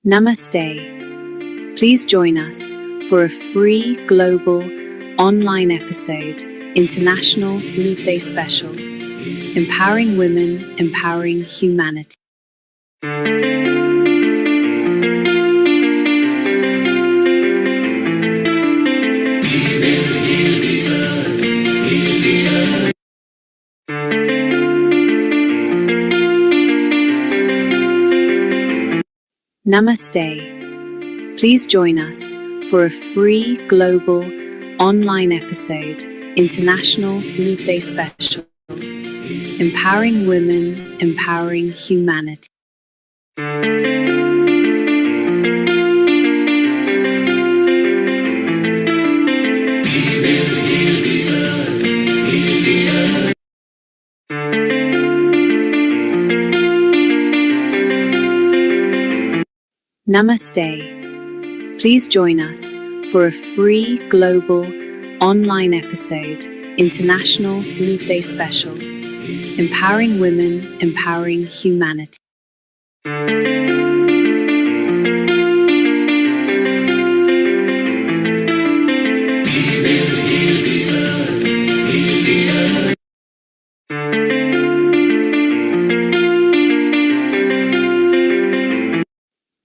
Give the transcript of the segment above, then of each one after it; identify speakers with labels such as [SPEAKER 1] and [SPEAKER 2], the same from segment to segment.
[SPEAKER 1] Namaste. Please join us for a free global online episode, International Women's Day Special, Empowering Women, Empowering Humanity. Namaste. Please join us for a free global online episode, International Women's Day Special, Empowering Women, Empowering Humanity. Namaste. Please join us for a free global online episode, International Women's Day Special, Empowering Women, Empowering Humanity.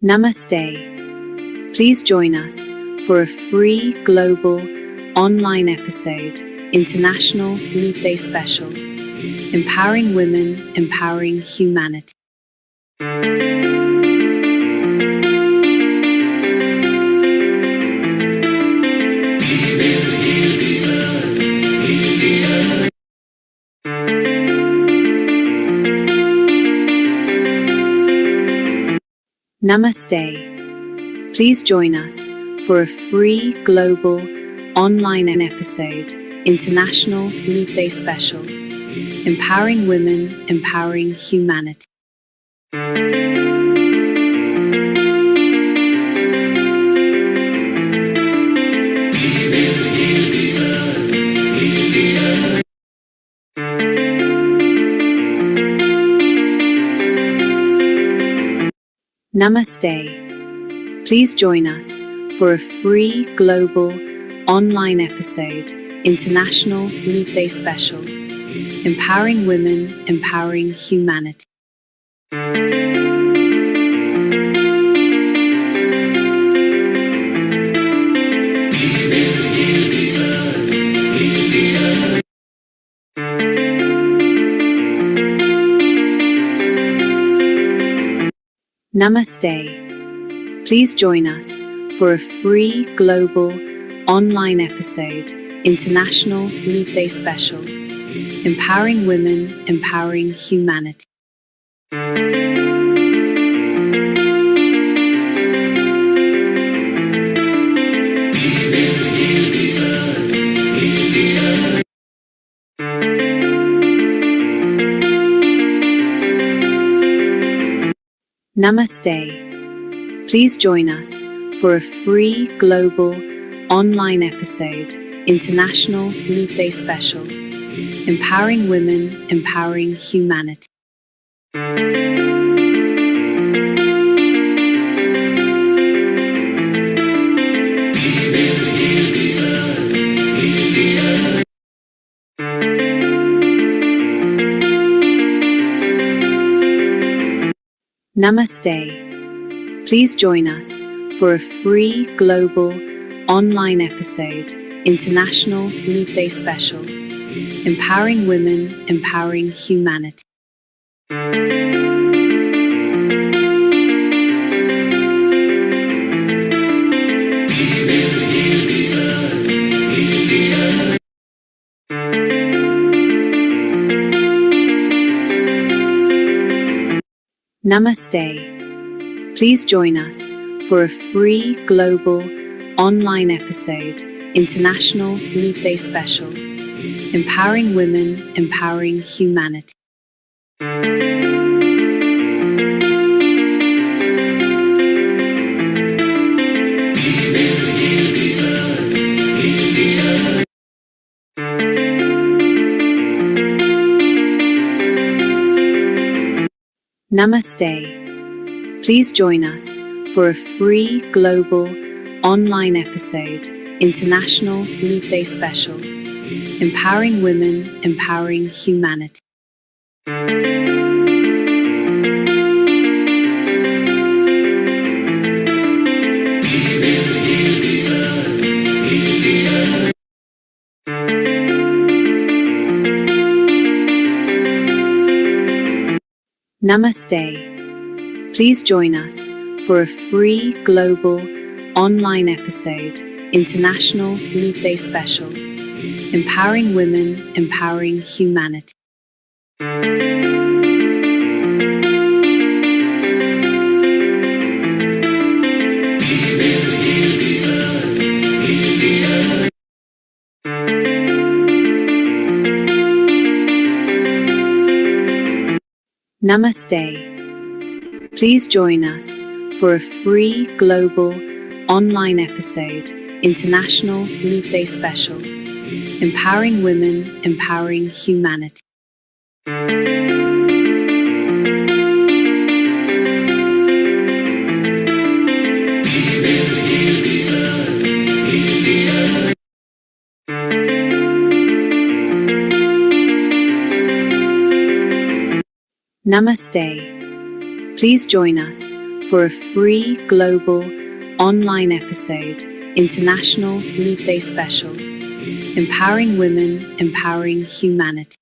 [SPEAKER 1] Namaste. Please join us for a free global online episode, International Women's Day Special, Empowering Women, Empowering Humanity. Namaste. Please join us for a free global online episode, International Women's Day Special, Empowering Women, Empowering Humanity. Namaste. Please join us for a free global online episode, International Women's Day Special, Empowering Women, Empowering Humanity. Namaste. Please join us for a free global online episode, International Women's Day Special, Empowering Women, Empowering Humanity. Namaste. Please join us for a free global online episode, International Women's Day Special, Empowering Women, Empowering Humanity. Namaste. Please join us for a free global online episode, International Women's Day Special, Empowering Women, Empowering Humanity. Namaste. Please join us for a free global online episode, International Women's Day Special, Empowering Women, Empowering Humanity. Namaste. Please join us for a free global online episode, International Women's Day Special, Empowering Women, Empowering Humanity. Namaste. Please join us for a free global online episode, International Women's Day Special, Empowering Women, Empowering Humanity. Namaste. Please join us for a free global online episode, International Women's Day Special, Empowering Women, Empowering Humanity. Namaste. Please join us for a free global online episode, International Women's Day Special, Empowering Women, Empowering Humanity.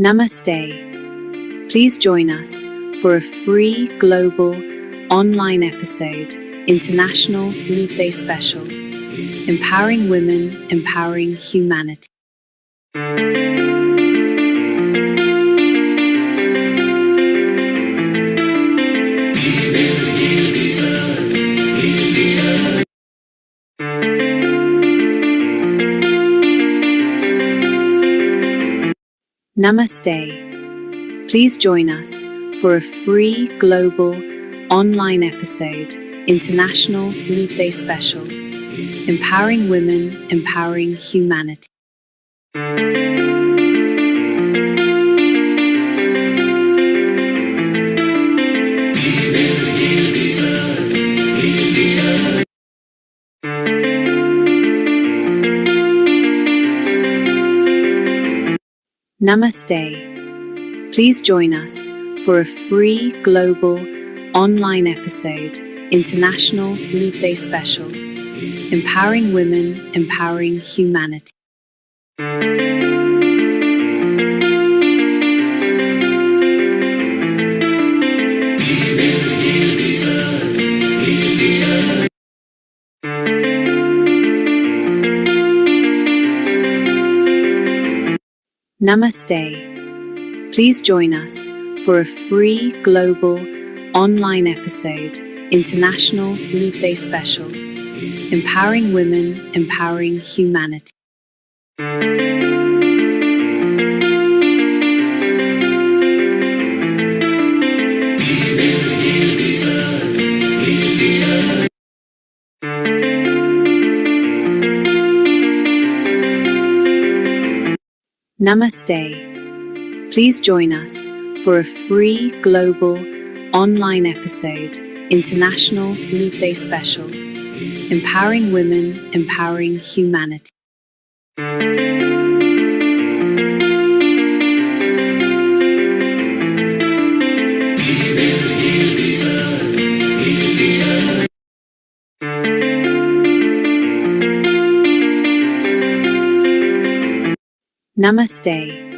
[SPEAKER 1] Namaste. Please join us for a free global online episode, International Women's Day Special, Empowering Women, Empowering Humanity. Namaste. Please join us for a free global online episode, International Women's Day Special, Empowering Women, Empowering Humanity. Namaste. Please join us for a free global online episode, International Women's Day Special, Empowering Women, Empowering Humanity. Namaste. Please join us for a free global online episode, International Women's Day Special, Empowering Women, Empowering Humanity. Namaste. Please join us for a free global online episode, International Women's Day Special, Empowering Women, Empowering Humanity. Namaste.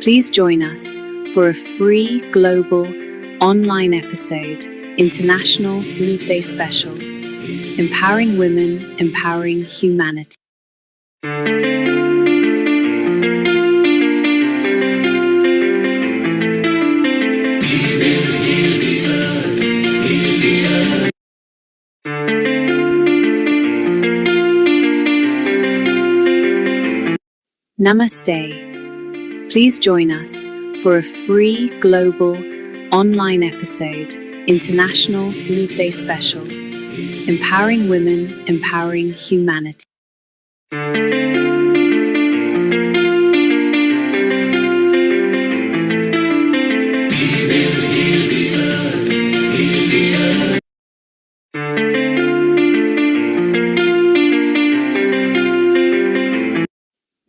[SPEAKER 1] Please join us for a free global online episode, International Women's Day Special, Empowering Women, Empowering Humanity. Namaste. Please join us for a free global online episode, International Women's Day Special, Empowering Women, Empowering Humanity.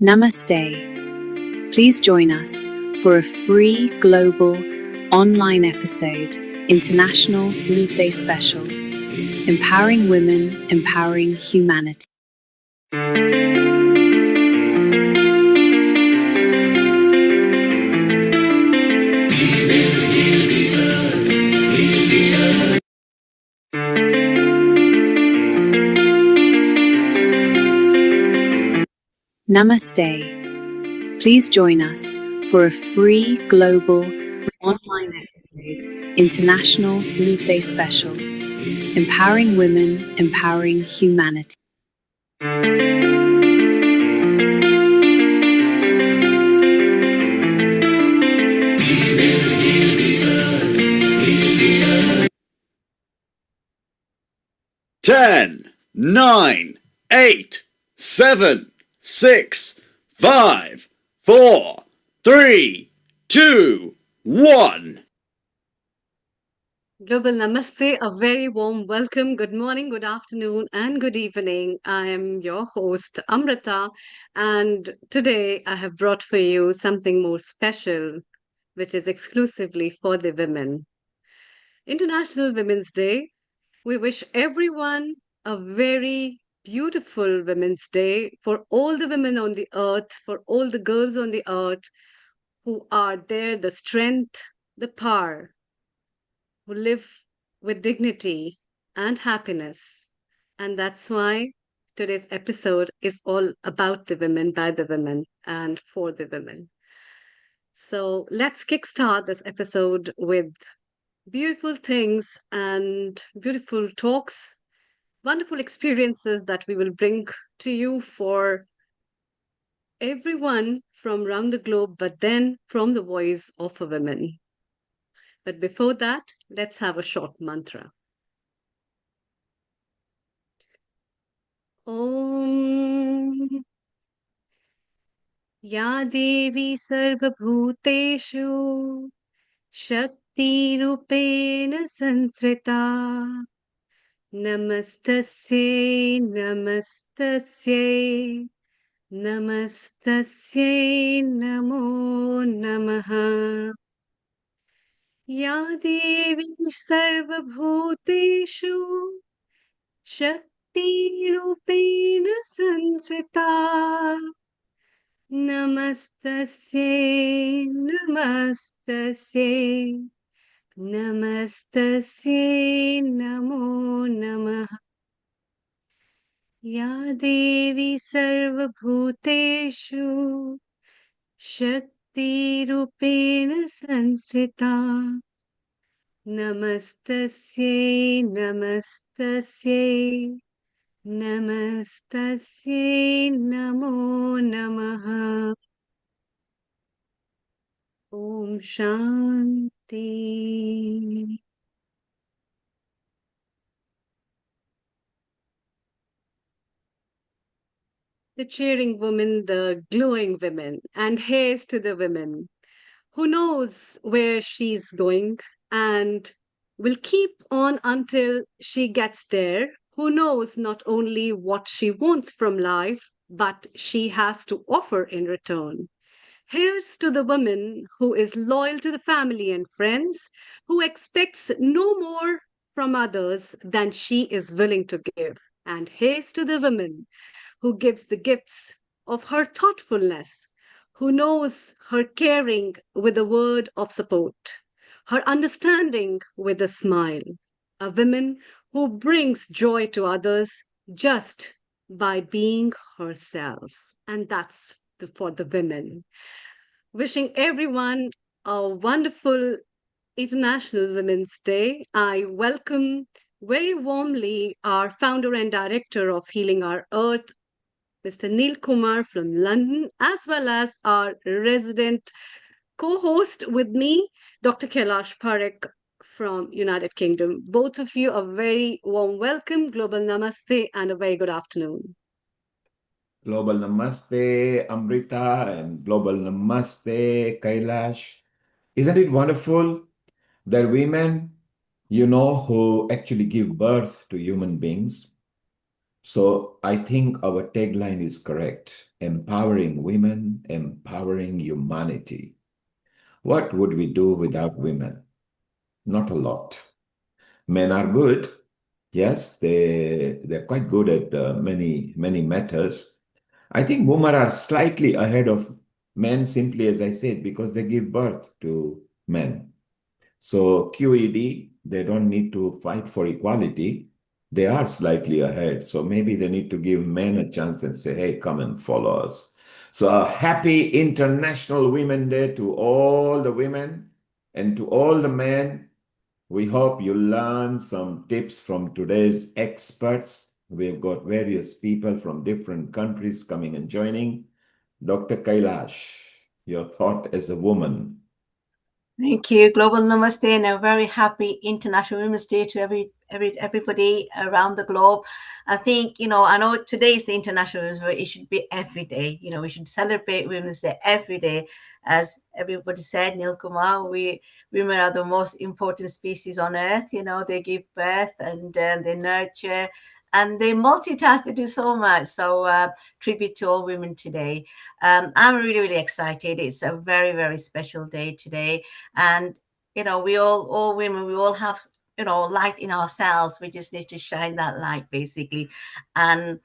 [SPEAKER 1] Namaste. Please join us for a free global online episode, International Women's Day Special, Empowering Women, Empowering Humanity. Namaste. Please join us for a free global online episode, International Women's Day Special, Empowering Women, Empowering Humanity.
[SPEAKER 2] 10, 9, 8, 7, 6, 5, 4, 3, 2, 1.
[SPEAKER 3] Global Namaste, a very warm welcome. Good morning, good afternoon, and good evening. I am your host, Amrita, and today I have brought for you something more special, which is exclusively for the women. International Women's Day. We wish everyone a very beautiful Women's Day for all the women on the earth, for all the girls on the earth who are there, the strength, the power, who live with dignity and happiness. And that's why today's episode is all about the women, by the women, and for the women. So let's kickstart this episode with beautiful things and beautiful talks, wonderful experiences that we will bring to you for everyone from around the globe, but then from the voice of a woman. But before that, let's have a short mantra. Om Ya Devi Sarvabhuteshu Shakti Rupena Sansrita Namastasye Namastasye Namastasye Namo Namaha Ya Devi Sarvabhuteshu Shakti Rupena Sansrita Namastasye Namastasye Namastasye Namo Namaha Ya Devi Sarvabhuteshu Shakti Rupena Sansrita Namastasye Namastasye Namastasye Namo Namaha Om Shanti. The cheering women, the glowing women, and here's to the women who knows where she's going and will keep on until she gets there, who knows not only what she wants from life, but she has to offer in return. Here's to the woman who is loyal to the family and friends, who expects no more from others than she is willing to give. And here's to the woman who gives the gifts of her thoughtfulness, who knows her caring with a word of support, her understanding with a smile, a woman who brings joy to others just by being herself. And that's for the women. Wishing everyone a wonderful International Women's Day. I welcome very warmly our founder and director of Healing Our Earth, Mr. Neil Kumar from London, as well as our resident co-host with me, Dr. Kailash Parekh from United Kingdom. Both of you a very warm welcome, global namaste, and a very good afternoon.
[SPEAKER 4] Global Namaste, Amrita, and Global Namaste, Kailash. Isn't it wonderful that women, who actually give birth to human beings? So I think our tagline is correct. Empowering women, empowering humanity. What would we do without women? Not a lot. Men are good. Yes, they're quite good at many matters. I think women are slightly ahead of men simply, as I said, because they give birth to men. So QED, they don't need to fight for equality. They are slightly ahead. So maybe they need to give men a chance and say, hey, come and follow us. So a happy International Women's Day to all the women and to all the men. We hope you learn some tips from today's experts. We've got various people from different countries coming and joining. Dr. Kailash, your thought as a woman.
[SPEAKER 5] Thank you. Global Namaste and a very happy International Women's Day to everybody around the globe. I think, I know today is the International Women's Day. It should be every day. We should celebrate Women's Day every day. As everybody said, Neil Kumar, women are the most important species on earth. They give birth and they nurture and they multitask. They do so much. So tribute to all women today. I'm really, really excited. It's a very, very special day today. And, we all women, we all have, light in ourselves. We just need to shine that light, basically. And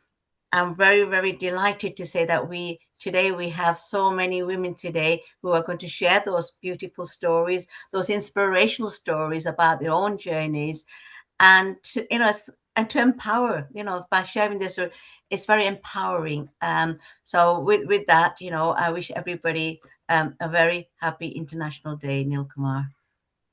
[SPEAKER 5] I'm very, very delighted to say that today we have so many women today who are going to share those beautiful stories, those inspirational stories about their own journeys, and to empower, by sharing this, it's very empowering. So with that, I wish everybody a very happy International Day, Neil Kumar.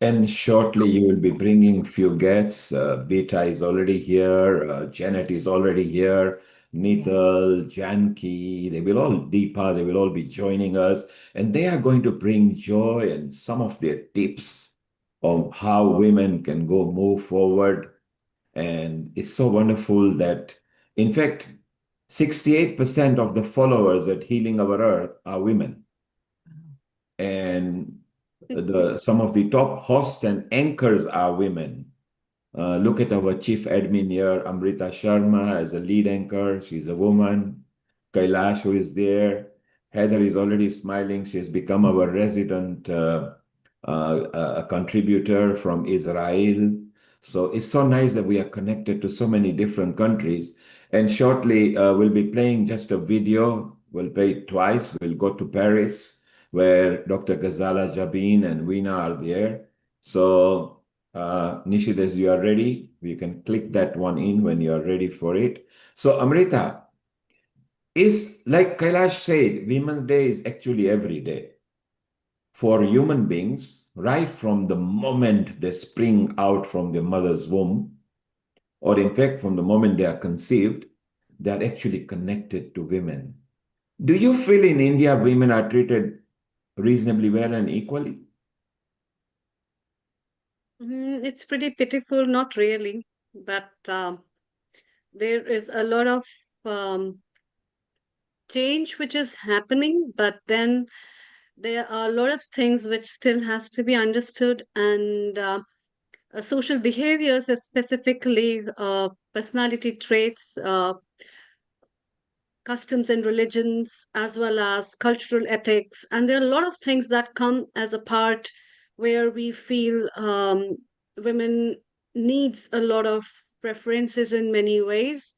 [SPEAKER 4] And shortly you will be bringing few guests. Beta is already here. Janet is already here. Nithal, Janki, they will all, Deepa, they will all be joining us. And they are going to bring joy and some of their tips on how women can go move forward. And it's so wonderful that, in fact, 68% of the followers at Healing Our Earth are women. And some of the top hosts and anchors are women. Look at our chief admin here, Amrita Sharma, as a lead anchor. She's a woman. Kailash, who is there. Heather is already smiling. She has become our resident contributor from Israel. So it's so nice that we are connected to so many different countries. And shortly, we'll be playing just a video. We'll play it twice. We'll go to Paris, where Dr. Ghazala Jabin and Weena are there. So, Nishit, as you are ready, you can click that one in when you are ready for it. So, Amrita, is like Kailash said, Women's Day is actually every day. For human beings, right from the moment they spring out from their mother's womb, or in fact, from the moment they are conceived, they are actually connected to women. Do you feel in India women are treated reasonably well and equally?
[SPEAKER 3] It's pretty pitiful, not really, but there is a lot of um, change which is happening, but then there are a lot of things which still has to be understood, and social behaviors, specifically personality traits, customs and religions, as well as cultural ethics. And there are a lot of things that come as a part where we feel women needs a lot of preferences in many ways.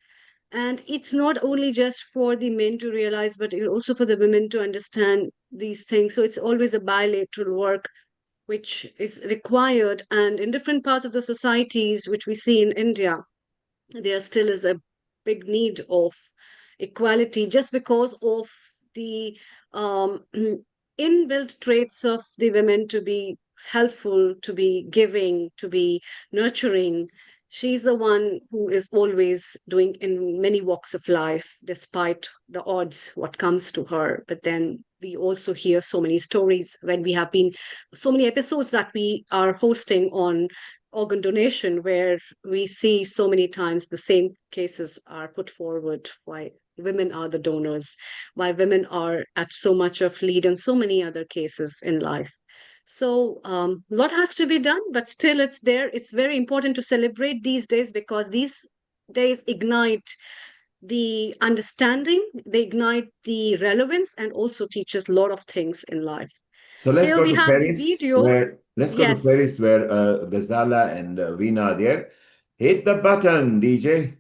[SPEAKER 3] And it's not only just for the men to realize, but also for the women to understand these things. So it's always a bilateral work which is required. And in different parts of the societies, which we see in India, there still is a big need of equality, just because of the um, inbuilt traits of the women to be helpful, to be giving, to be nurturing. She's the one who is always doing in many walks of life, despite the odds, what comes to her. But then we also hear so many stories when we have been so many episodes that we are hosting on organ donation, where we see so many times the same cases are put forward, why women are the donors, why women are at so much of lead in so many other cases in life. So a lot has to be done, but still it's there. It's very important to celebrate these days, because these days ignite the understanding, they ignite the relevance, and also teach us a lot of things in life.
[SPEAKER 4] So let's
[SPEAKER 3] Here
[SPEAKER 4] go
[SPEAKER 3] we
[SPEAKER 4] to
[SPEAKER 3] have the
[SPEAKER 4] Paris,
[SPEAKER 3] video.
[SPEAKER 4] where
[SPEAKER 3] Yes.
[SPEAKER 4] Gazala and Veena are there. Hit the button, DJ.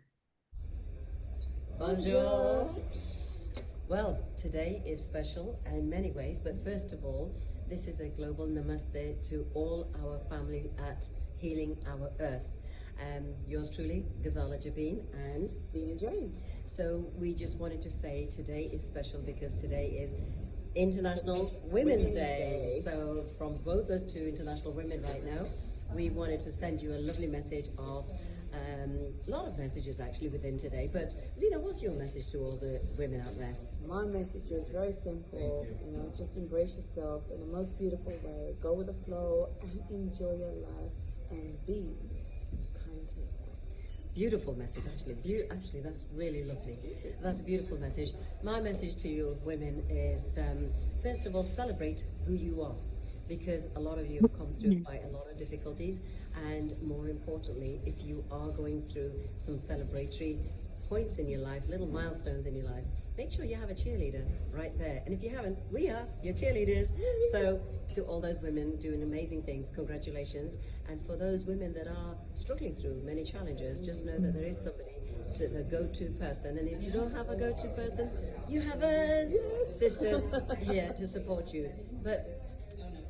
[SPEAKER 6] Bonjour. Well, today is special in many ways, but first of all, this is a global namaste to all our family at Healing Our Earth. Yours truly, Ghazala Jabin and Veena Jain. So we just wanted to say today is special because today is International Women's Day. So from both us two international women right now, we wanted to send you a lovely message of a lot of messages actually within today. But Veena, what's your message to all the women out there?
[SPEAKER 7] My message is very simple, just embrace yourself in the most beautiful way. Go with the flow and enjoy your life and be kind to yourself.
[SPEAKER 6] Beautiful message, actually. Actually, that's really lovely. That's a beautiful message. My message to you women is, first of all, celebrate who you are, because a lot of you have come through quite a lot of difficulties, and more importantly, if you are going through some celebratory points in your life, little milestones in your life, make sure you have a cheerleader right there. And if you haven't, we are your cheerleaders. So to all those women doing amazing things, congratulations. And for those women that are struggling through many challenges, just know that there is somebody, the go-to person. And if you don't have a go-to person, you have us, sisters, here to support you. But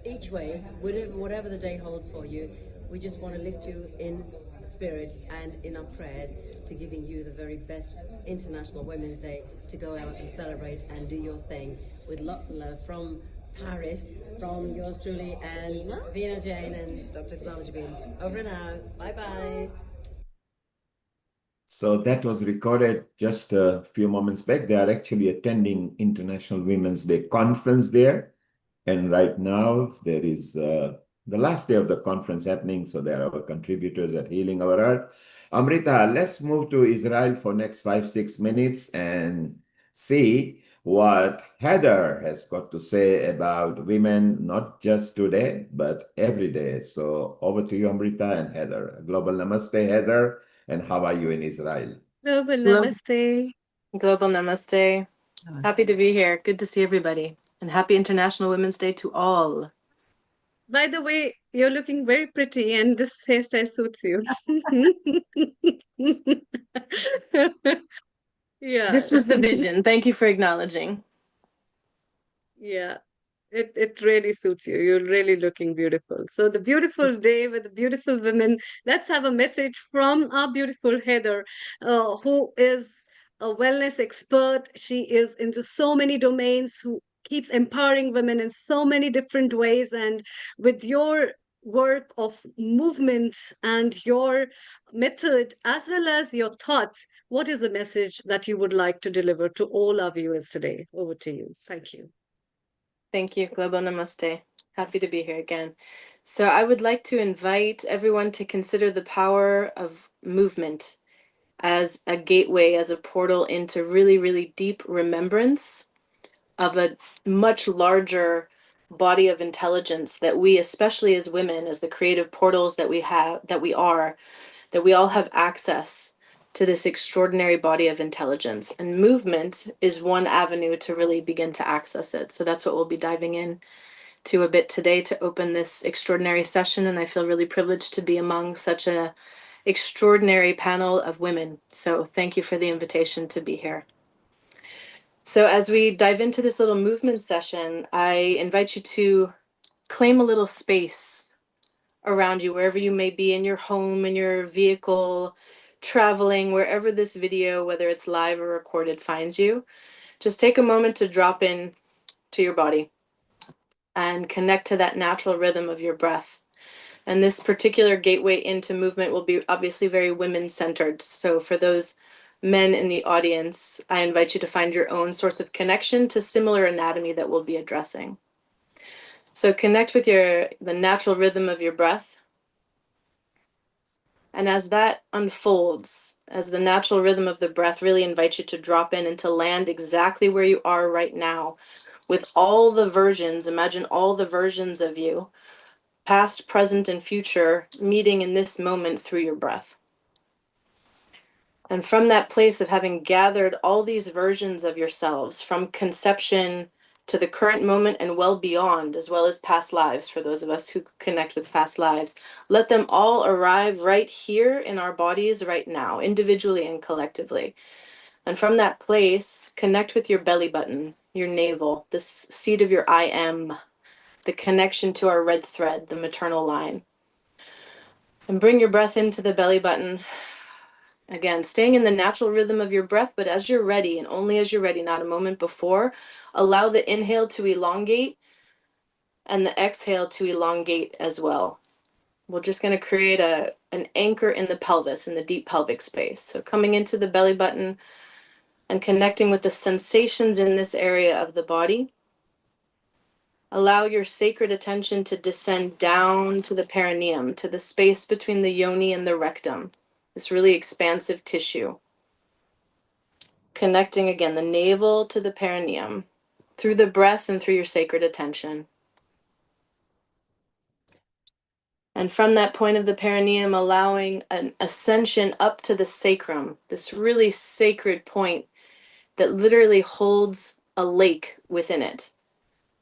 [SPEAKER 6] each way, whatever the day holds for you, we just want to lift you in spirit and in our prayers to giving you the very best International Women's Day to go out and celebrate and do your thing with lots of love from Paris, from yours truly and Veena Jain and Dr. Ghazala Jabin. Over and out. Bye-bye.
[SPEAKER 4] So that was recorded just a few moments back. They are actually attending International Women's Day conference there. And right now there is the last day of the conference happening. So there are our contributors at Healing Our Earth. Amrita, let's move to Israel for next 5-6 minutes and see what Heather has got to say about women, not just today, but every day. So over to you, Amrita and Heather. Global Namaste, Heather. And how are you in Israel?
[SPEAKER 3] Global Namaste.
[SPEAKER 8] Global Namaste. Happy to be here. Good to see everybody. And happy International Women's Day to all.
[SPEAKER 3] By the way, you're looking very pretty, and this hairstyle suits you. Yeah.
[SPEAKER 8] This was the vision. Thank you for acknowledging.
[SPEAKER 3] Yeah. It really suits you. You're really looking beautiful. So the beautiful day with the beautiful women. Let's have a message from our beautiful Heather, who is a wellness expert. She is into so many domains, who keeps empowering women in so many different ways. And with your work of movement and your method, as well as your thoughts, what is the message that you would like to deliver to all our viewers today? Over to you. Thank you.
[SPEAKER 8] Thank you. Global Namaste. Happy to be here again. So I would like to invite everyone to consider the power of movement as a gateway, as a portal into really, really deep remembrance of a much larger body of intelligence that we, especially as women, as the creative portals that we have, that we all have access to this extraordinary body of intelligence. And movement is one avenue to really begin to access it. So that's what we'll be diving in to a bit today to open this extraordinary session. And I feel really privileged to be among such an extraordinary panel of women. So thank you for the invitation to be here. So as we dive into this little movement session, I invite you to claim a little space around you, wherever you may be, in your home, in your vehicle, traveling, wherever this video, whether it's live or recorded, finds you. Just take a moment to drop in to your body and connect to that natural rhythm of your breath. And this particular gateway into movement will be obviously very women-centered. So for those men in the audience, I invite you to find your own source of connection to similar anatomy that we'll be addressing. So connect with the natural rhythm of your breath. And as that unfolds, as the natural rhythm of the breath really invites you to drop in and to land exactly where you are right now with all the versions, imagine all the versions of you, past, present, and future, meeting in this moment through your breath. And from that place of having gathered all these versions of yourselves, from conception to the current moment and well beyond, as well as past lives, for those of us who connect with past lives, let them all arrive right here in our bodies right now, individually and collectively. And from that place, connect with your belly button, your navel, the seat of your I am, the connection to our red thread, the maternal line. And bring your breath into the belly button. Again, staying in the natural rhythm of your breath, but as you're ready, and only as you're ready, not a moment before, allow the inhale to elongate and the exhale to elongate as well. We're just going to create an anchor in the pelvis, in the deep pelvic space. So coming into the belly button and connecting with the sensations in this area of the body. Allow your sacred attention to descend down to the perineum, to the space between the yoni and the rectum, this really expansive tissue. Connecting again the navel to the perineum through the breath and through your sacred attention. And from that point of the perineum, allowing an ascension up to the sacrum, this really sacred point that literally holds a lake within it.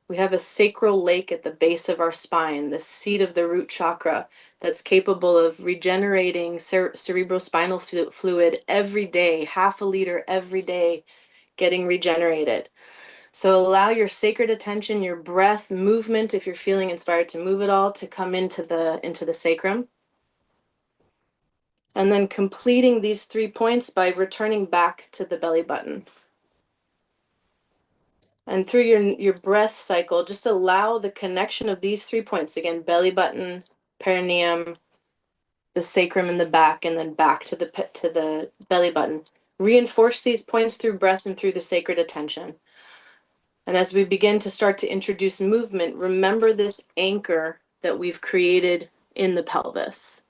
[SPEAKER 8] We have a sacral lake at the base of our spine, the seat of the root chakra, that's capable of regenerating cerebrospinal fluid every day, 1/2 liter every day, getting regenerated. So allow your sacred attention, your breath, movement, if you're feeling inspired to move at all, to come into the sacrum. And then completing these 3 points by returning back to the belly button. And through your breath cycle, just allow the connection of these 3 points. Again, belly button, perineum, the sacrum in the back, and then back to the belly button. Reinforce these points through breath and through the sacred attention. And as we begin to start to introduce movement, remember this anchor that we've created in the pelvis.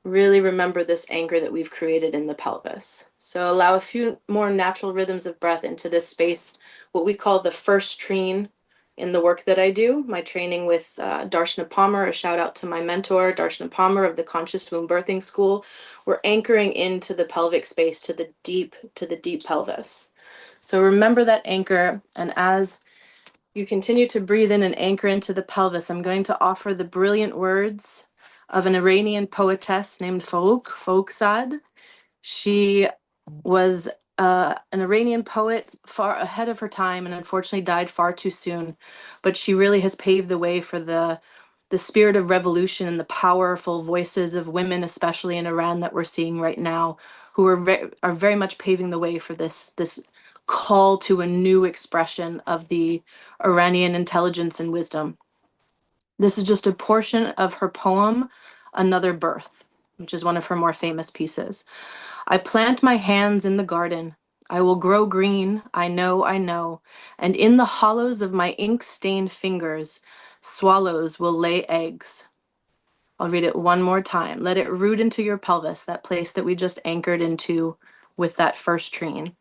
[SPEAKER 8] Really remember this anchor that we've created in the pelvis. So allow a few more natural rhythms of breath into this space, what we call the first trine in the work that I do, my training with Darshana Palmer, a shout out to my mentor, Darshana Palmer of the Conscious Womb Birthing School. We're anchoring into the pelvic space, to the deep pelvis. So remember that anchor, and as you continue to breathe in and anchor into the pelvis, I'm going to offer the brilliant words of an Iranian poetess named Farrokhzad. She was an Iranian poet far ahead of her time and unfortunately died far too soon. But she really has paved the way for the spirit of revolution and the powerful voices of women, especially in Iran, that we're seeing right now, who are very much paving the way for this call to a new expression of the Iranian intelligence and wisdom. This is just a portion of her poem, Another Birth, which is one of her more famous pieces. I plant my hands in the garden. I will grow green, I know, and in the hollows of my ink-stained fingers, swallows will lay eggs. I'll read it one more time. Let it root into your pelvis, that place that we just anchored into with that first trine.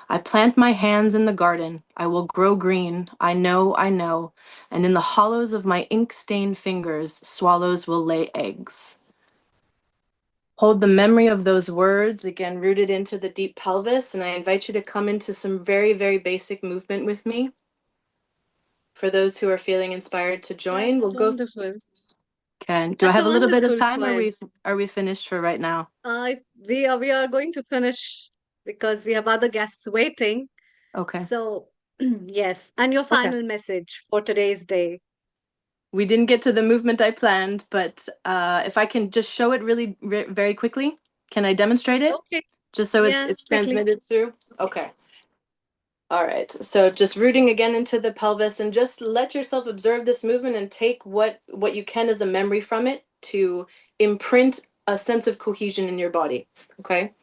[SPEAKER 8] I plant my hands in the garden. I will grow green, I know, and in the hollows of my ink-stained fingers, swallows will lay eggs. Hold the memory of those words, again, rooted into the deep pelvis, and I invite you to come into some very, very basic movement with me. For those who are feeling inspired to join, we'll go.
[SPEAKER 3] Wonderful.
[SPEAKER 8] Okay. Do I
[SPEAKER 3] That's
[SPEAKER 8] have
[SPEAKER 3] a
[SPEAKER 8] a little bit of
[SPEAKER 3] wonderful
[SPEAKER 8] time, or
[SPEAKER 3] plan.
[SPEAKER 8] are we finished for right now?
[SPEAKER 3] We are going to finish because we have other guests waiting.
[SPEAKER 8] Okay.
[SPEAKER 3] So, yes. And your final message for today's day.
[SPEAKER 8] We didn't get to the movement I planned, but if I can just show it really very quickly, can I demonstrate it?
[SPEAKER 3] Okay.
[SPEAKER 8] Just so
[SPEAKER 3] Yeah,
[SPEAKER 8] it's
[SPEAKER 3] quickly.
[SPEAKER 8] transmitted through? Okay. All right. So just rooting again into the pelvis, and just let yourself observe this movement and take what you can as a memory from it to imprint a sense of cohesion in your body. Okay.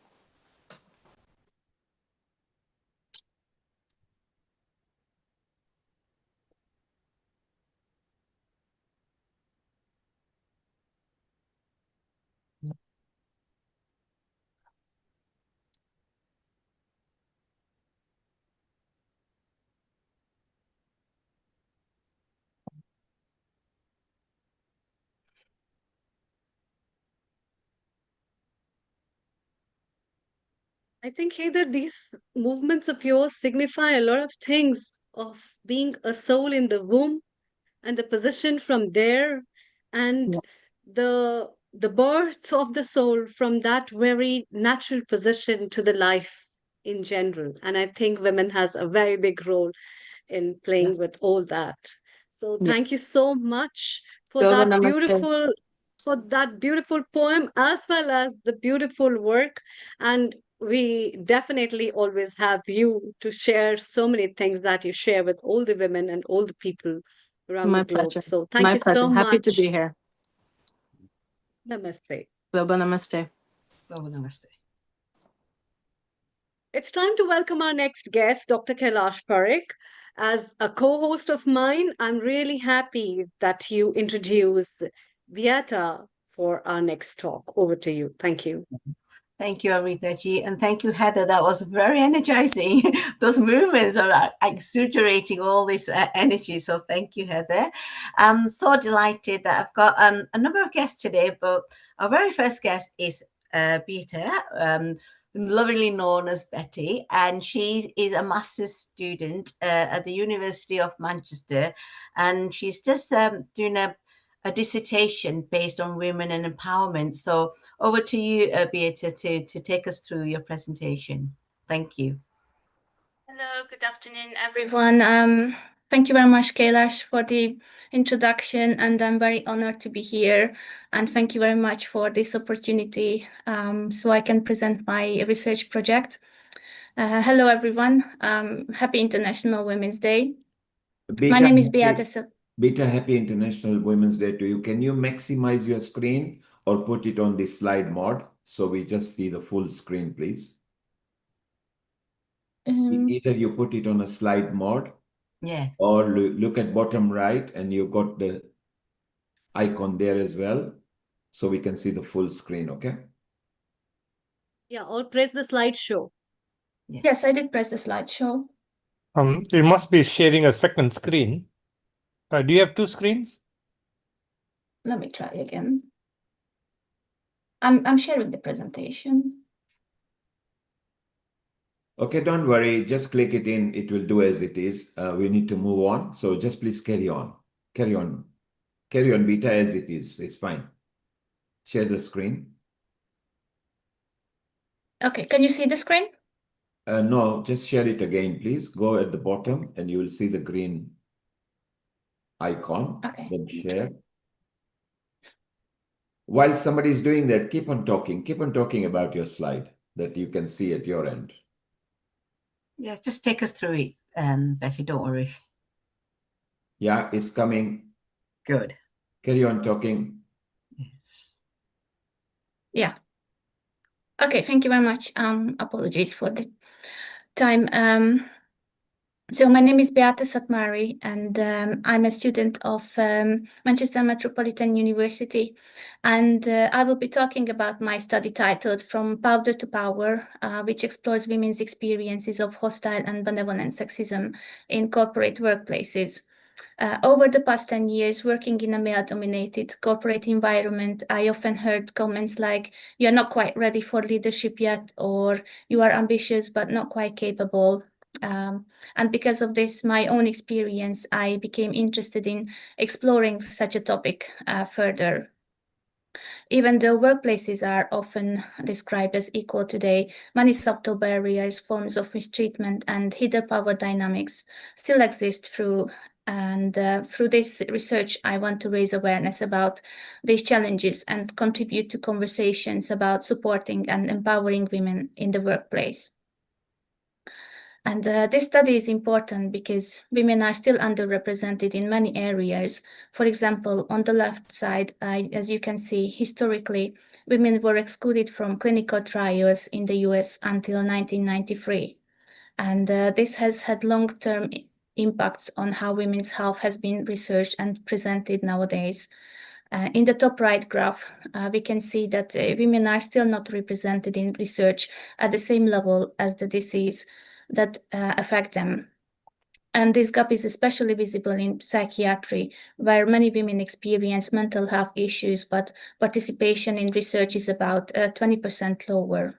[SPEAKER 3] I think, Heather, these movements of yours signify a lot of things of being a soul in the womb and the position from there, and the birth of the soul from that very natural position to the life in general. And I think women has a very big role in playing
[SPEAKER 8] Yes.
[SPEAKER 3] with all that. So thank
[SPEAKER 8] Yes.
[SPEAKER 3] you so much for
[SPEAKER 8] Yoga
[SPEAKER 3] that
[SPEAKER 8] namaste.
[SPEAKER 3] beautiful poem as well as the beautiful work. And we definitely always have you to share so many things that you share with all the women and all the people around the
[SPEAKER 8] My
[SPEAKER 3] globe.
[SPEAKER 8] pleasure.
[SPEAKER 3] So thank
[SPEAKER 8] My
[SPEAKER 3] you
[SPEAKER 8] pleasure.
[SPEAKER 3] so
[SPEAKER 8] Happy to be
[SPEAKER 3] much.
[SPEAKER 8] here.
[SPEAKER 3] Namaste.
[SPEAKER 8] Yoga namaste.
[SPEAKER 5] Global Namaste.
[SPEAKER 3] It's time to welcome our next guest, Dr. Kailash Parekh. As a co-host of mine, I'm really happy that you introduce Vieta for our next talk. Over to you. Thank you.
[SPEAKER 5] Thank you, Amrita ji, and thank you, Heather. That was very energizing. Those movements are exaggerating all this energy. So thank you, Heather. I'm so delighted that I've got a number of guests today, but our very first guest is Peter, lovingly known as Betty, and she is a master's student at the University of Manchester, and she's just doing a dissertation based on women and empowerment. So over to you, Beata, to take us through your presentation. Thank you.
[SPEAKER 9] Hello, good afternoon, everyone. Thank you very much, Kailash, for the introduction, and I'm very honored to be here. And thank you very much for this opportunity so I can present my research project. Hello, everyone. Happy International Women's Day. My name is Beata.
[SPEAKER 4] Beta, happy International Women's Day to you. Can you maximize your screen or put it on the slide mode so we just see the full screen, please? Either you put it on a slide mode, or look at bottom right and you got the icon there as well, so we can see the full screen, okay?
[SPEAKER 3] Yeah, or press the slideshow.
[SPEAKER 9] Yes, I did press the slideshow.
[SPEAKER 10] You must be sharing a second screen. Do you have two screens?
[SPEAKER 9] Let me try again. I'm sharing the presentation.
[SPEAKER 4] Okay, don't worry. Just click it in. It will do as it is. We need to move on. So just please carry on. Carry on. Carry on, Beta, as it is. It's fine. Share the screen.
[SPEAKER 9] Okay, can you see the screen?
[SPEAKER 4] No, just share it again, please. Go at the bottom and you will see the green icon.
[SPEAKER 9] Okay.
[SPEAKER 4] Then share. While somebody is doing that, keep on talking. Keep on talking about your slide that you can see at your end.
[SPEAKER 5] Yeah, just take us through it, Betty, don't worry.
[SPEAKER 4] Yeah, it's coming.
[SPEAKER 5] Good.
[SPEAKER 4] Carry on talking.
[SPEAKER 5] Yes.
[SPEAKER 9] Yeah. Okay, thank you very much. Apologies for the time. So my name is Beata Satmari, and I'm a student of Manchester Metropolitan University, and I will be talking about my study titled From Powder to Power, which explores women's experiences of hostile and benevolent sexism in corporate workplaces. Over the past 10 years, working in a male-dominated corporate environment, I often heard comments like, "You're not quite ready for leadership yet," or "You are ambitious but not quite capable." And because of this, my own experience, I became interested in exploring such a topic further. Even though workplaces are often described as equal today, many subtle barriers, forms of mistreatment, and hidden power dynamics still exist through this research, I want to raise awareness about these challenges and contribute to conversations about supporting and empowering women in the workplace. And this study is important because women are still underrepresented in many areas. For example, on the left side, as you can see, historically, women were excluded from clinical trials in the US until 1993. And this has had long-term impacts on how women's health has been researched and presented nowadays. In the top right graph, we can see that women are still not represented in research at the same level as the disease that affect them. And this gap is especially visible in psychiatry, where many women experience mental health issues, but participation in research is about 20% lower.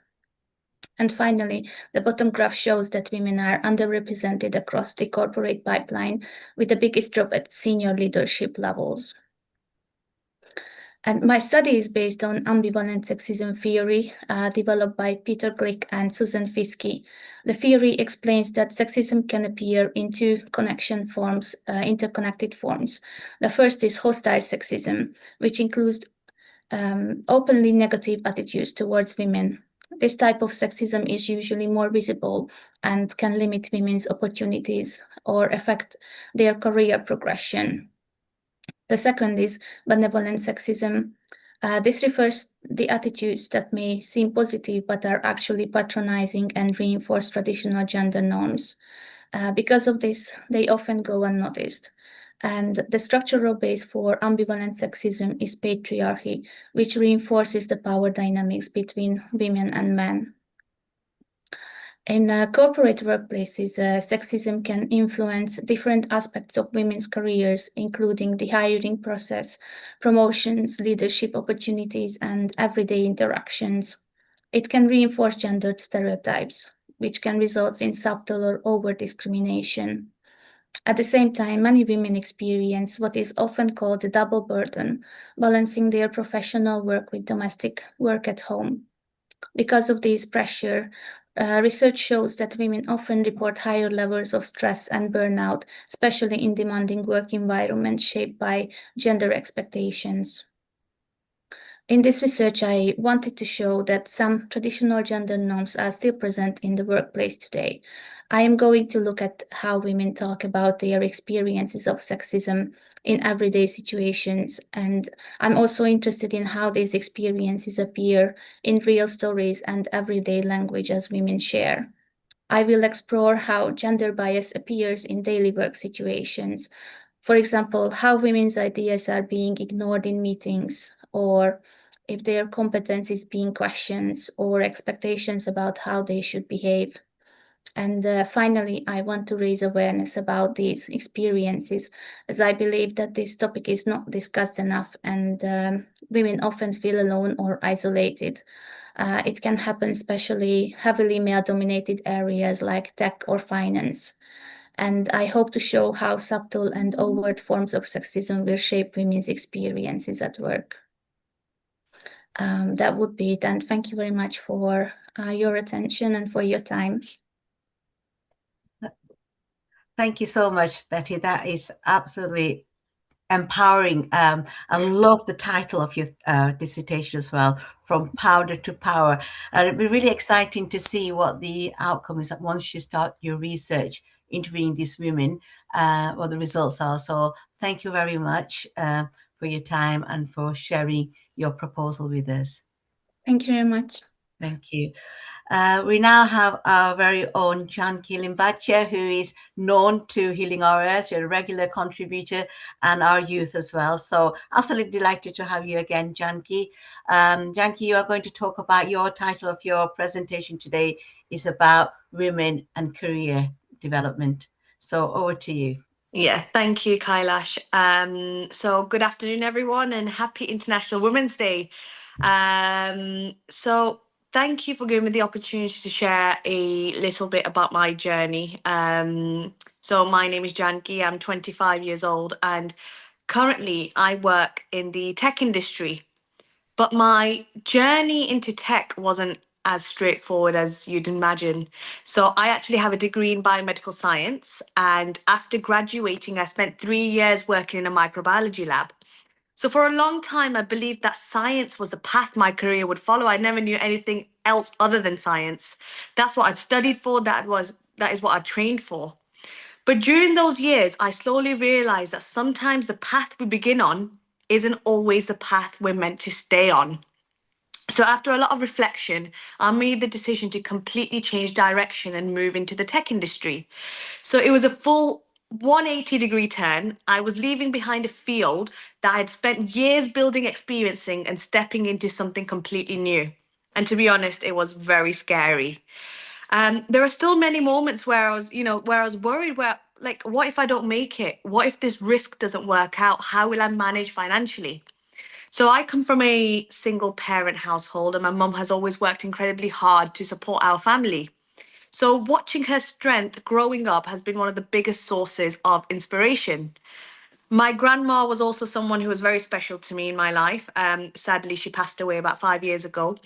[SPEAKER 9] And finally, the bottom graph shows that women are underrepresented across the corporate pipeline, with the biggest drop at senior leadership levels. And my study is based on ambivalent sexism theory, developed by Peter Glick and Susan Fiske. The theory explains that sexism can appear in two interconnected forms. The first is hostile sexism, which includes openly negative attitudes towards women. This type of sexism is usually more visible and can limit women's opportunities or affect their career progression. The second is benevolent sexism. This refers the attitudes that may seem positive but are actually patronizing and reinforce traditional gender norms. Because of this, they often go unnoticed. And the structural base for ambivalent sexism is patriarchy, which reinforces the power dynamics between women and men. In corporate workplaces, sexism can influence different aspects of women's careers, including the hiring process, promotions, leadership opportunities, and everyday interactions. It can reinforce gendered stereotypes, which can result in subtle or overt discrimination. At the same time, many women experience what is often called a double burden, balancing their professional work with domestic work at home. Because of this pressure, research shows that women often report higher levels of stress and burnout, especially in demanding work environments shaped by gender expectations. In this research, I wanted to show that some traditional gender norms are still present in the workplace today. I am going to look at how women talk about their experiences of sexism in everyday situations, and I'm also interested in how these experiences appear in real stories and everyday language as women share. I will explore how gender bias appears in daily work situations. For example, how women's ideas are being ignored in meetings, or if their competence is being questioned, or expectations about how they should behave. And finally, I want to raise awareness about these experiences, as I believe that this topic is not discussed enough, and women often feel alone or isolated. It can happen especially heavily male-dominated areas like tech or finance. And I hope to show how subtle and overt forms of sexism will shape women's experiences at work. That would be it, and thank you very much for your attention and for your time.
[SPEAKER 5] Thank you so much, Betty. That is absolutely empowering. I love the title of your dissertation as well, From Powder to Power. And it'd be really exciting to see what the outcome is once you start your research interviewing these women, what the results are. So thank you very much for your time and for sharing your proposal with us.
[SPEAKER 9] Thank you very much.
[SPEAKER 5] Thank you. We now have our very own Janki Limbache, who is known to Healing Auras. You're a regular contributor and our youth as well. So absolutely delighted to have you again, Janki. Janki, you are going to talk about your title of your presentation today is about women and career development. So over to you.
[SPEAKER 11] Yeah, thank you, Kailash. So good afternoon, everyone, and happy International Women's Day. So thank you for giving me the opportunity to share a little bit about my journey. So my name is Janki. I'm 25 years old, and currently I work in the tech industry. But my journey into tech wasn't as straightforward as you'd imagine. So I actually have a degree in biomedical science, and after graduating, I spent 3 years working in a microbiology lab. So for a long time, I believed that science was the path my career would follow. I never knew anything else other than science. That's what I'd studied for. that is what I trained for. But during those years, I slowly realized that sometimes the path we begin on isn't always the path we're meant to stay on. So after a lot of reflection, I made the decision to completely change direction and move into the tech industry. So it was a full 180-degree turn. I was leaving behind a field that I'd spent years building, experiencing, and stepping into something completely new. And to be honest, it was very scary. There are still many moments where I was, where I was worried, where like, what if I don't make it? What if this risk doesn't work out? How will I manage financially? So I come from a single parent household, and my mum has always worked incredibly hard to support our family. So watching her strength growing up has been one of the biggest sources of inspiration. My grandma was also someone who was very special to me in my life. Sadly, she passed away about 5 years ago.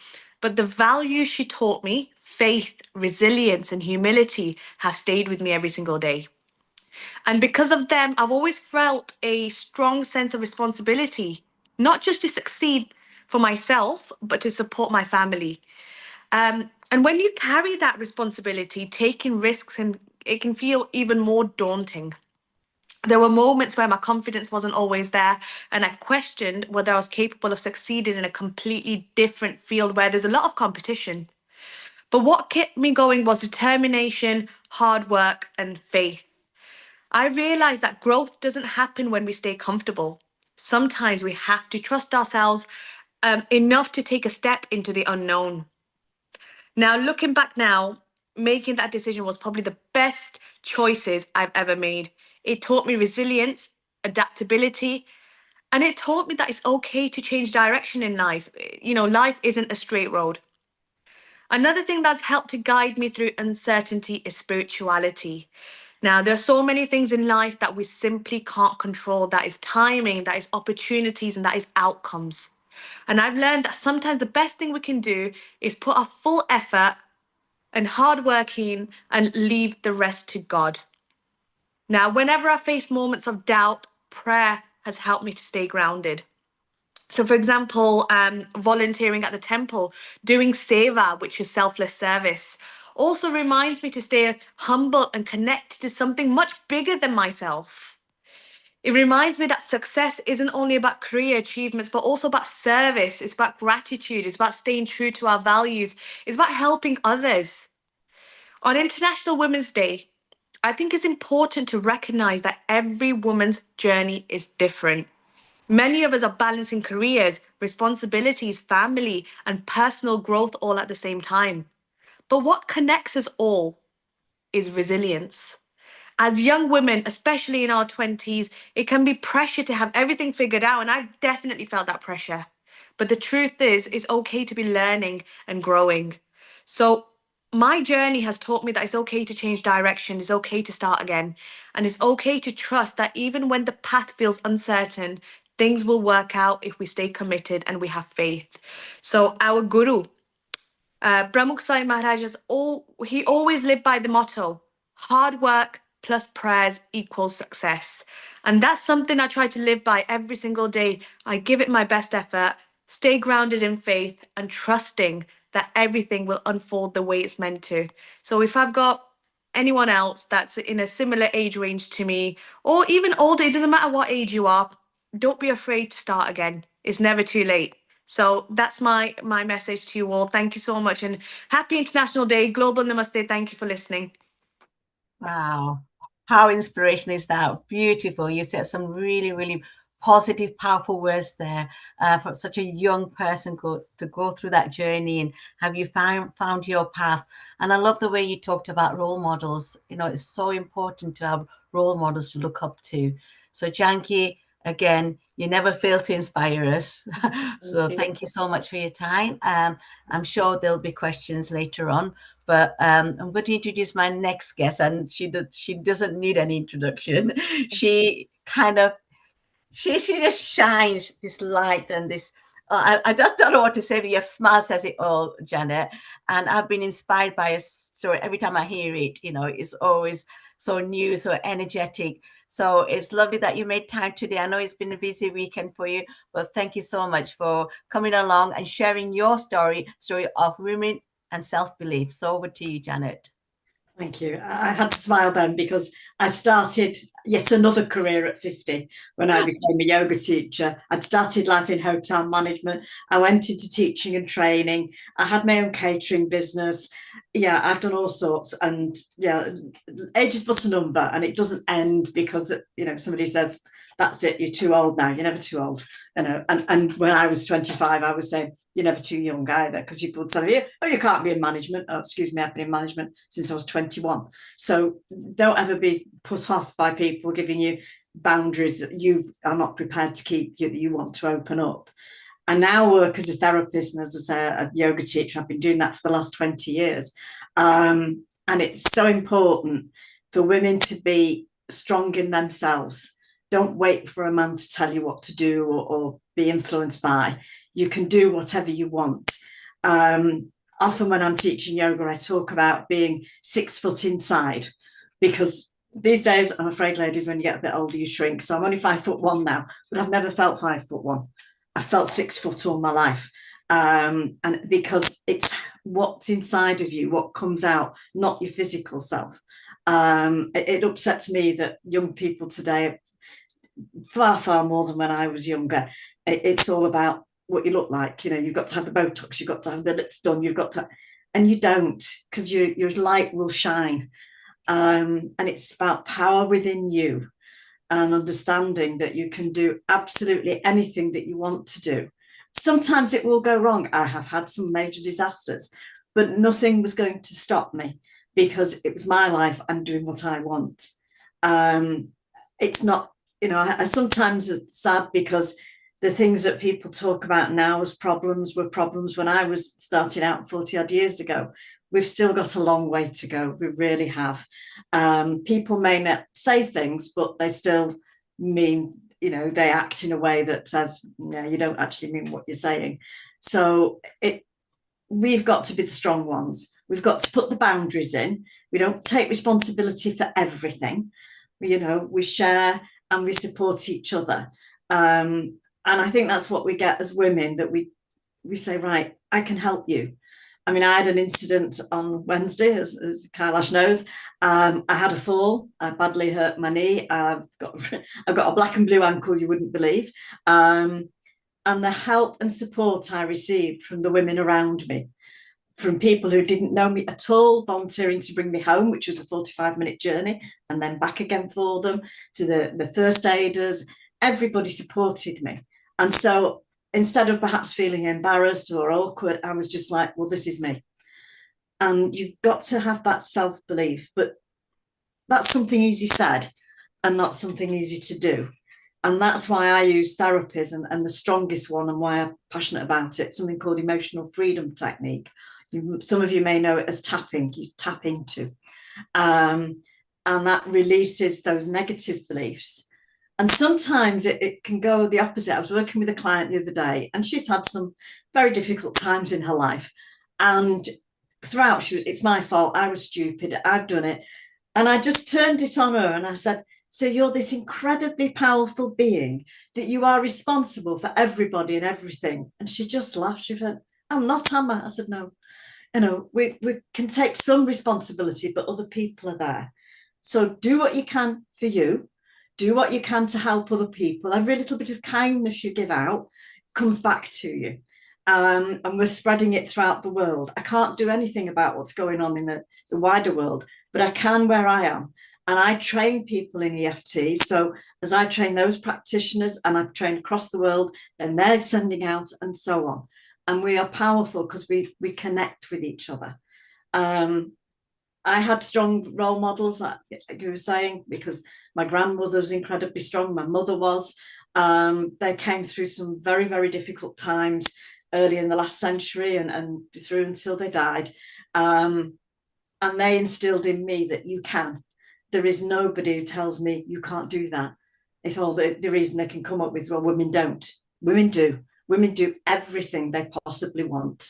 [SPEAKER 11] But the values she taught me, faith, resilience, and humility, have stayed with me every single day. And because of them, I've always felt a strong sense of responsibility, not just to succeed for myself, but to support my family. And when you carry that responsibility, taking risks, and it can feel even more daunting. There were moments where my confidence wasn't always there, and I questioned whether I was capable of succeeding in a completely different field where there's a lot of competition. But what kept me going was determination, hard work, and faith. I realized that growth doesn't happen when we stay comfortable. Sometimes we have to trust ourselves enough to take a step into the unknown. Now, looking back now, making that decision was probably the best choices I've ever made. It taught me resilience, adaptability, and it taught me that it's okay to change direction in life. Life isn't a straight road. Another thing that's helped to guide me through uncertainty is spirituality. Now, there are so many things in life that we simply can't control. That is timing, that is opportunities, and that is outcomes. And I've learned that sometimes the best thing we can do is put our full effort and hard working and leave the rest to God. Now, whenever I face moments of doubt, prayer has helped me to stay grounded. So, for example, volunteering at the temple, doing seva, which is selfless service, also reminds me to stay humble and connected to something much bigger than myself. It reminds me that success isn't only about career achievements, but also about service. It's about gratitude. It's about staying true to our values. It's about helping others. On International Women's Day, I think it's important to recognize that every woman's journey is different. Many of us are balancing careers, responsibilities, family, and personal growth all at the same time. But what connects us all is resilience. As young women, especially in our 20s, it can be pressure to have everything figured out, and I've definitely felt that pressure. But the truth is, it's okay to be learning and growing. So my journey has taught me that it's okay to change direction, it's okay to start again, and it's okay to trust that even when the path feels uncertain, things will work out if we stay committed and we have faith. So our guru, Pramukh Sai Maharaj, he always lived by the motto, hard work plus prayers equals success. And that's something I try to live by every single day. I give it my best effort, stay grounded in faith, and trusting that everything will unfold the way it's meant to. So if I've got anyone else that's in a similar age range to me, or even older, it doesn't matter what age you are, don't be afraid to start again. It's never too late. So that's my message to you all. Thank you so much, and happy International Day. Global Namaste. Thank you for listening.
[SPEAKER 5] Wow. How inspirational is that? Beautiful. You said some really, really positive, powerful words there for such a young person to go through that journey, and have you found your path. And I love the way you talked about role models. It's so important to have role models to look up to. So Janki, again, you never fail to inspire us. So thank you so much for your time. I'm sure there'll be questions later on, but I'm going to introduce my next guest, and she doesn't need an introduction. She just shines this light and this. I just don't know what to say, but your smile says it all, Janet. And I've been inspired by a story every time I hear it. It's always so new, so energetic. So it's lovely that you made time today. I know it's been a busy weekend for you, but thank you so much for coming along and sharing your story of women and self-belief. So over to you, Janet.
[SPEAKER 12] Thank you. I had to smile then because I started yet another career at 50 when I became a yoga teacher. I'd started life in hotel management. I went into teaching and training. I had my own catering business. Yeah, I've done all sorts. And yeah, age is but a number and it doesn't end because, you know, somebody says, that's it, you're too old now. You're never too old. You know, and when I was 25, I was saying, you're never too young either, because people would tell me, oh, you can't be in management. Oh, excuse me, I've been in management since I was 21. So don't ever be put off by people giving you boundaries that you are not prepared to keep, that you want to open up. I now work as a therapist and as a yoga teacher. I've been doing that for the last 20 years. And it's so important for women to be strong in themselves. Don't wait for a man to tell you what to do or be influenced by. You can do whatever you want. Often when I'm teaching yoga, I talk about being 6 foot inside, because these days, I'm afraid, ladies, when you get a bit older, you shrink. So I'm only 5'1" now, but I've never felt 5'1". I felt 6 foot all my life. And because it's what's inside of you, what comes out, not your physical self. It upsets me that young people today, far, far more than when I was younger, it's all about what you look like. You know, you've got to have the Botox, you've got to have the lips done, you've got to, and you don't, because your light will shine. And it's about power within you and understanding that you can do absolutely anything that you want to do. Sometimes it will go wrong. I have had some major disasters, but nothing was going to stop me because it was my life. I'm doing what I want. It's not, you know, I sometimes it's sad because the things that people talk about now as problems were problems when I was starting out 40 odd years ago. We've still got a long way to go. We really have. People may not say things, but they still mean, you know, they act in a way that says, no, you don't actually mean what you're saying. So we've got to be the strong ones. We've got to put the boundaries in. We don't take responsibility for everything. You know, we share and we support each other. And I think that's what we get as women, that we say, right, I can help you. I mean, I had an incident on Wednesday, as Kailash knows. I had a fall. I badly hurt my knee. I've got a black and blue ankle you wouldn't believe. And the help and support I received from the women around me, from people who didn't know me at all, volunteering to bring me home, which was a 45-minute journey, and then back again for them, to the first aiders, everybody supported me. And so instead of perhaps feeling embarrassed or awkward, I was just like, well, this is me. And you've got to have that self-belief, but that's something easy said and not something easy to do. And that's why I use therapies, and the strongest one, and why I'm passionate about it, something called emotional freedom technique. Some of you may know it as tapping. You tap into, and that releases those negative beliefs. And sometimes it can go the opposite. I was working with a client the other day, and she's had some very difficult times in her life. And throughout, it's my fault. I was stupid. I've done it. And I just turned it on her and I said, so you're this incredibly powerful being that you are responsible for everybody and everything. And she just laughed. She said, I'm not, am I? I said, no. You know, we can take some responsibility, but other people are there. So do what you can for you. Do what you can to help other people. Every little bit of kindness you give out comes back to you. And we're spreading it throughout the world. I can't do anything about what's going on in the wider world, but I can where I am. And I train people in EFT. So as I train those practitioners, and I've trained across the world, then they're sending out and so on. And we are powerful because we connect with each other. I had strong role models, like you were saying, because my grandmother was incredibly strong. My mother was. They came through some very, very difficult times early in the last century and through until they died. And they instilled in me that you can. There is nobody who tells me you can't do that. It's all the reason they can come up with, well, women don't. Women do. Women do everything they possibly want.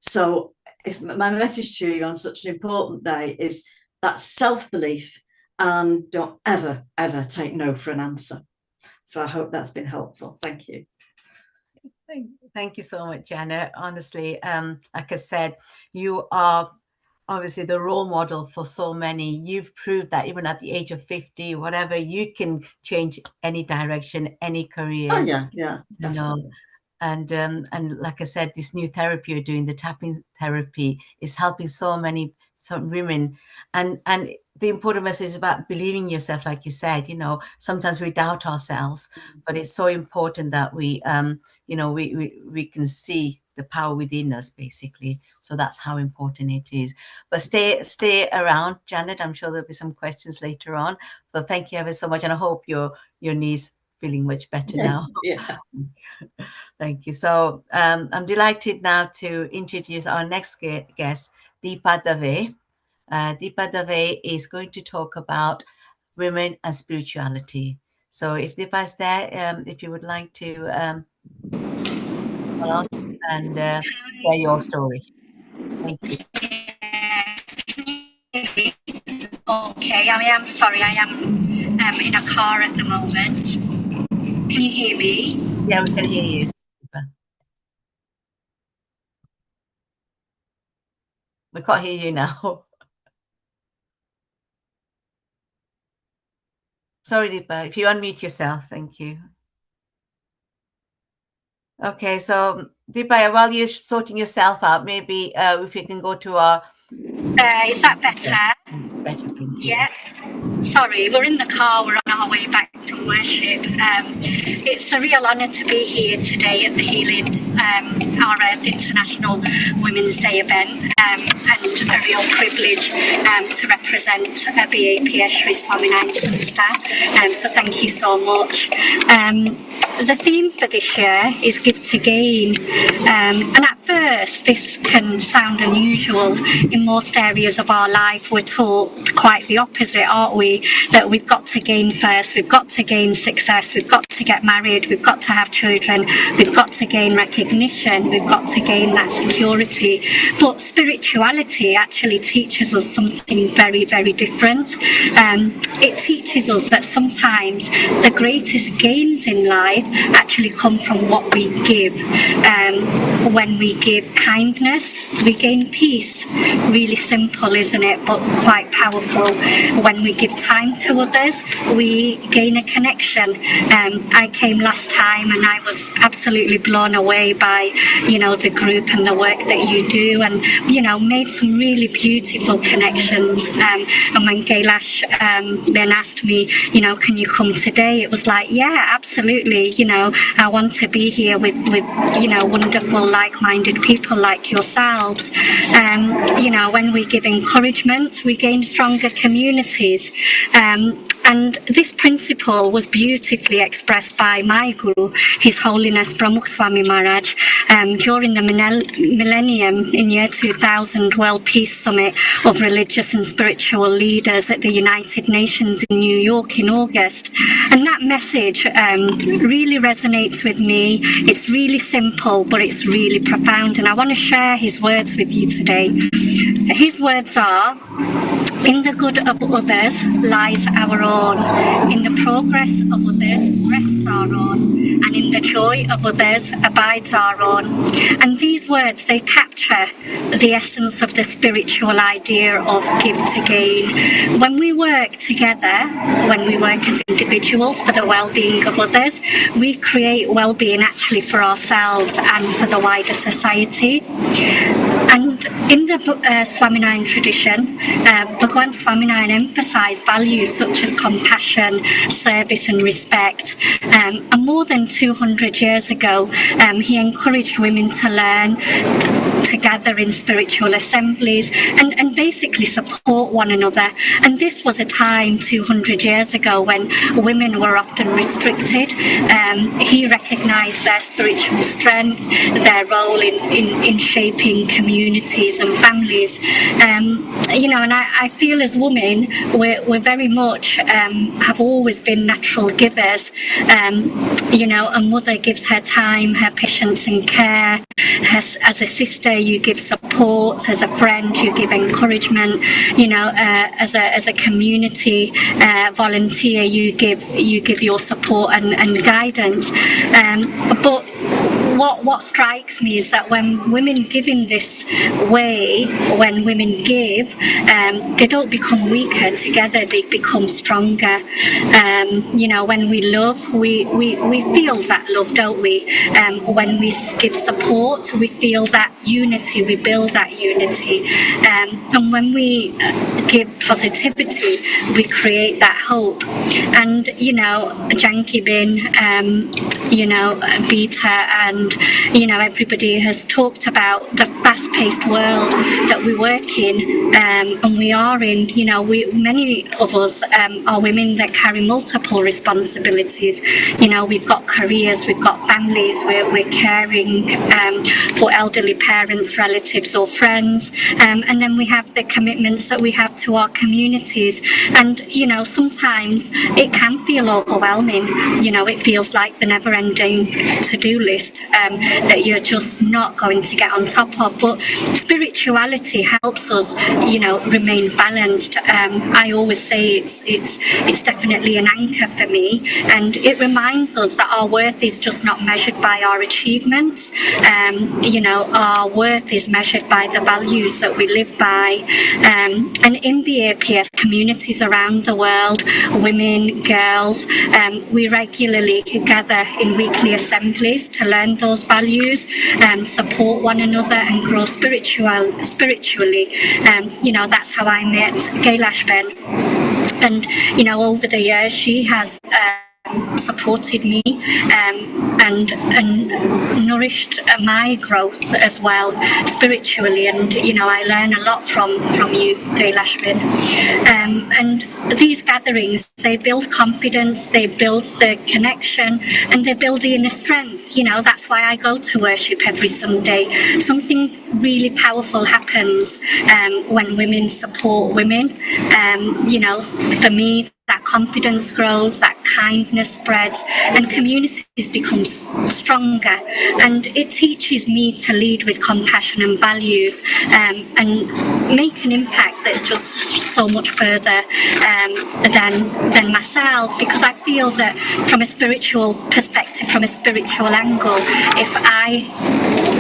[SPEAKER 12] So if my message to you on such an important day is that self-belief, and don't ever, ever take no for an answer. So I hope that's been helpful. Thank you.
[SPEAKER 5] Thank you so much, Janet. Honestly, like I said, you are obviously the role model for so many. You've proved that even at the age of 50, whatever, you can change any direction, any careers.
[SPEAKER 12] Oh yeah, definitely.
[SPEAKER 5] And like I said, this new therapy you're doing, the tapping therapy, is helping some women. And the important message is about believing yourself, like you said. Sometimes we doubt ourselves, but it's so important that we can see the power within us, basically. So that's how important it is. But stay around, Janet. I'm sure there'll be some questions later on. So thank you ever so much, and I hope your knee's feeling much better now.
[SPEAKER 12] Yeah.
[SPEAKER 5] Thank you. So I'm delighted now to introduce our next guest, Deepa Dave. Deepa Dave is going to talk about women and spirituality. So if Deepa is there, if you would like to come on and share your story. Thank you.
[SPEAKER 13] Okay, I am sorry, I am in a car at the moment. Can you hear me?
[SPEAKER 5] Yeah, we can hear you. We can't hear you now. Sorry, Deepa, if you unmute yourself, thank you. Okay, so Deepa, while you're sorting yourself out, maybe if you can go to our...
[SPEAKER 13] Is that better?
[SPEAKER 5] Better, thank you.
[SPEAKER 13] Yeah. Sorry, we're in the car, we're on our way back from worship. It's a real honour to be here today at the Healing Our Earth International Women's Day event, and a real privilege to represent BAPS Sri Swaminarayan Samstha. So thank you so much. The theme for this year is Give to Gain, and at first this can sound unusual. In most areas of our life we're taught quite the opposite, aren't we? That we've got to gain first, we've got to gain success, we've got to get married, we've got to have children, we've got to gain recognition, we've got to gain that security. But spirituality actually teaches us something very, very different. It teaches us that sometimes the greatest gains in life actually come from what we give. When we give kindness, we gain peace. Really simple, isn't it? But quite powerful. When we give time to others, we gain a connection. I came last time and I was absolutely blown away by, the group and the work that you do, and, made some really beautiful connections. And when Kailash then asked me, can you come today? It was like, yeah, absolutely. I want to be here with wonderful, like-minded people like yourselves. When we give encouragement, we gain stronger communities. And this principle was beautifully expressed by my Guru, His Holiness Pramukh Swami Maharaj, during the millennium in year 2000 World Peace Summit of Religious and Spiritual Leaders at the United Nations in New York in August. And that message really resonates with me. It's really simple, but it's really profound. And I want to share his words with you today. His words are, "In the good of others lies our own. In the progress of others rests our own. And in the joy of others abides our own." And these words, they capture the essence of the spiritual idea of give to gain. When we work together, when we work as individuals for the well-being of others, we create well-being actually for ourselves and for the wider society. And in the Swaminarayan tradition, Bhagwan Swaminarayan emphasised values such as compassion, service and respect. And more than 200 years ago, he encouraged women to learn, to gather in spiritual assemblies and basically support one another. And this was a time 200 years ago when women were often restricted. He recognised their spiritual strength, their role in shaping communities and families. And I feel as women, we're very much, have always been natural givers. A mother gives her time, her patience and care. As a sister, you give support. As a friend, you give encouragement. As a community volunteer, you give your support and guidance. But what strikes me is that when women give in this way, when women give, they don't become weaker. Together they become stronger. When we love, we feel that love, don't we? When we give support, we feel that unity, we build that unity. And when we give positivity, we create that hope. And, Janky Bin, Beta, and, everybody has talked about the fast-paced world that we work in, and we are in. Many of us are women that carry multiple responsibilities. We've got careers, we've got families, we're caring for elderly parents, relatives, or friends, and then we have the commitments that we have to our communities. And sometimes it can feel overwhelming. It feels like the never-ending to-do list that you're just not going to get on top of. But spirituality helps us, remain balanced. I always say it's definitely an anchor for me, and it reminds us that our worth is just not measured by our achievements. Our worth is measured by the values that we live by. And in BAPS communities around the world, women, girls, we regularly gather in weekly assemblies to learn those values, support one another, and grow spiritually. That's how I met Gaylash Ben. And, over the years, she has supported me and nourished my growth as well spiritually. And I learn a lot from you, Daylashbin. And these gatherings, they build confidence, they build the connection, and they build the inner strength. That's why I go to worship every Sunday. Something really powerful happens when women support women. For me, that confidence grows, that kindness spreads, and communities become stronger. And it teaches me to lead with compassion and values, and make an impact that's just so much further than myself, because I feel that from a spiritual perspective, from a spiritual angle, if I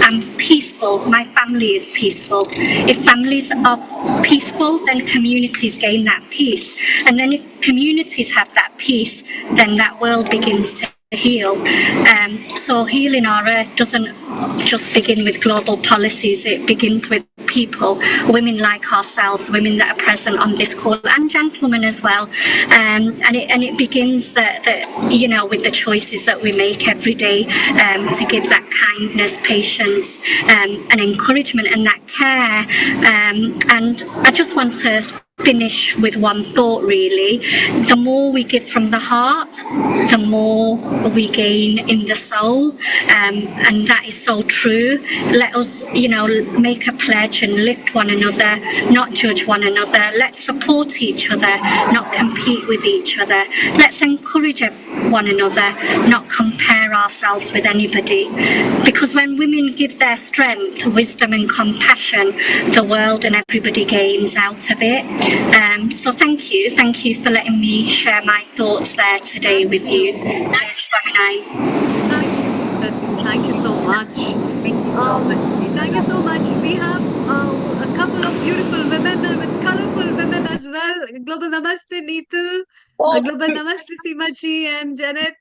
[SPEAKER 13] am peaceful, my family is peaceful. If families are peaceful, then communities gain that peace. And then if communities have that peace, then that world begins to heal. So healing our earth doesn't just begin with global policies, it begins with people, women like ourselves, women that are present on this call, and gentlemen as well. And it begins with the choices that we make every day, to give that kindness, patience, and encouragement, and that care. And I just want to finish with one thought, really. The more we give from the heart, the more we gain in the soul, and that is so true. Let us, make a pledge and lift one another, not judge one another. Let's support each other, not compete with each other. Let's encourage one another, not compare ourselves with anybody. Because when women give their strength, wisdom, and compassion, the world and everybody gains out of it. So thank you for letting me share my thoughts there today with you.
[SPEAKER 3] Thank you so much.
[SPEAKER 5] Thank you so much.
[SPEAKER 3] Thank you so much. We have a couple of beautiful women with colorful women as well. Global Namaste, Neetal. Global Namaste, Seemaji and Janet.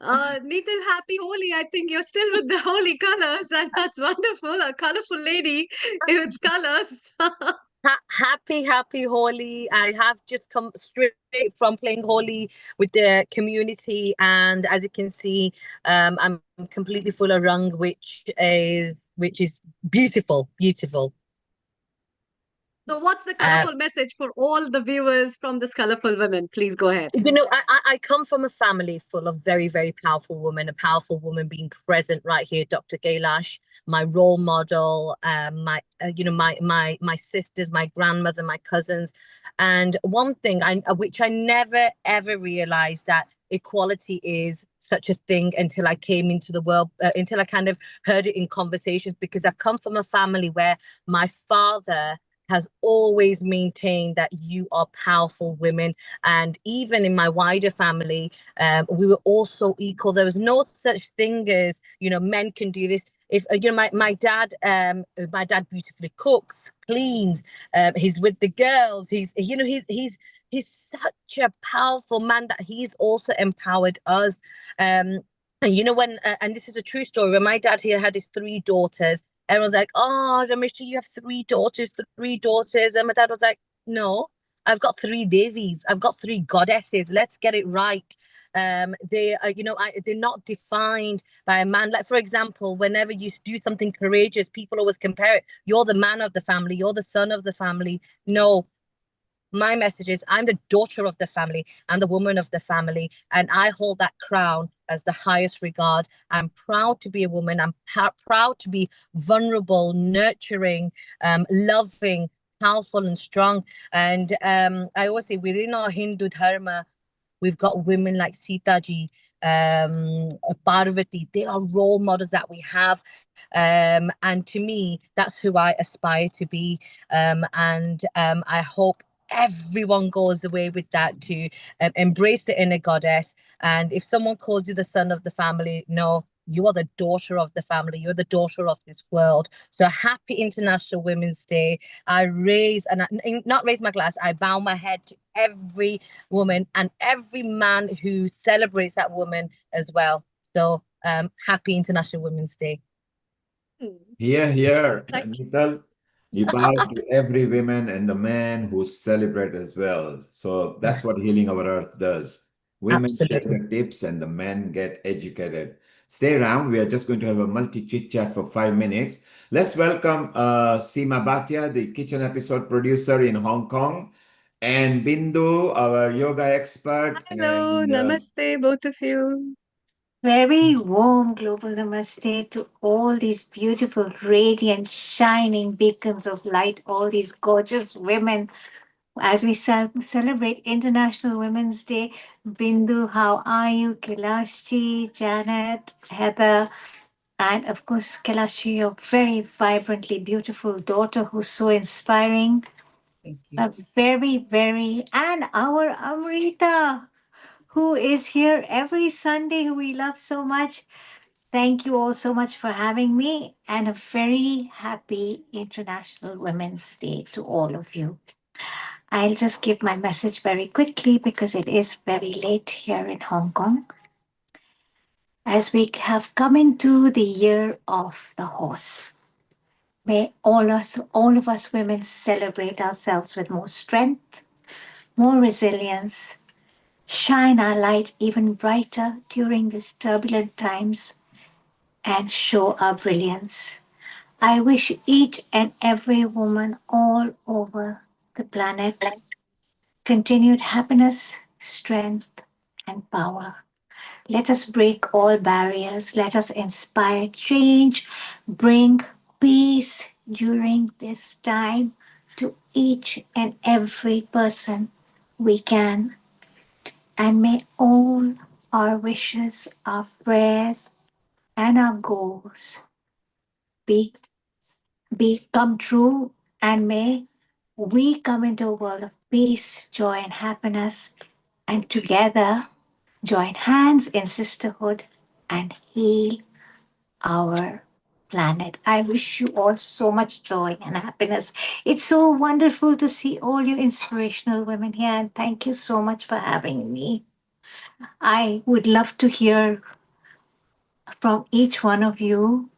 [SPEAKER 3] Neetal, happy Holi. I think you're still with the holy colors, and that's wonderful. A colorful lady with colors.
[SPEAKER 14] Happy Holi. I have just come straight from playing Holi with the community, and as you can see, I'm completely full of rung, which is beautiful.
[SPEAKER 3] So what's the colorful message for all the viewers from this colorful women? Please go ahead.
[SPEAKER 14] I come from a family full of very, very powerful women, a powerful woman being present right here, Dr. Gaylash, my role model, my sisters, my grandmother, my cousins. And one thing which I never, ever realized, that equality is such a thing until I came into the world, until I kind of heard it in conversations, because I come from a family where my father has always maintained that you are powerful women. And even in my wider family, we were also equal. There was no such thing as, men can do this. If my dad beautifully cooks, cleans, he's with the girls, he's such a powerful man that he's also empowered us. And when and this is a true story, when my dad here had his 3 daughters, everyone's like, "Oh, Ramesh, you have 3 daughters, 3 daughters." And my dad was like, "No, I've got 3 Devis. I've got 3 goddesses. Let's get it right." They are, they're not defined by a man. Like, for example, whenever you do something courageous, people always compare it. You're the man of the family. You're the son of the family. No, my message is I'm the daughter of the family. I'm the woman of the family. And I hold that crown as the highest regard. I'm proud to be a woman. I'm proud to be vulnerable, nurturing, loving, powerful and strong. And I always say within our Hindu dharma, we've got women like Sita ji, Parvati. They are role models that we have. And to me, that's who I aspire to be. And I hope everyone goes away with that, to embrace the inner goddess. And if someone calls you the son of the family, no, you are the daughter of the family. You're the daughter of this world. So happy International Women's Day. I not raise my glass, I bow my head to every woman and every man who celebrates that woman as well. So happy International Women's Day.
[SPEAKER 4] Here,
[SPEAKER 3] Thank
[SPEAKER 4] Nital, you bow to every woman and the man who celebrate as well. So that's what Healing Our Earth does. Women share
[SPEAKER 14] Absolutely.
[SPEAKER 4] the tips and the men get educated. Stay around. We are just going to have a multi chit chat for 5 minutes. Let's welcome Seema Bhatia, the kitchen episode producer in Hong Kong, and Bindu, our yoga expert.
[SPEAKER 3] Hello,
[SPEAKER 4] And
[SPEAKER 3] namaste, both of you.
[SPEAKER 15] Very warm global namaste to all these beautiful, radiant, shining beacons of light, all these gorgeous women. As we celebrate International Women's Day, Bindu, how are you? Kailashi, Janet, Heather, and of course, Kailashi, your very vibrantly beautiful daughter who's so inspiring.
[SPEAKER 14] Thank
[SPEAKER 15] A
[SPEAKER 14] you.
[SPEAKER 15] and our Amrita, who is here every Sunday, who we love so much. Thank you all so much for having me, and a very happy International Women's Day to all of you. I'll just give my message very quickly because it is very late here in Hong Kong. As we have come into the year of the horse, may all of us women celebrate ourselves with more strength, more resilience, shine our light even brighter during these turbulent times, and show our brilliance. I wish each and every woman all over the planet continued happiness, strength, and power. Let us break all barriers. Let us inspire change, bring peace during this time to each and every person we can. And may all our wishes, our prayers, and our goals be come true, and may we come into a world of peace, joy, and happiness, and together join hands in sisterhood and heal our planet. I wish you all so much joy and happiness. It's so wonderful to see all you inspirational women here, and thank you so much for having me. I would love to hear from each one of you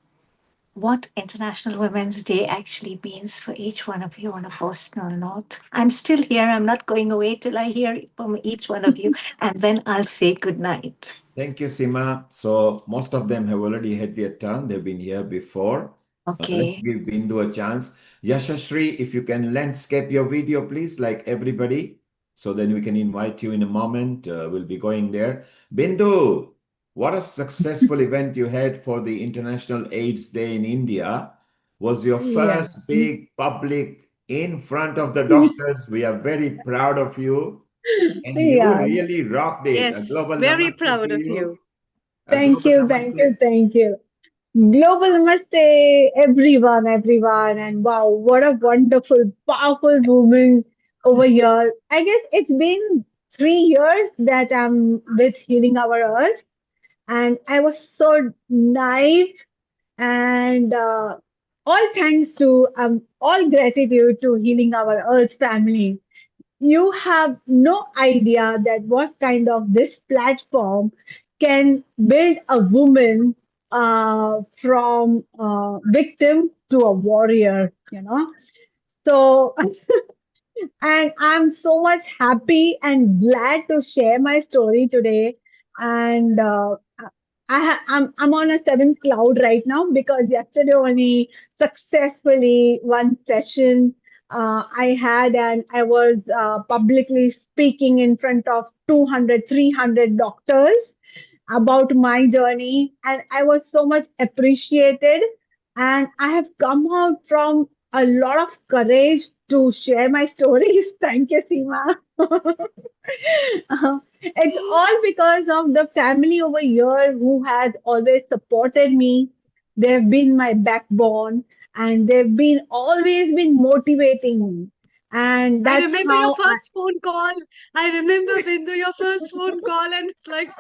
[SPEAKER 15] what International Women's Day actually means for each one of you on a personal note. I'm still here. I'm not going away till I hear from each one of you, and then I'll say good night.
[SPEAKER 4] thank you, Seema. So most of them have already had their turn. They've been here before. Let's
[SPEAKER 15] Okay.
[SPEAKER 4] give Bindu a chance. Yashashri, if you can landscape your video, please, like everybody. So then we can invite you in a moment. We'll be going there. Bindu, what a successful event you had for the International AIDS Day in India. Was your
[SPEAKER 16] Yeah.
[SPEAKER 4] first big public in front of the doctors. We are very proud of you. And you
[SPEAKER 16] Yeah.
[SPEAKER 4] really rocked it. A
[SPEAKER 3] Yes,
[SPEAKER 4] global
[SPEAKER 3] very
[SPEAKER 4] namaste to
[SPEAKER 3] proud of
[SPEAKER 4] you.
[SPEAKER 3] you.
[SPEAKER 4] A global
[SPEAKER 16] Thank
[SPEAKER 4] namaste.
[SPEAKER 16] you. Thank you. Global Namaste, everyone, and wow, what a wonderful, powerful woman over here. I guess it's been 3 years that I'm with Healing Our Earth, and I was so naive, and all thanks to all gratitude to Healing Our Earth family. You have no idea that what kind of this platform can build a woman from victim to a warrior, so and I'm so much happy and glad to share my story today. And I'm on a seventh cloud right now because yesterday only successfully one session I had, and I was publicly speaking in front of 200, 300 doctors about my journey, and I was so much appreciated, and I have come out from a lot of courage to share my stories. Thank you, Seema. It's all because of the family over here who has always supported me. They've been my backbone, and they've been always been motivating me, and
[SPEAKER 3] I
[SPEAKER 16] that's
[SPEAKER 3] remember your
[SPEAKER 16] how
[SPEAKER 3] first phone call. I remember Bindu, your first phone call, and it's like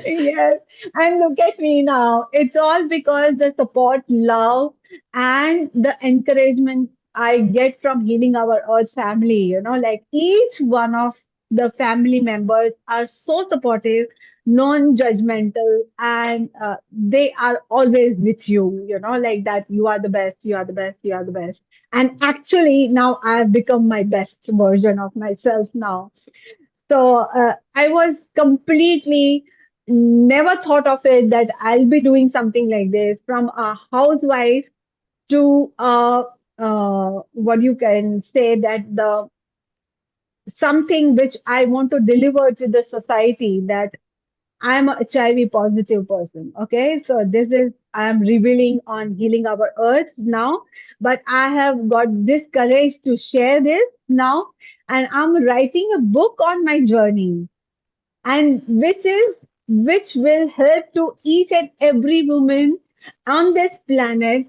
[SPEAKER 16] yes, and look at me now. It's all because the support, love, and the encouragement I get from Healing Our Earth family. Like each one of the family members are so supportive, non-judgmental, and they are always with you. Like that. You are the best. You are the best. You are the best. And actually, now I have become my best version of myself now. So I was completely never thought of it that I'll be doing something like this from a housewife to what you can say that the something which I want to deliver to the society that I'm a HIV positive person. Okay, so this is I'm revealing on Healing Our Earth now, but I have got this courage to share this now, and I'm writing a book on my journey, and which will help to each and every woman on this planet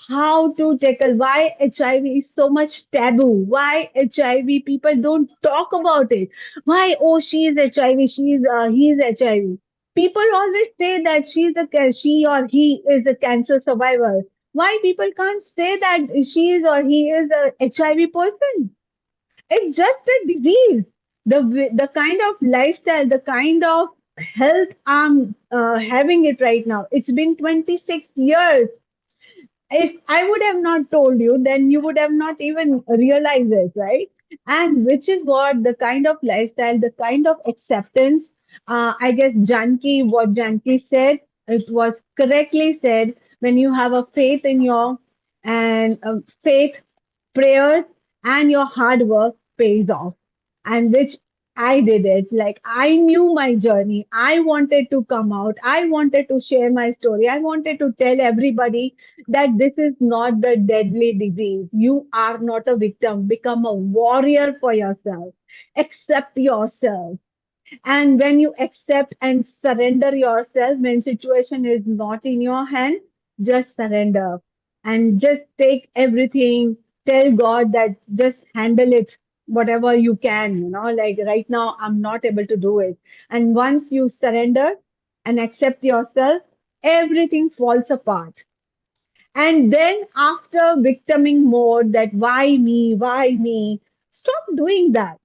[SPEAKER 16] how to tackle why HIV is so much taboo, why HIV people don't talk about it, why oh she is HIV, he is HIV. People always say that she or he is a cancer survivor. Why people can't say that she is or he is a HIV person? It's just a disease. The kind of lifestyle, the kind of health I'm having it right now. It's been 26 years. If I would have not told you, then you would have not even realized it, right? And which is what the kind of lifestyle, the kind of acceptance. I guess what Janki said, it was correctly said. When you have a faith in your and faith, prayer, and your hard work pays off, and which I did it. Like I knew my journey. I wanted to come out. I wanted to share my story. I wanted to tell everybody that this is not the deadly disease. You are not a victim. Become a warrior for yourself. Accept yourself. And when you accept and surrender yourself, when situation is not in your hand, just surrender and just take everything. Tell God that just handle it, whatever you can. Like right now, I'm not able to do it. And once you surrender and accept yourself, everything falls apart. And then after victiming mode, that why me, stop doing that.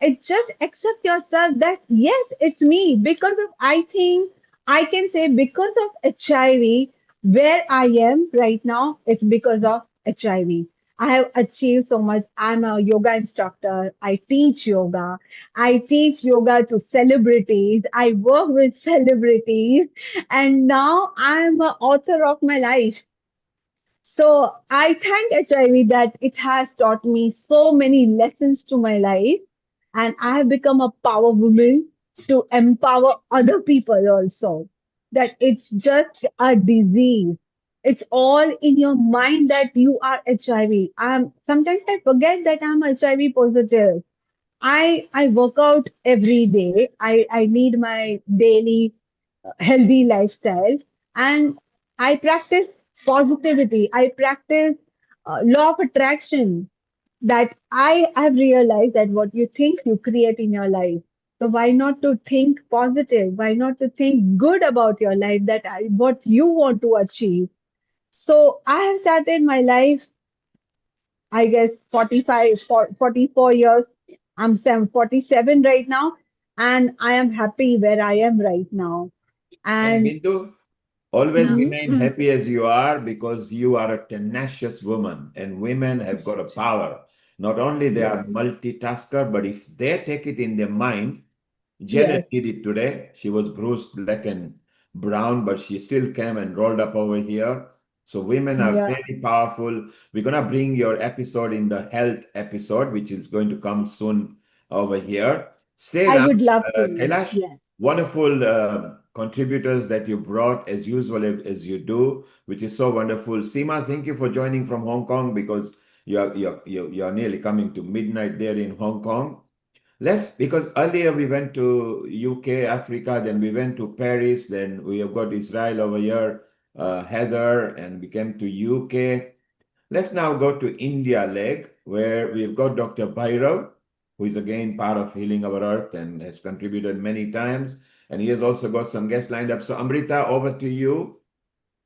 [SPEAKER 16] It just accept yourself that yes, it's me because of I think I can say because of HIV where I am right now, it's because of HIV. I have achieved so much. I'm a yoga instructor. I teach yoga. I teach yoga to celebrities. I work with celebrities. And now I'm an author of my life. So I thank HIV that it has taught me so many lessons to my life, and I have become a power woman to empower other people also. That it's just a disease. It's all in your mind that you are HIV. Sometimes I forget that I'm HIV positive. I work out every day. I need my daily healthy lifestyle, and I practice positivity. I practice law of attraction. That I have realized that what you think, you create in your life. So why not to think positive? Why not to think good about your life? What you want to achieve. So I have started my life, I guess 44 years. I'm 47 right now, and I am happy where I am right now.
[SPEAKER 4] And
[SPEAKER 16] And
[SPEAKER 4] Bindu, always
[SPEAKER 16] Mhm.
[SPEAKER 4] remain happy as you are because you are a tenacious woman and women have got a power. Not only they
[SPEAKER 16] Yes,
[SPEAKER 4] are multitasker, but if they take it in their mind,
[SPEAKER 16] yes,
[SPEAKER 4] Janet did it today. She was bruised black and brown, but she still came and rolled up over here. So women are
[SPEAKER 16] yeah.
[SPEAKER 4] very powerful. We're gonna bring your episode in the health episode, which is going to come soon over here. Stay
[SPEAKER 16] I
[SPEAKER 4] around,
[SPEAKER 16] would love to.
[SPEAKER 4] Kailash.
[SPEAKER 16] Yes.
[SPEAKER 4] Wonderful contributors that you brought as usual as you do, which is so wonderful. Seema, thank you for joining from Hong Kong because you're nearly coming to midnight there in Hong Kong. Less because earlier we went to UK, Africa, then we went to Paris, then we have got Israel over here, Heather, and we came to UK. Let's now go to India leg, where we've got Dr. Bhairav, who is again part of Healing Our Earth and has contributed many times. And he has also got some guests lined up. So Amrita, over to you.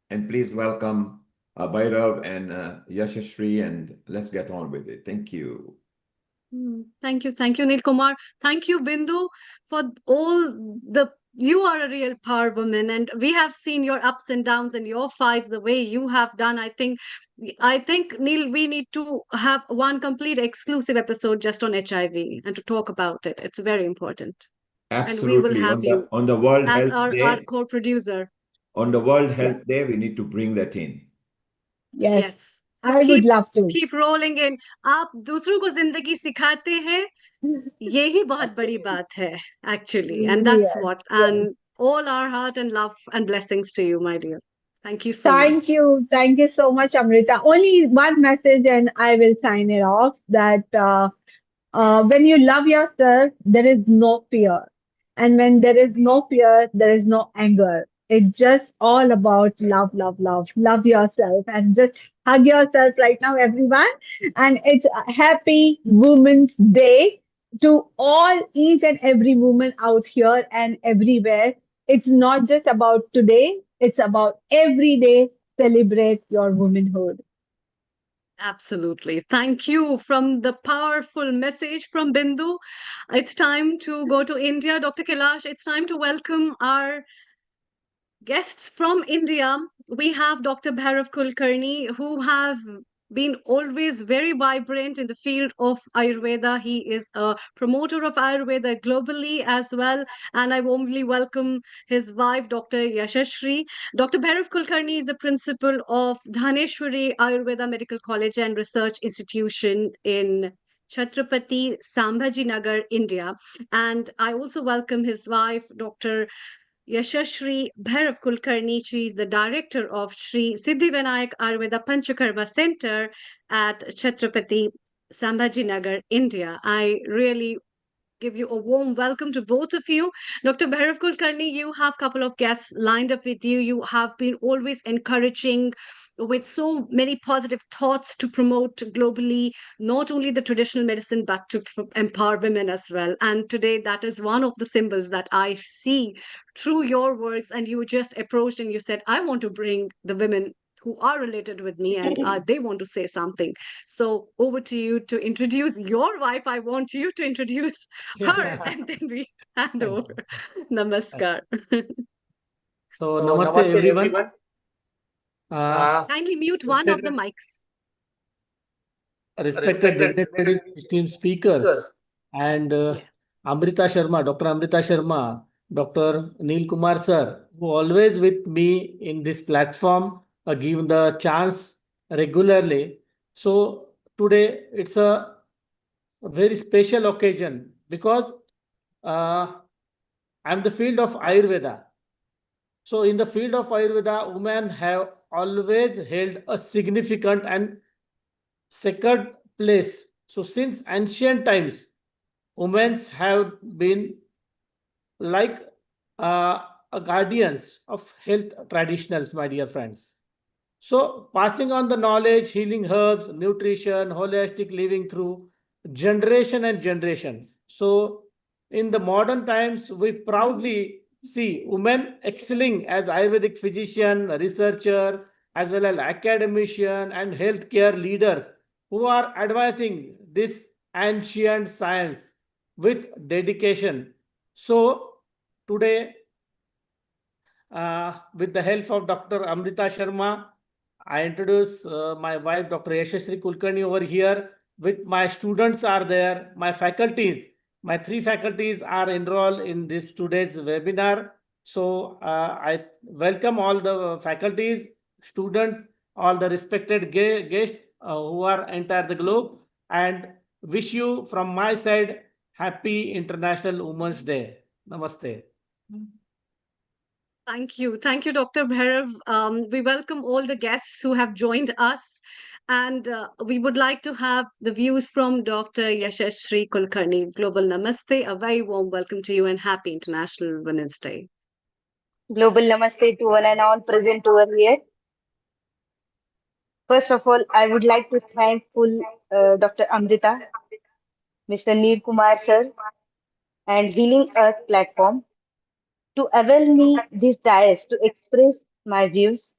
[SPEAKER 4] And please welcome Bhairav and Yashashri, and let's get on with it. Thank you.
[SPEAKER 3] Thank you, Neil Kumar. Thank you, Bindu, for all the. You are a real power woman, and we have seen your ups and downs and your fights the way you have done. I think, Neil, we need to have one complete exclusive episode just on HIV and to talk about it. It's very important, and we will
[SPEAKER 4] Absolutely.
[SPEAKER 3] have you
[SPEAKER 4] On the World
[SPEAKER 3] as
[SPEAKER 4] Health
[SPEAKER 3] our
[SPEAKER 4] Day,
[SPEAKER 3] core producer.
[SPEAKER 4] on the World
[SPEAKER 16] Yeah.
[SPEAKER 4] Health Day, we need to bring that in.
[SPEAKER 16] Yes.
[SPEAKER 3] Yes. So
[SPEAKER 16] I would love to.
[SPEAKER 3] keep rolling in. आप दूसरों को जिंदगी सिखाते हैं, यही बहुत बड़ी बात है, actually. And that's
[SPEAKER 16] Yes.
[SPEAKER 3] what.
[SPEAKER 16] Yes.
[SPEAKER 3] And all our heart and love and blessings to you, my dear. Thank you so
[SPEAKER 16] Thank
[SPEAKER 3] much.
[SPEAKER 16] you. Thank you so much, Amrita. Only one message and I will sign it off that when you love yourself, there is no fear. And when there is no fear, there is no anger. It's just all about love, love, love. Love yourself and just hug yourself right now, everyone. And it's a happy Women's Day to all, each and every woman out here and everywhere. It's not just about today, it's about every day. Celebrate your womanhood.
[SPEAKER 3] Absolutely. Thank you from the powerful message from Bindu. It's time to go to India. Dr. Kailash, it's time to welcome our guests from India. We have Dr. Bhairav Kulkarni, who have been always very vibrant in the field of Ayurveda. He is a promoter of Ayurveda globally as well. And I warmly welcome his wife, Dr. Yashashri. Dr. Bhairav Kulkarni is the principal of Dhaneshwari Ayurveda Medical College and Research Institution in Chhatrapati Sambhaji Nagar, India. And I also welcome his wife, Dr. Yashashri Bhairav Kulkarni. She is the director of Sri Siddhivinayak Ayurveda Panchakarma Center at Chhatrapati Sambhajinagar, India. I really give you a warm welcome to both of you. Dr. Bhairav Kulkarni, you have a couple of guests lined up with you. You have been always encouraging with so many positive thoughts to promote globally, not only the traditional medicine, but to empower women as well. And today, that is one of the symbols that I see through your works. And you just approached and you said, I want to bring the women who are related with me and they want to say something. So over to you to introduce your wife. I want you to introduce her and then we hand
[SPEAKER 17] Thank
[SPEAKER 3] over.
[SPEAKER 17] you.
[SPEAKER 3] Namaskar.
[SPEAKER 17] So, namaste everyone.
[SPEAKER 3] Kindly mute one of the mics.
[SPEAKER 17] Respected designated esteemed speakers and Amrita Sharma, Dr. Amrita Sharma, Dr. Neil Kumar sir, who always with me in this platform, give the chance regularly. So today it's a very special occasion because I'm the field of Ayurveda. So in the field of Ayurveda, women have always held a significant and sacred place. So since ancient times, women have been like guardians of health traditionals, my dear friends. So, passing on the knowledge, healing herbs, nutrition, holistic living through generation and generation. So, in the modern times, we proudly see women excelling as Ayurvedic physician, researcher, as well as academician and healthcare leaders who are advancing this ancient science with dedication. So, today with the help of Dr. Amrita Sharma, I introduce my wife, Dr. Yashasri Kulkarni, over here. With my students are there, my faculties, my three faculties are enrolled in this today's webinar. So I welcome all the faculties, students, all the respected guests who are entire the globe, and wish you from my side happy International Women's Day. Namaste.
[SPEAKER 3] Thank you. Thank you, Dr. Bhairav. We welcome all the guests who have joined us. And we would like to have the views from Dr. Yashasri Kulkarni. Global Namaste. A very warm welcome to you and happy International Women's Day.
[SPEAKER 18] Global Namaste to one and all present over here. First of all, I would like to thank Dr. Amrita, Mr. Neil Kumar sir, and Healing Earth platform to avail me this dais to express my views,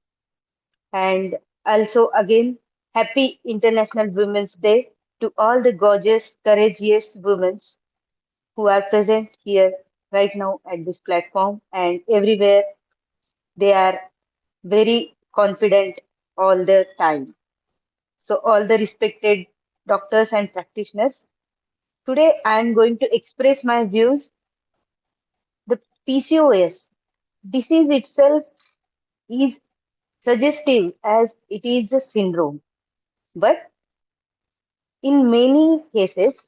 [SPEAKER 18] and also again happy International Women's Day to all the gorgeous, courageous women who are present here right now at this platform and everywhere. They are very confident all the time. So all the respected doctors and practitioners, today I am going to express my views. The PCOS disease itself is suggestive as it is a syndrome, but in many cases,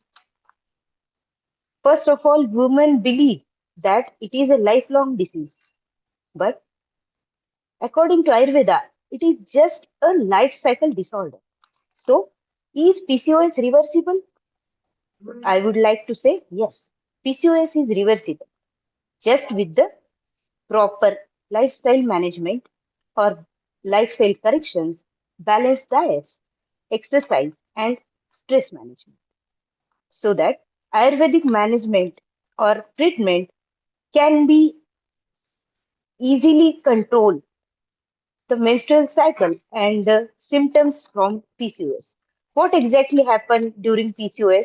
[SPEAKER 18] first of all, women believe that it is a lifelong disease, but according to Ayurveda, it is just a life cycle disorder. So, is PCOS reversible? I would like to say yes, PCOS is reversible just with the proper lifestyle management or lifestyle corrections, balanced diets, exercise, and stress management. So that Ayurvedic management or treatment can be easily control the menstrual cycle and the symptoms from PCOS. What exactly happened during PCOS?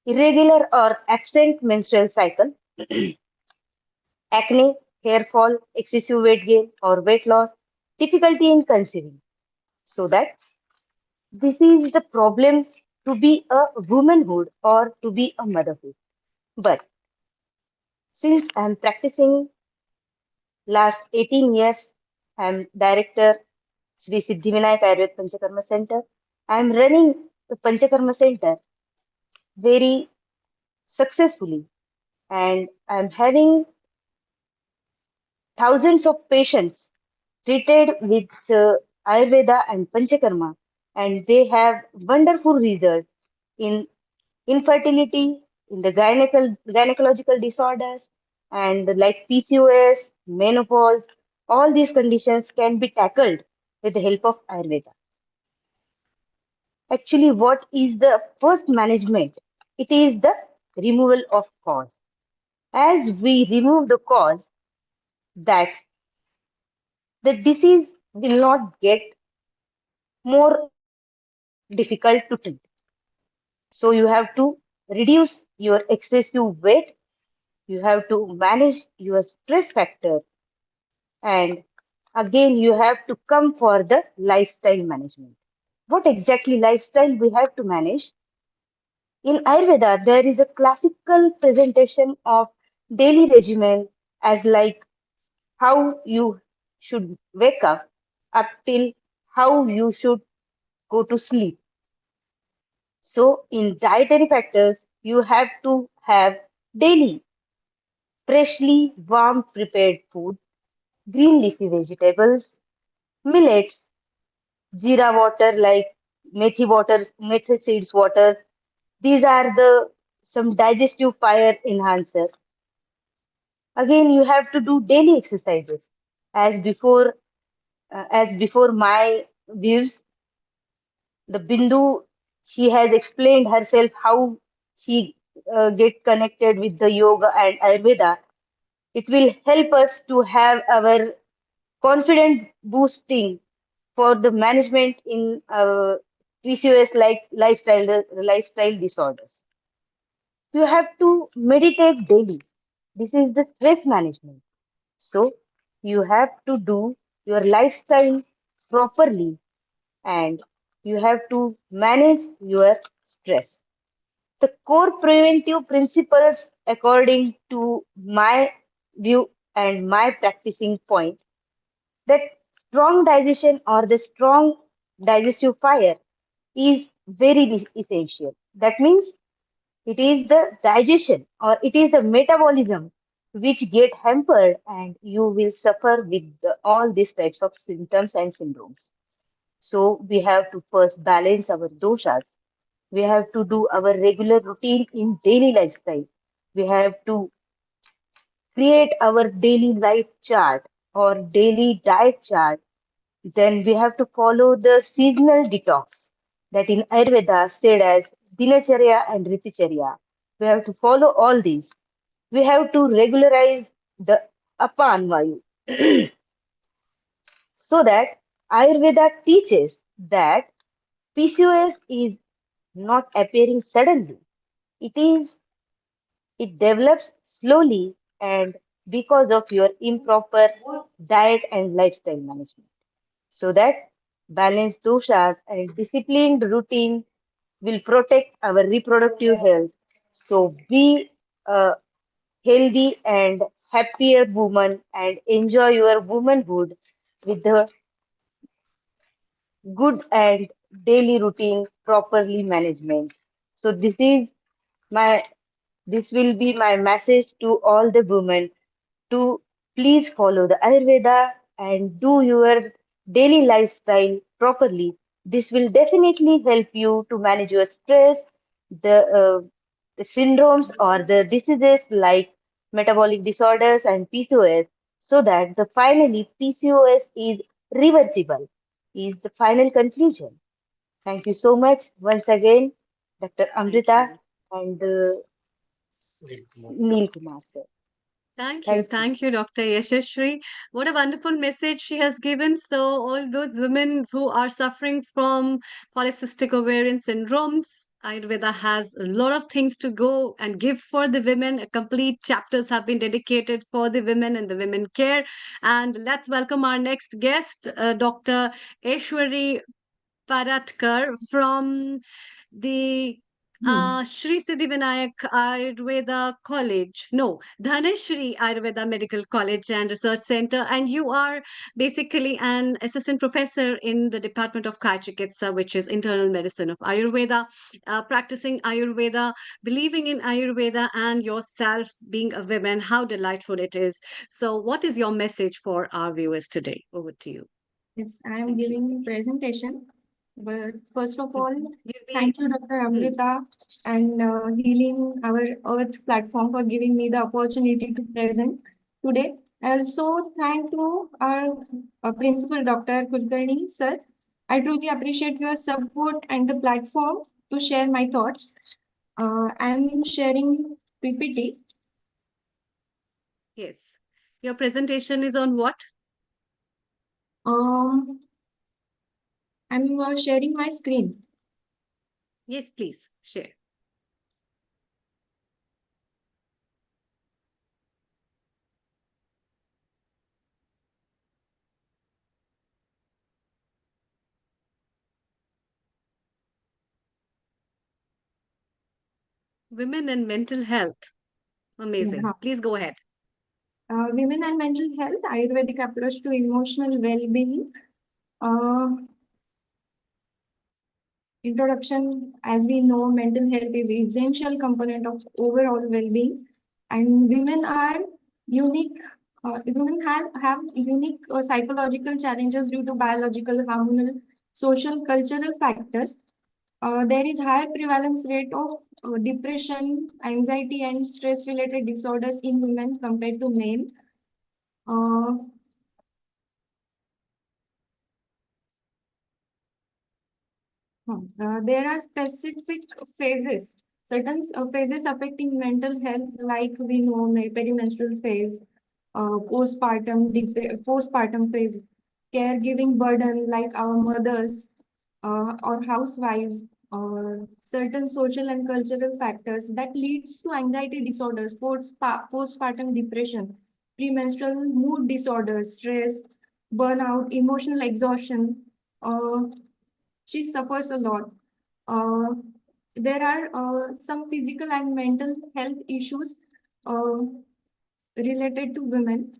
[SPEAKER 18] Irregular or absent menstrual cycle, acne, hair fall, excessive weight gain or weight loss, difficulty in conceiving. So that this is the problem to be a womanhood or to be a motherhood. But since I'm practicing last 18 years, I'm director Sri Siddhivinayak Ayurveda Panchakarma Center. I'm running the Panchakarma Center very successfully, and I'm having thousands of patients treated with Ayurveda and Panchakarma, and they have wonderful result in infertility, in the gynecological disorders, and like PCOS, menopause. All these conditions can be tackled with the help of Ayurveda. Actually, what is the first management? It is the removal of cause. As we remove the cause, that's the disease will not get more difficult to treat. So you have to reduce your excessive weight, you have to manage your stress factor, and again you have to come for the lifestyle management. What exactly lifestyle we have to manage? In Ayurveda, there is a classical presentation of daily regimen as like how you should wake up till how you should go to sleep. So in dietary factors, you have to have daily freshly warm prepared food, green leafy vegetables, millets, jeera water like methi seeds water. These are the some digestive fire enhancers. Again, you have to do daily exercises. As before my views, the Bindu, she has explained herself how she get connected with the yoga and Ayurveda. It will help us to have our confident boosting for the management in PCOS like lifestyle disorders. You have to meditate daily. This is the stress management. So you have to do your lifestyle properly and you have to manage your stress. The core preventive principles, according to my view and my practicing point, that strong digestion or the strong digestive fire is very essential. That means it is the digestion or it is the metabolism which get hampered and you will suffer with all these types of symptoms and syndromes. So we have to first balance our doshas. We have to do our regular routine in daily lifestyle. We have to create our daily life chart or daily diet chart. Then we have to follow the seasonal detox that in Ayurveda said as Dinacharya and Riticharya. We have to follow all these. We have to regularize the Apan Vayu so that Ayurveda teaches that PCOS is not appearing suddenly. It is it develops slowly and because of your improper diet and lifestyle management. So that balanced doshas and disciplined routine will protect our reproductive health. So be a healthy and happier woman and enjoy your womanhood with the good and daily routine properly management. So my this will be my message to all the women to please follow the Ayurveda and do your daily lifestyle properly. This will definitely help you to manage your stress, the syndromes or the diseases like metabolic disorders and PCOS, so that the finally PCOS is reversible, is the final conclusion. Thank you so much once again, Dr.
[SPEAKER 3] Thank
[SPEAKER 18] Amrita
[SPEAKER 3] you.
[SPEAKER 18] and Neil Kumar sir.
[SPEAKER 3] Thank you.
[SPEAKER 18] Thank you.
[SPEAKER 3] Thank you, Dr. Yashashri. What a wonderful message she has given. So, all those women who are suffering from polycystic ovarian syndromes, Ayurveda has a lot of things to go and give for the women. Complete chapters have been dedicated for the women and the women care. And let's welcome our next guest, Dr. Eshwari Paratkar from the Shri Siddhivinayak Ayurveda College. No, Dhanashri Ayurveda Medical College and Research Center. And you are basically an assistant professor in the Department of Kaya Chikitsa, which is internal medicine of Ayurveda, practicing Ayurveda, believing in Ayurveda, and yourself being a woman. How delightful it is. So, what is your message for our viewers today? Over to you.
[SPEAKER 19] Yes, I am
[SPEAKER 3] Thank you.
[SPEAKER 19] giving presentation. But first of all,
[SPEAKER 3] You'll be
[SPEAKER 19] thank you, Dr. Amrita, and Healing Our Earth platform for giving me the opportunity to present today. I also thank to our principal, Dr. Kulkarni, sir. I truly appreciate your support and the platform to share my thoughts. I am sharing PPT.
[SPEAKER 3] Yes. Your presentation is on what?
[SPEAKER 19] I'm sharing my screen.
[SPEAKER 3] Yes, please share. Women and mental health. Amazing.
[SPEAKER 19] Yeah.
[SPEAKER 3] Please go ahead.
[SPEAKER 19] Women and mental health, Ayurvedic approach to emotional well-being. Introduction, as we know, mental health is an essential component of overall well-being, and women are unique. Women have unique psychological challenges due to biological, hormonal, social, cultural factors. There is higher prevalence rate of depression, anxiety, and stress-related disorders in women compared to men. There are specific phases, certain phases affecting mental health, like we know perimenstrual phase, postpartum phase, caregiving burden, like our mothers or housewives, certain social and cultural factors that leads to anxiety disorders, postpartum depression, premenstrual mood disorders, stress, burnout, emotional exhaustion. She suffers a lot. Uh, there are some physical and mental health issues uh, related to women.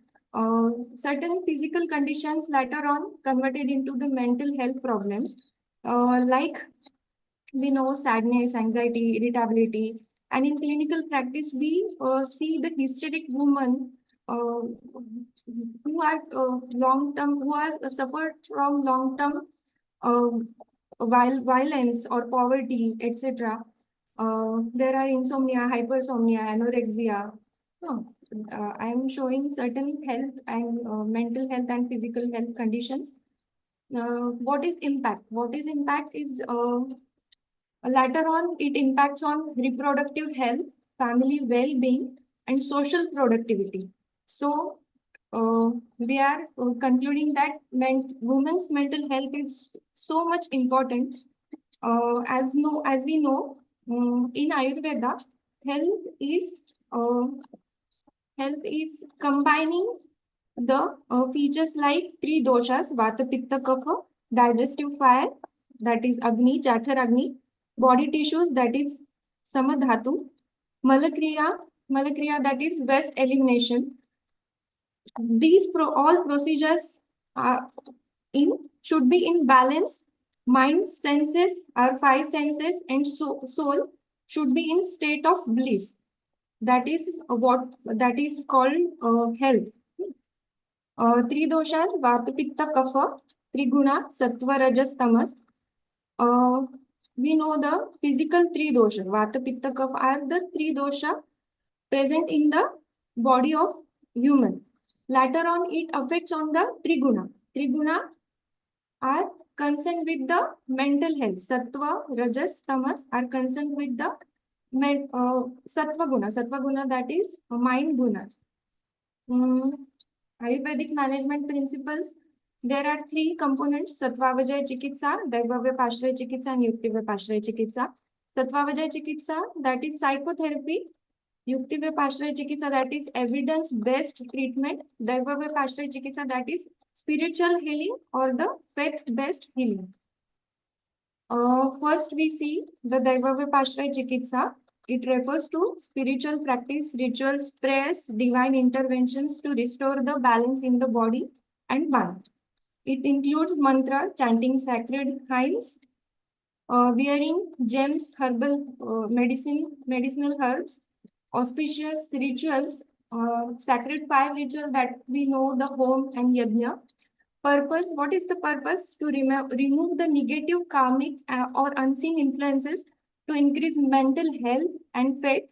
[SPEAKER 19] Certain physical conditions later on converted into the mental health problems, like we know sadness, anxiety, irritability, and in clinical practice we see the hysteric women uh, who are who are suffered from long-term uh, violence or poverty, etc. There are insomnia, hypersomnia, anorexia. I am showing certain health and mental health and physical health conditions. What is impact? What is impact is later on it impacts on reproductive health, family well-being, and social productivity. So we are concluding that women's mental health is so much important. As we know, in Ayurveda, health is uh, health is combining the features like three doshas, Vata, Pitta, Kapha, digestive fire, that is Agni, Jathar Agni, body tissues, that is Samadhatu, Malakriya, that is waste elimination. These all procedures are should be in balance. Mind, senses, our five senses, and soul should be in state of bliss. That is what that is called health. Three doshas, Vata, Pitta, Kapha, Triguna, Sattva, Rajas, Tamas. We know the physical three dosha. Vata, Pitta, Kapha are the three dosha present in the body of human. Later on, it affects on the Triguna. Triguna are concerned with the mental health. Sattva, Rajas, Tamas are concerned with the Sattva Guna. Sattva Guna, that is mind gunas. Ayurvedic management principles. There are three components: Satvavajaya Chikitsa, Daivavya Pashraya Chikitsa, and Yuktivya Pashraya Chikitsa. Satvavajaya Chikitsa, that is psychotherapy. Yuktivya Pashraya Chikitsa, that is evidence-based treatment. Daivavya Pashraya Chikitsa, that is spiritual healing or the faith-based healing. First, we see the Daivavya Pashraya Chikitsa. It refers to spiritual practice, rituals, prayers, divine interventions to restore the balance in the body and mind. It includes mantra, chanting sacred hymns, wearing gems, herbal medicinal herbs, auspicious rituals, sacred fire ritual that we know, the home and yajna. Purpose, what is the purpose? To remove the negative karmic or unseen influences, to increase mental health and faith,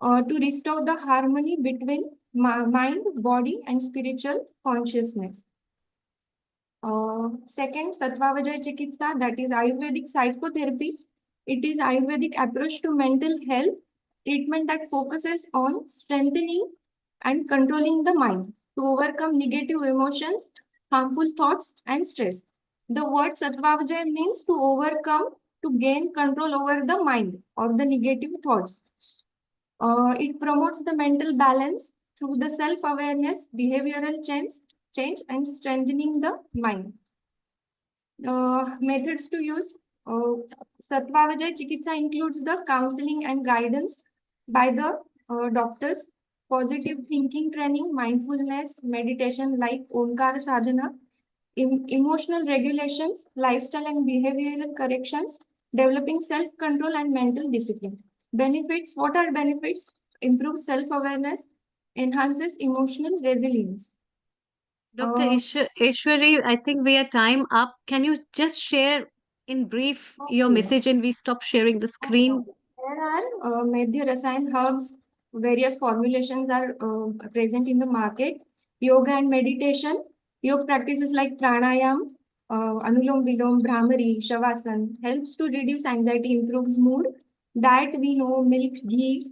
[SPEAKER 19] to restore the harmony between mind, body, and spiritual consciousness. Second, Satvavajaya Chikitsa, that is Ayurvedic psychotherapy. It is Ayurvedic approach to mental health, treatment that focuses on strengthening and controlling the mind to overcome negative emotions, harmful thoughts, and stress. The word Satvavajaya means to overcome, to gain control over the mind or the negative thoughts. It promotes the mental balance through the self-awareness, behavioral change, and strengthening the mind. Methods to use. Satvavajaya Chikitsa includes the counseling and guidance by the doctors, positive thinking training, mindfulness, meditation like Omkara Sadhana, emotional regulations, lifestyle and behavioral corrections, developing self-control and mental discipline. Benefits, what are benefits? Improves self-awareness, enhances emotional resilience.
[SPEAKER 3] Dr. Ishwari, I think we are time up. Can you just share in brief your message and we stop sharing the screen?
[SPEAKER 19] There are Medhya Rasayan herbs, various formulations are present in the market. Yoga and meditation, yoga practices like pranayam, anulom vilom, brahmari, shavasana helps to reduce anxiety, improves mood. Diet we know milk, ghee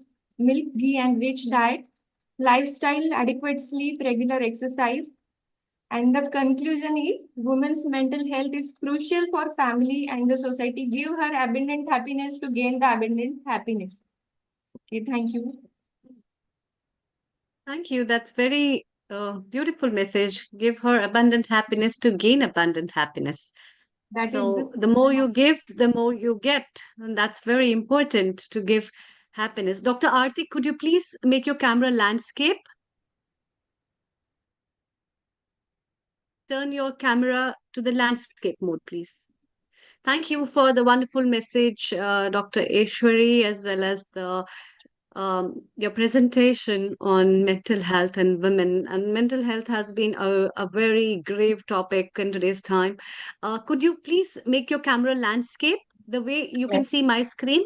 [SPEAKER 19] and rich diet. Lifestyle, adequate sleep, regular exercise. And the conclusion is women's mental health is crucial for family and the society. Give her abundant happiness to gain the abundant happiness. Okay, thank you.
[SPEAKER 3] Thank you. That's very beautiful message. Give her abundant happiness to gain abundant happiness.
[SPEAKER 19] That is
[SPEAKER 3] So
[SPEAKER 19] the
[SPEAKER 3] the more you give, the more you get. And that's very important to give happiness. Dr. Aarti, could you please make your camera landscape? Turn your camera to the landscape mode, please. Thank you for the wonderful message, Dr. Eshwari, as well as the your presentation on mental health and women. And mental health has been a very grave topic in today's time. Could you please make your camera landscape the way you can see my screen?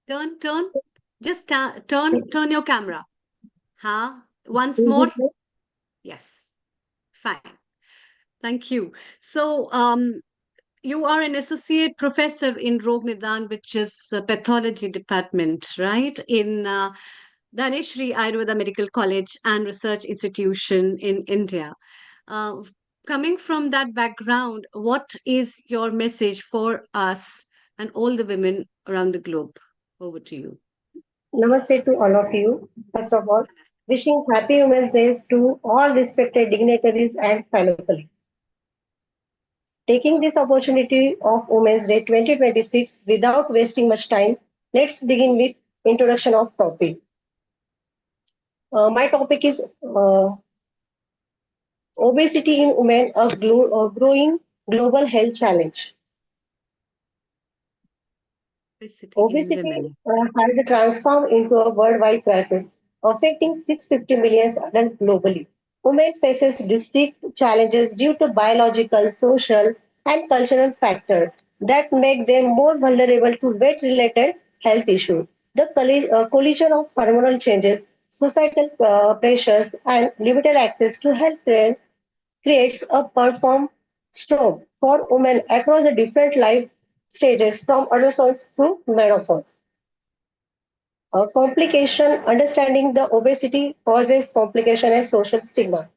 [SPEAKER 3] Turn. Just turn your camera. Huh? Once more. Yes. Fine. Thank you. So, you are an associate professor in Rog Nidan, which is a pathology department, right? In Daneshri Ayurveda Medical College and Research Institution in India. Coming from that background, what is your message for us and all the women around the globe? Over to you.
[SPEAKER 20] Namaste to all of you. First of all, wishing happy Women's Day to all respected dignitaries and fellow colleagues. Taking this opportunity of Women's Day 2026 without wasting much time, let's begin with introduction of topic. My topic is obesity in women, a growing global health challenge. Obesity has transformed into a worldwide crisis, affecting 650 million adults globally. Women faces distinct challenges due to biological, social, and cultural factors that make them more vulnerable to weight-related health issues. The collision of hormonal changes, societal pressures, and limited access to health care creates a perform storm for women across the different life stages from adolescence to menopause. A complication, understanding the obesity causes complication and social stigma.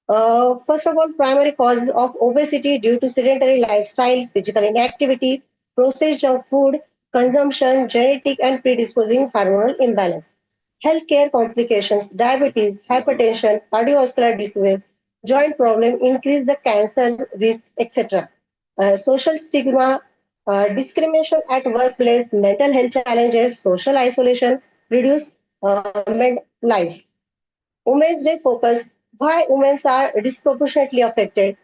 [SPEAKER 20] First of all, primary causes of obesity due to sedentary lifestyle, physical inactivity, processed junk food, consumption, genetic and predisposing hormonal imbalance. Healthcare complications, diabetes, hypertension, cardiovascular diseases, joint problem, increase the cancer risk, etc. Social stigma, discrimination at workplace, mental health challenges, social isolation, reduce life. Women's Day focus why women are disproportionately affected.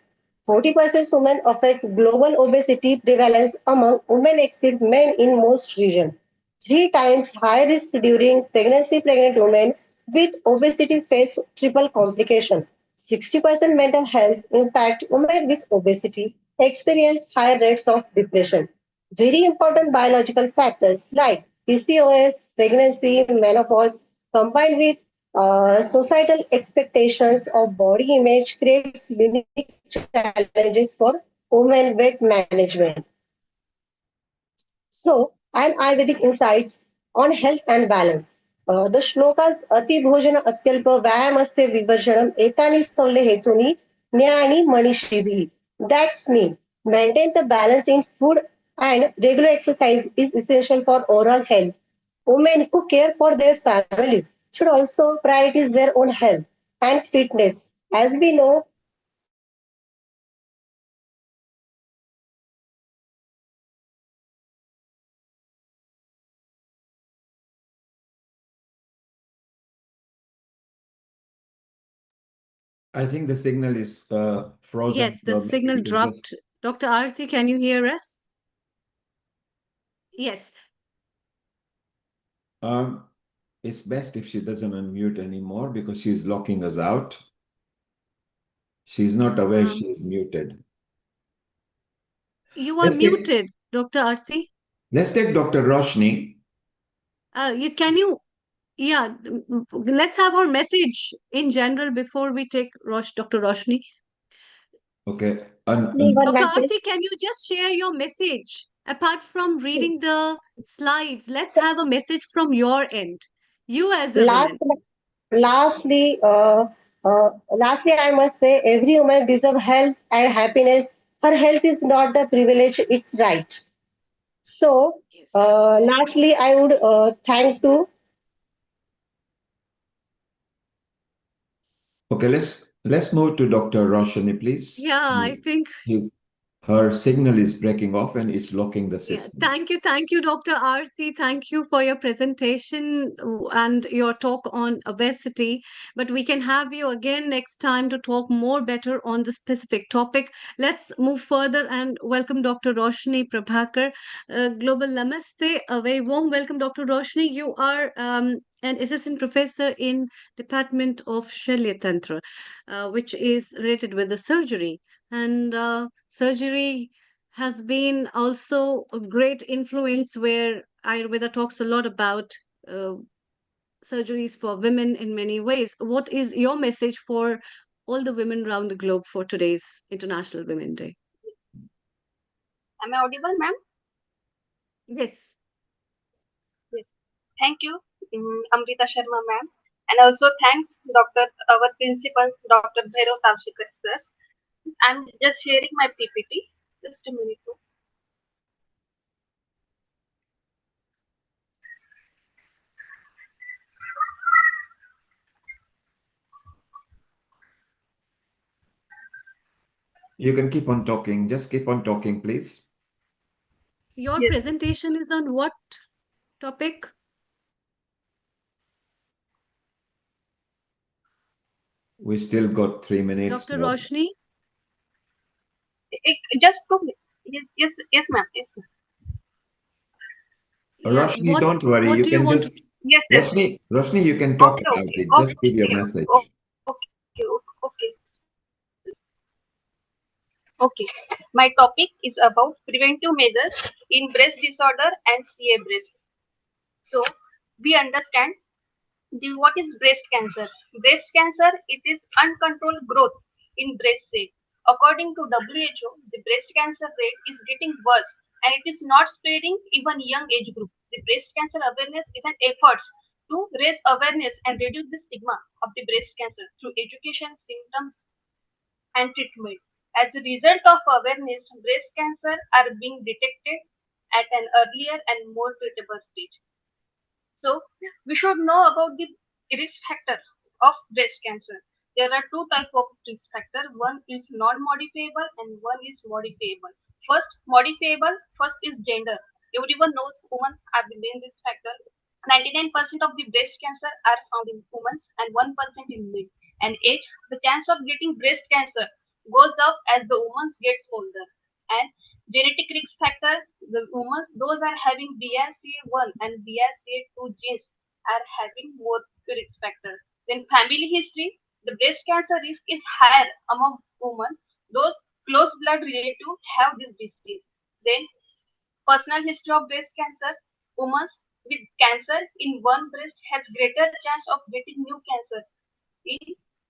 [SPEAKER 20] 40% women affect global obesity prevalence among women exceed men in most regions. 3 times higher risk during pregnancy. Pregnant women with obesity face triple complication. 60% mental health impact. Women with obesity experience higher rates of depression. Very important biological factors like PCOS, pregnancy, menopause, combined with societal expectations of body image creates unique challenges for women weight management. So, and Ayurvedic insights on health and balance. The shlokas Ati Bhojana Atyalpa Vyayamasya Vivarjanam Etani Saule Hetuni Nyani Manishibhi. That's me. Maintain the balance in food and regular exercise is essential for oral health. Women who care for their families should also prioritize their own health and fitness. As we know,
[SPEAKER 4] I think the signal is frozen.
[SPEAKER 3] Yes, the
[SPEAKER 4] so maybe
[SPEAKER 3] signal
[SPEAKER 4] we can
[SPEAKER 3] dropped. Dr. Aarti, can you hear us? Yes.
[SPEAKER 4] It's best if she doesn't unmute anymore because she's locking us out. She's not aware
[SPEAKER 3] Um,
[SPEAKER 4] she's muted.
[SPEAKER 3] You are
[SPEAKER 4] Let's take
[SPEAKER 3] muted, Dr. Aarti.
[SPEAKER 4] Let's take Dr. Roshni.
[SPEAKER 3] Let's have her message in general before we take Dr. Roshni.
[SPEAKER 4] Okay.
[SPEAKER 3] Dr. Arti, can you just share your message? Apart from reading the slides, let's have a message from your end. You as a
[SPEAKER 20] Last,
[SPEAKER 3] woman.
[SPEAKER 20] lastly, lastly, I must say every woman deserves health and happiness. Her health is not the privilege; it's right. So, lastly, I would thank to.
[SPEAKER 4] Okay, let's move to Dr. Roshni, please.
[SPEAKER 3] Yeah, I think
[SPEAKER 4] Her signal is breaking off and it's locking the
[SPEAKER 3] Yeah,
[SPEAKER 4] system.
[SPEAKER 3] thank you, Dr. RC. Thank you for your presentation and your talk on obesity. But we can have you again next time to talk more better on the specific topic. Let's move further and welcome Dr. Roshni Prabhakar, Global Namaste. A very warm welcome, Dr. Roshni. You are an assistant professor in Department of Shalya Tantra, which is related with the surgery. And surgery has been also a great influence where Ayurveda talks a lot about uh, surgeries for women in many ways. What is your message for all the women around the globe for today's International Women Day?
[SPEAKER 21] Am I audible, ma'am?
[SPEAKER 3] Yes.
[SPEAKER 21] Yes. Thank you, Amrita Sharma, ma'am. And also thanks, our principal, Dr. Bhairav Tavshikar, sir. I'm just sharing my PPT. Just a minute.
[SPEAKER 4] You can keep on talking. Just keep on talking, please.
[SPEAKER 3] Your presentation is on what topic?
[SPEAKER 4] We still got 3 minutes.
[SPEAKER 3] Dr. Roshni?
[SPEAKER 21] Just go. Yes, ma'am. Yes, ma'am.
[SPEAKER 4] Roshni, don't worry.
[SPEAKER 3] What
[SPEAKER 4] You
[SPEAKER 3] do you
[SPEAKER 4] can
[SPEAKER 3] want?
[SPEAKER 4] just Roshni, you can talk about it. Just give your message.
[SPEAKER 21] Okay. My topic is about preventive measures in breast disorder and CA breast. So we understand what is breast cancer. Breast cancer, it is uncontrolled growth in breast cell. According to WHO, the breast cancer rate is getting worse and it is not spreading even young age group. The breast cancer awareness is an effort to raise awareness and reduce the stigma of the breast cancer through education, symptoms, and treatment. As a result of awareness, breast cancer are being detected at an earlier and more treatable stage. So we should know about the risk factor of breast cancer. There are two types of risk factor. One is non-modifiable and one is modifiable. First, modifiable. First is gender. Everyone knows women are the main risk factor. 99% of the breast cancer are found in women and 1% in men. And age, the chance of getting breast cancer goes up as the woman gets older. And genetic risk factor, the women, those are having BRCA1 and BRCA2 genes are having more risk factor. Then family history, the breast cancer risk is higher among women. Those close blood relatives have this disease. Then personal history of breast cancer, women with cancer in one breast has greater chance of getting new cancer in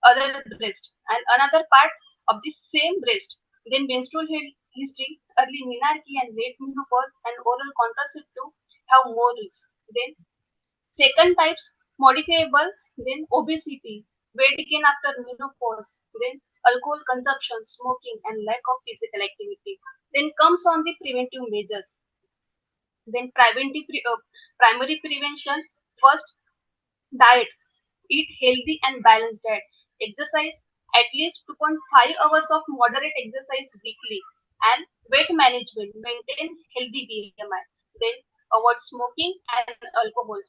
[SPEAKER 21] other breast and another part of the same breast. Then menstrual history, early menarche and late menopause and oral contraceptive have more risk. Then second types modifiable, then obesity, weight gain after menopause, then alcohol consumption, smoking and lack of physical activity. Then comes on the preventive measures. Then primary prevention, first diet, eat healthy and balanced diet. Exercise at least 2.5 hours of moderate exercise weekly. And weight management. Maintain healthy BMI. Then avoid smoking and alcohol.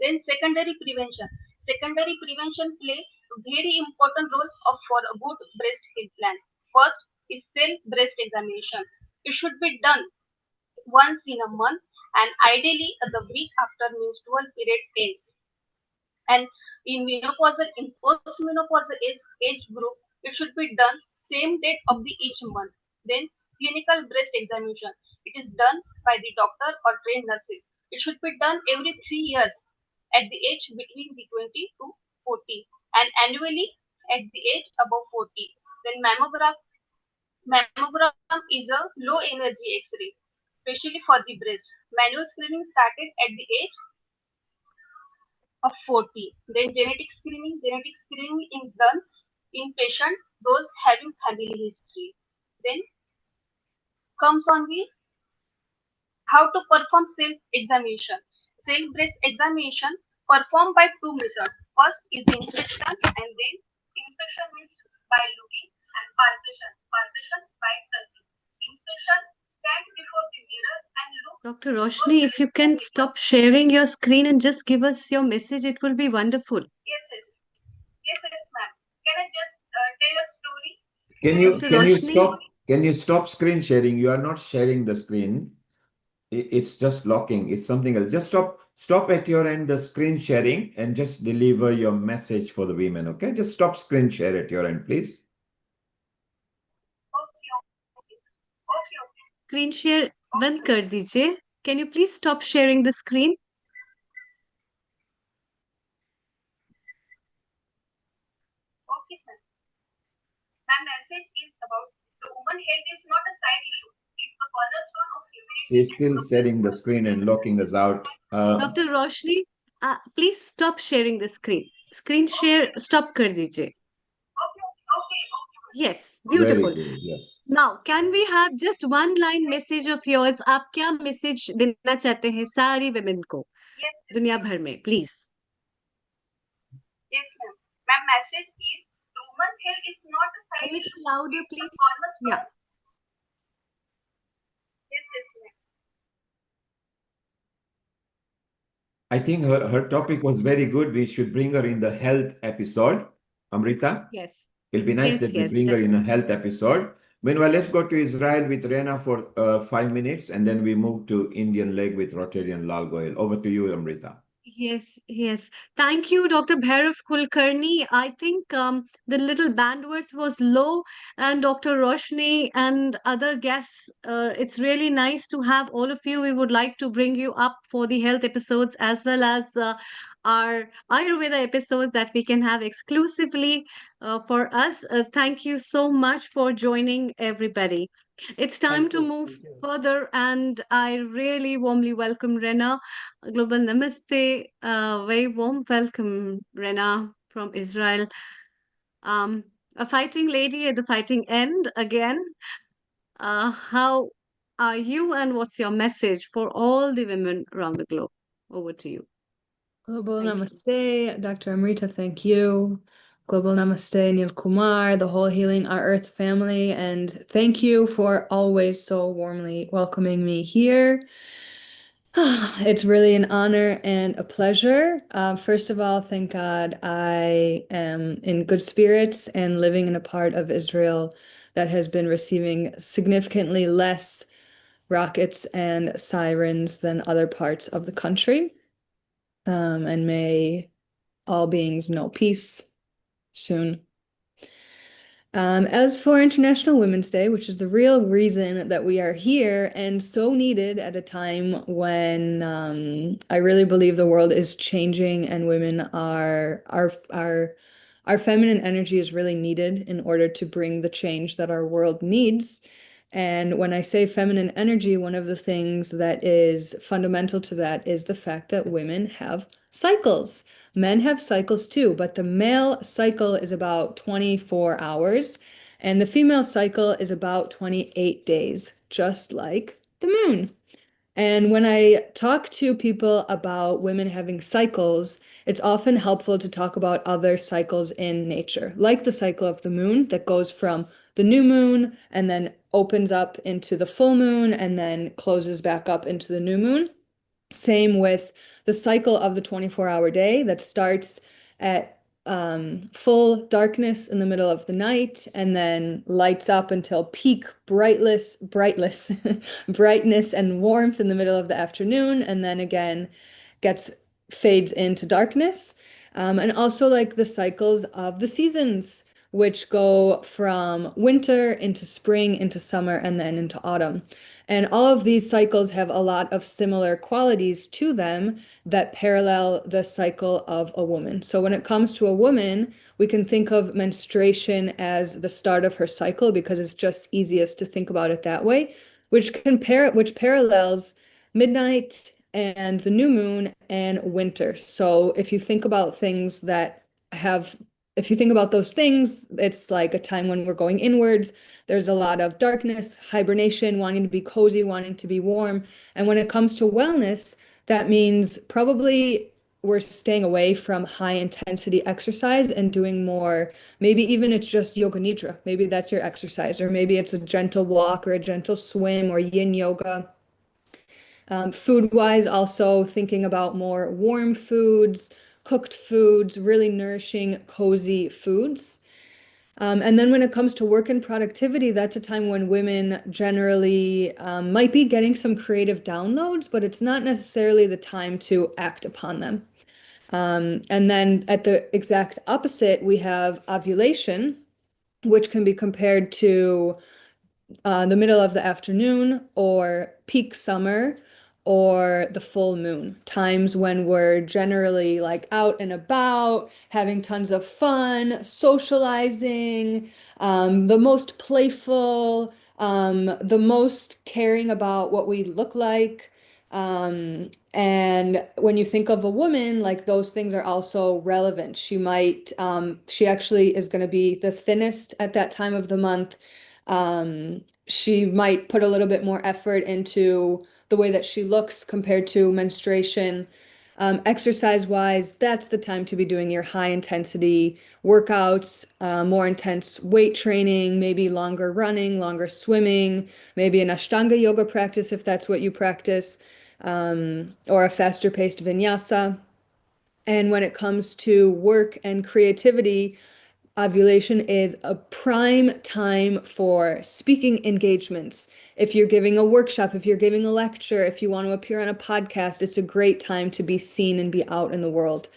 [SPEAKER 21] Then secondary prevention. Secondary prevention play a very important role for a good breast health plan. First is self breast examination. It should be done once in a month and ideally the week after menstrual period ends. And in postmenopausal age group, it should be done same date of the each month. Then clinical breast examination. It is done by the doctor or trained nurses. It should be done every 3 years at the age between the 20 to 40 and annually at the age above 40. Then mammogram is a low energy X-ray, especially for the breast. Manual screening started at the age of 40. Then genetic screening is done in patient those having family history. Then comes on the how to perform self-examination. Self-breast examination performed by two methods. First is inspection and then inspection means by looking and palpation by touching. Inspection, stand before the mirror and look.
[SPEAKER 3] Dr. Roshni, if you can stop sharing your screen and just give us your message, it will be wonderful.
[SPEAKER 21] Yes, ma'am. Can I just tell a story?
[SPEAKER 3] Dr. Roshni?
[SPEAKER 4] Can you stop screen sharing? You are not sharing the screen. It's just locking. It's something else. Just stop at your end the screen sharing and just deliver your message for the women. Okay, just stop screen share at your end, please.
[SPEAKER 3] Screen share बंद कर दीजिए. Can you please stop sharing the screen?
[SPEAKER 21] Okay, sir. My message is about the woman health is not a side issue. It's a cornerstone of humanity.
[SPEAKER 4] He's still sharing the screen and locking us out.
[SPEAKER 3] Dr. Roshni, please stop sharing the screen. Screen share stop कर दीजिए. Yes, beautiful.
[SPEAKER 4] Very good, yes.
[SPEAKER 3] Now, can we have just one line message of yours? आप क्या message देना चाहते हैं सारी women को दुनिया भर में, please?
[SPEAKER 21] Yes, ma'am. My message is woman health is not a side
[SPEAKER 3] A little
[SPEAKER 21] issue.
[SPEAKER 3] louder,
[SPEAKER 21] It's
[SPEAKER 3] please.
[SPEAKER 21] a cornerstone.
[SPEAKER 3] Yeah.
[SPEAKER 21] Yes, ma'am.
[SPEAKER 4] I think her topic was very good. We should bring her in the health episode. Amrita?
[SPEAKER 3] Yes.
[SPEAKER 4] It'll be nice
[SPEAKER 3] Yes,
[SPEAKER 4] that we
[SPEAKER 3] yes,
[SPEAKER 4] bring her in a
[SPEAKER 3] definitely.
[SPEAKER 4] health episode. Meanwhile, let's go to Israel with Rena for 5 minutes, and then we move to Indian leg with Rotarian Lal Goyal. Over to you, Amrita.
[SPEAKER 3] Yes, yes. Thank you, Dr. Bhairav Kulkarni. I think the little bandwidth was low, and Dr. Roshni and other guests, it's really nice to have all of you. We would like to bring you up for the health episodes as well as our Ayurveda episodes that we can have exclusively for us. Thank you so much for joining, everybody. It's time to move further, and I really warmly welcome Rena. Global Namaste. Very warm welcome, Rena from Israel. A fighting lady at the fighting end again. How are you, and what's your message for all the women around the globe? Over to you.
[SPEAKER 1] Global Namaste, Dr. Amrita, thank you. Global Namaste, Neil Kumar, the whole Healing Our Earth family, and thank you for always so warmly welcoming me here. It's really an honor and a pleasure. First of all, thank God I am in good spirits and living in a part of Israel that has been receiving significantly less rockets and sirens than other parts of the country. And may all beings know peace soon. As for International Women's Day, which is the real reason that we are here and so needed at a time when I really believe the world is changing and women are our feminine energy is really needed in order to bring the change that our world needs. And when I say feminine energy, one of the things that is fundamental to that is the fact that women have cycles. Men have cycles too, but the male cycle is about 24 hours and the female cycle is about 28 days, just like the moon. And when I talk to people about women having cycles, it's often helpful to talk about other cycles in nature, like the cycle of the moon that goes from the new moon and then opens up into the full moon and then closes back up into the new moon. Same with the cycle of the 24-hour day that starts at full darkness in the middle of the night and then lights up until peak brightness and warmth in the middle of the afternoon, and then again fades into darkness. And also like the cycles of the seasons, which go from winter into spring, into summer, and then into autumn. And all of these cycles have a lot of similar qualities to them that parallel the cycle of a woman. So when it comes to a woman, we can think of menstruation as the start of her cycle because it's just easiest to think about it that way, which parallels midnight and the new moon and winter. So if you think about things that have if you think about those things, it's like a time when we're going inwards. There's a lot of darkness, hibernation, wanting to be cozy, wanting to be warm. And when it comes to wellness, that means probably we're staying away from high intensity exercise and doing more. Maybe even it's just yoga nidra. Maybe that's your exercise, or maybe it's a gentle walk or a gentle swim or yin yoga. Food-wise, also thinking about more warm foods, cooked foods, really nourishing, cozy foods. And then when it comes to work and productivity, that's a time when women generally might be getting some creative downloads, but it's not necessarily the time to act upon them. And then at the exact opposite, we have ovulation, which can be compared to the middle of the afternoon or peak summer or the full moon, times when we're generally like out and about, having tons of fun, socializing, the most playful, the most caring about what we look like. And when you think of a woman, like those things are also relevant. She actually is going to be the thinnest at that time of the month. She might put a little bit more effort into the way that she looks compared to menstruation. Exercise-wise, that's the time to be doing your high intensity workouts, more intense weight training, maybe longer running, longer swimming, maybe an Ashtanga yoga practice if that's what you practice, or a faster paced vinyasa. And when it comes to work and creativity, ovulation is a prime time for speaking engagements. If you're giving a workshop, if you're giving a lecture, if you want to appear on a podcast, it's a great time to be seen and be out in the world.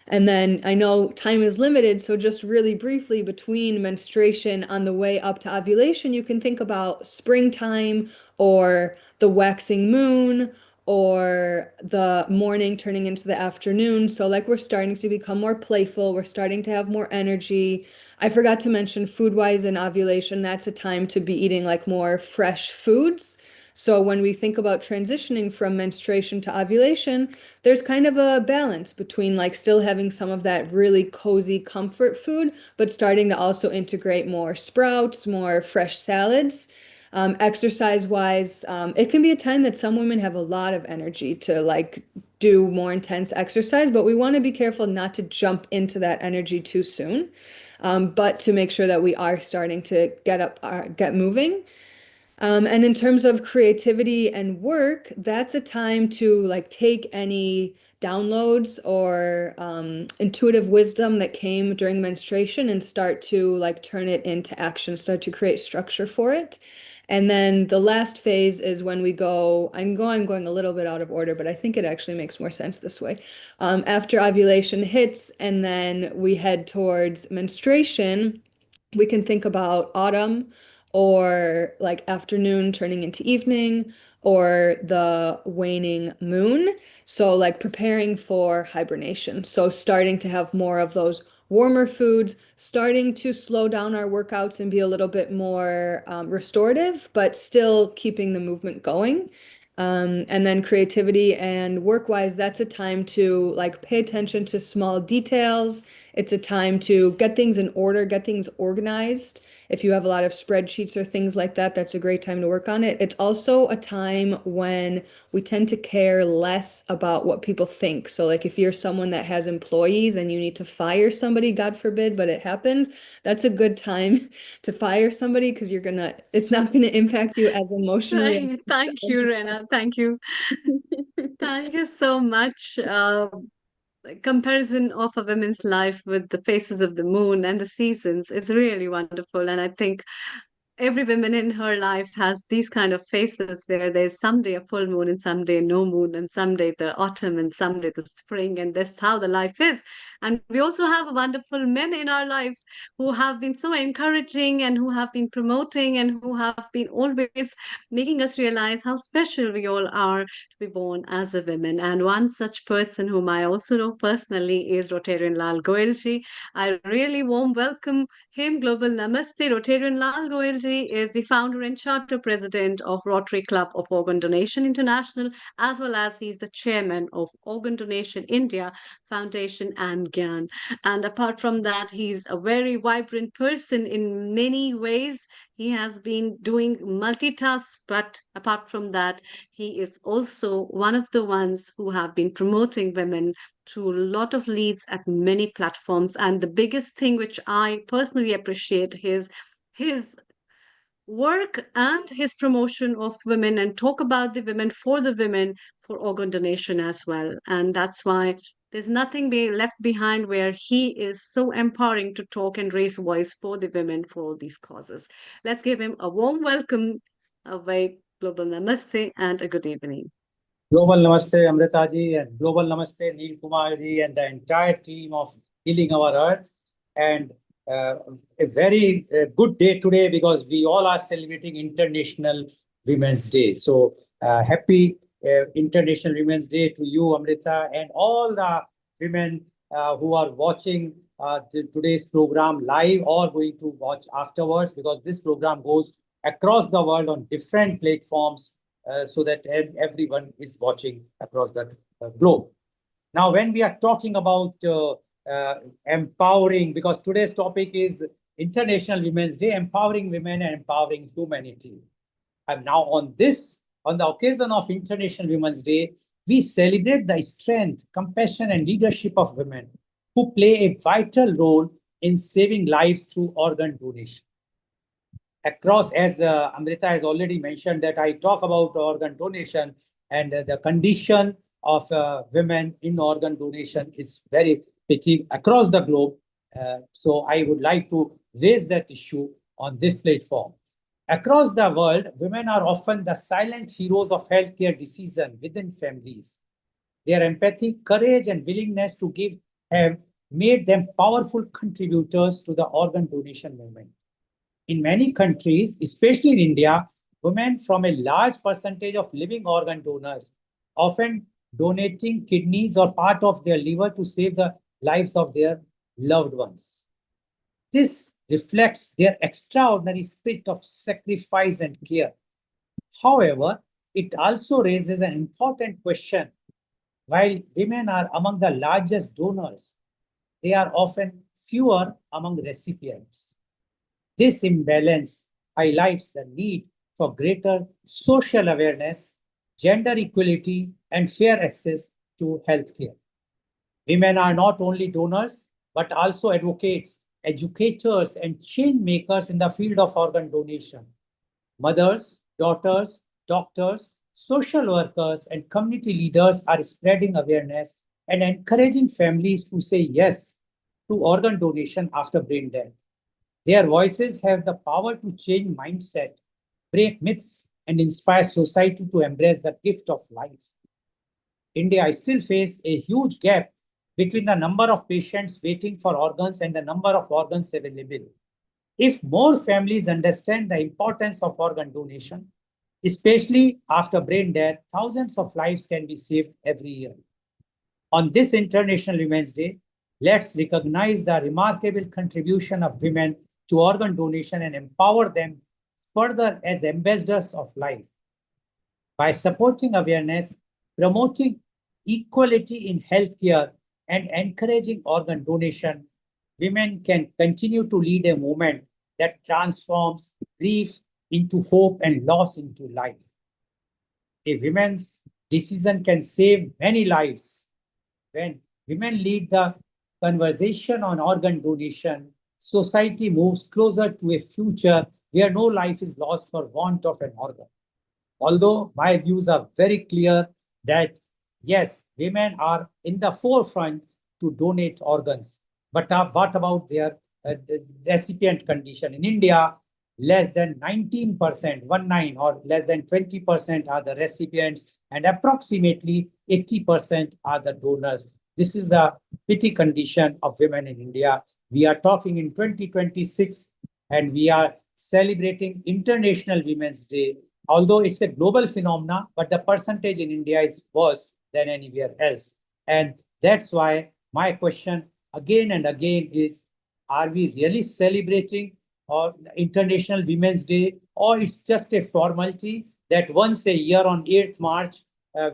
[SPEAKER 1] And then I know time is limited, so just really briefly between menstruation on the way up to ovulation, you can think about springtime or the waxing moon or the morning turning into the afternoon. So like we're starting to become more playful, we're starting to have more energy. I forgot to mention food-wise in ovulation, that's a time to be eating like more fresh foods. So when we think about transitioning from menstruation to ovulation, there's kind of a balance between like still having some of that really cozy comfort food, but starting to also integrate more sprouts, more fresh salads. Exercise-wise, it can be a time that some women have a lot of energy to like do more intense exercise, but we want to be careful not to jump into that energy too soon, but to make sure that we are starting to get moving. And in terms of creativity and work, that's a time to like take any downloads or intuitive wisdom that came during menstruation and start to like turn it into action, start to create structure for it. And then the last phase is when we go, I'm going a little bit out of order, but I think it actually makes more sense this way. After ovulation hits and then we head towards menstruation, we can think about autumn or like afternoon turning into evening or the waning moon. So like preparing for hibernation. So starting to have more of those warmer foods, starting to slow down our workouts and be a little bit more restorative, but still keeping the movement going. And then creativity and work-wise, that's a time to like pay attention to small details. It's a time to get things in order, get things organized. If you have a lot of spreadsheets or things like that, that's a great time to work on it. It's also a time when we tend to care less about what people think. So like if you're someone that has employees and you need to fire somebody, God forbid, but it happens, that's a good time to fire somebody because it's not gonna impact you as emotionally.
[SPEAKER 3] Thank you, Rena. Thank you. Thank you so much. Comparison of a women's life with the phases of the moon and the seasons is really wonderful. And I think every woman in her life has these kind of phases where there's someday a full moon and someday no moon and someday the autumn and someday the spring, and that's how the life is. And we also have wonderful men in our lives who have been so encouraging and who have been promoting and who have been always making us realize how special we all are to be born as a woman. And one such person whom I also know personally is Rotarian Lal Goyalji. I really warm welcome him. Global Namaste. Rotarian Lal Goyalji is the founder and charter president of Rotary Club of Organ Donation International, as well as he's the chairman of Organ Donation India Foundation and GAN. And apart from that, he's a very vibrant person in many ways. He has been doing multitasks, but apart from that, he is also one of the ones who have been promoting women to a lot of leads at many platforms. And the biggest thing which I personally appreciate is his work and his promotion of women and talk about the women for organ donation as well. And that's why there's nothing be left behind, where he is so empowering to talk and raise voice for the women for all these causes. Let's give him a warm welcome, a very global namaste and a good evening.
[SPEAKER 2] Global Namaste, Amrita ji, and Global Namaste, Neil Kumar ji, and the entire team of Healing Our Earth. And a very good day today, because we all are celebrating International Women's Day. So happy International Women's Day to you, Amrita, and all the women who are watching today's program live or going to watch afterwards, because this program goes across the world on different platforms, so that everyone is watching across the globe. Now, when we are talking about empowering, because today's topic is International Women's Day, empowering women and empowering humanity. And now on the occasion of International Women's Day, we celebrate the strength, compassion, and leadership of women who play a vital role in saving lives through organ donation. Across, as Amrita has already mentioned, that I talk about organ donation, and the condition of women in organ donation is very petty across the globe. So I would like to raise that issue on this platform. Across the world, women are often the silent heroes of healthcare decisions within families. Their empathy, courage, and willingness to give have made them powerful contributors to the organ donation movement. In many countries, especially in India, women from a large percentage of living organ donors, often donating kidneys or part of their liver to save the lives of their loved ones. This reflects their extraordinary spirit of sacrifice and care. However, it also raises an important question. While women are among the largest donors, they are often fewer among recipients. This imbalance highlights the need for greater social awareness, gender equality, and fair access to healthcare. Women are not only donors, but also advocates, educators, and change makers in the field of organ donation. Mothers, daughters, doctors, social workers, and community leaders are spreading awareness and encouraging families to say yes to organ donation after brain death. Their voices have the power to change mindset, break myths, and inspire society to embrace the gift of life. India still faces a huge gap between the number of patients waiting for organs and the number of organs available. If more families understand the importance of organ donation, especially after brain death, thousands of lives can be saved every year. On this International Women's Day, let's recognize the remarkable contribution of women to organ donation and empower them further as ambassadors of life. By supporting awareness, promoting equality in healthcare, and encouraging organ donation, women can continue to lead a movement that transforms grief into hope and loss into life. A woman's decision can save many lives. When women lead the conversation on organ donation, society moves closer to a future where no life is lost for want of an organ. Although my views are very clear that yes, women are in the forefront to donate organs, but what about their recipient condition? In India, less than 19%, 19 or less than 20% are the recipients, and approximately 80% are the donors. This is the pity condition of women in India. We are talking in 2026 and we are celebrating International Women's Day. Although it's a global phenomena, but the percentage in India is worse than anywhere else. And that's why my question again and again is, are we really celebrating or International Women's Day, or it's just a formality that once a year on 8th March,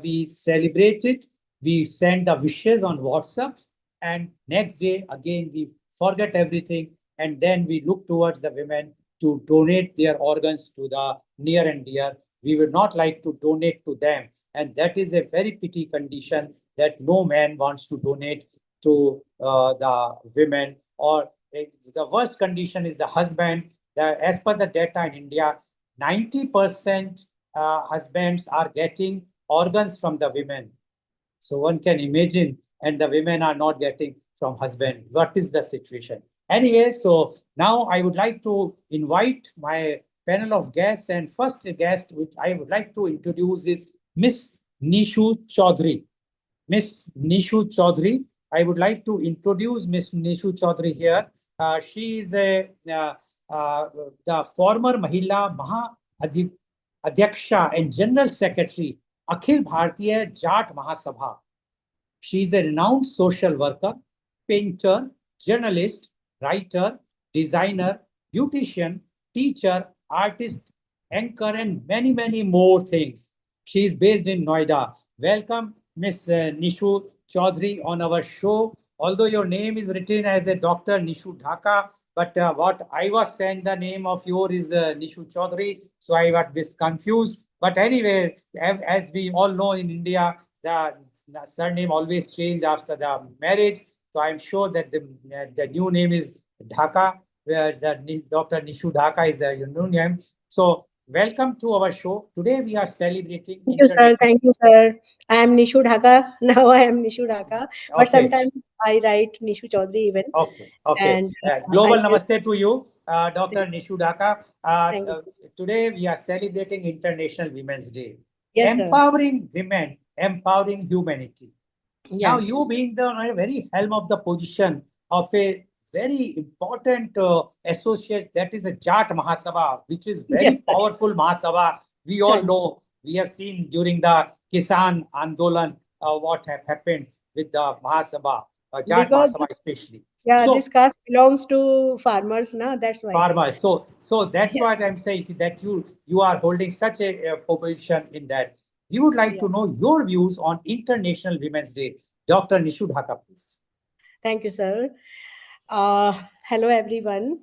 [SPEAKER 2] we celebrate it, we send the wishes on WhatsApp, and next day again we forget everything, and then we look towards the women to donate their organs to the near and dear. We would not like to donate to them, and that is a very pity condition that no man wants to donate to the women, or the worst condition is the husband. As per the data in India, 90% husbands are getting organs from the women. So one can imagine, and the women are not getting from husband. What is the situation? Anyway, so now I would like to invite my panel of guests, and first guest which I would like to introduce is Miss Nishu Chaudhary. Miss Nishu Chaudhary, I would like to introduce Miss Nishu Chaudhary here. She is the former Mahila Adhyaksha and General Secretary, Akhil Bharatiya Jat Mahasabha. She is a renowned social worker, painter, journalist, writer, designer, beautician, teacher, artist, anchor, and many, many more things. She is based in Noida. Welcome, Miss Nishu Chaudhary, on our show. Although your name is written as a Dr. Nishu Dhaka, but what I was saying, the name of yours is Nishu Chaudhary, so I got this confused. But anyway, as we all know in India, the surname always change after the marriage. So I'm sure that the new name is Dhaka, where the Dr. Nishu Dhaka is the new name. So welcome to our show. Today we are celebrating.
[SPEAKER 7] Thank you, sir. Thank you, sir. I am Nishu Dhaka. Now I am Nishu Dhaka. But
[SPEAKER 2] Okay.
[SPEAKER 7] sometimes I write Nishu Chaudhary even.
[SPEAKER 2] Okay. Okay.
[SPEAKER 7] And
[SPEAKER 2] Global
[SPEAKER 7] I
[SPEAKER 2] namaste to you, Dr. Nishu Dhaka.
[SPEAKER 7] Thank you.
[SPEAKER 2] Today we are celebrating International Women's Day.
[SPEAKER 7] Yes, sir.
[SPEAKER 2] Empowering women, empowering humanity. Now,
[SPEAKER 7] Yeah.
[SPEAKER 2] you being the very helm of the position of a very important associate, that is a Jat Mahasabha, which is very
[SPEAKER 7] Yes, sir.
[SPEAKER 2] powerful Mahasabha. We all
[SPEAKER 7] Thank you.
[SPEAKER 2] know, we have seen during the Kisan Andolan what have happened with the Mahasabha, Jat
[SPEAKER 7] Because
[SPEAKER 2] Mahasabha especially.
[SPEAKER 7] yeah,
[SPEAKER 2] So
[SPEAKER 7] this caste belongs to farmers, na. That's why.
[SPEAKER 2] farmers. So that's
[SPEAKER 7] Yeah.
[SPEAKER 2] what I'm saying, that you are holding such a position in that. We would like
[SPEAKER 7] Yeah.
[SPEAKER 2] to know your views on International Women's Day. Dr. Nishu Dhaka, please.
[SPEAKER 7] Thank you, sir. Hello, everyone.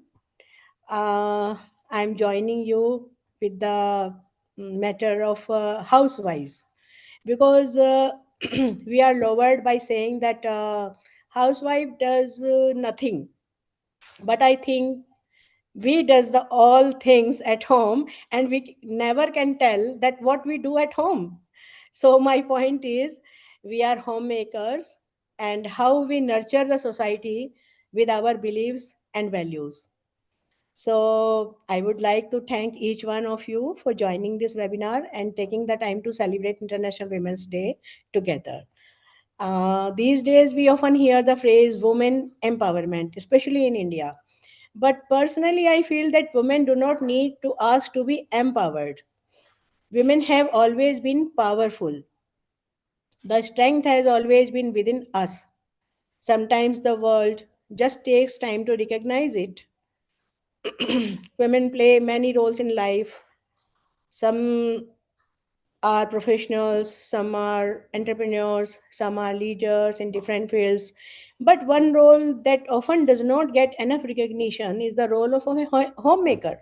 [SPEAKER 7] I'm joining you with the matter of housewives, because we are lowered by saying that housewife does nothing. But I think we does the all things at home, and we never can tell that what we do at home. So my point is, we are homemakers, and how we nurture the society with our beliefs and values. So I would like to thank each one of you for joining this webinar and taking the time to celebrate International Women's Day together. These days, we often hear the phrase women empowerment, especially in India. But personally, I feel that women do not need to ask to be empowered. Women have always been powerful. The strength has always been within us. Sometimes the world just takes time to recognize it. Women play many roles in life. Some are professionals, some are entrepreneurs, some are leaders in different fields. But one role that often does not get enough recognition is the role of a homemaker.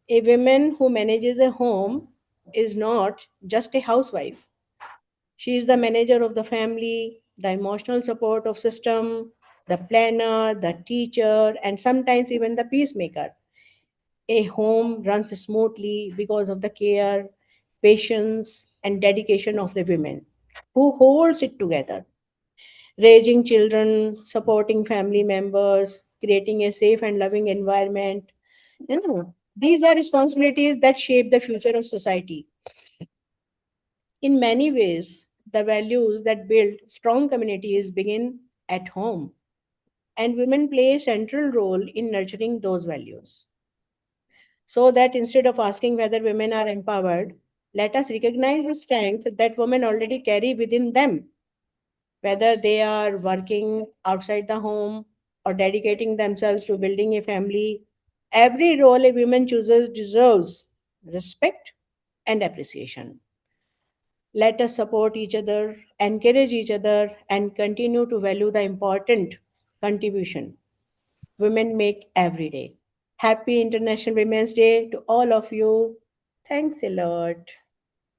[SPEAKER 7] A woman who manages a home is not just a housewife. She is the manager of the family, the emotional support of system, the planner, the teacher, and sometimes even the peacemaker. A home runs smoothly because of the care, patience, and dedication of the women who holds it together. Raising children, supporting family members, creating a safe and loving environment. These are responsibilities that shape the future of society. In many ways, the values that build strong communities begin at home, and women play a central role in nurturing those values. So that instead of asking whether women are empowered, let us recognize the strength that women already carry within them, whether they are working outside the home or dedicating themselves to building a family. Every role a woman chooses deserves respect and appreciation. Let us support each other, encourage each other, and continue to value the important contribution women make every day. Happy International Women's Day to all of you. Thanks a lot.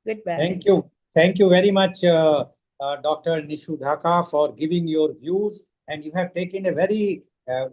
[SPEAKER 7] Goodbye.
[SPEAKER 2] Thank you. Thank you very much, Dr. Nishu Dhaka, for giving your views. And you have taken a very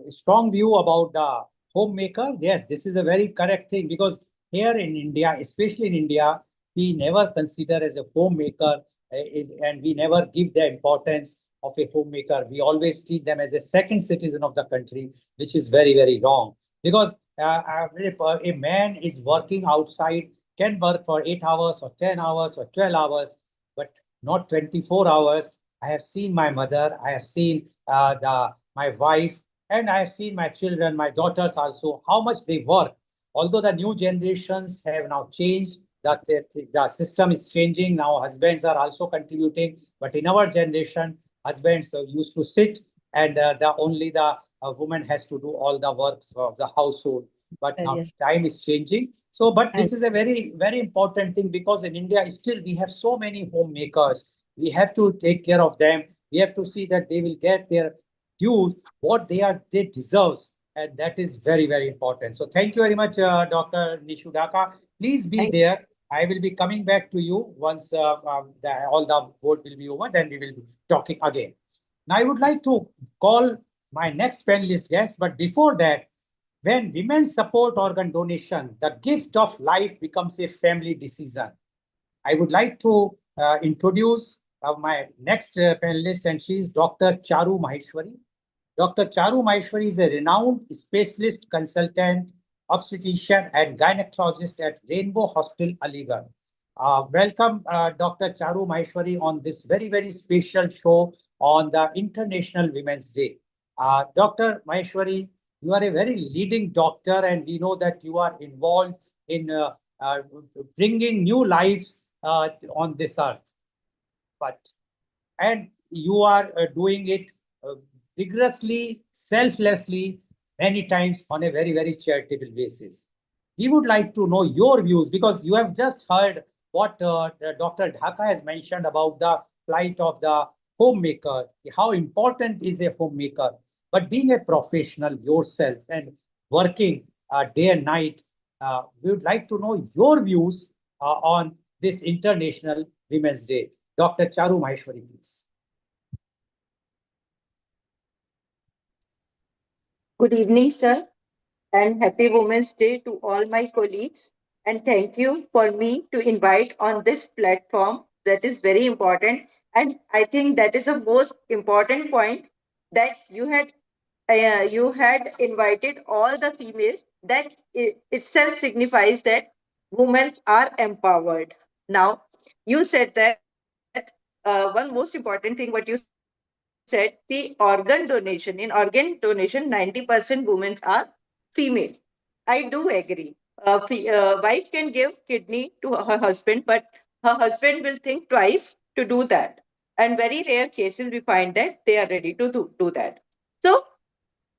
[SPEAKER 2] strong view about the homemaker. Yes, this is a very correct thing, because here in India, especially in India, we never consider as a homemaker and we never give the importance of a homemaker. We always treat them as a second citizen of the country, which is very, very wrong. Because a man is working outside, can work for 8 hours or 10 hours or 12 hours, but not 24 hours. I have seen my mother, I have seen my wife, and I have seen my children, my daughters also, how much they work. Although the new generations have now changed, that the system is changing. Now husbands are also contributing, but in our generation, husbands used to sit and the woman has to do all the works of the household. But now
[SPEAKER 7] Yes.
[SPEAKER 2] time is changing. So, but this is a very, very important thing, because in India, still we have so many homemakers. We have to take care of them. We have to see that they will get their dues, what they deserve. And that is very, very important. So thank you very much, Dr. Nishu Dhaka. Please be there. I will be coming back to you once all the board will be over. Then we will be talking again. Now, I would like to call my next panelist guest, but before that, when women support organ donation, the gift of life becomes a family decision. I would like to introduce my next panelist, and she is Dr. Charu Maheshwari. Dr. Charu Maheshwari is a renowned specialist consultant, obstetrician, and gynecologist at Rainbow Hospital, Aligarh. Welcome, Dr. Charu Maheshwari, on this very, very special show on the International Women's Day. Dr. Maheshwari, you are a very leading doctor, and we know that you are involved in bringing new lives on this earth. And you are doing it vigorously, selflessly, many times on a very, very charitable basis. We would like to know your views, because you have just heard what Dr. Dhaka has mentioned about the plight of the homemaker, how important is a homemaker. But being a professional yourself and working day and night, we would like to know your views on this International Women's Day. Dr. Charu Maheshwari, please.
[SPEAKER 6] Good evening, sir, and happy Women's Day to all my colleagues. And thank you for me to invite on this platform. That is very important. And I think that is the most important point, that you had invited all the females. That itself signifies that women are empowered. Now, you said that one most important thing, what you said, the organ donation. In organ donation, 90% women are female. I do agree. Wife can give kidney to her husband, but her husband will think twice to do that. And very rare cases we find that they are ready to do that. So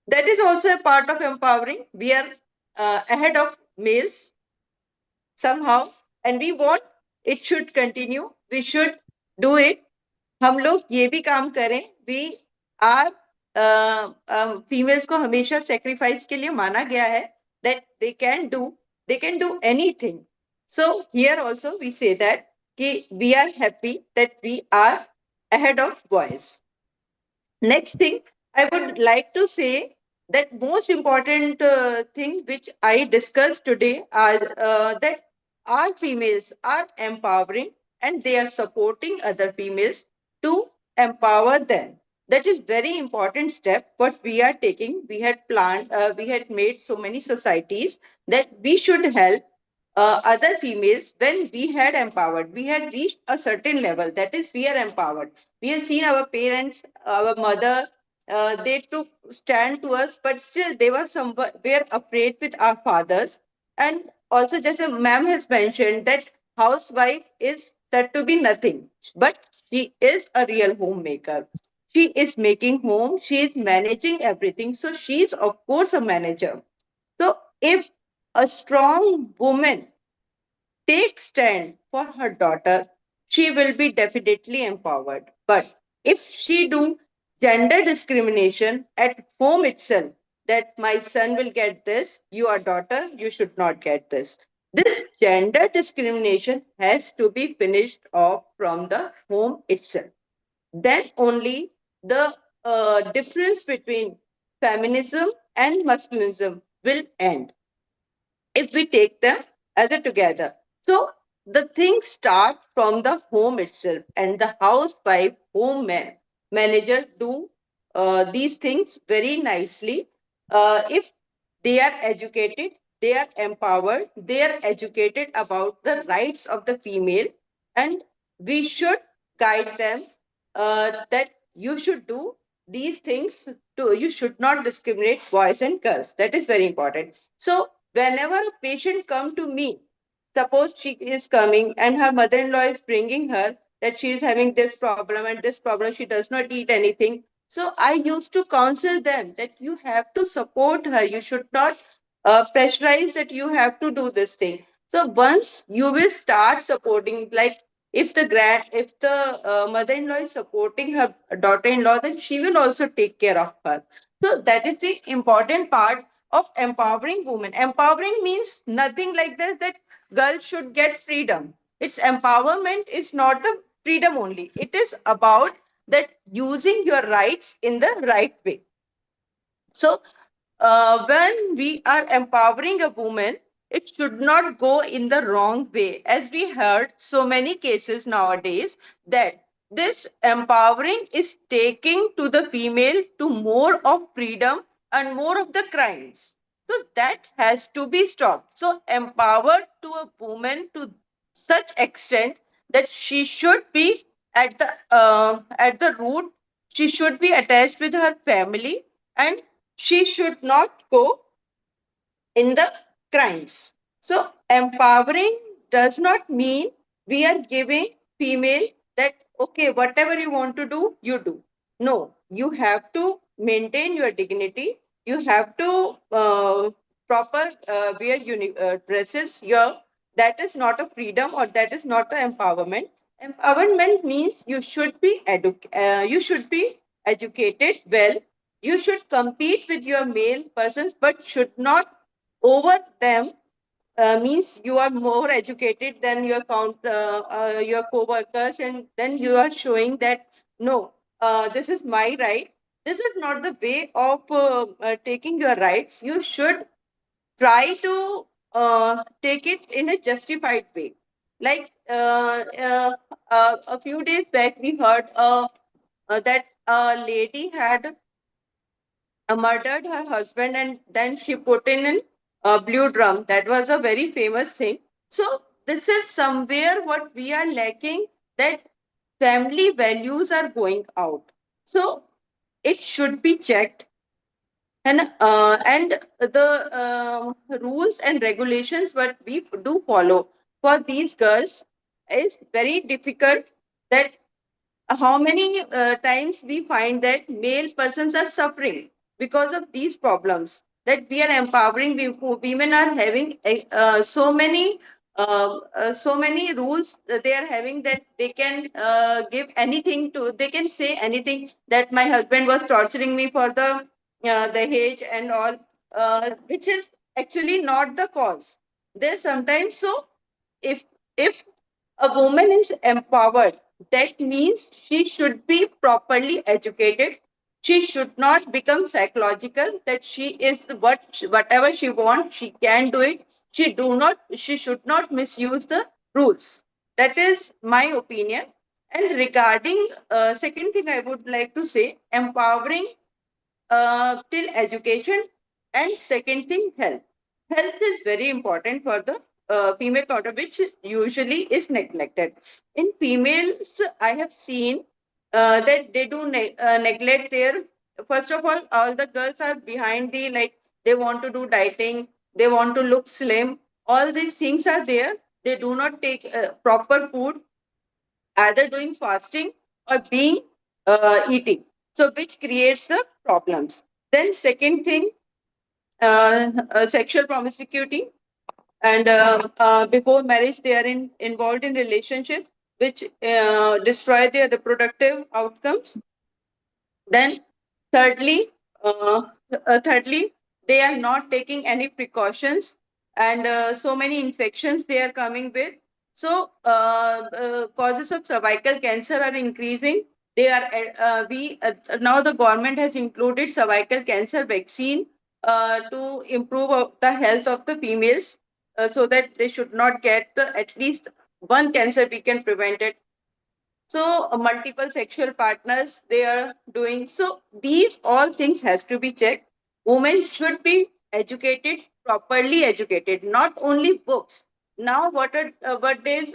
[SPEAKER 6] that is also a part of empowering. We are ahead of males somehow, and we want it should continue. We should do it. हम लोग ये भी काम करें. We are females को हमेशा sacrifice के लिए माना गया है, that they can do anything. So here also we say that we are happy that we are ahead of boys. Next thing I would like to say, that most important thing which I discussed today are that our females are empowering, and they are supporting other females to empower them. that is very important step what we are taking. We had planned, we had made so many societies that we should help other females. When we had empowered, we had reached a certain level, that is we are empowered. We have seen our parents, our mother, they took stand to us, but still they were somewhere afraid with our fathers. And also, just as ma'am has mentioned, that housewife is said to be nothing, but she is a real homemaker. She is making home, she is managing everything, so she is of course a manager. So if a strong woman take stand for her daughter, she will be definitely empowered. But if she do gender discrimination at home itself, that my son will get this, you are daughter, you should not get this. This gender discrimination has to be finished off from the home itself. Then only the difference between feminism and masculinism will end if we take them as a together. So the things start from the home itself, and the housewife, manager do these things very nicely. If they are educated, they are empowered, they are educated about the rights of the female, and we should guide them that you should do these things. You should not discriminate boys and girls. That is very important. So whenever a patient come to me, suppose she is coming and her mother-in-law is bringing her that she is having this problem and this problem, she does not eat anything. So I used to counsel them that you have to support her. You should not pressurize that you have to do this thing. So once you will start supporting, like if the mother-in-law is supporting her daughter-in-law, then she will also take care of her. So that is the important part of empowering women. Empowering means nothing like this, that girls should get freedom. Its empowerment is not the freedom only. It is about that using your rights in the right way. So when we are empowering a woman, it should not go in the wrong way. As we heard so many cases nowadays, that this empowering is taking to the female to more of freedom and more of the crimes. So that has to be stopped. So empowered to a woman to such extent that she should be at the root. She should be attached with her family, and she should not go in the crimes. So empowering does not mean we are giving female that, okay, whatever you want to do, you do. No, you have to maintain your dignity. You have to proper wear dresses. That is not a freedom, or that is not the empowerment. Empowerment means you should be educated well. You should compete with your male persons, but should not over them. Means you are more educated than your co-workers, and then you are showing that no, this is my right. This is not the way of taking your rights. You should try to take it in a justified way. Like a few days back, we heard that a lady had murdered her husband, and then she put in a blue drum. That was a very famous thing. So this is somewhere what we are lacking, that family values are going out. So it should be checked, and the rules and regulations what we do follow for these girls is very difficult. That how many times we find that male persons are suffering because of these problems, that we are empowering. Women are having so many rules that they are having, that they can give anything to, they can say anything, that my husband was torturing me for the age and all, which is actually not the cause. There's sometimes, so if a woman is empowered, that means she should be properly educated. She should not become psychological, that she is whatever she wants, she can do it. She should not misuse the rules. That is my opinion. And regarding second thing, I would like to say empowering till education, and second thing, health. Health is very important for the female counter, which usually is neglected. In females, I have seen that they do neglect their, first of all the girls are behind the, like, they want to do dieting, they want to look slim, all these things are there. They do not take proper food, either doing fasting or being eating. So which creates the problems. Then second thing, sexual promiscuity, and before marriage they are involved in relationship which destroy their reproductive outcomes. Then thirdly, uh, thirdly, they are not taking any precautions, and so many infections they are coming with. So causes of cervical cancer are increasing. They are we now the government has included cervical cancer vaccine to improve the health of the females, so that they should not get the, at least one cancer we can prevent it. So multiple sexual partners they are doing. So these all things has to be checked. Women should be educated, properly educated, not only books. Now what days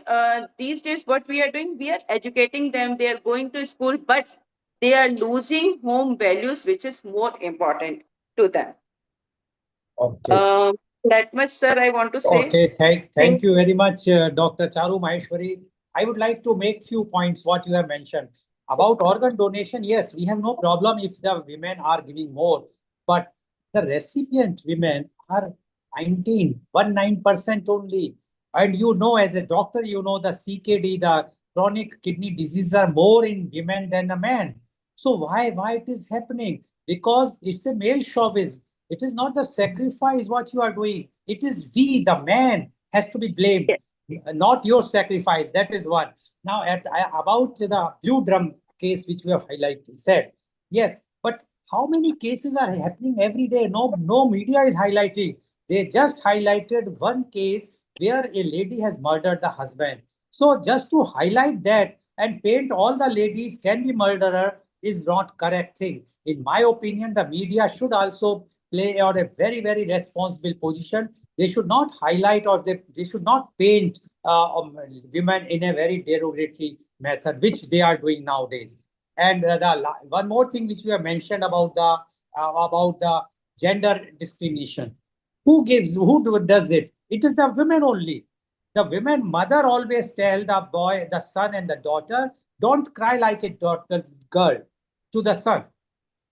[SPEAKER 6] these days what we are doing, we are educating them, they are going to school, but they are losing home values, which is more important to them.
[SPEAKER 2] Okay.
[SPEAKER 6] That much, sir, I want to say.
[SPEAKER 2] Okay, thank you very much, Dr. Charu Maheshwari. I would like to make few points what you have mentioned. About organ donation, yes, we have no problem if the women are giving more, but the recipient women are 19% only. And you know, as a doctor, you know the CKD, the chronic kidney diseases are more in women than the men. So why it is happening? Because it's a male chauvinism. It is not the sacrifice what you are doing. It is we, the man, has to be blamed, not your sacrifice. That is one. Now, about the blue drum case which we have highlighted, said, yes, but how many cases are happening every day? No media is highlighting. They just highlighted one case where a lady has murdered the husband. So just to highlight that and paint all the ladies can be murderer is not correct thing. In my opinion, the media should also play on a very responsible position. They should not highlight or they should not paint women in a very derogatory method, which they are doing nowadays. And one more thing which we have mentioned about the gender discrimination. Who does it? It is the women only. The women mother always tell the boy, the son and the daughter, don't cry like a daughter girl to the son.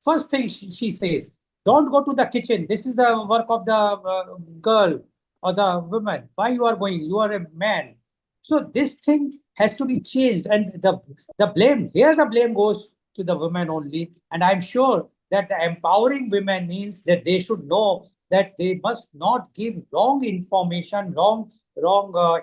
[SPEAKER 2] First thing she says, don't go to the kitchen. This is the work of the girl or the woman. Why you are going? You are a man. So this thing has to be changed. And the blame goes to the women only. And I'm sure that the empowering women means that they should know that they must not give wrong information,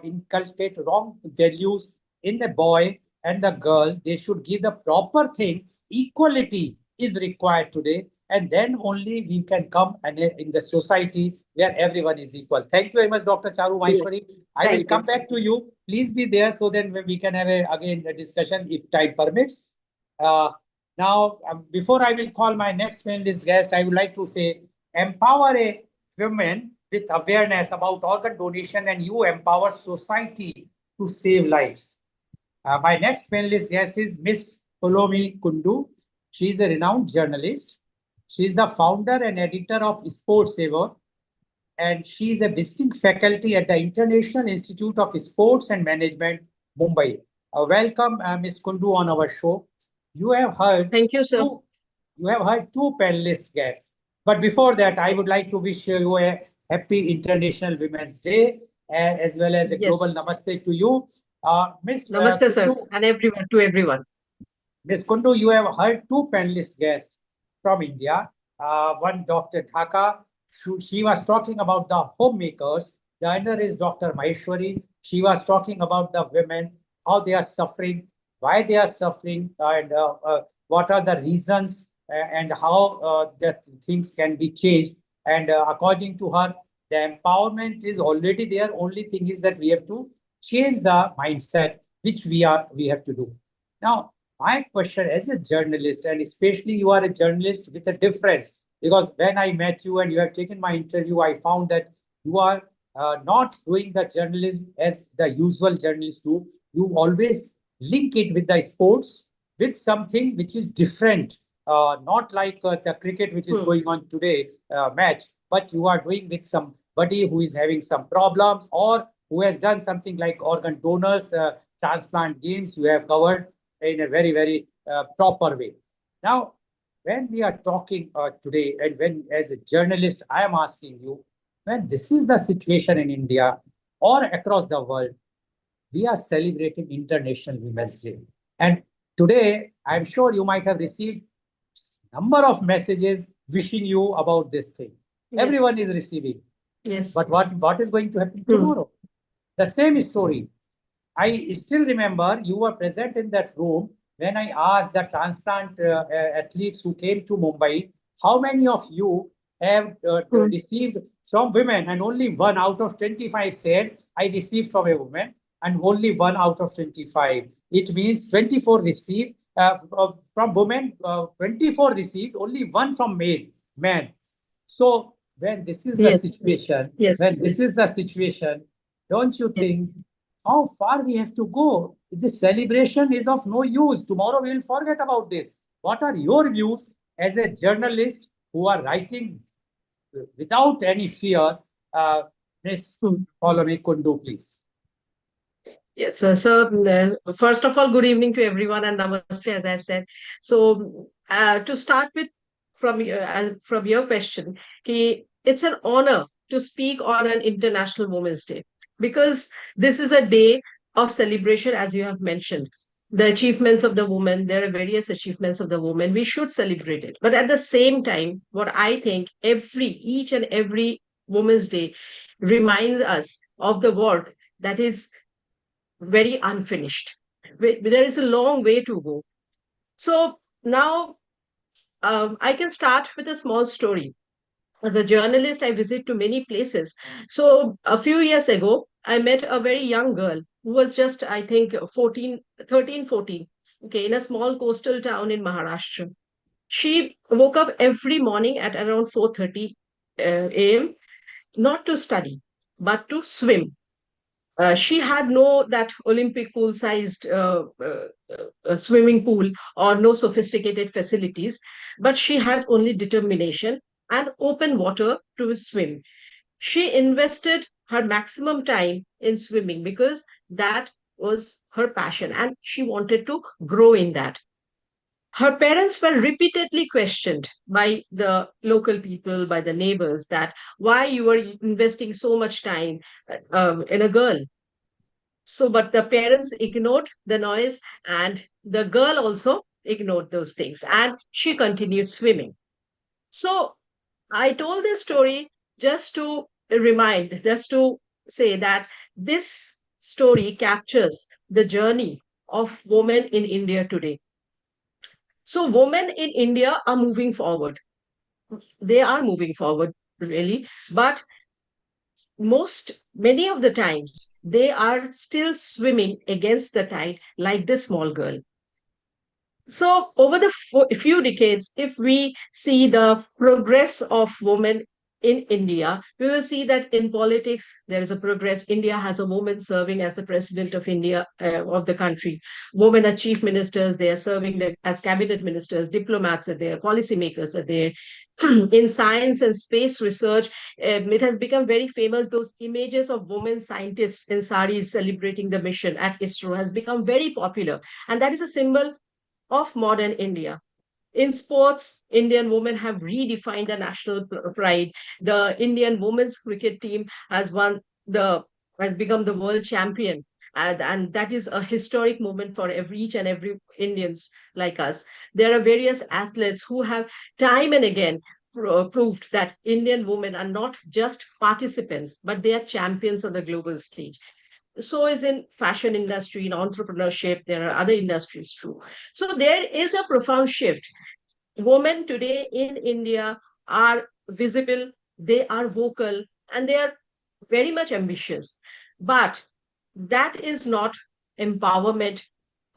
[SPEAKER 2] inculcate wrong values in the boy and the girl. They should give the proper thing. Equality is required today, and then only we can come and in the society where everyone is equal. Thank you very much, Dr. Charu Maheshwari. I will come back to you. Please be there so then we can have again a discussion if time permits. Now, before I will call my next panelist guest, I would like to say, empower a women with awareness about organ donation and you empower society to save lives. My next panelist guest is Miss Polomi Kundu. She is a renowned journalist. She is the founder and editor of Sports Saver, and she is a visiting faculty at the International Institute of Sports and Management, Mumbai. Welcome, Ms. Kundu, on our show. You have heard. Thank you, sir. You have heard two panelist guests. But before that, I would like to wish you a happy International Women's Day, as well as a global namaste to you. Ms.
[SPEAKER 8] Namaste, sir,
[SPEAKER 2] Kundu,
[SPEAKER 8] and everyone, to everyone.
[SPEAKER 2] Ms. Kundu, you have heard two panelist guests from India. One, Dr. Dhaka. She was talking about the homemakers. The other is Dr. Maheshwari. She was talking about the women, how they are suffering, why they are suffering, and what are the reasons, and how the things can be changed. And according to her, the empowerment is already there. Only thing is that we have to change the mindset, which we have to do. Now, my question as a journalist, and especially you are a journalist with a difference, because when I met you and you have taken my interview, I found that you are not doing the journalism as the usual journalists do. You always link it with the sports, with something which is different, not like the cricket which is going on today match, but you are doing with somebody who is having some problems or who has done something like organ donors, transplant games. You have covered in a very, very proper way. Now, when we are talking today, and when as a journalist, I am asking you, when this is the situation in India or across the world, we are celebrating International Women's Day. And today, I'm sure you might have received number of messages wishing you about this thing. Yes. Everyone is receiving. Yes. But what is going to happen tomorrow? The same story. I still remember you were present in that room when I asked the transplant athletes who came to Mumbai, how many of you have received from women? And only one out of 25 said, I received from a woman, and only one out of 25. It means 24 received from women, 24 received, only one from men. So when this is the situation, when this is the situation, don't you think how far we have to go? This celebration is of no use. Tomorrow we will forget about this. What are your views as a journalist who are writing without any fear? Miss Paulomi Kundu, please.
[SPEAKER 8] Yes, so first of all, good evening to everyone and namaste, as I've said. So to start with, from your question, it's an honor to speak on an International Women's Day because this is a day of celebration, as you have mentioned. The achievements of the woman, there are various achievements of the woman. We should celebrate it. But at the same time, what I think each and every Women's Day reminds us of the work that is very unfinished. There is a long way to go. So now I can start with a small story. As a journalist, I visit to many places. So a few years ago, I met a very young girl who was just, I think, 14, okay, in a small coastal town in Maharashtra. She woke up every morning at around 4:30 a.m., not to study, but to swim. She had no that Olympic pool sized swimming pool or no sophisticated facilities, but she had only determination and open water to swim. She invested her maximum time in swimming because that was her passion and she wanted to grow in that. Her parents were repeatedly questioned by the local people, by the neighbors, that why you were investing so much time in a girl. So, but the parents ignored the noise, and the girl also ignored those things, and she continued swimming. So, I told this story just to remind, just to say that this story captures the journey of women in India today. So, women in India are moving forward. They are moving forward, really, but many of the times they are still swimming against the tide like this small girl. So over the few decades, if we see the progress of women in India, we will see that in politics there is a progress. India has a woman serving as the president of India, of the country. Women are chief ministers; they are serving as cabinet ministers. Diplomats are there, policymakers are there. In science and space research, it has become very famous. Those images of women scientists in saris celebrating the mission at ISRO has become very popular, and that is a symbol of modern India. In sports, Indian women have redefined the national pride. The Indian women's cricket team has become the world champion. And that is a historic moment for each and every Indians like us. There are various athletes who have time and again proved that Indian women are not just participants, but they are champions on the global stage. So is in fashion industry, in entrepreneurship, there are other industries too. So there is a profound shift. Women today in India are visible, they are vocal, and they are very much ambitious. But that is not empowerment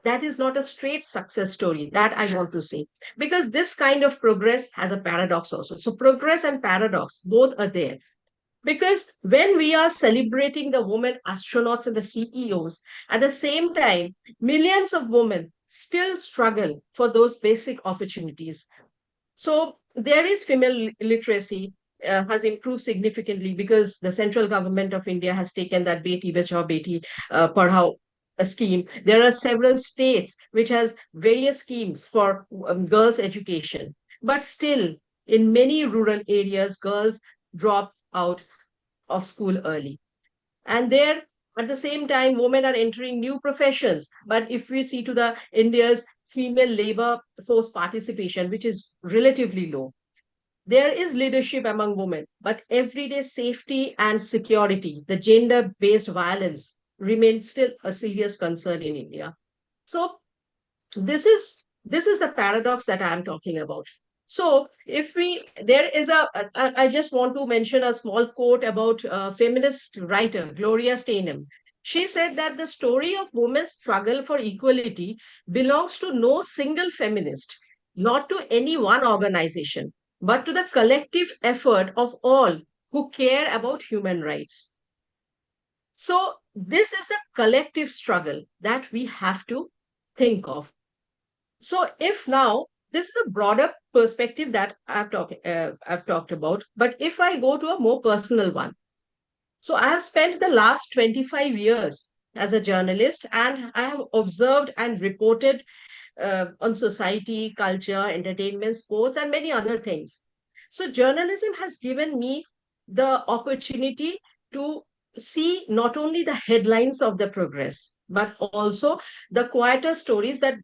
[SPEAKER 8] that is not a straight success story, that I want to say. Because this kind of progress has a paradox also. So progress and paradox, both are there. Because when we are celebrating the women astronauts and the CEOs, at the same time, millions of women still struggle for those basic opportunities. So there is female literacy has improved significantly because the central government of India has taken that Beti Bachao Beti Padhao scheme. There are several states which has various schemes for girls' education, but still in many rural areas, girls drop out of school early. And there, at the same time, women are entering new professions. But if we see to the India's female labor force participation, which is relatively low, there is leadership among women, but everyday safety and security, the gender-based violence, remains still a serious concern in India. So this is the paradox that I'm talking about. So if we there is I just want to mention a small quote about feminist writer Gloria Steinem. She said that the story of women's struggle for equality belongs to no single feminist, not to any one organization, but to the collective effort of all who care about human rights. So this is a collective struggle that we have to think of. So if now this is a broader perspective that I've talked about, but if I go to a more personal one, so I have spent the last 25 years as a journalist, and I have observed and reported on society, culture, entertainment, sports, and many other things. So journalism has given me the opportunity to see not only the headlines of the progress, but also the quieter stories that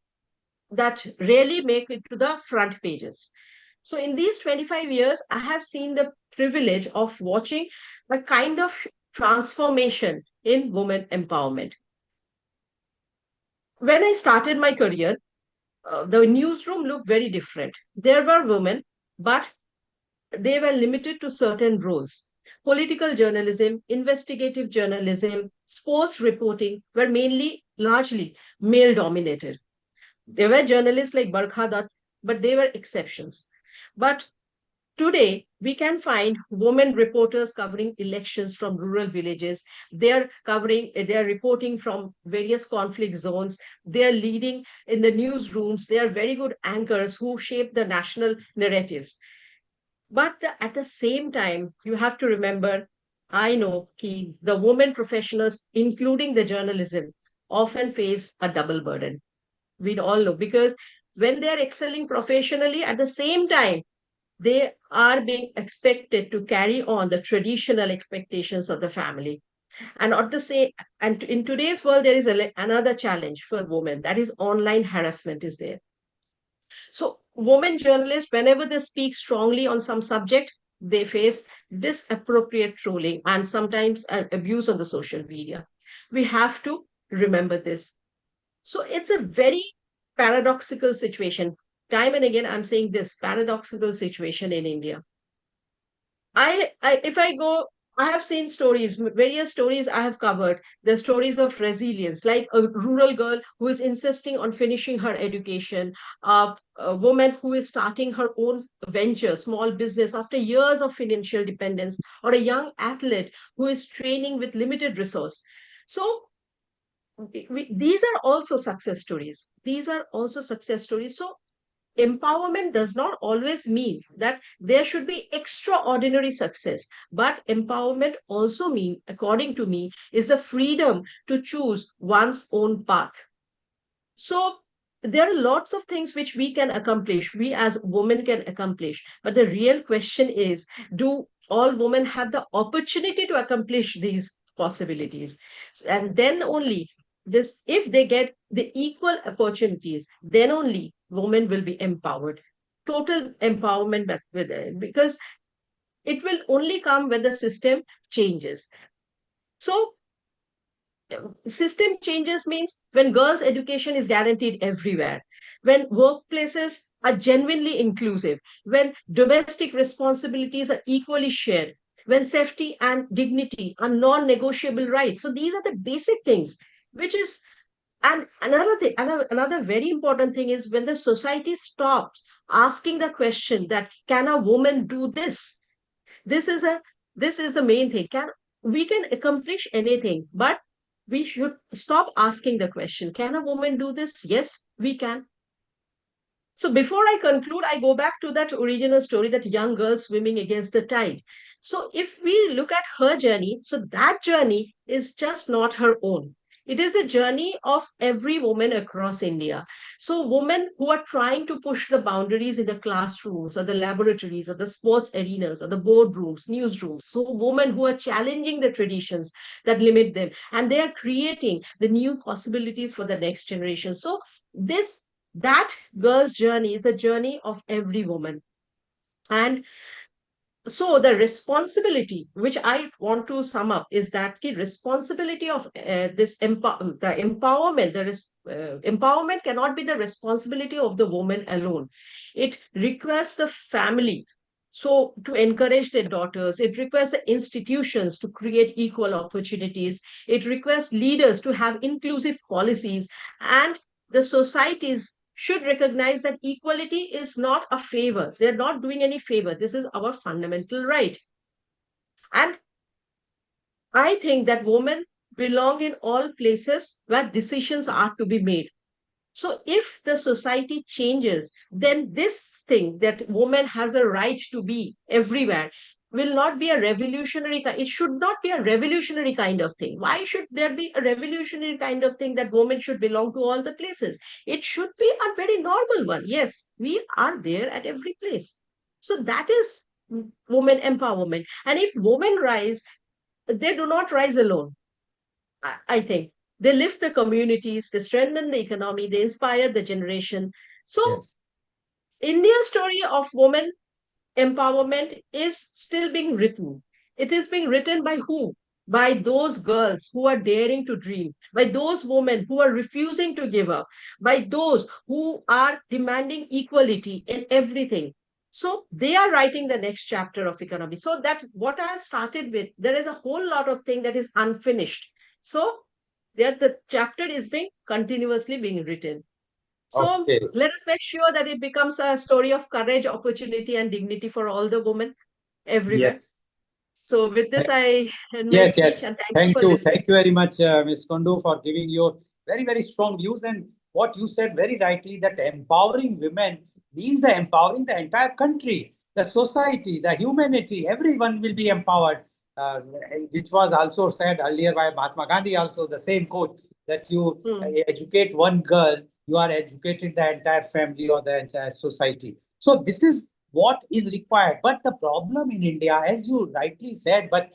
[SPEAKER 8] rarely make it to the front pages. So in these 25 years, I have seen the privilege of watching a kind of transformation in women empowerment. When I started my career, the newsroom looked very different. There were women, but they were limited to certain roles. Political journalism, investigative journalism, sports reporting were largely male dominated. There were journalists like Barkha Dutt, but they were exceptions. But today, we can find women reporters covering elections from rural villages. They're reporting from various conflict zones. They're leading in the newsrooms. They are very good anchors who shape the national narratives. But at the same time, you have to remember, I know the women professionals, including the journalism, often face a double burden. We'd all know because when they're excelling professionally, at the same time, they are being expected to carry on the traditional expectations of the family. And at the same, and in today's world, there is another challenge for women, that is online harassment is there. So women journalists, whenever they speak strongly on some subject, they face disappropriate trolling and sometimes abuse on the social media. We have to remember this. So it's a very paradoxical situation. Time and again, I'm saying this paradoxical situation in India. If I go, I have seen stories, various stories I have covered, the stories of resilience, like a rural girl who is insisting on finishing her education, a woman who is starting her own venture, small business after years of financial dependence, or a young athlete who is training with limited resource. So these are also success stories. These are also success stories. So empowerment does not always mean that there should be extraordinary success, but empowerment also mean, according to me, is the freedom to choose one's own path. So there are lots of things which we can accomplish, we as women can accomplish, but the real question is, do all women have the opportunity to accomplish these possibilities? And then only this, if they get the equal opportunities, then only women will be empowered. Total empowerment, because it will only come when the system changes. So system changes means when girls' education is guaranteed everywhere, when workplaces are genuinely inclusive, when domestic responsibilities are equally shared, when safety and dignity are non-negotiable rights. So these are the basic things, which is And another thing, another very important thing is when the society stops asking the question that can a woman do this? This is a this is the main thing. We can accomplish anything, but we should stop asking the question, can a woman do this? Yes, we can. So before I conclude, I go back to that original story, that young girl swimming against the tide. So if we look at her journey, so that journey is just not her own. It is the journey of every woman across India. So women who are trying to push the boundaries in the classrooms or the laboratories or the sports arenas or the boardrooms, newsrooms. So women who are challenging the traditions that limit them, and they are creating the new possibilities for the next generation. So that girl's journey is the journey of every woman. And so the responsibility, which I want to sum up, is that the responsibility of the empowerment, empowerment cannot be the responsibility of the woman alone. It requires the family. So to encourage their daughters, it requires the institutions to create equal opportunities. It requires leaders to have inclusive policies, and the societies should recognize that equality is not a favor. They're not doing any favor. This is our fundamental right. And I think that women belong in all places where decisions are to be made. So if the society changes, then this thing that woman has a right to be everywhere will not be a revolutionary. It should not be a revolutionary kind of thing. Why should there be a revolutionary kind of thing that women should belong to all the places? It should be a very normal one. Yes, we are there at every place. So that is women empowerment. And if women rise, they do not rise alone. I think they lift the communities, they strengthen the economy, they inspire the generation. So
[SPEAKER 2] Yes.
[SPEAKER 8] India's story of women empowerment is still being written. It is being written by who? By those girls who are daring to dream, by those women who are refusing to give up, by those who are demanding equality in everything. So they are writing the next chapter of economy. So that what I have started with, there is a whole lot of thing that is unfinished. So there the chapter is being continuously being written. So
[SPEAKER 2] Okay.
[SPEAKER 8] let us make sure that it becomes a story of courage, opportunity, and dignity for all the women everywhere.
[SPEAKER 2] Yes.
[SPEAKER 8] So with this, I end my
[SPEAKER 2] Yes,
[SPEAKER 8] speech, and
[SPEAKER 2] yes.
[SPEAKER 8] thank you
[SPEAKER 2] Thank
[SPEAKER 8] for
[SPEAKER 2] you.
[SPEAKER 8] listening.
[SPEAKER 2] Thank you very much, Ms. Kundu, for giving your very, very strong views. And what you said very rightly, that empowering women means the empowering the entire country, the society, the humanity, everyone will be empowered, which was also said earlier by Mahatma Gandhi, also the same quote, that you educate one girl, you are educating the entire family or the entire society. So this is what is required. But the problem in India, as you rightly said, but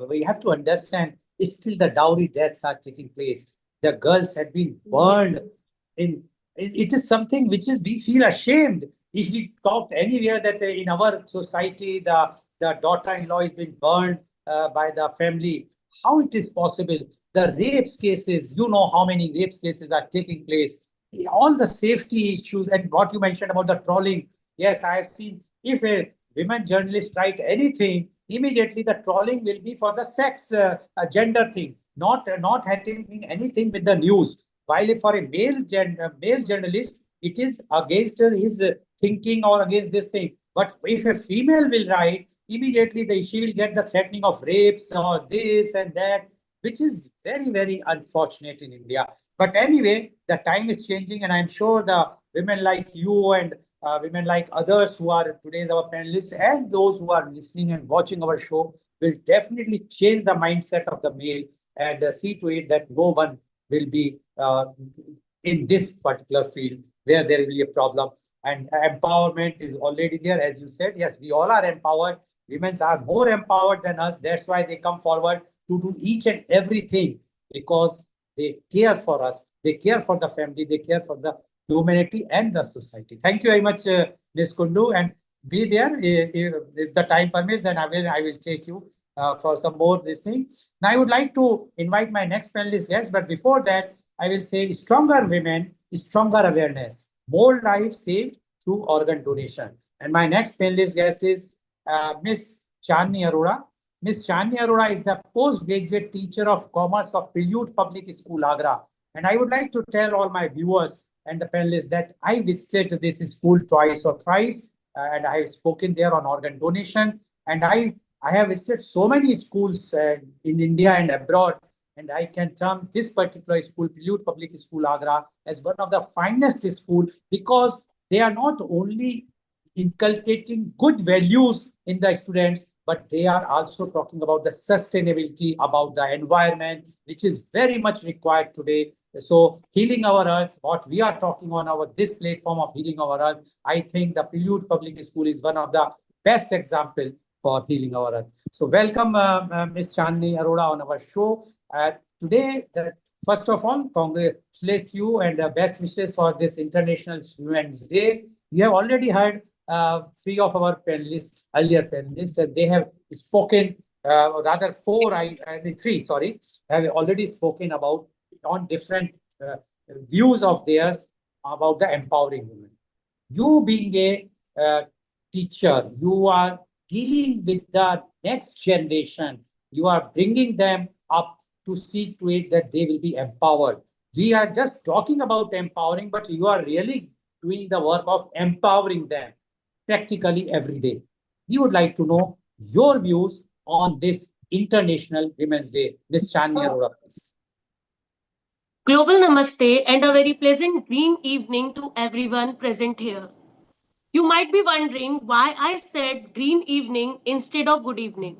[SPEAKER 2] we have to understand, still the dowry deaths are taking place. The girls have been burned. It is something which is we feel ashamed if we talk anywhere that in our society the daughter-in-law is being burned by the family. How it is possible? The rapes cases, you know how many rapes cases are taking place. All the safety issues and what you mentioned about the trolling. Yes, I have seen if a women journalist write anything, immediately the trolling will be for the sex gender thing, not having anything with the news. While if for a male journalist, it is against his thinking or against this thing. But if a female will write, immediately she will get the threatening of rapes or this and that, which is very, very unfortunate in India. But anyway, the time is changing, and I'm sure the women like you and women like others who are today's our panelists and those who are listening and watching our show will definitely change the mindset of the male and see to it that no one will be in this particular field where there will be a problem. And empowerment is already there, as you said. Yes, we all are empowered. Women are more empowered than us. That's why they come forward to do each and everything, because they care for us. They care for the family. They care for the humanity and the society. Thank you very much, Ms. Kundu, and be there. If the time permits, then I will take you for some more listening. Now, I would like to invite my next panelist guest, but before that, I will say stronger women, stronger awareness, more lives saved through organ donation. And my next panelist guest is Ms. Chandni Arora. Ms. Chandni Arora is the postgraduate teacher of commerce of Prelude Public School, Agra, And I would like to tell all my viewers and the panelists that I visited this school twice or thrice, and I have spoken there on organ donation. And I have visited so many schools in India and abroad, and I can term this particular school, Prelude Public School Agra, as one of the finest schools because they are not only inculcating good values in the students, but they are also talking about the sustainability, about the environment, which is very much required today. So healing our earth, what we are talking on our this platform of healing our earth, I think the Prelude Public School is one of the best example for healing our earth. So welcome, Ms. Chandni Arora on our show. Today, first of all, congratulate you and best wishes for this International Women's Day. You have already heard three of our panelists, earlier panelists, and they have spoken, rather four, I mean three, sorry, have already spoken about on different views of theirs about the empowering women. You being a teacher, you are dealing with the next generation. You are bringing them up to see to it that they will be empowered. We are just talking about empowering, but you are really doing the work of empowering them practically every day. We would like to know your views on this International Women's Day. Ms. Chania Arora, please.
[SPEAKER 10] Global Namaste and a very pleasant green evening to everyone present here. You might be wondering why I said green evening instead of good evening.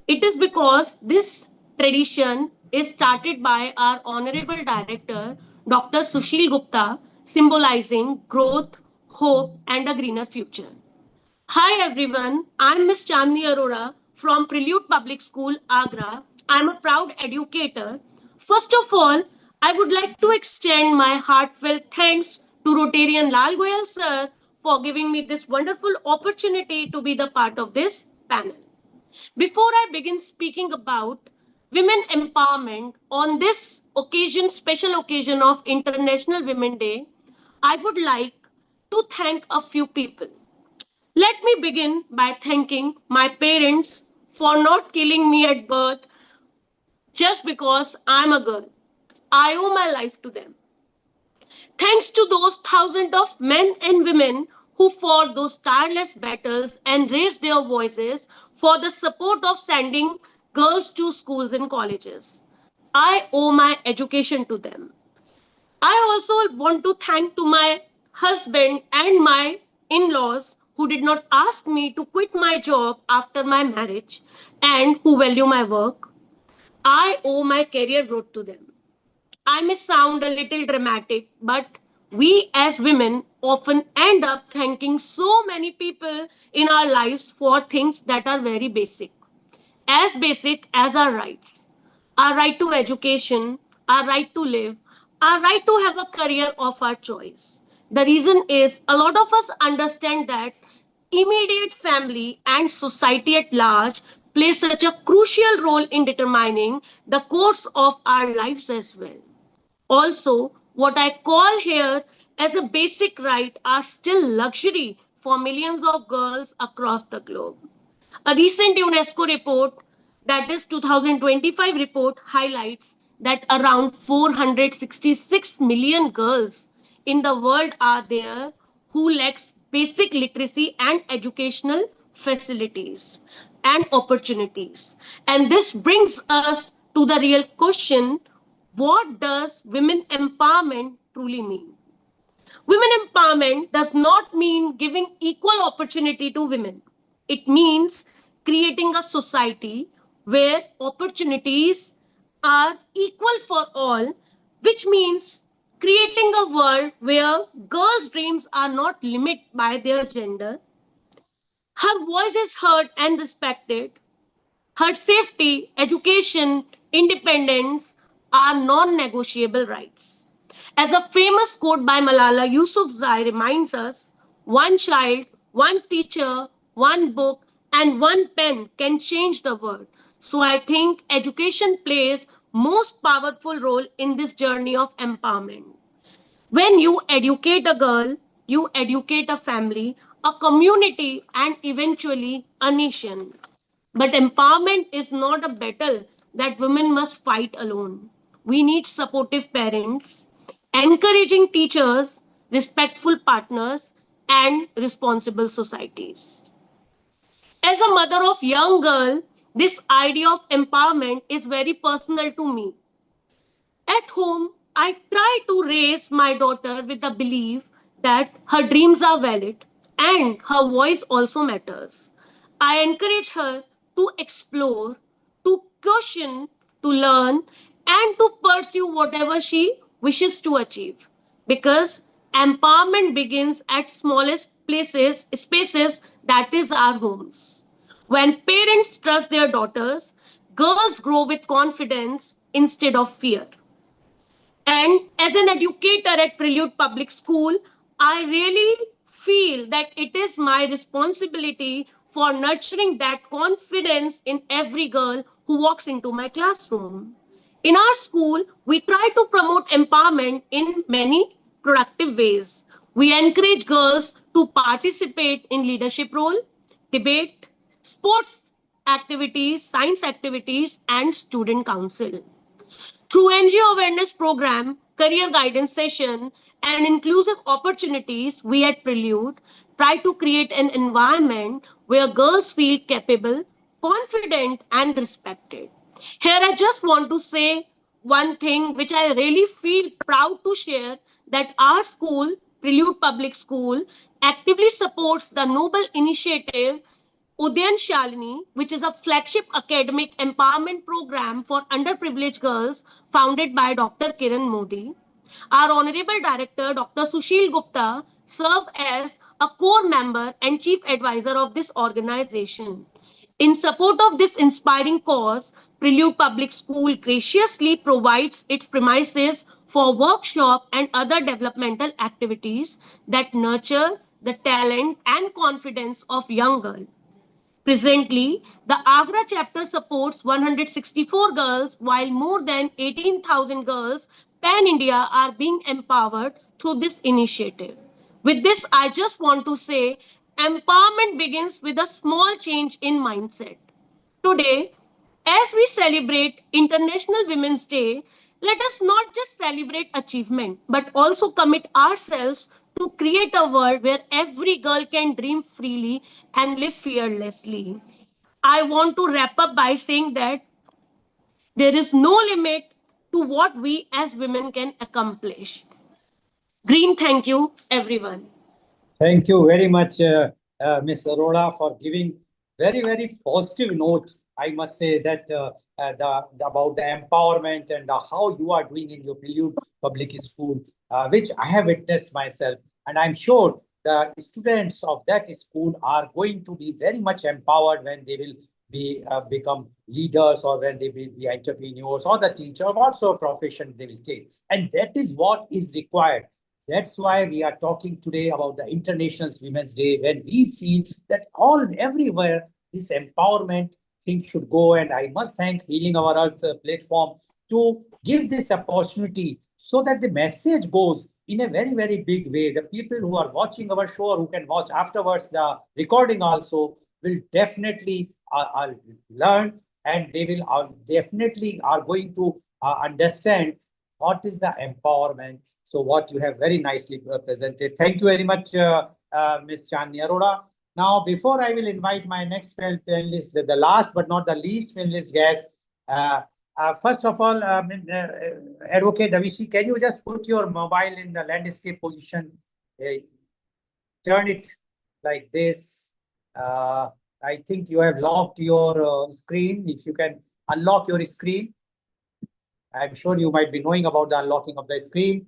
[SPEAKER 10] It is because this tradition is started by our Honorable Director, Dr. Sushil Gupta, symbolizing growth, hope, and a greener future. Hi everyone, I'm Miss Chandni Arora from Prelude Public School, Agra. I'm a proud educator. First of all, I would like to extend my heartfelt thanks to Rotarian Lal Goyal sir for giving me this wonderful opportunity to be the part of this panel. Before I begin speaking about women empowerment on this occasion, special occasion of International Women Day, I would like to thank a few people. Let me begin by thanking my parents for not killing me at birth just because I'm a girl. I owe my life to them. Thanks to those thousands of men and women who fought those tireless battles and raised their voices for the support of sending girls to schools and colleges. I owe my education to them. I also want to thank to my husband and my in-laws who did not ask me to quit my job after my marriage and who value my work. I owe my career growth to them. I may sound a little dramatic, but we as women often end up thanking so many people in our lives for things that are very basic as our right to education, our right to live, our right to have a career of our choice. The reason is a lot of us understand that immediate family and society at large play such a crucial role in determining the course of our lives as well. Also, what I call here as a basic right are still luxury for millions of girls across the globe. A recent UNESCO report, that is 2025 report, highlights that around 466 million girls in the world are there who lacks basic literacy and educational facilities and opportunities. And this brings us to the real question, what does women empowerment truly mean? Women empowerment does not mean giving equal opportunity to women. It means creating a society where opportunities are equal for all, which means creating a world where girls' dreams are not limited by their gender. Her voice is heard and respected. Her safety, education, independence are non negotiable rights. As a famous quote by Malala Yousafzai reminds us, one child, one teacher, one book, and one pen can change the world. So I think education plays most powerful role in this journey of empowerment. When you educate a girl, you educate a family, a community, and eventually a nation. But empowerment is not a battle that women must fight alone. we need supportive parents, encouraging teachers, respectful partners, and responsible societies. As a mother of young girl, this idea of empowerment is very personal to me. At home, I try to raise my daughter with the belief that her dreams are valid and her voice also matters. I encourage her to explore, to question, to learn, and to pursue whatever she wishes to achieve. Because empowerment begins at smallest places, spaces, that is our homes. When parents trust their daughters, girls grow with confidence instead of fear. And as an educator at Prelude Public School, I really feel that it is my responsibility for nurturing that confidence in every girl who walks into my classroom. In our school, we try to promote empowerment in many productive ways. We encourage girls to participate in leadership role, debate, sports activities, science activities, and student council. Through NGO awareness program, career guidance session, and inclusive opportunities, we at Prelude try to create an environment where girls feel capable, confident, and respected. Here, I just want to say one thing which I really feel proud to share, that our school, Prelude Public School, actively supports the noble initiative Udyan Shalini, which is a flagship academic empowerment program for underprivileged girls founded by Dr. Kiran Modi. Our Honorable Director, Dr. Sushil Gupta, served as a core member and chief advisor of this organization. In support of this inspiring cause, Prelude Public School graciously provides its premises for workshop and other developmental activities that nurture the talent and confidence of young girls. Presently, the Agra chapter supports 164 girls, while more than 18,000 girls pan India are being empowered through this initiative. With this, I just want to say empowerment begins with a small change in mindset. Today, as we celebrate International Women's Day, let us not just celebrate achievement, but also commit ourselves to create a world where every girl can dream freely and live fearlessly. I want to wrap up by saying that there is no limit to what we as women can accomplish. Green, thank you, everyone.
[SPEAKER 2] Thank you very much, Ms. Arora, for giving very positive note. I must say that about the empowerment and how you are doing in your Prelude Public School, which I have witnessed myself. And I'm sure the students of that school are going to be very much empowered when they will be become leaders, or when they will be entrepreneurs, or the teacher, whatsoever profession they will take. And that is what is required. That's why we are talking today about the International Women's Day, when we feel that everywhere this empowerment thing should go. And I must thank Healing Our Earth platform to give this opportunity, so that the message goes in a very big way. The people who are watching our show, or who can watch afterwards the recording also, will definitely learn, and they will definitely are going to understand what is the empowerment. So what you have very nicely presented. Thank you very much, Ms. Chandni Arora. Now, before I will invite my next panelist, the last but not the least panelist guest, first of all, Advocate Davishi, can you just put your mobile in the landscape position? Turn it like this. I think you have locked your screen. If you can unlock your screen. I'm sure you might be knowing about the unlocking of the screen.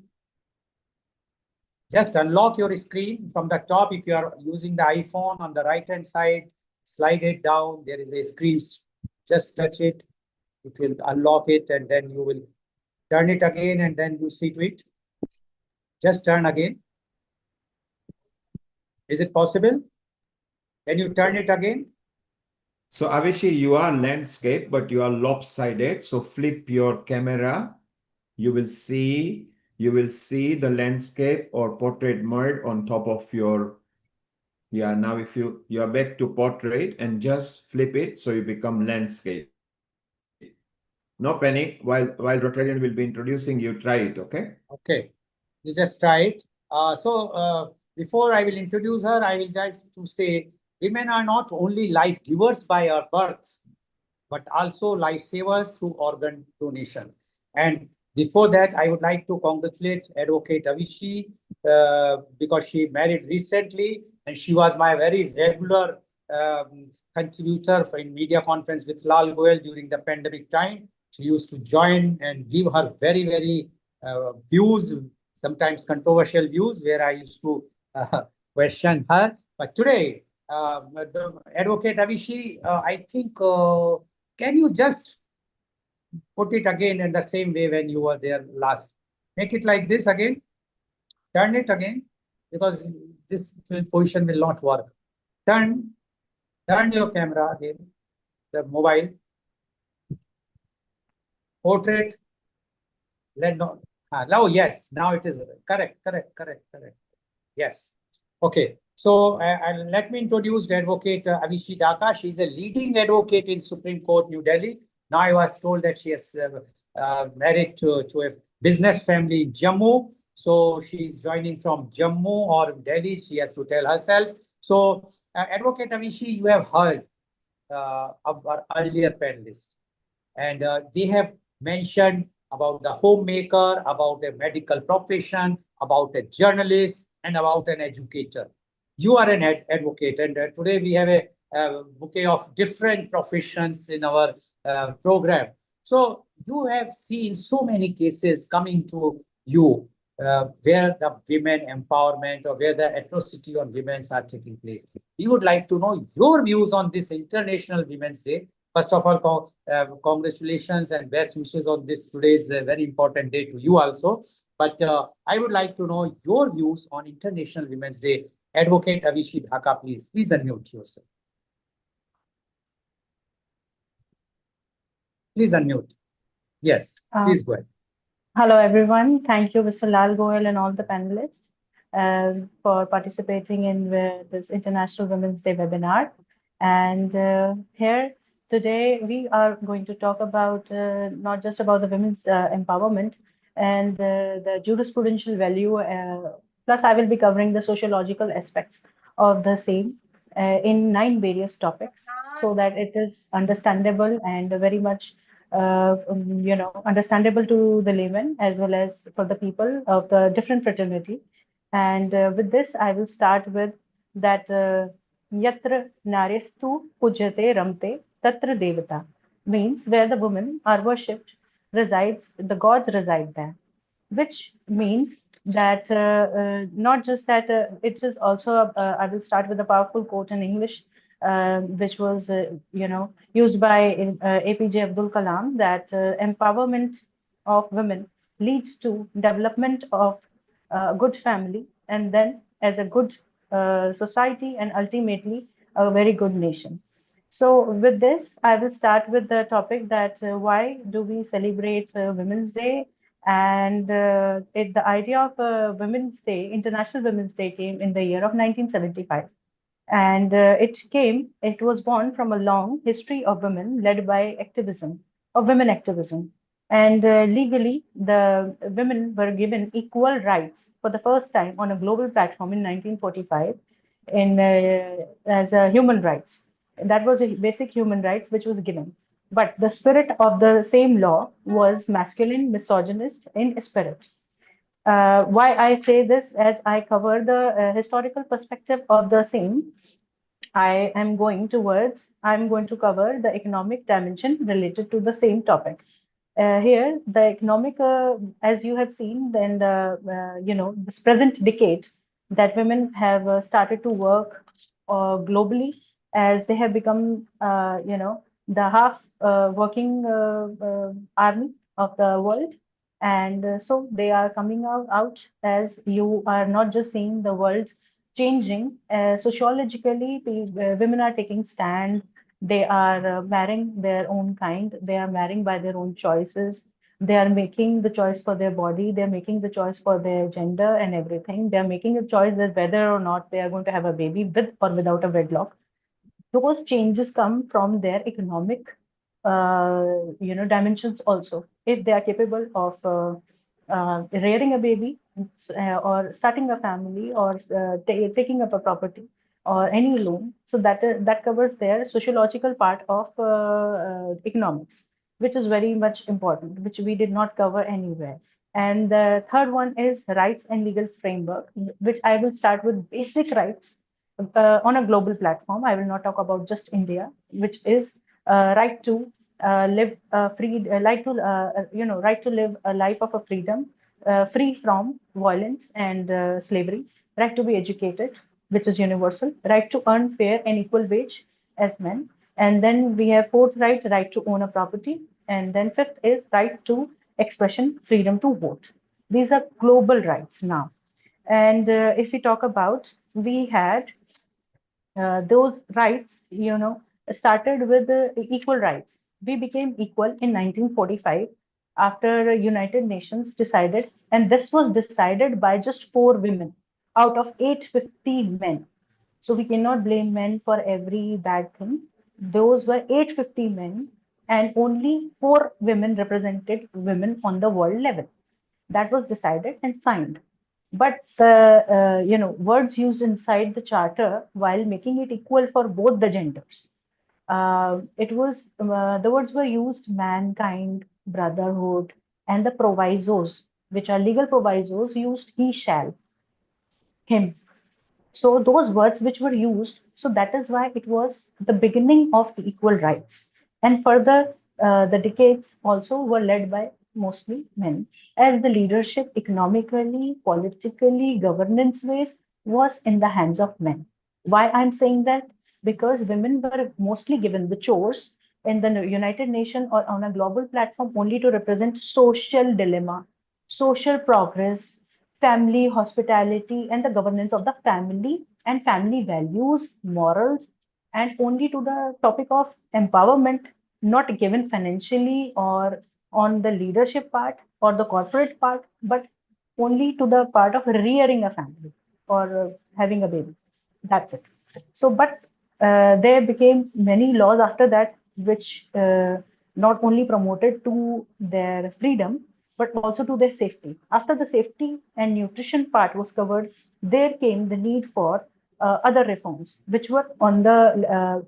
[SPEAKER 2] Just unlock your screen from the top. If you are using the iPhone, on the right-hand side, slide it down. There is a screen. Just touch it. It will unlock it, and then you will turn it again, and then you see to it. Just turn again. Is it possible? Can you turn it again?
[SPEAKER 4] So Avishi, you are landscape, but you are lopsided. So flip your camera. You will see the landscape or portrait mode on top of your. Yeah, now if you are back to portrait, and just flip it so you become landscape. No panic. While Rotarian will be introducing you, try it, okay?
[SPEAKER 2] Okay, you just try it. Before I will introduce her, I will like to say women are not only life givers by our birth, but also lifesavers through organ donation. And before that, I would like to congratulate Advocate Avishi because she married recently and she was my very regular contributor in media conference with Lal Goyal during the pandemic time. She used to join and give her very views, sometimes controversial views, where I used to question her. But today, Advocate Avishi, I think, can you just put it again in the same way when you were there last? Make it like this again. Turn it again, because this position will not work. Turn your camera again, the mobile. Portrait. Let no. Now, yes, now it is correct. Yes. Okay. So let me introduce the Advocate Avishi Dhaka. She's a leading advocate in Supreme Court, New Delhi. Now I was told that she is married to a business family in Jammu. So she's joining from Jammu or Delhi. She has to tell herself. So Advocate Avishi, you have heard of our earlier panelists. And they have mentioned about the homemaker, about a medical profession, about a journalist, and about an educator. You are an advocate, and today we have a bouquet of different professions in our program. So you have seen so many cases coming to you where the women empowerment or where the atrocity on women are taking place. We would like to know your views on this International Women's Day. First of all, congratulations and best wishes on this. Today is a very important day to you also. But I would like to know your views on International Women's Day. Advocate Avishi Dhaka, please. Please unmute yourself. Please unmute. Yes, please go ahead.
[SPEAKER 9] Hello, everyone. Thank you, Mr. Lal Goyal and all the panelists for participating in this International Women's Day webinar. And here today, we are going to talk about not just about the women's empowerment and the jurisprudential value. Plus, I will be covering the sociological aspects of the same in 9 various topics so that it is understandable and very much understandable to the layman as well as for the people of the different fraternity. And with this, I will start with that Yatra Narestu Pujate Ramte Tatra Devata means where the women are worshipped, resides, the gods reside there, which means that not just that it is also I will start with a powerful quote in English which was used by APJ Abdul Kalam, that empowerment of women leads to development of a good family, and then as a good society, and ultimately a very good nation. So with this, I will start with the topic that why do we celebrate Women's Day? And the idea of Women's Day, International Women's Day, came in the year of 1975. And it was born from a long history of women led by activism, of women activism. And legally, the women were given equal rights for the first time on a global platform in 1945 as human rights. That was a basic human rights which was given. But the spirit of the same law was masculine, misogynist in spirit. Why I say this, as I cover the historical perspective of the same, I'm going to cover the economic dimension related to the same topic. Here, the economic, as you have seen, then this present decade, that women have started to work globally as they have become, the half working army of the world. And so they are coming out as you are not just seeing the world changing. Sociologically, women are taking stand. They are marrying their own kind. They are marrying by their own choices. They are making the choice for their body. They're making the choice for their gender and everything. They're making a choice that whether or not they are going to have a baby with or without a wedlock. Those changes come from their economic dimensions also. If they are capable of rearing a baby or starting a family or taking up a property or any loan, so that covers their sociological part of economics, which is very much important, which we did not cover anywhere. And the third one is rights and legal framework, which I will start with basic rights on a global platform. I will not talk about just India, which is right to live free, right to live a life of a freedom, free from violence and slavery, right to be educated, which is universal, right to earn fair and equal wage as men. And then we have fourth right to own a property. And then fifth is right to expression, freedom to vote. These are global rights now. And if we talk about, we had those rights, started with equal rights. We became equal in 1945 after United Nations decided, and this was decided by just 4 women out of 850 men. So we cannot blame men for every bad thing. Those were 850 men, and only 4 women represented women on the world level. That was decided and signed. But the words used inside the charter while making it equal for both the genders. It was the words were used mankind, brotherhood, and the provisos, which are legal provisos, used he shall, him. So those words which were used, so that is why it was the beginning of the equal rights. And further, the decades also were led by mostly men, as the leadership economically, politically, governance ways was in the hands of men. Why I'm saying that? Because women were mostly given the chores in the United Nations or on a global platform only to represent social dilemma, social progress, family, hospitality, and the governance of the family and family values, morals, and only to the topic of empowerment, not given financially or on the leadership part or the corporate part, but only to the part of rearing a family or having a baby. That's it. So, but there became many laws after that, which not only promoted to their freedom, but also to their safety. After the safety and nutrition part was covered, there came the need for other reforms, which were on the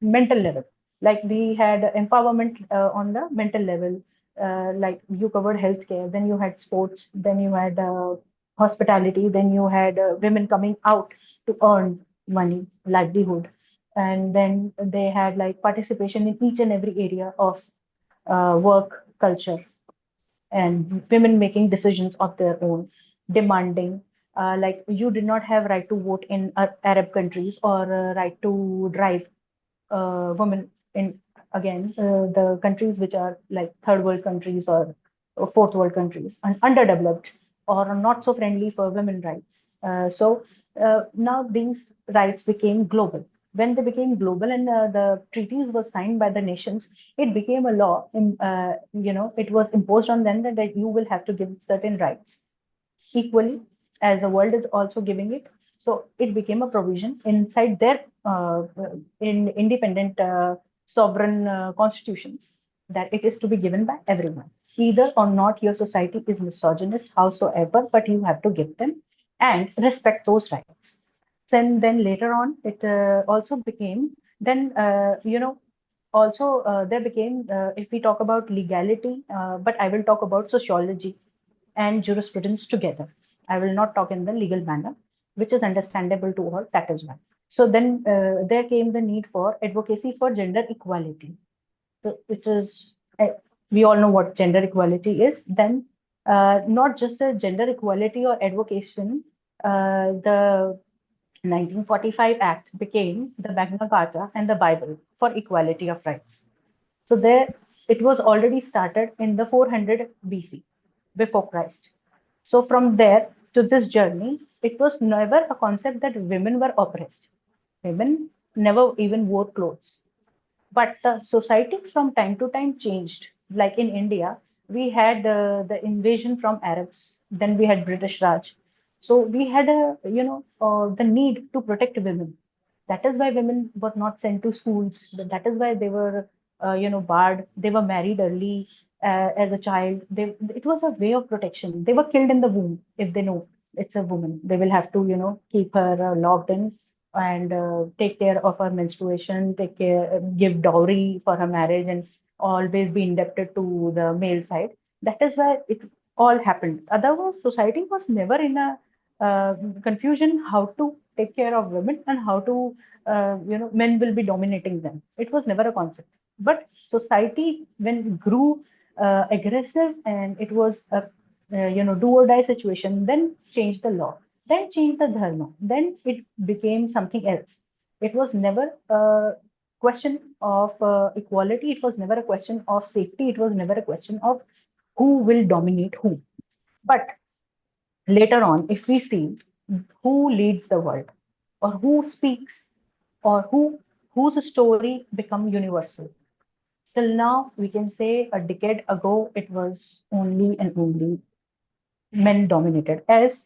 [SPEAKER 9] mental level. Like we had empowerment on the mental level, like you covered healthcare, then you had sports, then you had hospitality, then you had women coming out to earn money, livelihood, and then they had like participation in each and every area of work culture and women making decisions of their own, demanding like you did not have right to vote in Arab countries or right to drive women in again the countries which are like third world countries or fourth world countries and underdeveloped or not so friendly for women rights. So now these rights became global. When they became global and the treaties were signed by the nations, it became a law. It was imposed on them that you will have to give certain rights equally as the world is also giving it. So it became a provision inside their in independent sovereign constitutions that it is to be given by everyone. Either or not your society is misogynist, howsoever, but you have to give them and respect those rights. And then later on, it also became then also there became if we talk about legality, but I will talk about sociology and jurisprudence together. I will not talk in the legal manner, which is understandable to all. That is why. So then there came the need for advocacy for gender equality. So it is, we all know what gender equality is. Then not just a gender equality or advocation, the 1945 Act became the Magna Carta and the Bible for equality of rights. So there, it was already started in the 400 BC, before Christ. So from there to this journey, it was never a concept that women were oppressed. Women never even wore clothes. But the society from time to time changed. Like in India, we had the invasion from Arabs, then we had British Raj. So we had the need to protect women. That is why women were not sent to schools. That is why they were barred. They were married early as a child. It was a way of protection. They were killed in the womb. If they know it's a woman, they will have to, keep her locked in and take care of her menstruation, take care, give dowry for her marriage, and always be indebted to the male side. That is why it all happened. Otherwise, society was never in a confusion how to take care of women and how to, men will be dominating them. It was never a concept. But society, when it grew aggressive and it was a, do or die situation, then changed the law, then changed the dharma, then it became something else. It was never a question of equality. It was never a question of safety. It was never a question of who will dominate who. But later on, if we see who leads the world or who speaks or whose story become universal. Till now, we can say a decade ago, it was only and only men dominated, as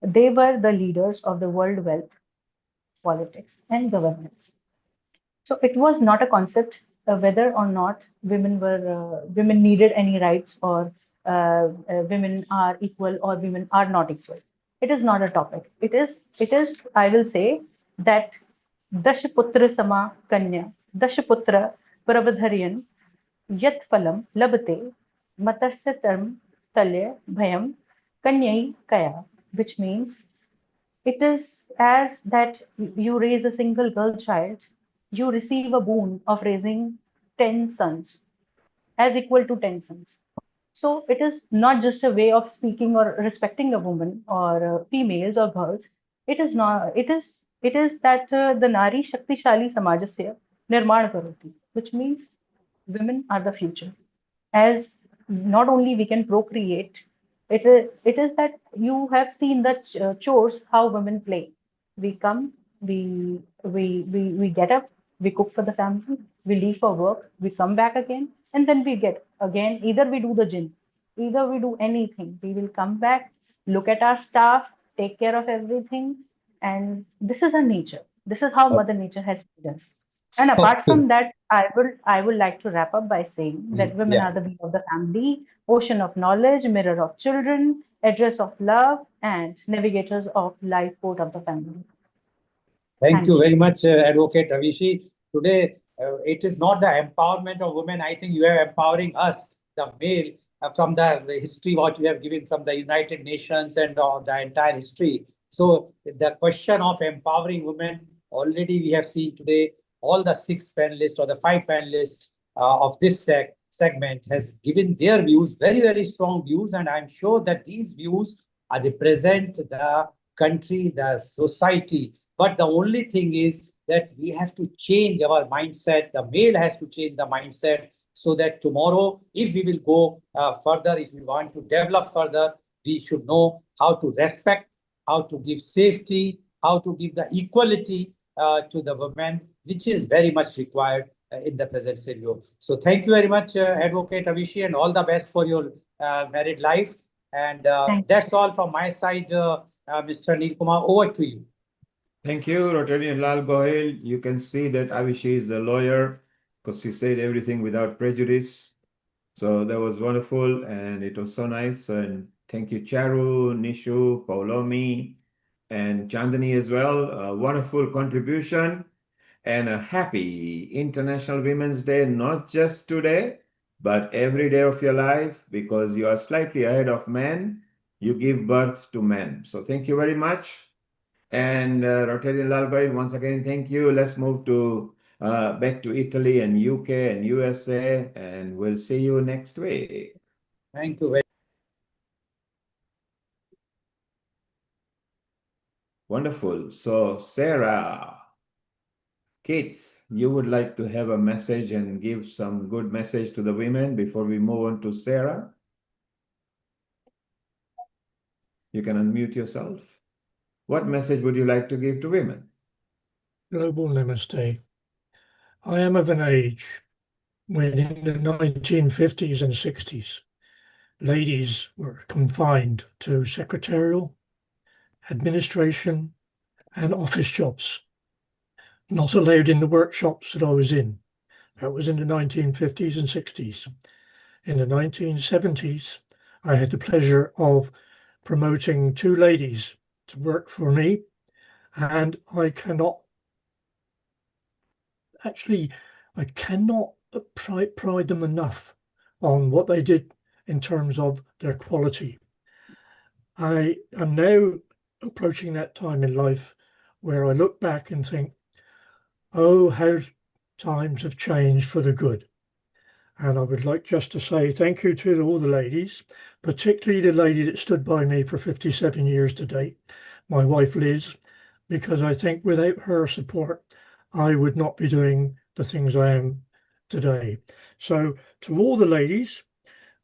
[SPEAKER 9] they were the leaders of the world wealth, politics, and governance. So it was not a concept whether or not women needed any rights or women are equal or women are not equal. It is not a topic. It is. I will say that Dashputra Sama Kanya Dashputra Pravadhariyan Yat Phalam Labate Matasya Tarm Talya Bhayam Kanyai Kaya, which means it is as that you raise a single girl child, you receive a boon of raising 10 sons, as equal to 10 sons. So it is not just a way of speaking or respecting a woman or females or girls. It is not. It is that the Nari Shaktishali Samajasya Nirman Karoti, which means women are the future. As not only we can procreate, it is that you have seen the chores how women play. We come, we get up, we cook for the family, we leave for work, we come back again, and then we get again. Either we do the gym, either we do anything. We will come back, look at our staff, take care of everything, and this is our nature. This is how Mother Nature has made us. And apart
[SPEAKER 2] Okay.
[SPEAKER 9] from that, I would like to wrap up by saying that women
[SPEAKER 2] Yeah.
[SPEAKER 9] are the being of the family, ocean of knowledge, mirror of children, address of love, and navigators of life port of the family.
[SPEAKER 2] Thank
[SPEAKER 9] Thank
[SPEAKER 2] you
[SPEAKER 9] you.
[SPEAKER 2] very much, Advocate Ravishi. Today, it is not the empowerment of women. I think you are empowering us, the male, from the history what you have given from the United Nations and the entire history. So the question of empowering women, already we have seen today, all the 6 panelists or the 5 panelists of this segment has given their views, very, very strong views. And I'm sure that these views represent the country, the society. But the only thing is that we have to change our mindset. The male has to change the mindset so that tomorrow, if we will go further, if we want to develop further, we should know how to respect, how to give safety, how to give the equality to the women, which is very much required in the present scenario. So thank you very much, Advocate Avishi, and all the best for your married life. And that's all from my side, Mr. Neil Kumar. Over to you.
[SPEAKER 4] Thank you, Rotarian Lal Gohil. You can see that Avishi is a lawyer because she said everything without prejudice. So that was wonderful and it was so nice. And thank you, Charu, Nishu, Paulomi, and Chandani as well. A wonderful contribution and a happy International Women's Day, not just today, but every day of your life because you are slightly ahead of men. You give birth to men. So thank you very much. And Rotarian Lalbai, once again, thank you. Let's move to back to Italy and UK and USA, and we'll see you next week.
[SPEAKER 2] Thank you very
[SPEAKER 4] Wonderful. So, Sarah, Kate, you would like to have a message and give some good message to the women before we move on to Sarah? You can unmute yourself. What message would you like to give to women?
[SPEAKER 11] Global Namaste. I am of an age when in the 1950s and 60s, ladies were confined to secretarial, administration, and office jobs, not allowed in the workshops that I was in. That was in the 1950s and 60s. In the 1970s, I had the pleasure of promoting two ladies to work for me, and I cannot pride them enough on what they did in terms of their quality. I am now approaching that time in life where I look back and think, oh, how times have changed for the good. And I would like just to say thank you to all the ladies, particularly the lady that stood by me for 57 years to date, my wife Liz, because I think without her support, I would not be doing the things I am today. So to all the ladies,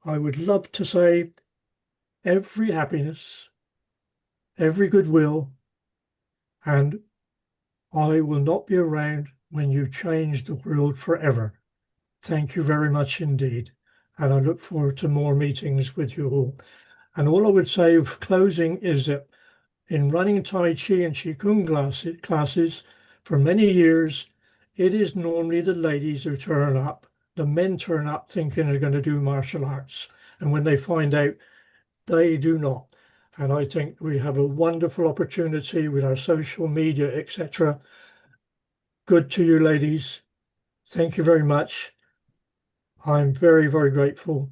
[SPEAKER 11] I would love to say every happiness, every goodwill, and I will not be around when you change the world forever. Thank you very much indeed. And I look forward to more meetings with you all. And all I would say of closing is that in running Tai Chi and Qigong classes for many years, it is normally the ladies who turn up. The men turn up thinking they're going to do martial arts. And when they find out, they do not. And I think we have a wonderful opportunity with our social media, etc. Good to you, ladies. Thank you very much. I'm very, very grateful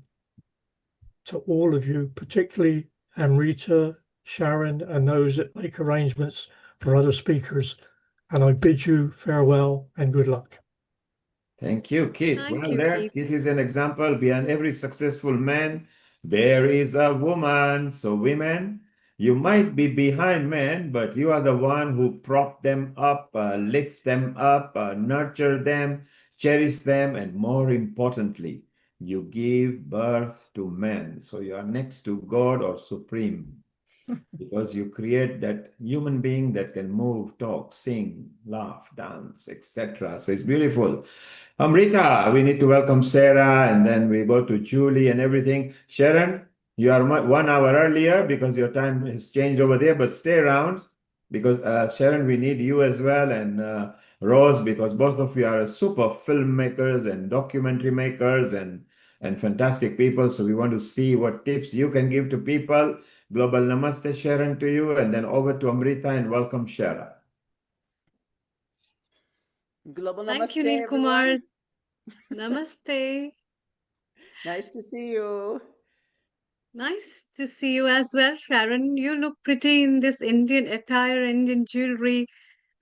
[SPEAKER 11] to all of you, particularly Amrita, Sharon, and those that make arrangements for other speakers. And I bid you farewell and good luck.
[SPEAKER 4] Thank you, Keith.
[SPEAKER 3] Thank
[SPEAKER 4] Well,
[SPEAKER 3] you,
[SPEAKER 4] there,
[SPEAKER 3] Keith.
[SPEAKER 4] Keith is an example. Behind every successful man, there is a woman. So, women, you might be behind men, but you are the one who prop them up, lift them up, nurture them, cherish them, and more importantly, you give birth to men. So, you are next to God or Supreme because you create that human being that can move, talk, sing, laugh, dance, etc. So, it's beautiful. Amrita, we need to welcome Sarah and then we go to Julie and everything. Sharon, you are 1 hour earlier because your time has changed over there, but stay around because Sharon, we need you as well, and Rose, because both of you are super filmmakers and documentary makers and fantastic people. So we want to see what tips you can give to people. Global Namaste, Sharon, to you, and then over to Amrita and welcome Sharon.
[SPEAKER 12] Global
[SPEAKER 3] Thank you,
[SPEAKER 12] Namaste,
[SPEAKER 3] Neil Kumar.
[SPEAKER 12] everyone.
[SPEAKER 3] Namaste.
[SPEAKER 12] Nice to see you.
[SPEAKER 3] Nice to see you as well, Sharon. You look pretty in this Indian attire, Indian jewelry,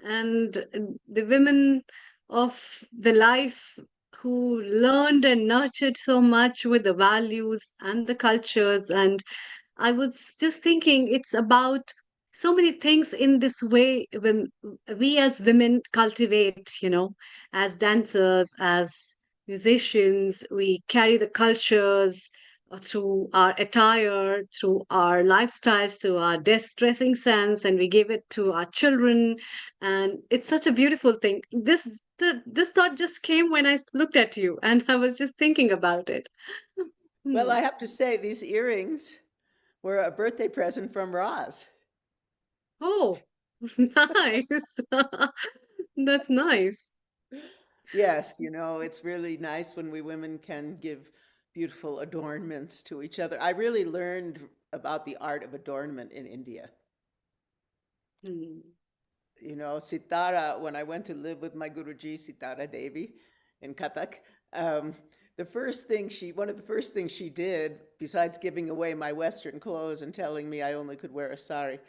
[SPEAKER 3] and the women of the life who learned and nurtured so much with the values and the cultures. And I was just thinking it's about so many things in this way when we as women cultivate, as dancers, as musicians, we carry the cultures through our attire, through our lifestyles, through our dressing sense, and we give it to our children. And it's such a beautiful thing. This thought just came when I looked at you, and I was just thinking about it.
[SPEAKER 12] Well, I have to say, these earrings were a birthday present from Roz.
[SPEAKER 3] Oh, nice. That's nice.
[SPEAKER 12] Yes, it's really nice when we women can give beautiful adornments to each other. I really learned about the art of adornment in India. Sitara, when I went to live with my Guruji, Sitara Devi, in Kathak, one of the first things she did, besides giving away my Western clothes and telling me I only could wear a sari,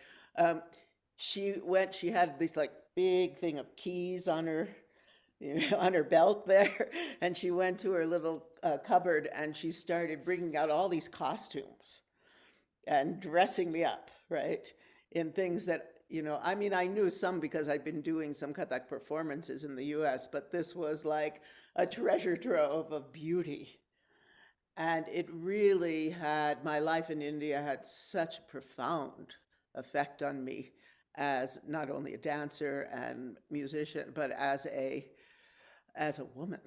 [SPEAKER 12] she had this like big thing of keys on her, on her belt there, and she went to her little cupboard and she started bringing out all these costumes and dressing me up, right, in things that, I knew some because I'd been doing some Kathak performances in the US, but this was like a treasure trove of beauty. And it really my life in India had such a profound effect on me as not only a dancer and musician, but as a woman.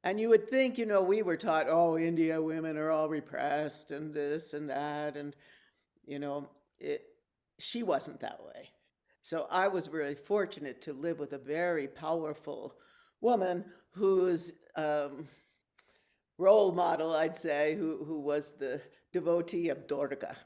[SPEAKER 12] And you would think, we were taught, oh, India women are all repressed and this and that. And, she wasn't that way. So I was really fortunate to live with a very powerful woman whose role model, I'd say, who was the devotee of Durga.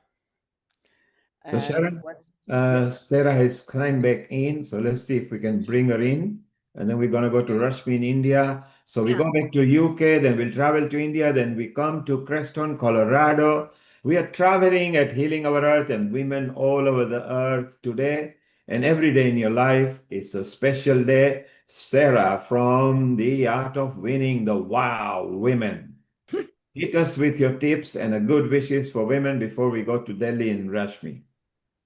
[SPEAKER 4] So
[SPEAKER 12] And
[SPEAKER 4] Sharon,
[SPEAKER 12] yes.
[SPEAKER 4] Sarah has climbed back in, so let's see if we can bring her in. And then we're going to go to Rashmi in India. So we
[SPEAKER 5] Yeah.
[SPEAKER 4] go back to UK, then we'll travel to India, then we come to Creston, Colorado. We are traveling at Healing Our Earth and women all over the earth today. And every day in your life is a special day. Sarah from The Art of Winning, the Wow Women. Hit us with your tips and a good wishes for women before we go to Delhi and Rashmi.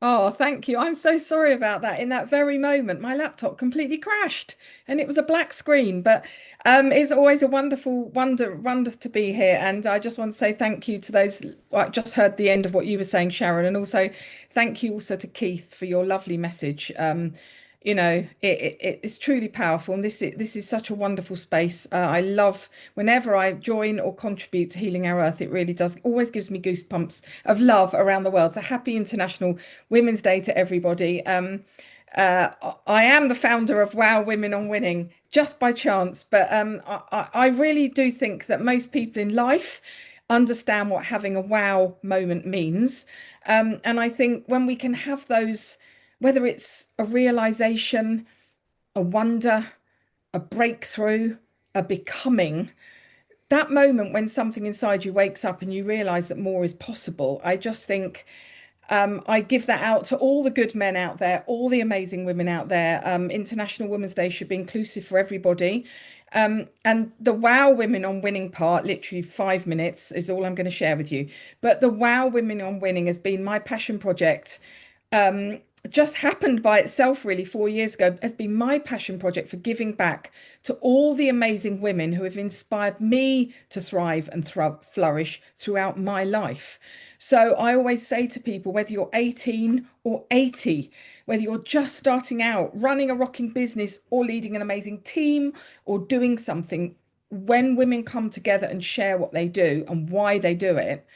[SPEAKER 13] Oh, thank you. I'm so sorry about that. In that very moment, my laptop completely crashed and it was a black screen. But it's always a wonder to be here. And I just want to say thank you to those. I just heard the end of what you were saying, Sharon, and also thank you also to Keith for your lovely message. You know, it's truly powerful, and this is such a wonderful space. I love whenever I join or contribute to Healing Our Earth. It really does always gives me goosebumps of love around the world. So happy International Women's Day to everybody. I am the founder of Wow Women on Winning just by chance, but I really do think that most people in life understand what having a wow moment means. And I think when we can have those, whether it's a realization, a wonder, a breakthrough, a becoming, that moment when something inside you wakes up and you realize that more is possible, I just think I give that out to all the good men out there, all the amazing women out there. International Women's Day should be inclusive for everybody. And the Wow Women on Winning part, literally 5 minutes is all I'm going to share with you. But the Wow Women on Winning has been my passion project. Just happened by itself really 4 years ago, has been my passion project for giving back to all the amazing women who have inspired me to thrive and flourish throughout my life. So I always say to people, whether you're 18 or 80, whether you're just starting out, running a rocking business or leading an amazing team or doing something, when women come together and share what they do and why they do it,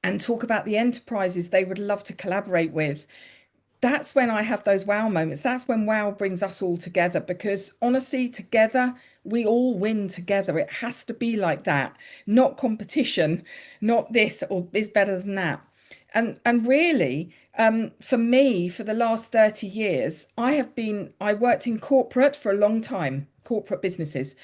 [SPEAKER 13] and talk about the enterprises they would love to collaborate with, that's when I have those wow moments. That's when wow brings us all together, because honestly, together, we all win together. It has to be like that, not competition, not this or is better than that. And really, for me, for the last 30 years, I worked in corporate for a long time, corporate businesses.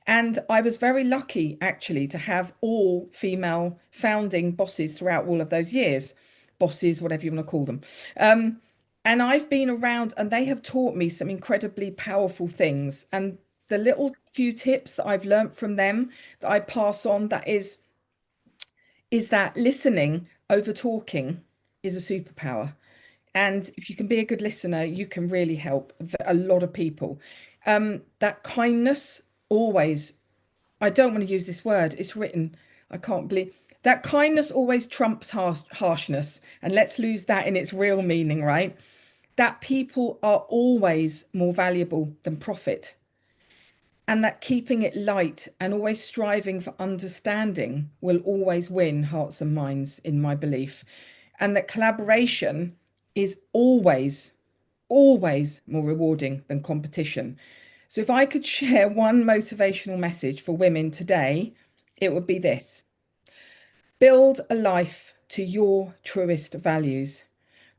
[SPEAKER 13] And I was very lucky actually to have all female founding bosses throughout all of those years, bosses, whatever you want to call them. And I've been around and they have taught me some incredibly powerful things. And the little few tips that I've learned from them that I pass on, is that listening over talking is a superpower. And if you can be a good listener, you can really help a lot of people. That kindness always, I don't want to use this word, it's written, I can't believe that kindness always trumps harshness. And let's lose that in its real meaning, right? That people are always more valuable than profit. And that keeping it light and always striving for understanding will always win hearts and minds, in my belief. And that collaboration is always, always more rewarding than competition. So if I could share one motivational message for women today, it would be this: build a life to your truest values.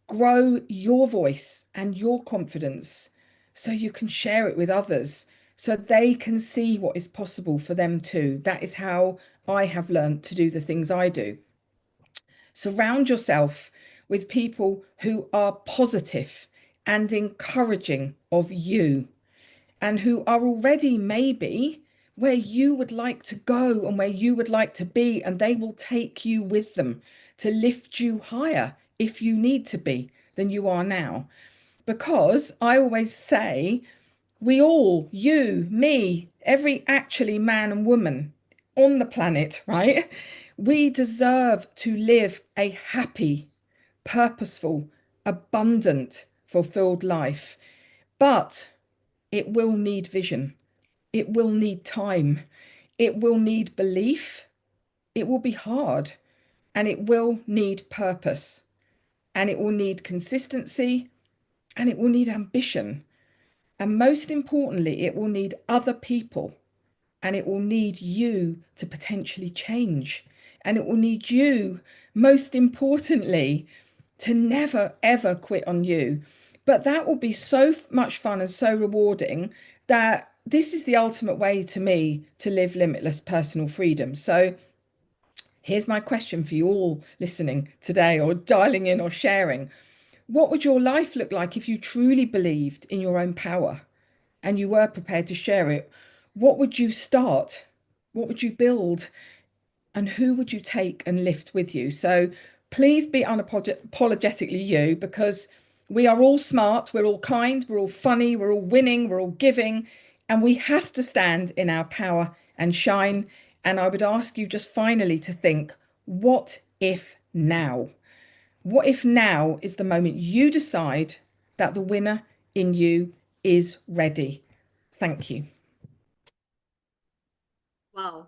[SPEAKER 13] Grow your voice and your confidence so you can share it with others, so they can see what is possible for them too. That is how I have learned to do the things I do. Surround yourself with people who are positive and encouraging of you, and who are already maybe where you would like to go and where you would like to be, and they will take you with them to lift you higher if you need to be than you are now. Because I always say, we all, you, me, every actually man and woman on the planet, right? We deserve to live a happy, purposeful, abundant, fulfilled life. But it will need vision. It will need time. It will need belief. It will be hard. And it will need purpose. And it will need consistency. And it will need ambition. And most importantly, it will need other people, and it will need you to potentially change. And it will need you, most importantly, to never ever quit on you. But that will be so much fun and so rewarding that this is the ultimate way to me to live limitless personal freedom. So here's my question for you all listening today or dialing in or sharing. What would your life look like if you truly believed in your own power and you were prepared to share it? What would you start? What would you build? And who would you take and lift with you? So please be unapologetically you, because we are all smart, we're all kind, we're all funny, we're all winning, we're all giving, and we have to stand in our power and shine. And I would ask you just finally to think, what if now? What if now is the moment you decide that the winner in you is ready? Thank you.
[SPEAKER 3] Wow.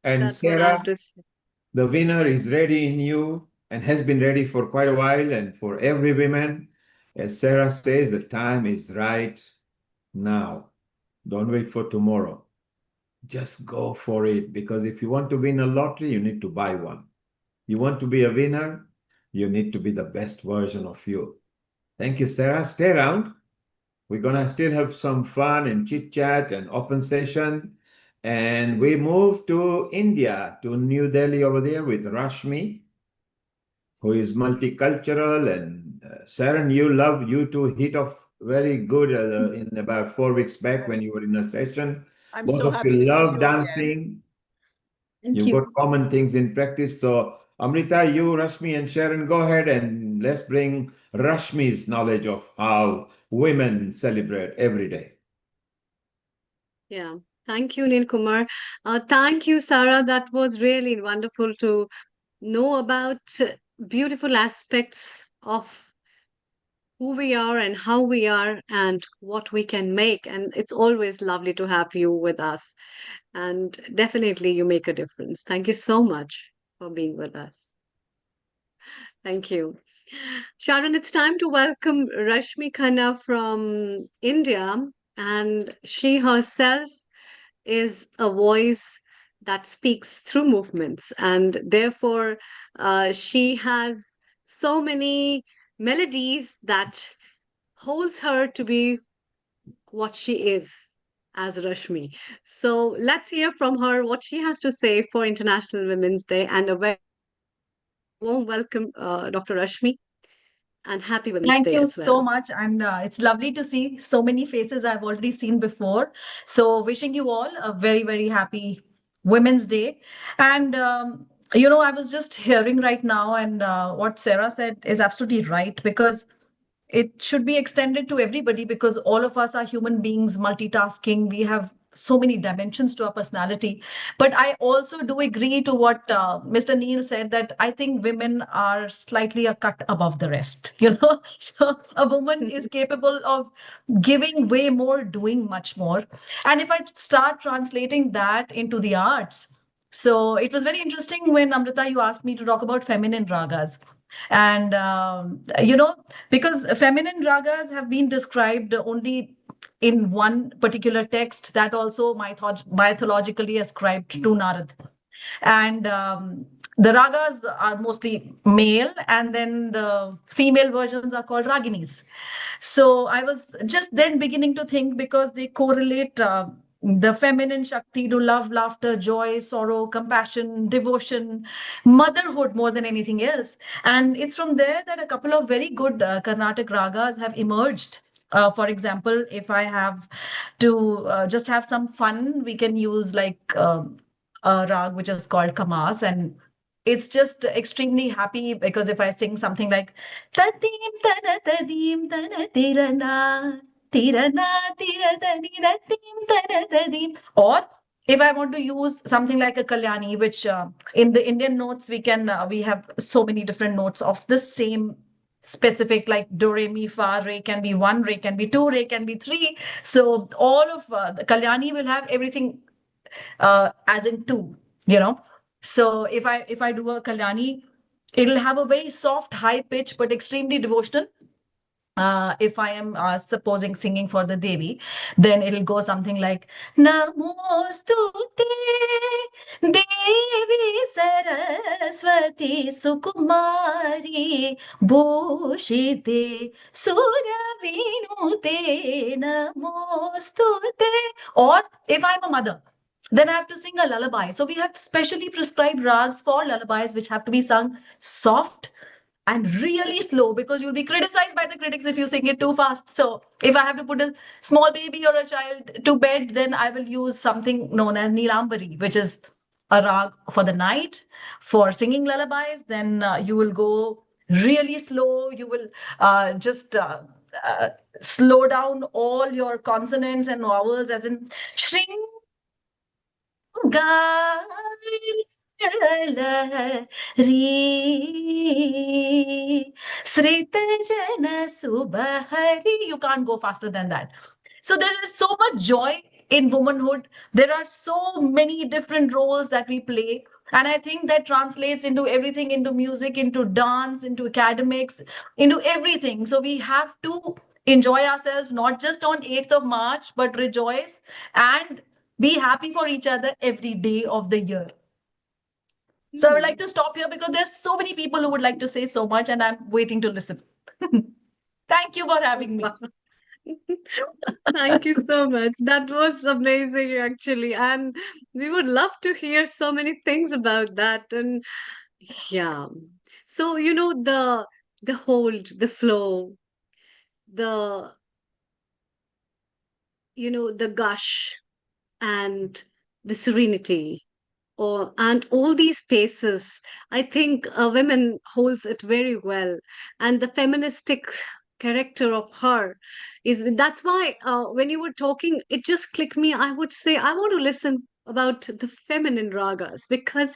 [SPEAKER 4] And
[SPEAKER 3] That's what I have
[SPEAKER 4] Sarah,
[SPEAKER 3] to say.
[SPEAKER 4] the winner is ready in you and has been ready for quite a while. And for every woman, as Sarah says, the time is right now. Don't wait for tomorrow. Just go for it, because if you want to win a lottery, you need to buy one. You want to be a winner, you need to be the best version of you. Thank you, Sarah. Stay around. We're gonna still have some fun and chit chat and open session. And we move to India, to New Delhi over there with Rashmi, who is multicultural. And Sharon, you two hit off very good in about 4 weeks back when you were in a session.
[SPEAKER 12] I'm
[SPEAKER 4] Both
[SPEAKER 12] so
[SPEAKER 4] of
[SPEAKER 12] happy
[SPEAKER 4] you
[SPEAKER 12] to see
[SPEAKER 4] love
[SPEAKER 12] you again.
[SPEAKER 4] dancing.
[SPEAKER 12] Thank
[SPEAKER 4] You've
[SPEAKER 12] you.
[SPEAKER 4] got common things in practice. So Amrita, you, Rashmi, and Sharon, go ahead and let's bring Rashmi's knowledge of how women celebrate every day.
[SPEAKER 3] Yeah. Thank you, Neil Kumar. Thank you, Sarah. That was really wonderful to know about beautiful aspects of who we are and how we are and what we can make. And it's always lovely to have you with us. And definitely you make a difference. Thank you so much for being with us. Thank you. Sharon, it's time to welcome Rashmi Khanna from India. And she herself is a voice that speaks through movements. And therefore, she has so many melodies that holds her to be what she is as Rashmi. So let's hear from her what she has to say for International Women's Day, and a very warm welcome, Dr. Rashmi, and happy Women's
[SPEAKER 14] Thank
[SPEAKER 3] Day
[SPEAKER 14] you
[SPEAKER 3] as
[SPEAKER 14] so
[SPEAKER 3] well.
[SPEAKER 14] much. And it's lovely to see so many faces I've already seen before. So, wishing you all a very, very happy Women's Day. And, I was just hearing right now, and what Sarah said is absolutely right, because it should be extended to everybody, because all of us are human beings multitasking. We have so many dimensions to our personality. But I also do agree to what Mr. Neil said, that I think women are slightly a cut above the rest. So a woman is capable of giving way more, doing much more. And if I start translating that into the arts, so it was very interesting when Amrita, you asked me to talk about feminine ragas. And, because feminine ragas have been described only in one particular text, that also mythologically ascribed to Narad. And the ragas are mostly male, and then the female versions are called raginis. So I was just then beginning to think, because they correlate the feminine Shakti to love, laughter, joy, sorrow, compassion, devotion, motherhood more than anything else. And it's from there that a couple of very good Carnatic ragas have emerged. For example, if I have to just have some fun, we can use like a rag which is called Kamas, and it's just extremely happy, because if I sing something like tadim tana tadim tana tirana tirana tiradani tadim tana tadim, or if I want to use something like a kalyani, which in the Indian notes we have so many different notes of the same specific, like do re mi fa, re can be one, re can be two, re can be three. So all of the kalyani will have everything as in two, you know. So if I do a kalyani, it'll have a very soft high pitch but extremely devotional. if I am supposing singing for the Devi, then it'll go something like Namostute Devi Saraswati Sukumari Bhushite Suravinute Namostute. Or if I'm a mother, then I have to sing a lullaby. So we have specially prescribed rags for lullabies which have to be sung soft and really slow, because you'll be criticized by the critics if you sing it too fast. So if I have to put a small baby or a child to bed, then I will use something known as Nilambari, which is a rag for the night for singing lullabies. Then you will go really slow. You will just slow down all your consonants and vowels, as in shring you can't go faster than that. So there is so much joy in womanhood. There are so many different roles that we play. And I think that translates into everything, into music, into dance, into academics, into everything. So we have to enjoy ourselves, not just on 8th of March, but rejoice and be happy for each other every day of the year. So I would like to stop here because there's so many people who would like to say so much, and I'm waiting to listen. Thank you for having me.
[SPEAKER 3] Thank you so much. That was amazing, actually. And we would love to hear so many things about that. And yeah. So, the hold, the flow, the, the gush and the serenity, or and all these spaces, I think women holds it very well. And the feministic character of her is, that's why when you were talking, it just clicked me. I would say I want to listen about the feminine ragas, because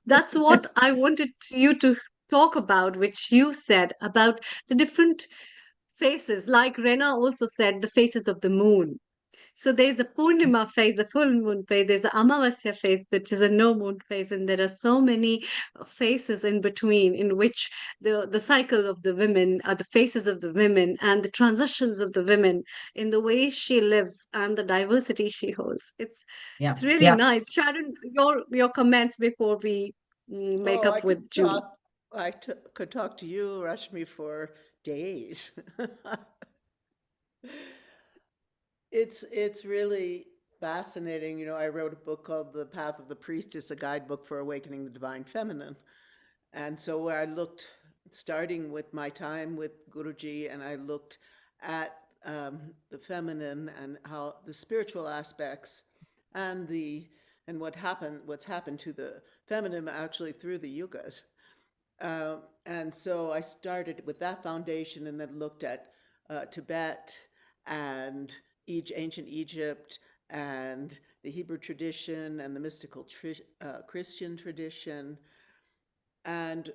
[SPEAKER 3] that's what I wanted you to talk about, which you said about the different faces, like Rena also said, the faces of the moon. So there's a Purnima phase, the full moon phase, there's the Amavasya phase, which is a no moon phase, and there are so many phases in between, in which the cycle of the women, the faces of the women, and the transitions of the women in the way she lives and the diversity she holds. It's really nice. Sharon, your comments before we make
[SPEAKER 12] Oh,
[SPEAKER 3] up with Julie.
[SPEAKER 12] Could talk to you, Rashmi, for days. It's really fascinating. You know, I wrote a book called The Path of the Priestess, a guidebook for awakening the divine feminine. And so where I looked, starting with my time with Guruji, and I looked at the feminine and how the spiritual aspects and what's happened to the feminine actually through the yugas. And so I started with that foundation and then looked at Tibet and ancient Egypt and the Hebrew tradition and the mystical Christian tradition. And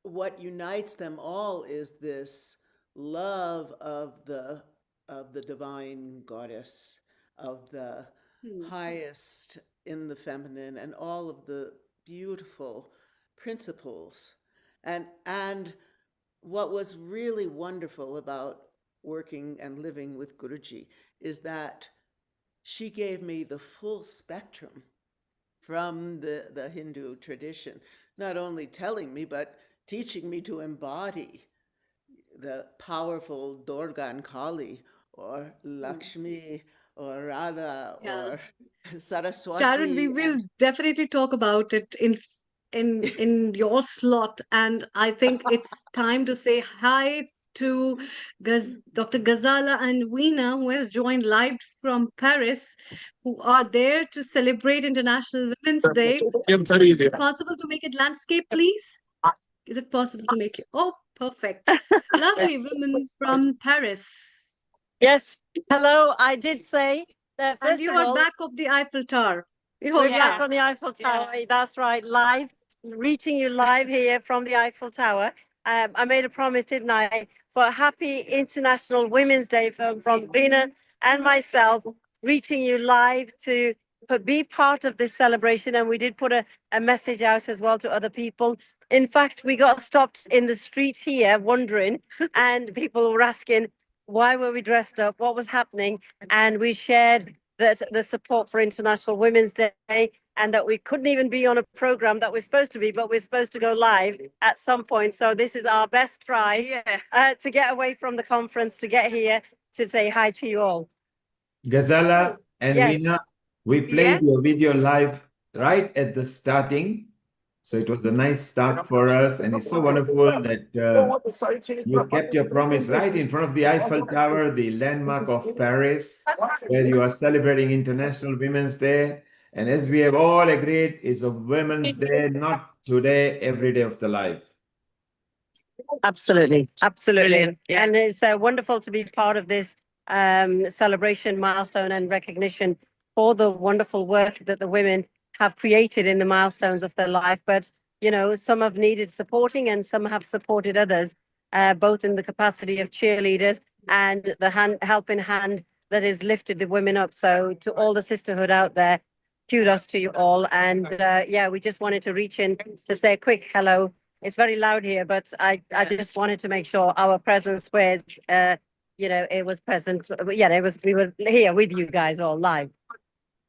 [SPEAKER 12] what unites them all is this love of the divine goddess, of the highest in the feminine, and all of the beautiful principles. And what was really wonderful about working and living with Guruji is that she gave me the full spectrum from the Hindu tradition, not only telling me, but teaching me to embody the powerful Durga and Kali, or Lakshmi, or Radha, or Saraswati.
[SPEAKER 3] Sharon, we will definitely talk about it in your slot, and I think it's time to say hi to Dr. Ghazala and Weena, who has joined live from Paris, who are there to celebrate International Women's Day. Is it possible to make it landscape, please? Is it possible to make it? Oh, perfect. Lovely women from Paris.
[SPEAKER 15] Yes. Hello. I did say that
[SPEAKER 3] And
[SPEAKER 15] first
[SPEAKER 3] you
[SPEAKER 15] of
[SPEAKER 3] are
[SPEAKER 15] all,
[SPEAKER 3] back of the Eiffel Tower.
[SPEAKER 15] we're back on the Eiffel Tower. That's right. Live, reaching you live here from the Eiffel Tower. I made a promise, didn't I, for a happy International Women's Day from Bina and myself, reaching you live to be part of this celebration. And we did put a message out as well to other people. In fact, we got stopped in the street here wondering, and people were asking, why were we dressed up? What was happening? And we shared that the support for International Women's Day, and that we couldn't even be on a program that we're supposed to be, but we're supposed to go live at some point. So this is our best try to get away from the conference, to get here to say hi to you all.
[SPEAKER 4] Gazala and
[SPEAKER 15] Yes.
[SPEAKER 4] Veena, we played your video live right at the starting. So it was a nice start for us, and it's so wonderful that you kept your promise right in front of the Eiffel Tower, the landmark of Paris, where you are celebrating International Women's Day. And as we have all agreed, it's a Women's Day, not today, every day of the life.
[SPEAKER 15] Absolutely. Absolutely. And it's wonderful to be part of this celebration, milestone, and recognition for the wonderful work that the women have created in the milestones of their life. But, you know, some have needed supporting and some have supported others, both in the capacity of cheerleaders and the helping hand that has lifted the women up. So to all the sisterhood out there, kudos to you all. And yeah, we just wanted to reach in to say a quick hello. It's very loud here, but I just wanted to make sure our presence with, you know, it was present. Yeah, we were here with you guys all live.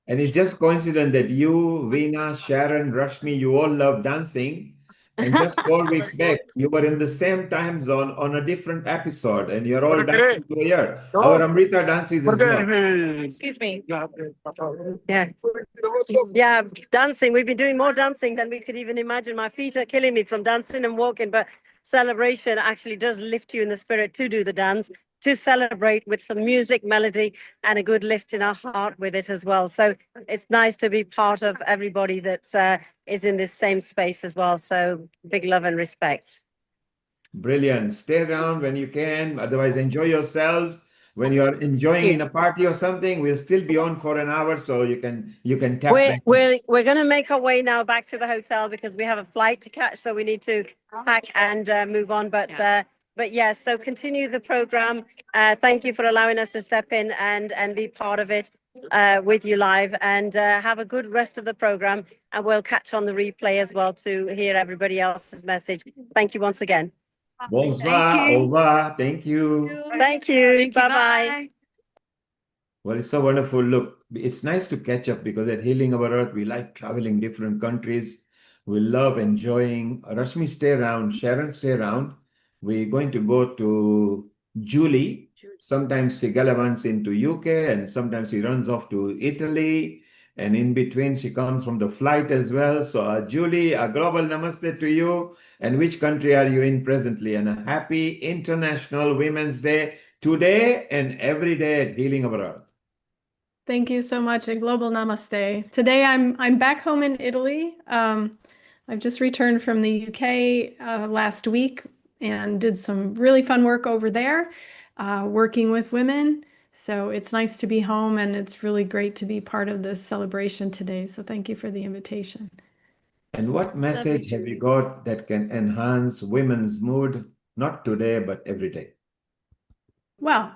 [SPEAKER 4] And it's just coincident that you, Veena, Sharon, Rashmi, you all love dancing. And just 4 weeks back, you were in the same time zone on a different episode, and you're all dancing to here. Our Amrita dances as well.
[SPEAKER 15] Excuse me. Yeah. Yeah, dancing. We've been doing more dancing than we could even imagine. My feet are killing me from dancing and walking, but celebration actually does lift you in the spirit to do the dance, to celebrate with some music, melody, and a good lift in our heart with it as well. So it's nice to be part of everybody that is in this same space as well. So big love and respect.
[SPEAKER 4] Brilliant. Stay around when you can. Otherwise, enjoy yourselves. When you are enjoying in a party or something, we'll still be on for an hour, so you can tap back.
[SPEAKER 15] We're going to make our way now back to the hotel because we have a flight to catch, so we need to pack and move on. But yeah, so continue the program. Thank you for allowing us to step in and be part of it with you live, and have a good rest of the program. And we'll catch on the replay as well to hear everybody else's message. Thank you once again.
[SPEAKER 4] Bonsoir, au revoir. Thank you.
[SPEAKER 15] Thank you. Bye-bye.
[SPEAKER 4] Well, it's so wonderful. Look, it's nice to catch up because at Healing Our Earth, we like traveling different countries. We love enjoying. Rashmi, stay around. Sharon, stay around. We're going to go to Julie. Sometimes she gallavants into UK and sometimes she runs off to Italy. And in between, she comes from the flight as well. So Julie, a global namaste to you. And which country are you in presently? And a happy International Women's Day today and every day at Healing Our Earth.
[SPEAKER 16] Thank you so much, and global namaste. Today I'm back home in Italy. I've just returned from the UK last week and did some really fun work over there, working with women. So it's nice to be home, and it's really great to be part of this celebration today. So thank you for the invitation.
[SPEAKER 4] And what message have you got that can enhance women's mood, not today, but every day?
[SPEAKER 16] Well,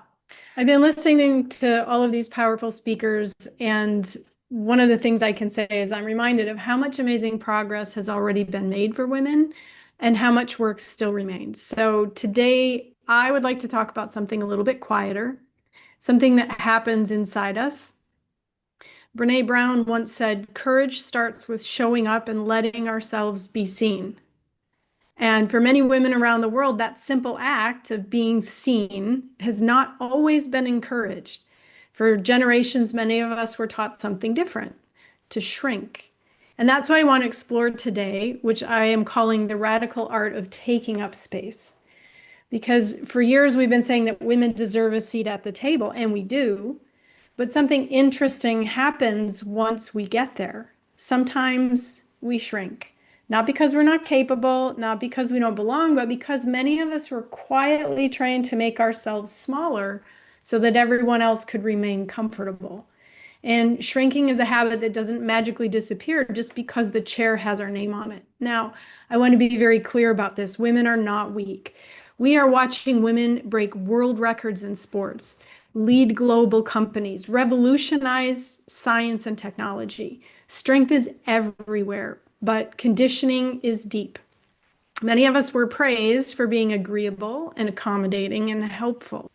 [SPEAKER 16] I've been listening to all of these powerful speakers, and one of the things I can say is I'm reminded of how much amazing progress has already been made for women and how much work still remains. So today, I would like to talk about something a little bit quieter, something that happens inside us. Brene Brown once said, "Courage starts with showing up and letting ourselves be seen." And for many women around the world, that simple act of being seen has not always been encouraged. For generations, many of us were taught something different, to shrink. And that's what I want to explore today, which I am calling the radical art of taking up space. Because for years, we've been saying that women deserve a seat at the table, and we do. But something interesting happens once we get there. Sometimes we shrink. Not because we're not capable, not because we don't belong, but because many of us were quietly trying to make ourselves smaller so that everyone else could remain comfortable. And shrinking is a habit that doesn't magically disappear just because the chair has our name on it. Now, I want to be very clear about this. Women are not weak. We are watching women break world records in sports. lead global companies, revolutionize science and technology. Strength is everywhere, but conditioning is deep. Many of us were praised for being agreeable and accommodating and helpful.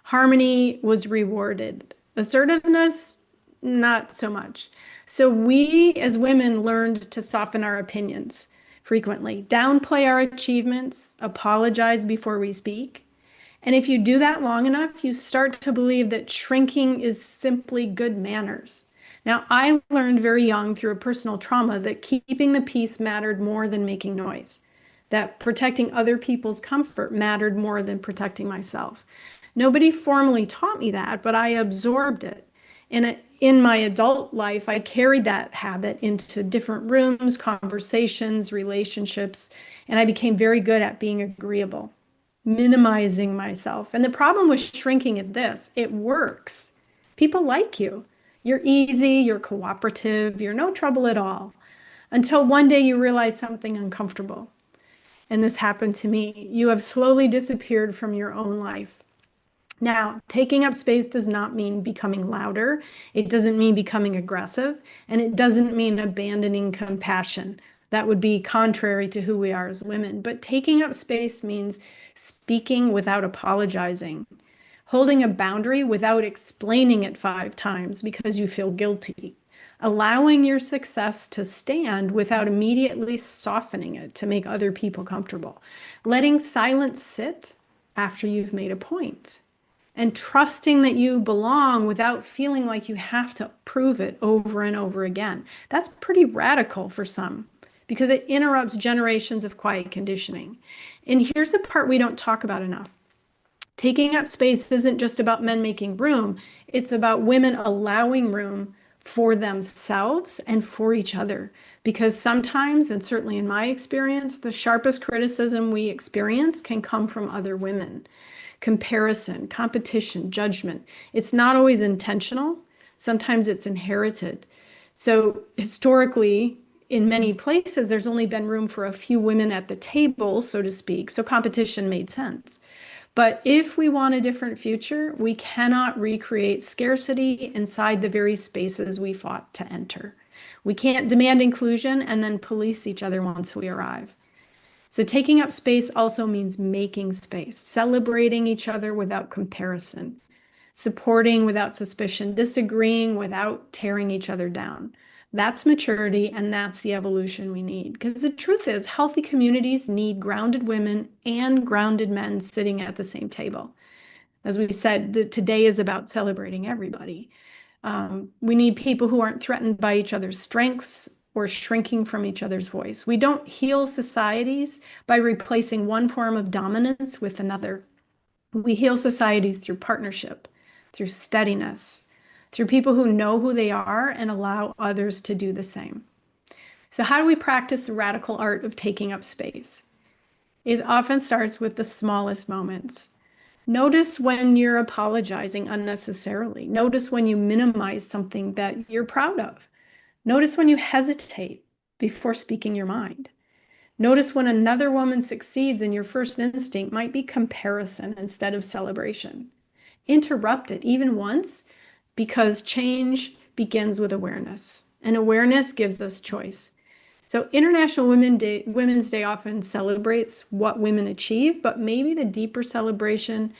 [SPEAKER 16] Harmony was rewarded. Assertiveness, not so much. So we as women learned to soften our opinions frequently, downplay our achievements, apologize before we speak. And if you do that long enough, you start to believe that shrinking is simply good manners. Now, I learned very young through a personal trauma that keeping the peace mattered more than making noise, that protecting other people's comfort mattered more than protecting myself. Nobody formally taught me that, but I absorbed it. And in my adult life, I carried that habit into different rooms, conversations, relationships, and I became very good at being agreeable, minimizing myself. And the problem with shrinking is this: it works. People like you. You're easy, you're cooperative, you're no trouble at all. Until one day you realize something uncomfortable. And this happened to me. You have slowly disappeared from your own life. Now, taking up space does not mean becoming louder. It doesn't mean becoming aggressive, and it doesn't mean abandoning compassion. That would be contrary to who we are as women. But taking up space means speaking without apologizing, holding a boundary without explaining it 5 times because you feel guilty, allowing your success to stand without immediately softening it to make other people comfortable, letting silence sit after you've made a point, and trusting that you belong without feeling like you have to prove it over and over again. That's pretty radical for some because it interrupts generations of quiet conditioning. And here's the part we don't talk about enough. Taking up space isn't just about men making room, it's about women allowing room for themselves and for each other. Because sometimes, and certainly in my experience, the sharpest criticism we experience can come from other women. Comparison, competition, judgment. It's not always intentional. Sometimes it's inherited. So historically, in many places, there's only been room for a few women at the table, so to speak. So competition made sense. But if we want a different future, we cannot recreate scarcity inside the very spaces we fought to enter. We can't demand inclusion and then police each other once we arrive. So taking up space also means making space, celebrating each other without comparison, supporting without suspicion, disagreeing without tearing each other down. That's maturity, and that's the evolution we need. Because the truth is, healthy communities need grounded women and grounded men sitting at the same table. As we said, today is about celebrating everybody. We need people who aren't threatened by each other's strengths or shrinking from each other's voice. We don't heal societies by replacing one form of dominance with another. We heal societies through partnership, through steadiness, through people who know who they are and allow others to do the same. So how do we practice the radical art of taking up space? It often starts with the smallest moments. Notice when you're apologizing unnecessarily. Notice when you minimize something that you're proud of. Notice when you hesitate before speaking your mind. Notice when another woman succeeds and your first instinct might be comparison instead of celebration. Interrupt it even once, because change begins with awareness, and awareness gives us choice. So International Women's Day often celebrates what women achieve, but maybe the deeper celebration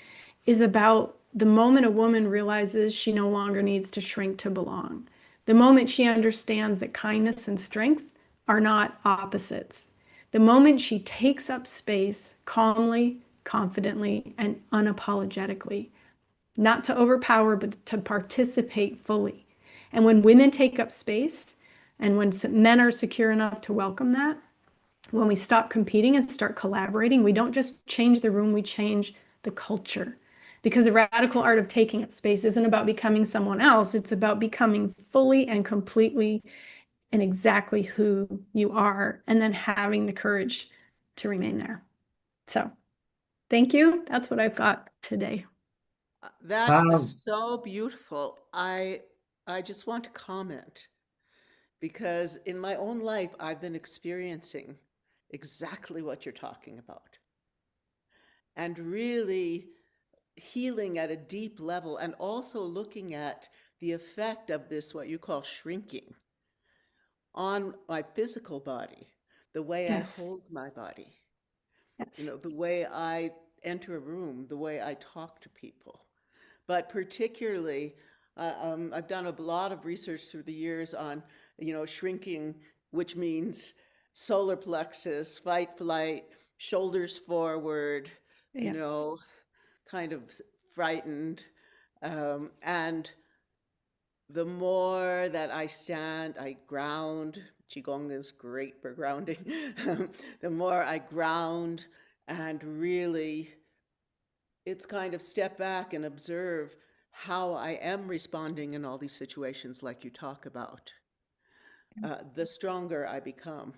[SPEAKER 16] is about the moment a woman realizes she no longer needs to shrink to belong. The moment she understands that kindness and strength are not opposites. The moment she takes up space calmly, confidently, and unapologetically, not to overpower, but to participate fully. And when women take up space, and when men are secure enough to welcome that, when we stop competing and start collaborating, we don't just change the room, we change the culture. Because the radical art of taking up space isn't about becoming someone else, it's about becoming fully and completely and exactly who you are, and then having the courage to remain there. So, thank you. That's what I've got today.
[SPEAKER 12] That is so beautiful. I just want to comment because in my own life, I've been experiencing exactly what you're talking about. And really, healing at a deep level and also looking at the effect of this, what you call shrinking, on my physical body, the way I
[SPEAKER 16] Yes.
[SPEAKER 12] hold my body,
[SPEAKER 16] Yes.
[SPEAKER 12] the way I enter a room, the way I talk to people. But particularly, I've done a lot of research through the years on, shrinking, which means solar plexus, fight, flight, shoulders forward,
[SPEAKER 16] Yeah.
[SPEAKER 12] kind of frightened. And the more that I stand, I ground. Qigong is great for grounding. The more I ground and really, it's kind of step back and observe how I am responding in all these situations like you talk about, the stronger I become.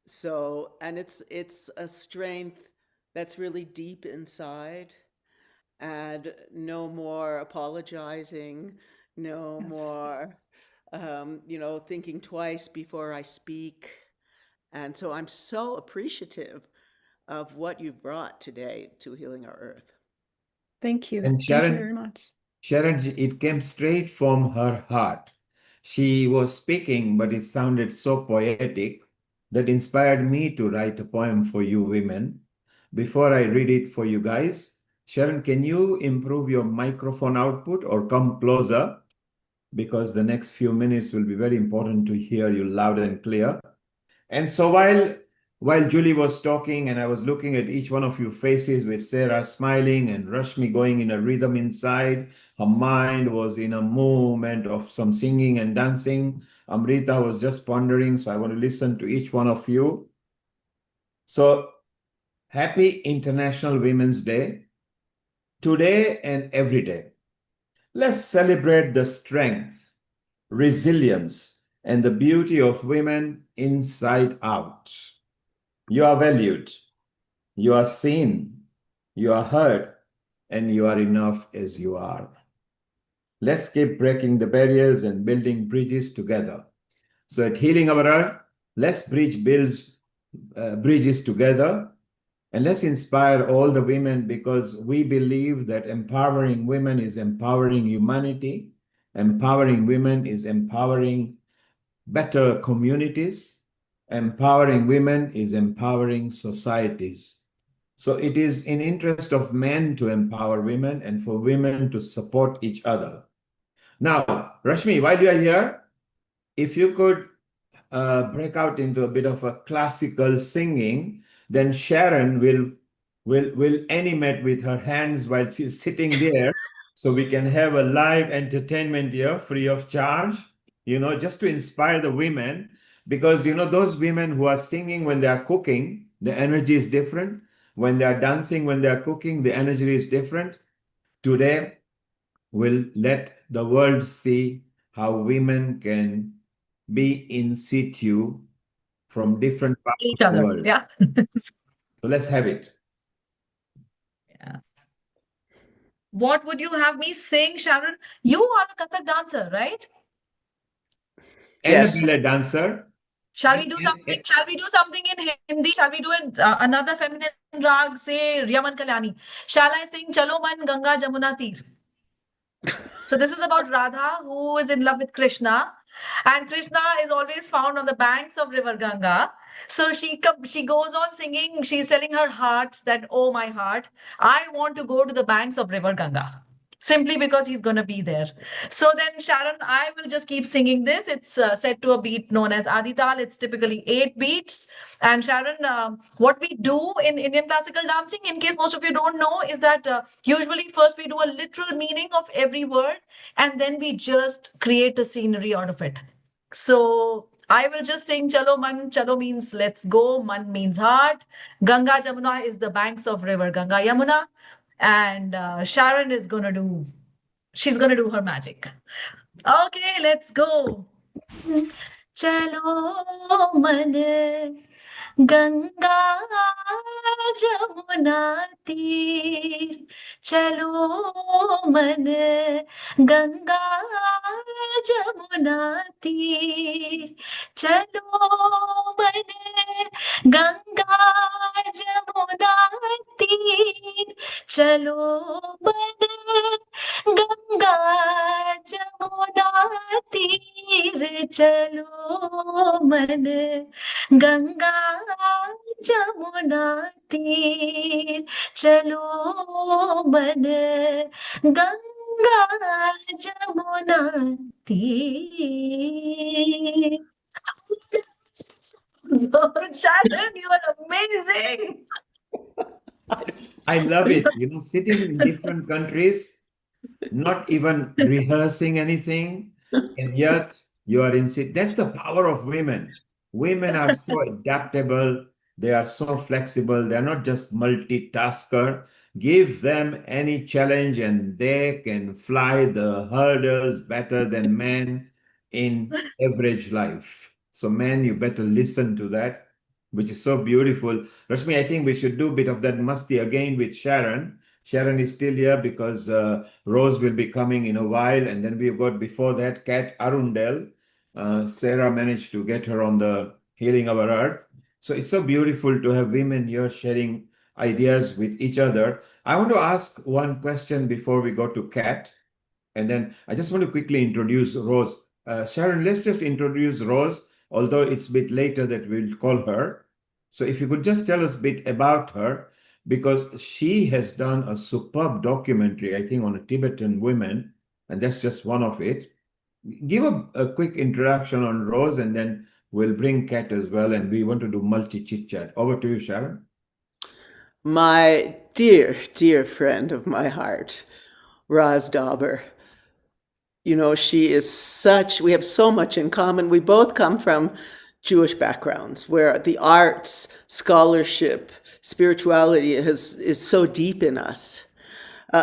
[SPEAKER 12] So, and it's a strength that's really deep inside, and no more apologizing, no
[SPEAKER 16] Yes.
[SPEAKER 12] more, thinking twice before I speak. And so I'm so appreciative of what you've brought today to Healing Our Earth.
[SPEAKER 16] Thank you.
[SPEAKER 4] And
[SPEAKER 16] Thank you very much.
[SPEAKER 4] Sharon, it came straight from her heart. She was speaking, but it sounded so poetic that inspired me to write a poem for you women. Before I read it for you guys, Sharon, can you improve your microphone output or come closer? Because the next few minutes will be very important to hear you loud and clear. And so while Julie was talking and I was looking at each one of your faces with Sarah smiling and Rashmi going in a rhythm inside, her mind was in a movement of some singing and dancing. Amrita was just pondering, so I want to listen to each one of you. So happy International Women's Day, today and every day. Let's celebrate the strength, resilience, and the beauty of women inside out. You are valued, you are seen, you are heard, and you are enough as you are. Let's keep breaking the barriers and building bridges together. So at Healing Our Earth, let's build bridges together, and let's inspire all the women, because we believe that empowering women is empowering humanity. Empowering women is empowering better communities. Empowering women is empowering societies. So it is in interest of men to empower women and for women to support each other. Now, Rashmi, while you are here, if you could break out into a bit of a classical singing, then Sharon will animate with her hands while she's sitting there, so we can have a live entertainment here free of charge, just to inspire the women, because those women who are singing when they are cooking, the energy is different. When they are dancing, when they are cooking, the energy is different. Today, we'll let the world see how women can be in situ from different parts
[SPEAKER 14] Each
[SPEAKER 4] of the
[SPEAKER 14] other.
[SPEAKER 4] world.
[SPEAKER 14] Yeah.
[SPEAKER 4] So let's have it.
[SPEAKER 14] Yeah. What would you have me sing, Sharon? You are a Kathak dancer, right?
[SPEAKER 4] And a
[SPEAKER 12] Yes.
[SPEAKER 4] ballet dancer.
[SPEAKER 14] Shall we do something? Shall we do something in Hindi? Shall we do another feminine rag, say Yaman Kalyani? Shall I sing Chalo Man Ganga Jamuna Tir? So this is about Radha, who is in love with Krishna, and Krishna is always found on the banks of River Ganga. So she goes on singing. She's telling her heart that, oh my heart, I want to go to the banks of River Ganga. Simply because he's going to be there. So then, Sharon, I will just keep singing this. It's set to a beat known as Adital. It's typically 8 beats. And Sharon, what we do in Indian classical dancing, in case most of you don't know, is that usually first we do a literal meaning of every word, and then we just create a scenery out of it. So I will just sing Chalo Man. Chalo means let's go. Man means heart. Ganga Jamuna is the banks of river Ganga Yamuna. And Sharon is she's gonna do her magic. Okay, let's go. Chalo man Ganga Jamuna तीर चलो मन गंगा जमुना तीर चलो मन गंगा जमुना तीर चलो मन गंगा जमुना तीर चलो मन गंगा जमुना तीर चलो मन गंगा जमुना तीर. Sharon, you are amazing.
[SPEAKER 4] I love it. Sitting in different countries, not even rehearsing anything, and yet you are in. That's the power of women. Women are so adaptable. They are so flexible. They're not just multitasker. Give them any challenge and they can fly the hurdles better than men in average life. So men, you better listen to that, which is so beautiful. Rashmi, I think we should do a bit of that masti again with Sharon. Sharon is still here because Rose will be coming in a while. And then we've got before that Kat Arundel. Sarah managed to get her on the Healing Our Earth. So it's so beautiful to have women here sharing ideas with each other. I want to ask one question before we go to Kat. And then I just want to quickly introduce Rose. Sharon, let's just introduce Rose, although it's a bit later that we'll call her. So if you could just tell us a bit about her, because she has done a superb documentary, I think, on a Tibetan women, and that's just one of it. Give a quick introduction on Rose, and then we'll bring Kat as well, and we want to do multi-chit chat. Over to you, Sharon.
[SPEAKER 12] My dear, dear friend of my heart, Roz Dauber. She is we have so much in common. We both come from Jewish backgrounds where the arts, scholarship, spirituality is so deep in us.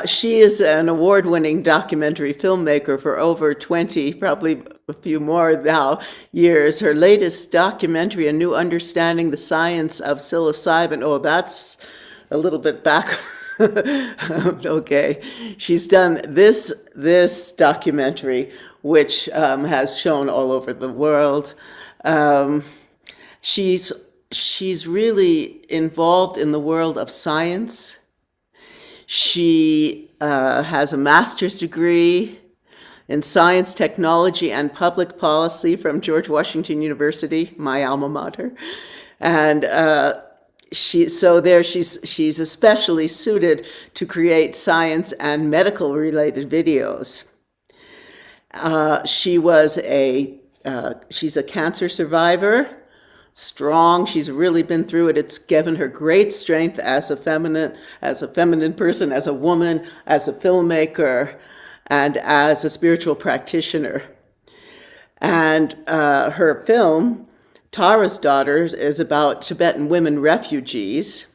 [SPEAKER 12] She is an award-winning documentary filmmaker for over 20, probably a few more now, years. Her latest documentary, A New Understanding the Science of Psilocybin, that's a little bit back. Okay. She's done this documentary, which has shown all over the world. She's really involved in the world of science. She has a master's degree in science, technology, and public policy from George Washington University, my alma mater. And she's especially suited to create science and medical related videos. She's a cancer survivor, strong. She's really been through it. It's given her great strength as a feminine person, as a woman, as a filmmaker, and as a spiritual practitioner. And her film, Tara's Daughters, is about Tibetan women refugees.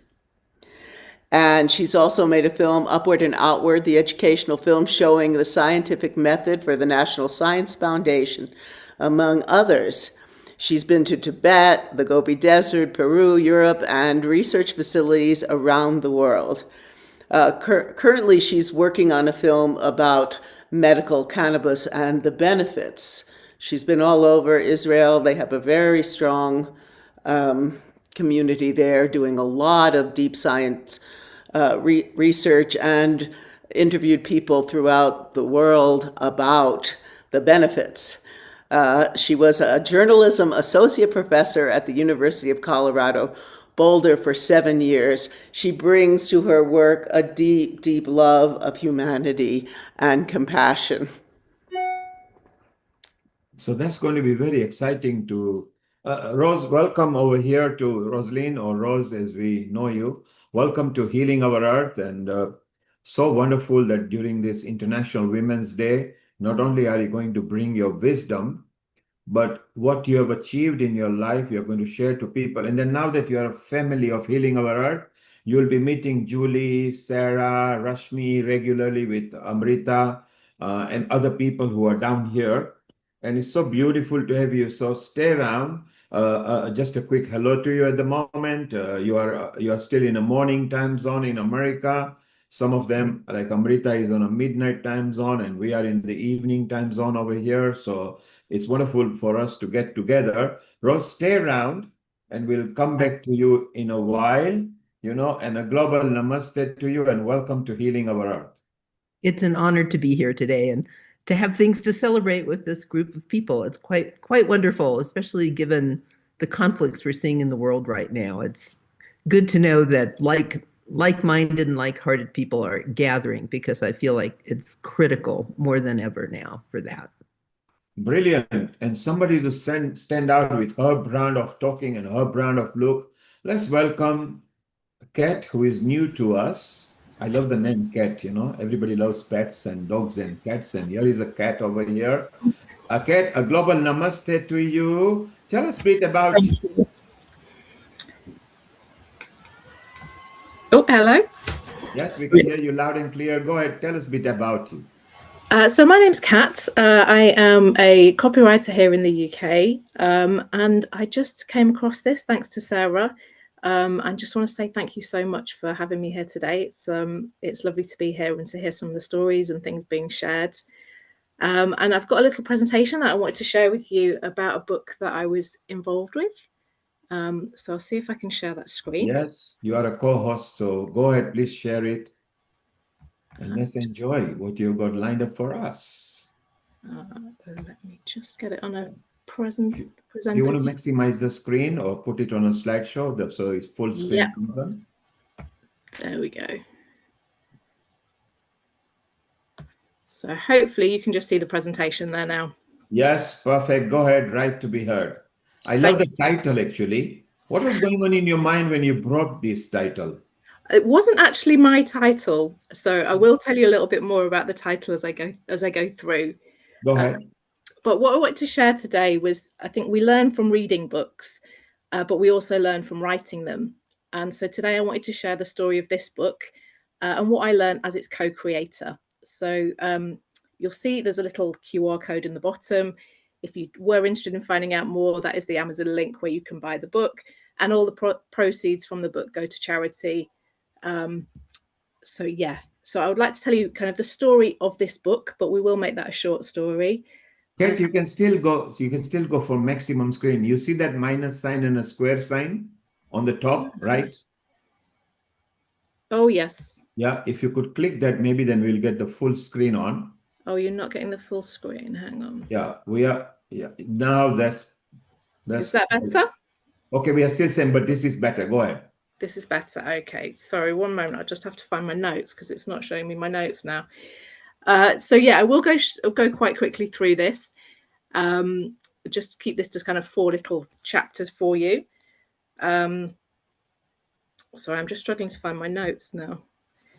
[SPEAKER 12] And she's also made a film, Upward and Outward, the educational film showing the scientific method for the National Science Foundation, among others. She's been to Tibet, the Gobi Desert, Peru, Europe, and research facilities around the world. Currently, she's working on a film about medical cannabis and the benefits. She's been all over Israel. They have a very strong community there, doing a lot of deep science research, and interviewed people throughout the world about the benefits. She was a journalism associate professor at the University of Colorado Boulder for 7 years. She brings to her work a deep, deep love of humanity and compassion.
[SPEAKER 4] So that's going to be very exciting to Rose. Welcome over here to Rosaline, or Rose as we know you. Welcome to Healing Our Earth, and so wonderful that during this International Women's Day, not only are you going to bring your wisdom, but what you have achieved in your life, you're going to share to people. And then now that you are a family of Healing Our Earth, you'll be meeting Julie, Sarah, Rashmi regularly with Amrita and other people who are down here. And it's so beautiful to have you. So stay around. Just a quick hello to you at the moment. You are still in a morning time zone in America. Some of them, like Amrita, is on a midnight time zone, and we are in the evening time zone over here. So it's wonderful for us to get together. Rose, stay around, and we'll come back to you in a while. and a global namaste to you and welcome to Healing Our Earth.
[SPEAKER 17] It's an honor to be here today and to have things to celebrate with this group of people. It's quite wonderful, especially given the conflicts we're seeing in the world right now. It's good to know that like-minded and like-hearted people are gathering, because I feel like it's critical more than ever now for that.
[SPEAKER 4] Brilliant. And somebody to stand out with her brand of talking and her brand of look. Let's welcome Kat, who is new to us. I love the name Kat, Everybody loves pets and dogs and cats, and here is a cat over here. Kat, a global namaste to you. Tell us a bit about you.
[SPEAKER 22] Oh, hello.
[SPEAKER 4] Yes, we can hear you loud and clear. Go ahead, tell us a bit about you.
[SPEAKER 22] So my name's Kat. I am a copywriter here in the UK, and I just came across this thanks to Sarah. I just want to say thank you so much for having me here today. It's lovely to be here and to hear some of the stories and things being shared. And I've got a little presentation that I wanted to share with you about a book that I was involved with. So I'll see if I can share that screen.
[SPEAKER 4] Yes, you are a co-host, so go ahead, please share it. And let's enjoy what you've got lined up for us.
[SPEAKER 22] Let me just get it on a presenter.
[SPEAKER 4] You want to maximize the screen or put it on a slideshow so it's full screen?
[SPEAKER 22] Yep. There we go. So hopefully you can just see the presentation there now.
[SPEAKER 4] Yes, perfect. Go ahead, right to be heard. I love the title actually. What was going on in your mind when you brought this title?
[SPEAKER 22] It wasn't actually my title, so I will tell you a little bit more about the title as I go through.
[SPEAKER 4] Go ahead.
[SPEAKER 22] But what I wanted to share today was, I think we learn from reading books, but we also learn from writing them. And so today I wanted to share the story of this book and what I learned as its co-creator. So you'll see there's a little QR code in the bottom. If you were interested in finding out more, that is the Amazon link where you can buy the book, and all the proceeds from the book go to charity. So I would like to tell you kind of the story of this book, but we will make that a short story.
[SPEAKER 4] Kat, you can still go for maximum screen. You see that minus sign and a square sign on the top, right?
[SPEAKER 22] Oh, yes.
[SPEAKER 4] Yeah, if you could click that, maybe then we'll get the full screen on.
[SPEAKER 22] Oh, you're not getting the full screen. Hang on.
[SPEAKER 4] Yeah, we are. Yeah, now that's
[SPEAKER 22] Is that better?
[SPEAKER 4] Okay, we are still saying, but this is better. Go ahead.
[SPEAKER 22] This is better. Okay, sorry, one moment. I just have to find my notes because it's not showing me my notes now. So yeah, I will go quite quickly through this. Just keep this to kind of 4 little chapters for you. Sorry, I'm just struggling to find my notes now.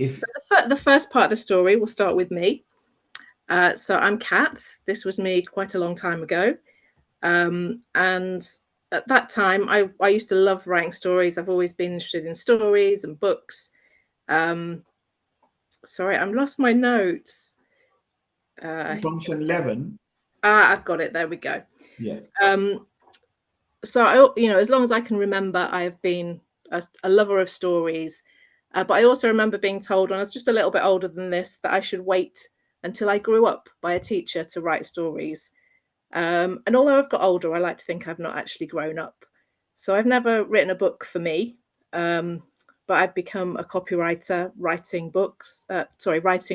[SPEAKER 22] So the first part of the story will start with me. So I'm Kat. This was me quite a long time ago. And at that time, I used to love writing stories. I've always been interested in stories and books. Sorry, I've lost my notes.
[SPEAKER 4] Function 11.
[SPEAKER 22] I've got it. There we go.
[SPEAKER 4] Yes.
[SPEAKER 22] So as long as I can remember, I have been a lover of stories. But I also remember being told when I was just a little bit older than this that I should wait until I grew up by a teacher to write stories. And although I've got older, I like to think I've not actually grown up. So I've never written a book for me, but I've become a copywriter, writing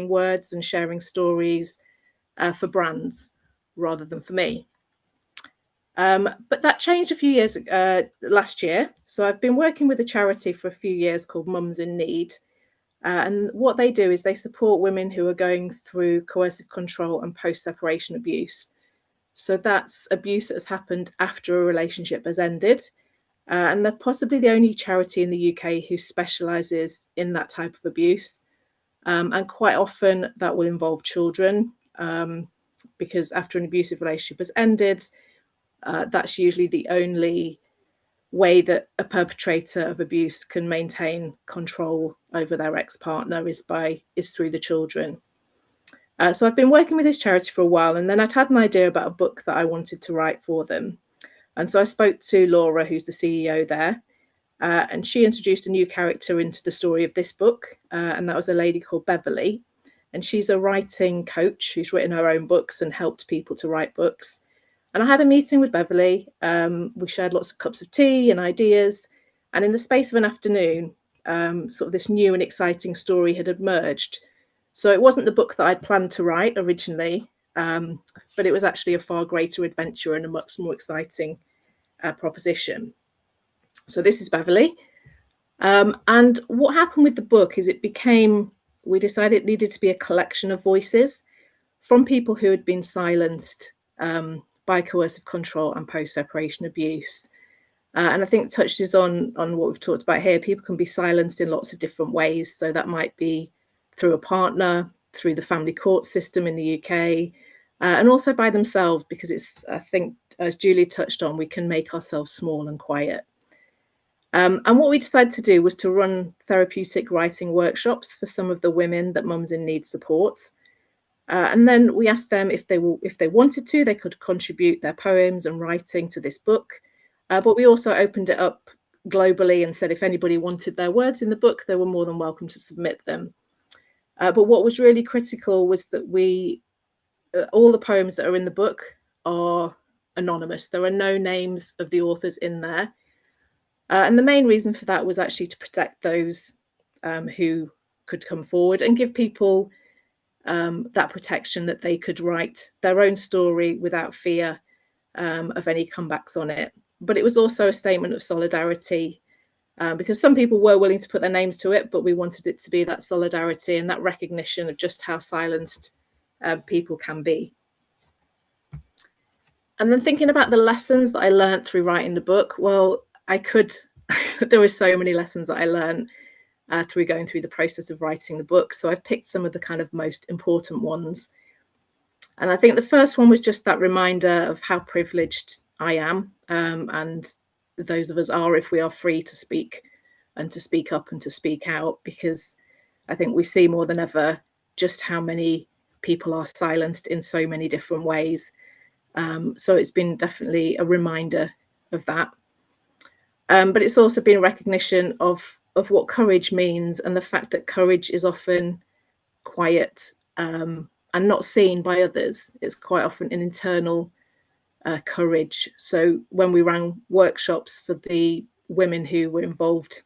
[SPEAKER 22] words and sharing stories for brands rather than for me. But that changed a few years last year. So I've been working with a charity for a few years called Mums in Need. And what they do is they support women who are going through coercive control and post-separation abuse. So that's abuse that has happened after a relationship has ended. And they're possibly the only charity in the UK who specialises in that type of abuse. And quite often that will involve children, because after an abusive relationship has ended, that's usually the only way that a perpetrator of abuse can maintain control over their ex-partner is through the children. So I've been working with this charity for a while, and then I'd had an idea about a book that I wanted to write for them. And so I spoke to Laura, who's the CEO there, and she introduced a new character into the story of this book, and that was a lady called Beverly. And she's a writing coach who's written her own books and helped people to write books. And I had a meeting with Beverly. We shared lots of cups of tea and ideas. And in the space of an afternoon, sort of this new and exciting story had emerged. So it wasn't the book that I'd planned to write originally, but it was actually a far greater adventure and a much more exciting proposition. So this is Beverly. And what happened with the book is we decided it needed to be a collection of voices from people who had been silenced by coercive control and post-separation abuse. And I think touches on what we've talked about here. People can be silenced in lots of different ways. So that might be through a partner, through the family court system in the UK, and also by themselves, because it's, I think, as Julie touched on, we can make ourselves small and quiet. And what we decided to do was to run therapeutic writing workshops for some of the women that Mums in Need supports. And then we asked them if they wanted to, they could contribute their poems and writing to this book. But we also opened it up globally and said if anybody wanted their words in the book, they were more than welcome to submit them. But what was really critical was that all the poems that are in the book are anonymous. There are no names of the authors in there. And the main reason for that was actually to protect those who could come forward and give people that protection that they could write their own story without fear of any comebacks on it. But it was also a statement of solidarity because some people were willing to put their names to it, but we wanted it to be that solidarity and that recognition of just how silenced people can be. And then thinking about the lessons that I learned through writing the book, well, there were so many lessons that I learned through going through the process of writing the book. So I've picked some of the kind of most important ones. And I think the first one was just that reminder of how privileged I am, and those of us are if we are free to speak and to speak up and to speak out, because I think we see more than ever just how many people are silenced in so many different ways. So it's been definitely a reminder of that. But it's also been recognition of what courage means, and the fact that courage is often quiet and not seen by others. It's quite often an internal courage. So when we ran workshops for the women who were involved,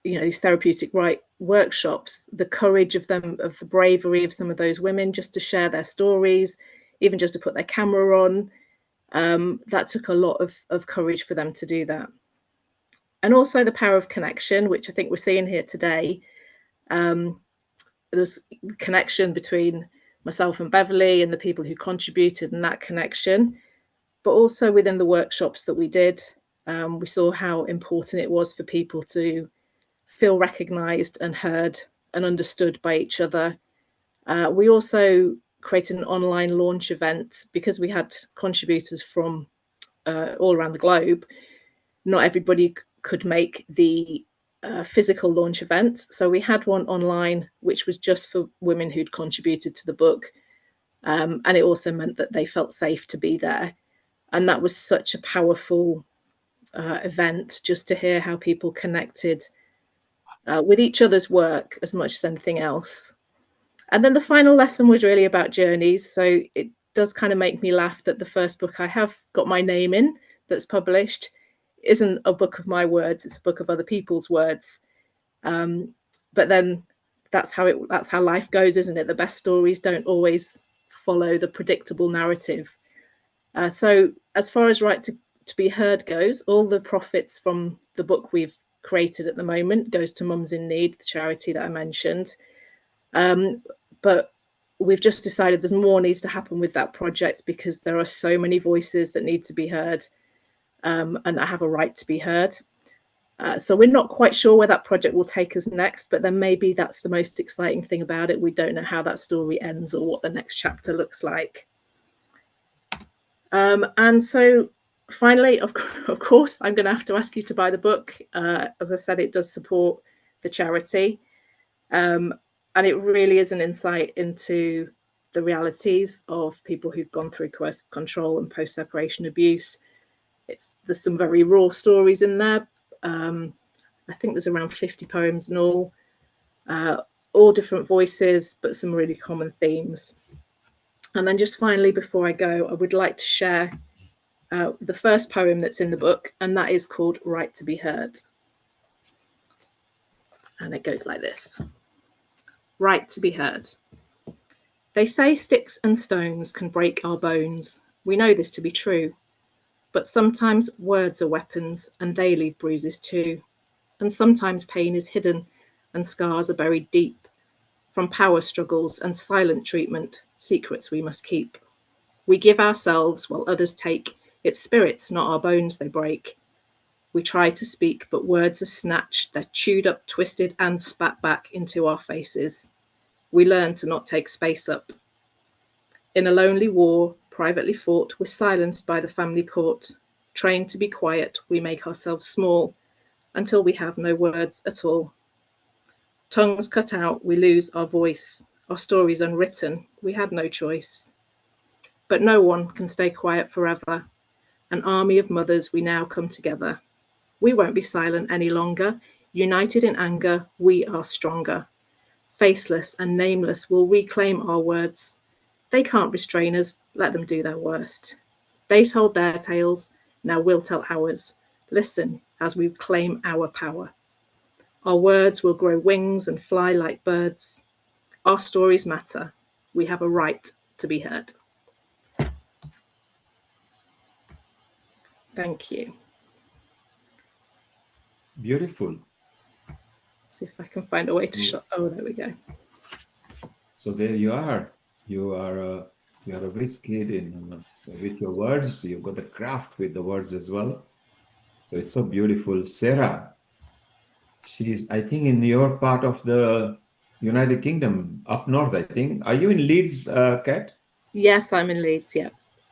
[SPEAKER 22] these therapeutic workshops, the courage of them, of the bravery of some of those women just to share their stories, even just to put their camera on, that took a lot of courage for them to do that. And also the power of connection, which I think we're seeing here today. There's connection between myself and Beverly and the people who contributed, and that connection. But also within the workshops that we did, we saw how important it was for people to feel recognised and heard and understood by each other. We also created an online launch event because we had contributors from all around the globe. Not everybody could make the physical launch events. So we had one online, which was just for women who'd contributed to the book. And it also meant that they felt safe to be there. And that was such a powerful event, just to hear how people connected with each other's work as much as anything else. And then the final lesson was really about journeys. So it does kind of make me laugh that the first book I have got my name in that's published isn't a book of my words, it's a book of other people's words. But then that's how life goes, isn't it? The best stories don't always follow the predictable narrative. So as far as Right to Be Heard goes, all the profits from the book we've created at the moment goes to Mums in Need, the charity that I mentioned. But we've just decided there's more needs to happen with that project because there are so many voices that need to be heard and that have a right to be heard. So we're not quite sure where that project will take us next, but then maybe that's the most exciting thing about it. We don't know how that story ends or what the next chapter looks like. And so finally, of course, I'm going to have to ask you to buy the book. As I said, it does support the charity. And it really is an insight into the realities of people who've gone through coercive control and post-separation abuse. There's some very raw stories in there. I think there's around 50 poems in all different voices, but some really common themes. And then just finally, before I go, I would like to share the first poem that's in the book, and that is called Right to Be Heard. And it goes like this. Right to be heard. They say sticks and stones can break our bones. We know this to be true. But sometimes words are weapons and they leave bruises too. And sometimes pain is hidden and scars are buried deep. From power struggles and silent treatment, secrets we must keep. We give ourselves while others take. It's spirits, not our bones, they break. We try to speak, but words are snatched. They're chewed up, twisted, and spat back into our faces. We learn to not take space up. In a lonely war, privately fought, we're silenced by the family court. Trained to be quiet, we make ourselves small until we have no words at all. Tongues cut out, we lose our voice. Our stories unwritten, we had no choice. But no one can stay quiet forever. An army of mothers, we now come together. We won't be silent any longer. United in anger, we are stronger. Faceless and nameless will reclaim our words. They can't restrain us, let them do their worst. They told their tales, now we'll tell ours. Listen as we claim our power. Our words will grow wings and fly like birds. Our stories matter. We have a right to be heard. Thank you.
[SPEAKER 4] Beautiful.
[SPEAKER 22] See if I can find a way to show. Oh, there we go.
[SPEAKER 4] So there you are. You are a whiz kid in with your words. You've got the craft with the words as well. So it's so beautiful. Sarah, she's, I think, in your part of the United Kingdom, up north, I think. Are you in Leeds, Kat?
[SPEAKER 22] Yes, I'm in Leeds, yeah.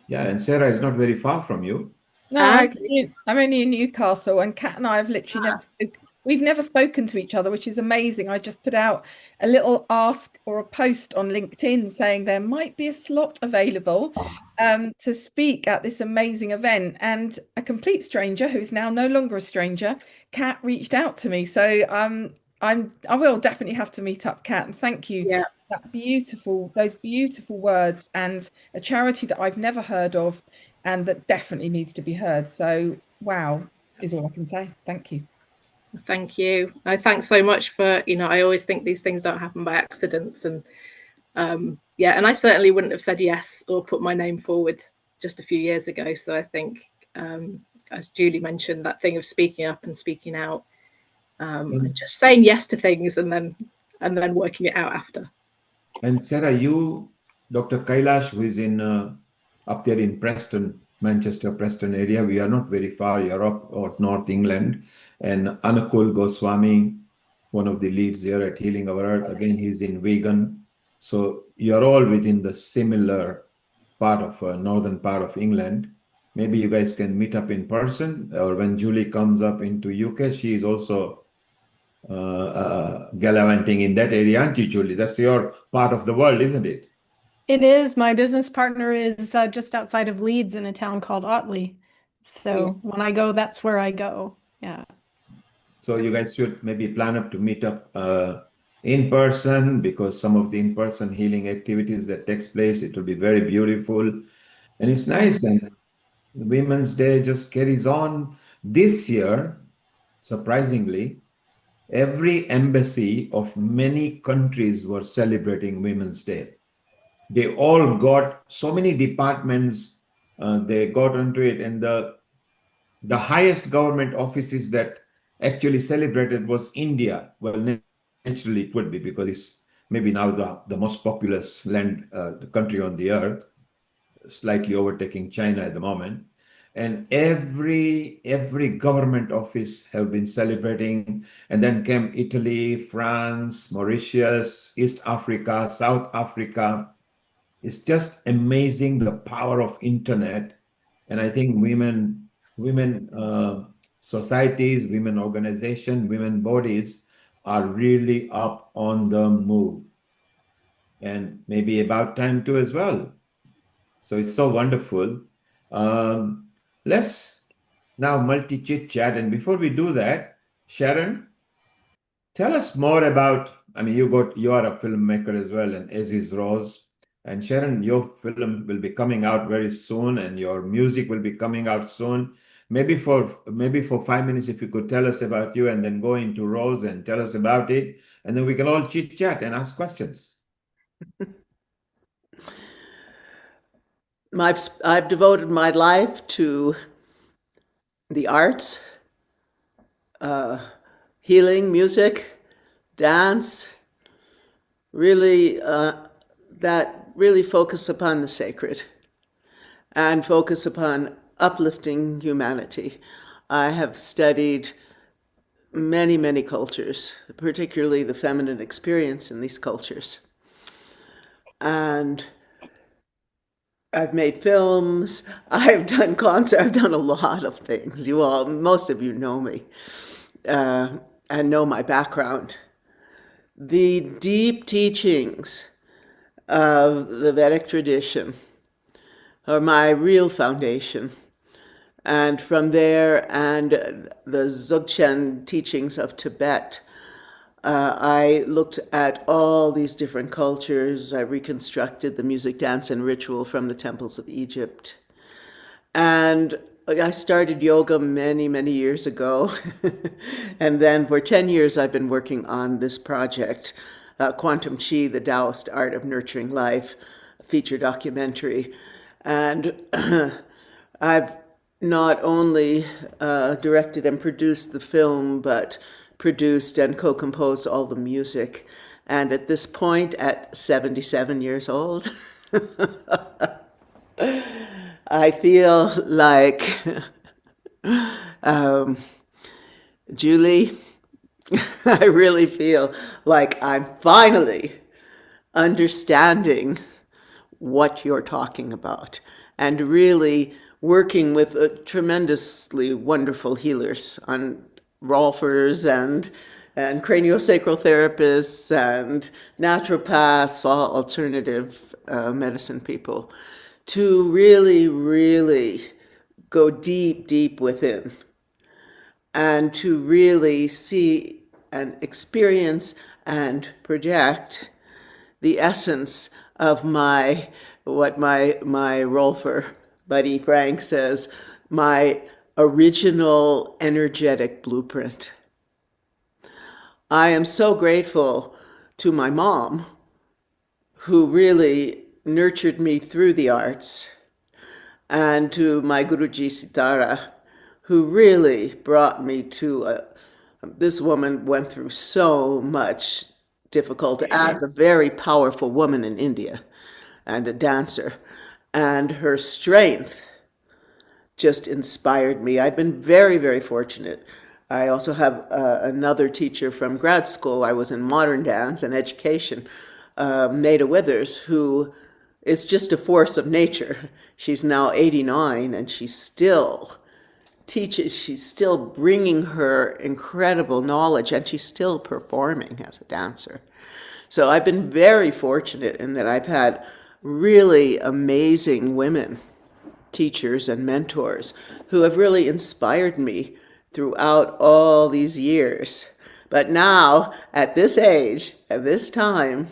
[SPEAKER 4] Yeah, and Sarah is not very far from you.
[SPEAKER 13] No, I'm only in Newcastle, and Kat and I have literally we've never spoken to each other, which is amazing. I just put out a little ask or a post on LinkedIn saying there might be a slot available to speak at this amazing event, and a complete stranger who's now no longer a stranger, Kat, reached out to me. So I will definitely have to meet up, Kat, and thank you.
[SPEAKER 22] Yeah.
[SPEAKER 13] Those beautiful words, and a charity that I've never heard of and that definitely needs to be heard. So wow is all I can say. Thank you.
[SPEAKER 22] Thank you. Thanks so much for, I always think these things don't happen by accident, and yeah, and I certainly wouldn't have said yes or put my name forward just a few years ago. So I think, as Julie mentioned, that thing of speaking up and speaking out, and just saying yes to things and then working it out after.
[SPEAKER 4] And Sarah, you, Dr. Kailash, who is in up there in Preston, Manchester, Preston area. We are not very far, Europe or North England. And Anukul Goswami, one of the leads here at Healing Our Earth, again, he's in Wigan. So you're all within the similar part of northern part of England. Maybe you guys can meet up in person, or when Julie comes up into UK, she is also gallivanting in that area, aren't you, Julie? That's your part of the world, isn't it?
[SPEAKER 16] It is. My business partner is just outside of Leeds in a town called Otley. So when I go, that's where I go. Yeah.
[SPEAKER 4] So you guys should maybe plan up to meet up in person, because some of the in-person healing activities that takes place, it will be very beautiful. And it's nice. And Women's Day just carries on. This year, surprisingly, every embassy of many countries were celebrating Women's Day. They all got so many departments, they got onto it, and the highest government offices that actually celebrated was India. Well, naturally it would be, because it's maybe now the most populous the country on the earth, slightly overtaking China at the moment. And every government office have been celebrating. And then came Italy, France, Mauritius, East Africa, South Africa. It's just amazing, the power of internet. And I think women societies, women organizations, women bodies are really up on the move. And maybe about time too as well. So it's so wonderful. Let's now multi-chit chat. And before we do that, Sharon, tell us more about, I mean, you are a filmmaker as well, and as is Rose. And Sharon, your film will be coming out very soon, and your music will be coming out soon. maybe for 5 minutes, if you could tell us about you, and then go into Rose and tell us about it, and then we can all chit chat and ask questions.
[SPEAKER 12] I've devoted my life to the arts, healing, music, dance, really that really focus upon the sacred and focus upon uplifting humanity. I have studied many, many cultures, particularly the feminine experience in these cultures. And I've made films, I've done concerts, I've done a lot of things. Most of you know me and know my background. The deep teachings of the Vedic tradition are my real foundation. And from there, and the Dzogchen teachings of Tibet, I looked at all these different cultures. I reconstructed the music, dance, and ritual from the temples of Egypt. And I started yoga many, many years ago. And then for 10 years, I've been working on this project, Quantum Chi, the Taoist Art of Nurturing Life, a feature documentary. And I've not only directed and produced the film, but produced and co-composed all the music. And at this point, at 77 years old, I feel like Julie, I really feel like I'm finally understanding what you're talking about and really working with tremendously wonderful healers on Rolfers and craniosacral therapists and naturopaths, all alternative medicine people, to really, really go deep, deep within and to really see and experience and project the essence of what my Rolfer buddy Frank says, my original energetic blueprint. I am so grateful to my mom, who really nurtured me through the arts, and to my Guruji Sitara, who really brought me to this woman went through so much difficult as a very powerful woman in India and a dancer. And her strength just inspired me. I've been very, very fortunate. I also have another teacher from grad school. I was in modern dance and education, Maida Withers, who is just a force of nature. She's now 89 and she still teaches, she's still bringing her incredible knowledge, and she's still performing as a dancer. So I've been very fortunate in that I've had really amazing women teachers and mentors who have really inspired me throughout all these years. But now, at this age, at this time,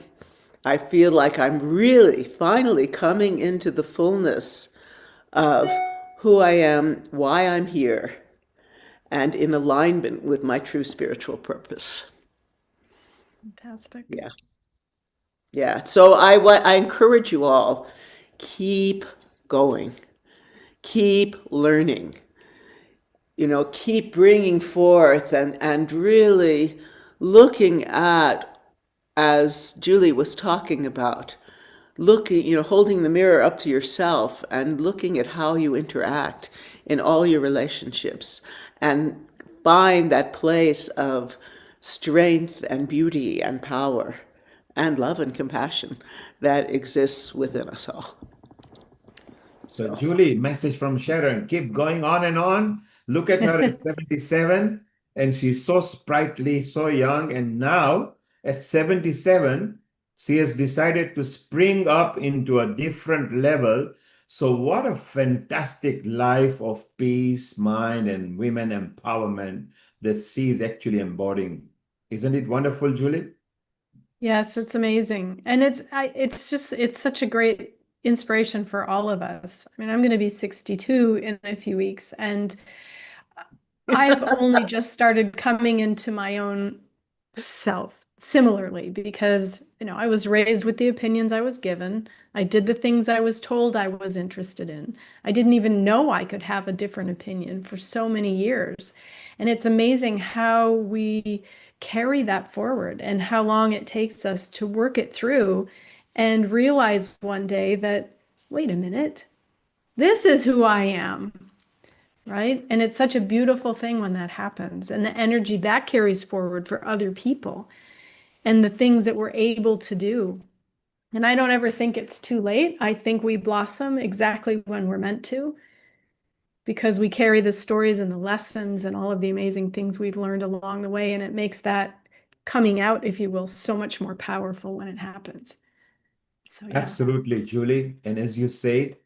[SPEAKER 12] I feel like I'm really finally coming into the fullness of who I am, why I'm here, and in alignment with my true spiritual purpose.
[SPEAKER 16] Fantastic.
[SPEAKER 12] Yeah. Yeah. So I encourage you all, keep going, keep learning, keep bringing forth and really looking at, as Julie was talking about, looking, holding the mirror up to yourself and looking at how you interact in all your relationships and find that place of strength and beauty and power and love and compassion that exists within us all.
[SPEAKER 4] So Julie, message from Sharon, keep going on and on. Look at her at 77, and she's so sprightly, so young. And now at 77, she has decided to spring up into a different level. So what a fantastic life of peace, mind, and women empowerment that she is actually embodying. Isn't it wonderful, Julie?
[SPEAKER 16] Yes, it's amazing. And it's such a great inspiration for all of us. I mean, I'm going to be 62 in a few weeks, and I've only just started coming into my own self similarly because, I was raised with the opinions I was given. I did the things I was told I was interested in. I didn't even know I could have a different opinion for so many years. And it's amazing how we carry that forward and how long it takes us to work it through and realize one day that, wait a minute, this is who I am. Right? And it's such a beautiful thing when that happens, and the energy that carries forward for other people and the things that we're able to do. And I don't ever think it's too late. I think we blossom exactly when we're meant to, because we carry the stories and the lessons and all of the amazing things we've learned along the way. And it makes that coming out, if you will, so much more powerful when it happens. So, yeah.
[SPEAKER 4] Absolutely, Julie. And as you said,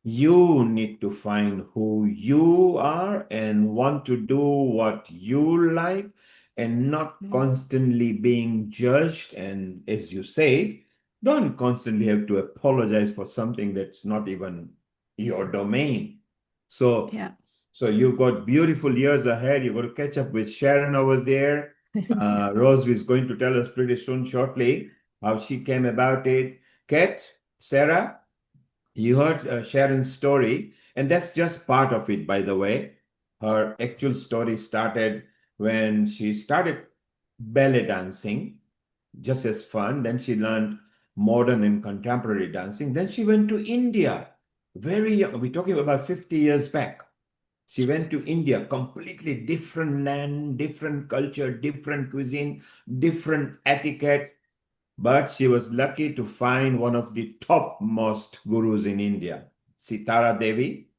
[SPEAKER 4] you need to find who you are and want to do what you like and not constantly being judged. And as you say, don't constantly have to apologize for something that's not even your domain. So,
[SPEAKER 16] Yeah.
[SPEAKER 4] so you've got beautiful years ahead. You're going to catch up with Sharon over there. Rose is going to tell us pretty soon, shortly, how she came about it. Kat, Sarah, you heard Sharon's story, and that's just part of it, by the way. Her actual story started when she started ballet dancing, just as fun. Then she learned modern and contemporary dancing. Then she went to India, very young. We're talking about 50 years back. She went to India, completely different land, different culture, different cuisine, different etiquette. But she was lucky to find one of the topmost gurus in India, Sitara Devi,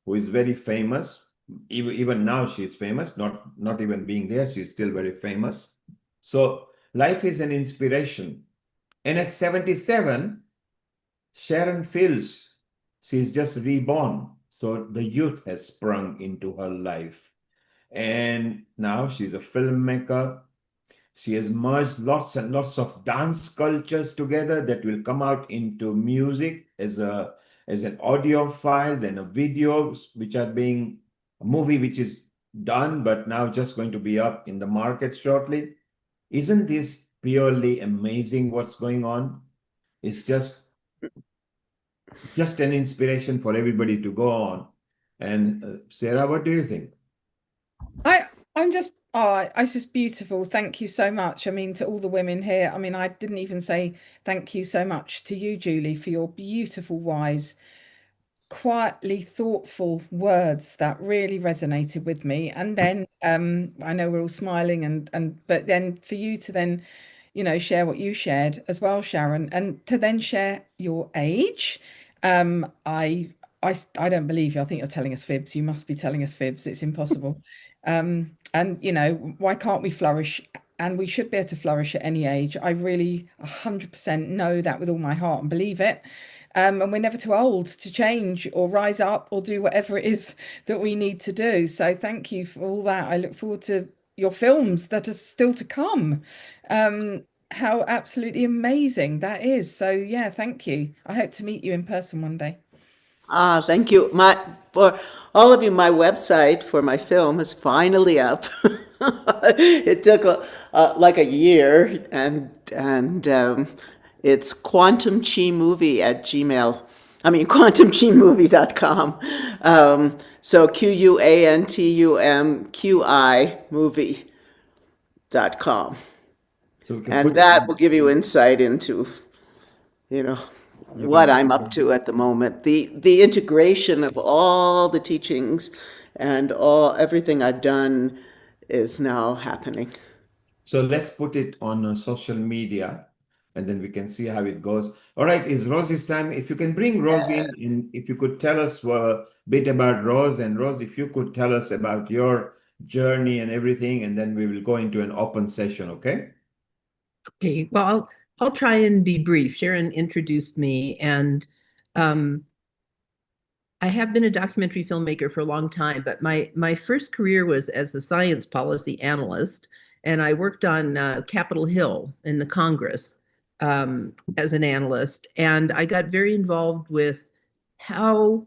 [SPEAKER 4] who is very famous. Even now she's famous, not even being there, she's still very famous. So life is an inspiration. And at 77, Sharon feels she's just reborn. So the youth has sprung into her life. And now she's a filmmaker. She has merged lots and lots of dance cultures together that will come out into music as an audio file, then a video, which are being a movie which is done, but now just going to be up in the market shortly. Isn't this purely amazing what's going on? It's just an inspiration for everybody to go on. And Sarah, what do you think?
[SPEAKER 13] I'm just, it's just beautiful. Thank you so much. I mean, to all the women here. I mean, I didn't even say thank you so much to you, Julie, for your beautiful, wise, quietly thoughtful words that really resonated with me. And then I know we're all smiling but then for you to then, share what you shared as well, Sharon, and to then share your age. I don't believe you. I think you're telling us fibs. You must be telling us fibs. It's impossible. And why can't we flourish? And we should be able to flourish at any age. I really 100% know that with all my heart and believe it. And we're never too old to change or rise up or do whatever it is that we need to do. So thank you for all that. I look forward to your films that are still to come. How absolutely amazing that is. So yeah, thank you. I hope to meet you in person one day.
[SPEAKER 12] Thank you. For all of you, my website for my film is finally up. It took like a year, and it's quantumchimovie at Gmail. I mean, quantumchimovie.com. So QUANTUMQI movie.com.
[SPEAKER 4] So
[SPEAKER 12] and that will give you insight into, what I'm up to at the moment. The integration of all the teachings and everything I've done is now happening.
[SPEAKER 4] So let's put it on social media, and then we can see how it goes. All right, it's Rosie's time. If you can bring Rose in, if you could tell us a bit about Rose, and Rose, if you could tell us about your journey and everything, and then we will go into an open session, okay?
[SPEAKER 17] Okay, well, I'll try and be brief. Sharon introduced me, and I have been a documentary filmmaker for a long time, but my first career was as a science policy analyst, and I worked on Capitol Hill in the Congress. as an analyst, and I got very involved with how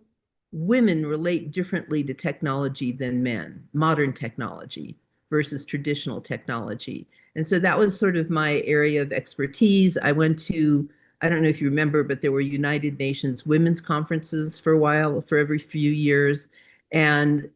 [SPEAKER 17] women relate differently to technology than men, modern technology versus traditional technology. And so that was sort of my area of expertise. I went to, I don't know if you remember, but there were United Nations women's conferences for a while, for every few years. And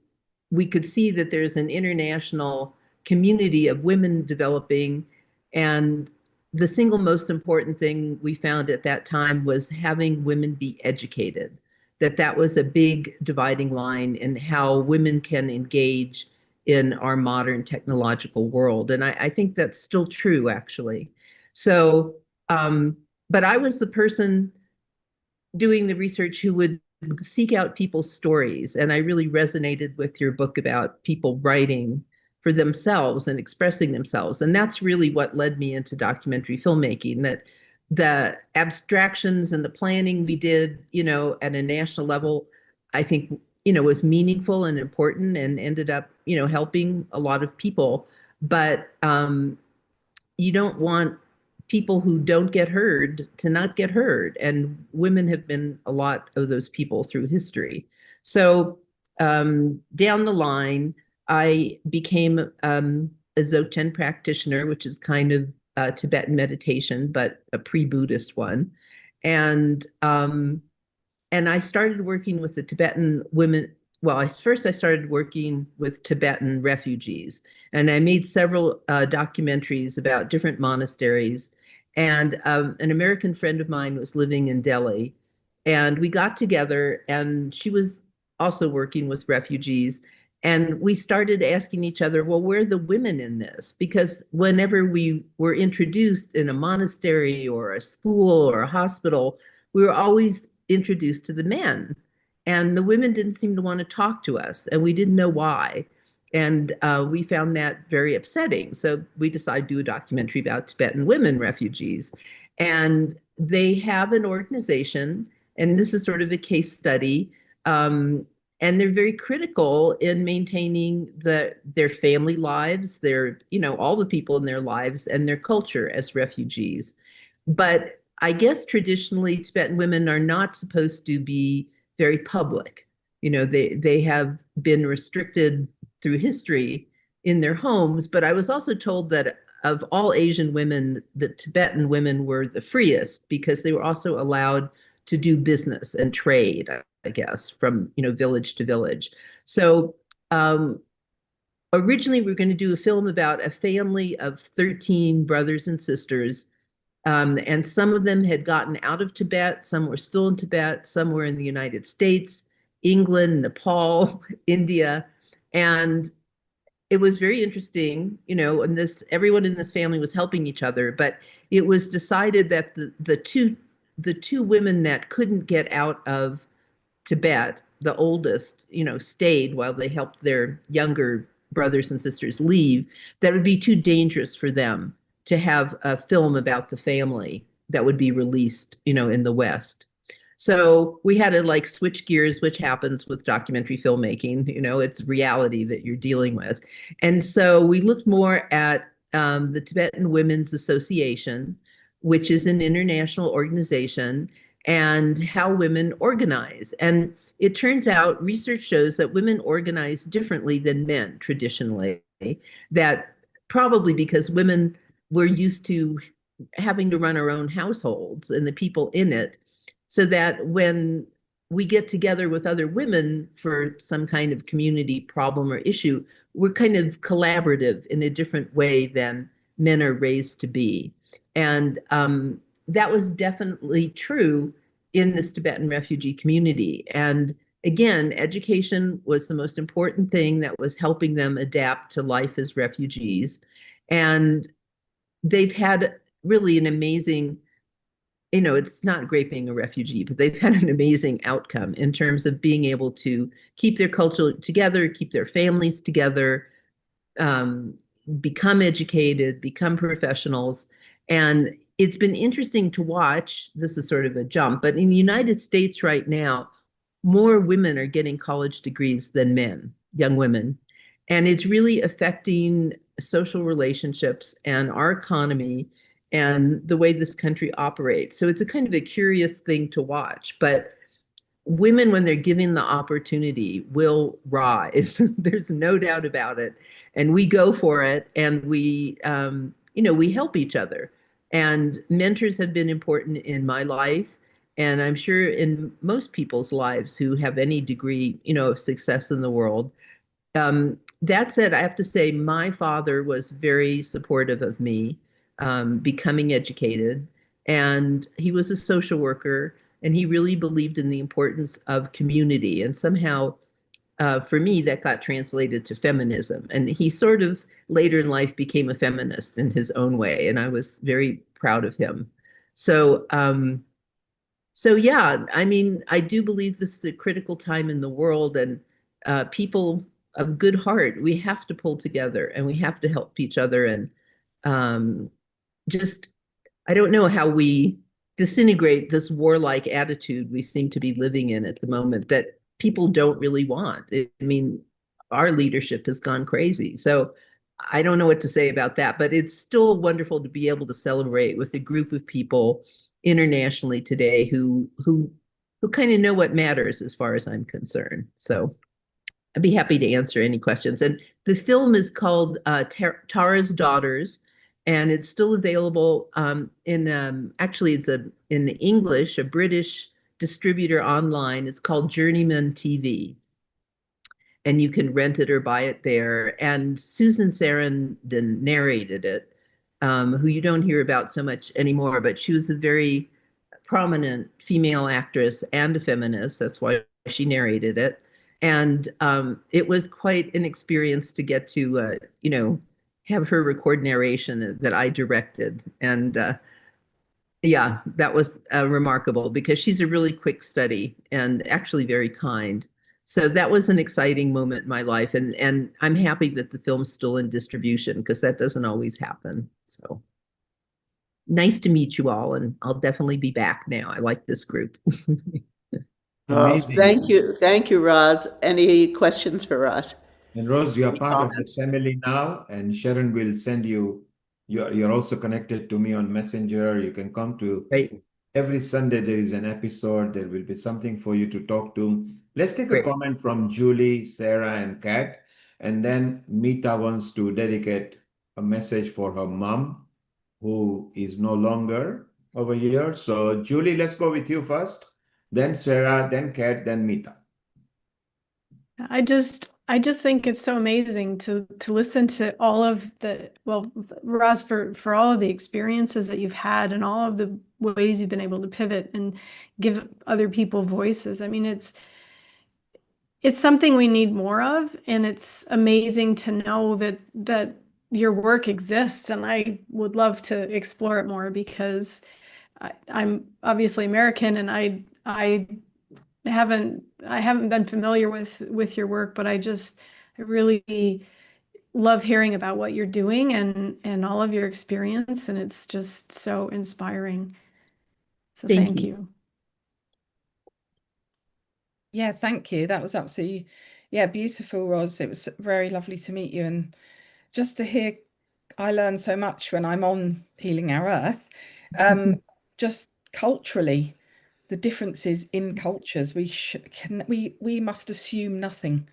[SPEAKER 17] we could see that there's an international community of women developing. And the single most important thing we found at that time was having women be educated, that was a big dividing line in how women can engage in our modern technological world. And I think that's still true, actually. So, but I was the person doing the research who would seek out people's stories. And I really resonated with your book about people writing for themselves and expressing themselves. And that's really what led me into documentary filmmaking, that the abstractions and the planning we did, at a national level, I think, was meaningful and important and ended up, helping a lot of people. But you don't want people who don't get heard to not get heard. And women have been a lot of those people through history. So down the line, I became a Dzogchen practitioner, which is kind of Tibetan meditation, but a pre-Buddhist one. And I started working with the Tibetan women. Well, first I started working with Tibetan refugees, and I made several documentaries about different monasteries. And an American friend of mine was living in Delhi, and we got together, and she was also working with refugees. And we started asking each other, well, where are the women in this? Because whenever we were introduced in a monastery or a school or a hospital, we were always introduced to the men. And the women didn't seem to want to talk to us, and we didn't know why. And we found that very upsetting. So we decided to do a documentary about Tibetan women refugees. And they have an organization, and this is sort of a case study. And they're very critical in maintaining their family lives, all the people in their lives and their culture as refugees. But I guess traditionally Tibetan women are not supposed to be very public. They have been restricted through history in their homes. But I was also told that of all Asian women, the Tibetan women were the freest because they were also allowed to do business and trade, I guess, from village to village. So originally we were going to do a film about a family of 13 brothers and sisters. And some of them had gotten out of Tibet, some were still in Tibet, some were in the United States, England, Nepal, India. And it was very interesting, and everyone in this family was helping each other, but it was decided that the two women that couldn't get out of Tibet, the oldest, stayed while they helped their younger brothers and sisters leave, that would be too dangerous for them to have a film about the family that would be released, in the West. So we had to switch gears, which happens with documentary filmmaking. It's reality that you're dealing with. And so we looked more at the Tibetan Women's Association, which is an international organization, and how women organize. And it turns out research shows that women organize differently than men traditionally, that probably because women were used to having to run our own households and the people in it, so that when we get together with other women for some kind of community problem or issue, we're kind of collaborative in a different way than men are raised to be. And that was definitely true in this Tibetan refugee community. And again, education was the most important thing that was helping them adapt to life as refugees. And they've had really an amazing, it's not great being a refugee, but they've had an amazing outcome in terms of being able to keep their culture together, keep their families together, become educated, become professionals. And it's been interesting to watch. This is sort of a jump, but in the United States right now, more women are getting college degrees than men, young women. And it's really affecting social relationships and our economy and the way this country operates. So it's a kind of a curious thing to watch. But women, when they're given the opportunity, will rise. There's no doubt about it. And we go for it, and we help each other. And mentors have been important in my life, and I'm sure in most people's lives who have any degree, of success in the world. That said, I have to say my father was very supportive of me becoming educated, and he was a social worker, and he really believed in the importance of community. And somehow, for me, that got translated to feminism. And he sort of later in life became a feminist in his own way, and I was very proud of him. So, yeah, I mean, I do believe this is a critical time in the world, and people of good heart, we have to pull together and we have to help each other. And just, I don't know how we disintegrate this warlike attitude we seem to be living in at the moment that people don't really want. I mean, our leadership has gone crazy. So I don't know what to say about that, but it's still wonderful to be able to celebrate with a group of people internationally today who kind of know what matters as far as I'm concerned. So I'd be happy to answer any questions. And the film is called Tara's Daughters, and it's still available actually it's in English, a British distributor online. It's called Journeyman TV, and you can rent it or buy it there. And Susan Sarandon narrated it, who you don't hear about so much anymore, but she was a very prominent female actress and a feminist. That's why she narrated it. And it was quite an experience to get to, have her record narration that I directed. And yeah, that was remarkable because she's a really quick study and actually very kind. So that was an exciting moment in my life. And I'm happy that the film's still in distribution because that doesn't always happen. So nice to meet you all. And I'll definitely be back now. I like this group.
[SPEAKER 4] Amazing.
[SPEAKER 12] Thank you, Roz. Any questions for Roz?
[SPEAKER 4] And Rose, you are
[SPEAKER 12] Any
[SPEAKER 4] part of the
[SPEAKER 12] comments?
[SPEAKER 4] family now, and Sharon will send you. You're also connected to me on Messenger. You can come to every Sunday. There is an episode. There will be something for you to talk to. Let's take a comment from Julie, Sarah, and Kat, and then Mita wants to dedicate a message for her mom, who is no longer over here. So Julie, let's go with you first. Then Sarah, then Kat, then Mita.
[SPEAKER 16] I just think it's so amazing to listen to all of Roz, for all of the experiences that you've had and all of the ways you've been able to pivot and give other people voices. I mean, it's something we need more of, and it's amazing to know that your work exists, and I would love to explore it more because I'm obviously American, and I haven't been familiar with your work, but I really love hearing about what you're doing and all of your experience, and it's just so inspiring. So thank you.
[SPEAKER 13] Yeah, thank you. That was absolutely, beautiful, Roz. It was very lovely to meet you, and just to hear, I learn so much when I'm on Healing Our Earth. Just culturally, the differences in cultures, we must assume nothing,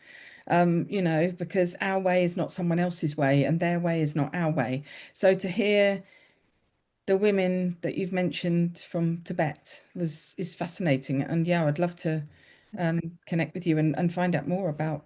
[SPEAKER 13] because our way is not someone else's way and their way is not our way. So to hear the women that you've mentioned from Tibet is fascinating. And yeah, I'd love to connect with you and find out more about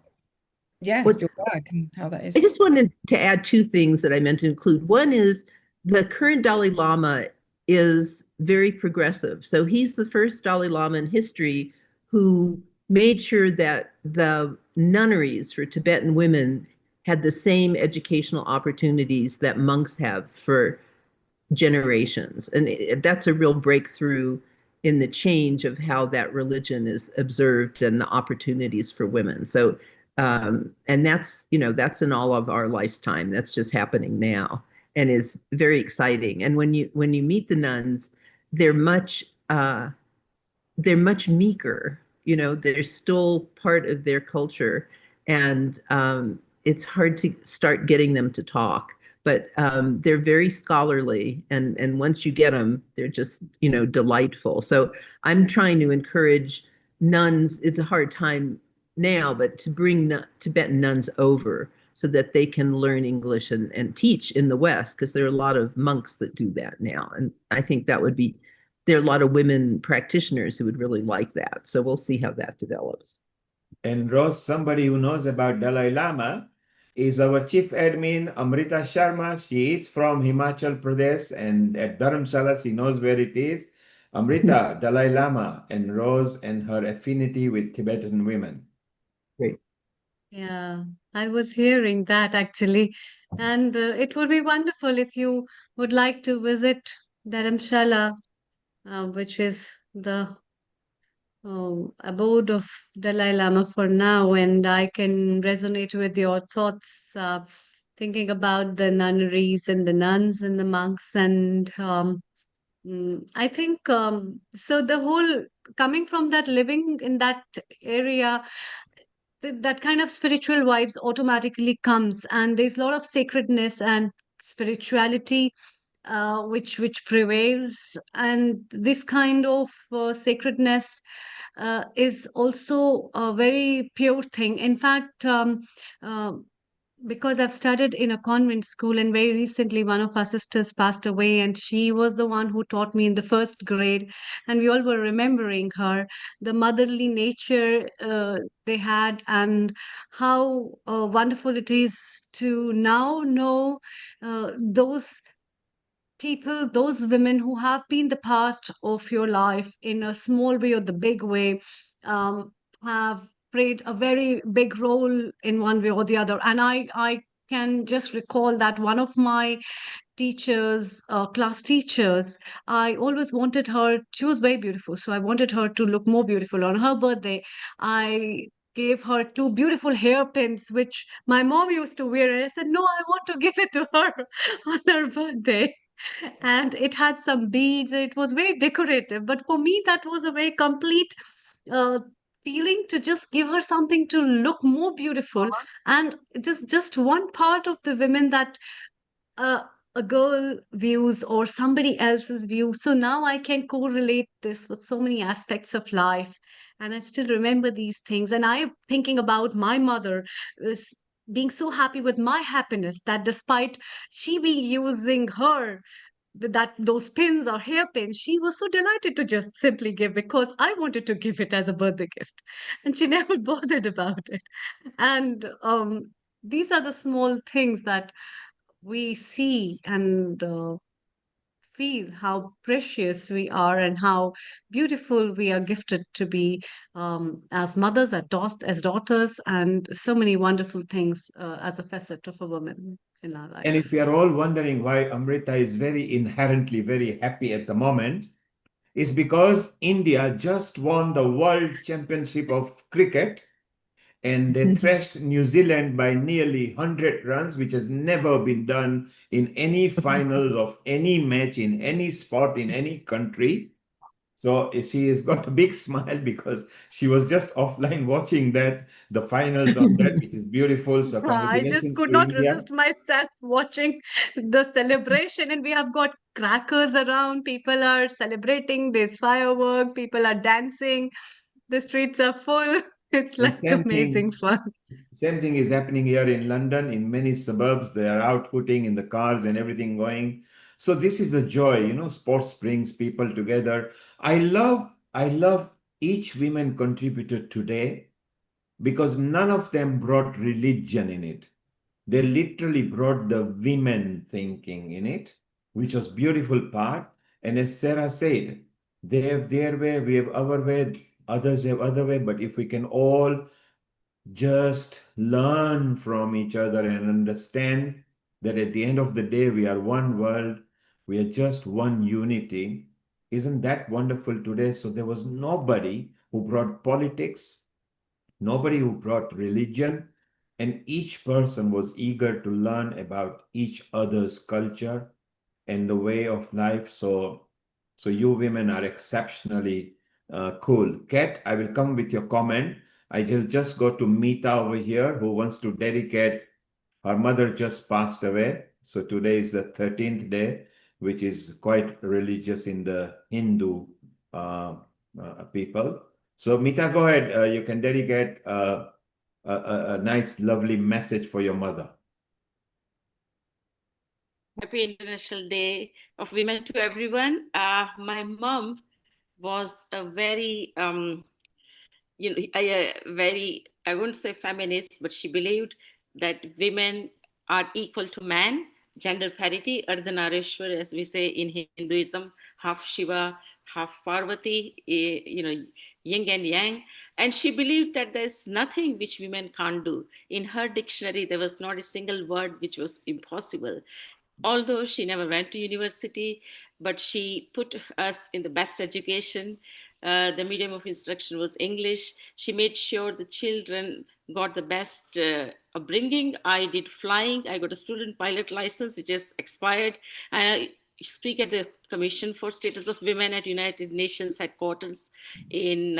[SPEAKER 13] your work and how that is.
[SPEAKER 17] I just wanted to add two things that I meant to include. One is the current Dalai Lama is very progressive. So he's the first Dalai Lama in history who made sure that the nunneries for Tibetan women had the same educational opportunities that monks have for generations. And that's a real breakthrough in the change of how that religion is observed and the opportunities for women. So, and that's in all of our lifetime. That's just happening now and is very exciting. And when you meet the nuns, they're much meeker. They're still part of their culture, and it's hard to start getting them to talk. but they're very scholarly, and once you get them, they're just, delightful. So I'm trying to encourage nuns. It's a hard time now, but to bring Tibetan nuns over so that they can learn English and teach in the West, because there are a lot of monks that do that now. And I think there are a lot of women practitioners who would really like that. So we'll see how that develops.
[SPEAKER 4] And Rose, somebody who knows about Dalai Lama is our chief admin, Amrita Sharma. She is from Himachal Pradesh, and at Dharamshala, she knows where it is. Amrita, Dalai Lama, and Rose and her affinity with Tibetan women.
[SPEAKER 17] Great.
[SPEAKER 3] Yeah, I was hearing that actually. And it would be wonderful if you would like to visit Dharamshala, which is the abode of Dalai Lama for now, and I can resonate with your thoughts, thinking about the nunneries and the nuns and the monks. And I think so. The whole coming from that, living in that area, that kind of spiritual vibes automatically comes, and there's a lot of sacredness and spirituality which prevails, and this kind of sacredness is also a very pure thing. In fact, uh, because I've studied in a convent school, and very recently one of our sisters passed away, and she was the one who taught me in the first grade, and we all were remembering her, the motherly nature they had, and how wonderful it is to now know those people, those women who have been the part of your life in a small way or the big way, have played a very big role in one way or the other. And I can just recall that one of my teachers, class teachers, I always wanted her, she was very beautiful, so I wanted her to look more beautiful. On her birthday, I gave her two beautiful hairpins, which my mom used to wear. And I said, no, I want to give it to her on her birthday. And it had some beads, and it was very decorative. But for me, that was a very complete uh, feeling to just give her something to look more beautiful. And it is just one part of the women that uh, a girl views or somebody else's view. So now I can correlate this with so many aspects of life. And I still remember these things. And I'm thinking about my mother is being so happy with my happiness, that despite she be using her that those pins or hairpins, she was so delighted to just simply give, because I wanted to give it as a birthday gift, and she never bothered about it. And these are the small things that we see and feel how precious we are, and how beautiful we are gifted to be, as mothers, as daughters, and so many wonderful things as a facet of a woman in our
[SPEAKER 4] And
[SPEAKER 3] life.
[SPEAKER 4] if you are all wondering why Amrita is very inherently very happy at the moment, is because India just won the World Championship of Cricket, and they thrashed New Zealand by nearly 100 runs, which has never been done in any finals of any match in any sport in any country. So she has got a big smile because she was just offline watching the finals on that, which is beautiful. So
[SPEAKER 3] I just
[SPEAKER 4] congratulations
[SPEAKER 3] could
[SPEAKER 4] to
[SPEAKER 3] not
[SPEAKER 4] India.
[SPEAKER 3] resist myself watching the celebration, and we have got crackers around. People are celebrating. There's firework. People are dancing. The streets are full. It's
[SPEAKER 4] And
[SPEAKER 3] like amazing fun.
[SPEAKER 4] same thing is happening here in London. In many suburbs, they are out putting in the cars and everything going. So this is the joy, sports brings people together. I love each women contributor today, because none of them brought religion in it. They literally brought the women thinking in it, which was beautiful part. And as Sarah said, they have their way, we have our way, others have other way. But if we can all just learn from each other and understand that at the end of the day, we are one world, we are just one unity. Isn't that wonderful today? So there was nobody who brought politics, nobody who brought religion, and each person was eager to learn about each other's culture and the way of life. So you women are exceptionally cool. Kat, I will come with your comment. I will just go to Meeta over here, who wants to dedicate Her mother just passed away. So today is the 13th day, which is quite religious in the Hindu people. So Mita, go ahead. You can dedicate a nice, lovely message for your mother.
[SPEAKER 18] Happy International Day of Women to everyone. My mom was a very, I wouldn't say feminist, but she believed that women are equal to man, gender parity, Ardhanarishwar, as we say in Hinduism, half Shiva, half Parvati, yin and yang. And she believed that there's nothing which women can't do. In her dictionary, there was not a single word which was impossible. Although she never went to university, but she put us in the best education. The medium of instruction was English. She made sure the children got the best upbringing. I did flying. I got a student pilot license, which has expired. I speak at the Commission for Status of Women at United Nations headquarters in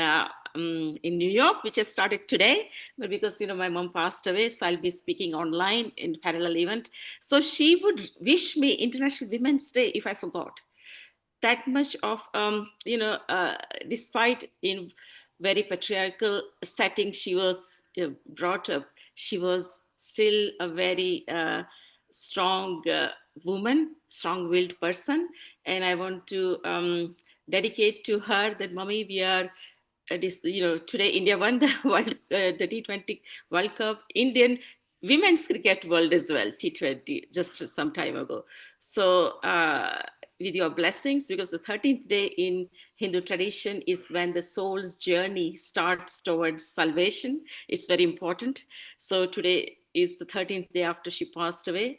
[SPEAKER 18] New York, which has started today. But because my mom passed away, so I'll be speaking online in parallel event. So she would wish me International Women's Day if I forgot. That much of despite in very patriarchal setting she was brought up, she was still a very strong woman, strong-willed person. And I want to dedicate to her that, Mommy, we are today India won the the T20 World Cup. Indian women's cricket world as well, T20, just some time ago. So with your blessings, because the 13th day in Hindu tradition is when the soul's journey starts towards salvation. It's very important. So today is the 13th day after she passed away.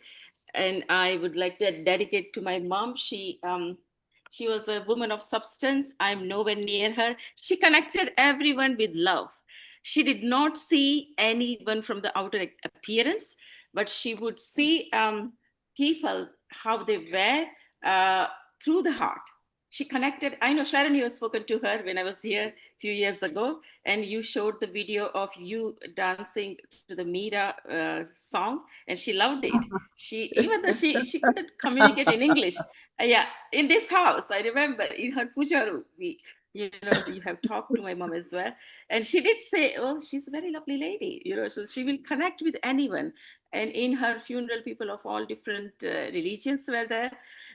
[SPEAKER 18] And I would like to dedicate to my mom. She was a woman of substance. I'm nowhere near her. She connected everyone with love. She did not see anyone from the outer appearance, but she would see people, how they were through the heart. She connected. I know, Sharon, you have spoken to her when I was here a few years ago, and you showed the video of you dancing to the Meera song, and she loved it. Even though she couldn't communicate in English, yeah, in this house, I remember in her puja room, you have talked to my mom as well, and she did say, "Oh, she's a very lovely lady," so she will connect with anyone. And in her funeral, people of all different religions were there.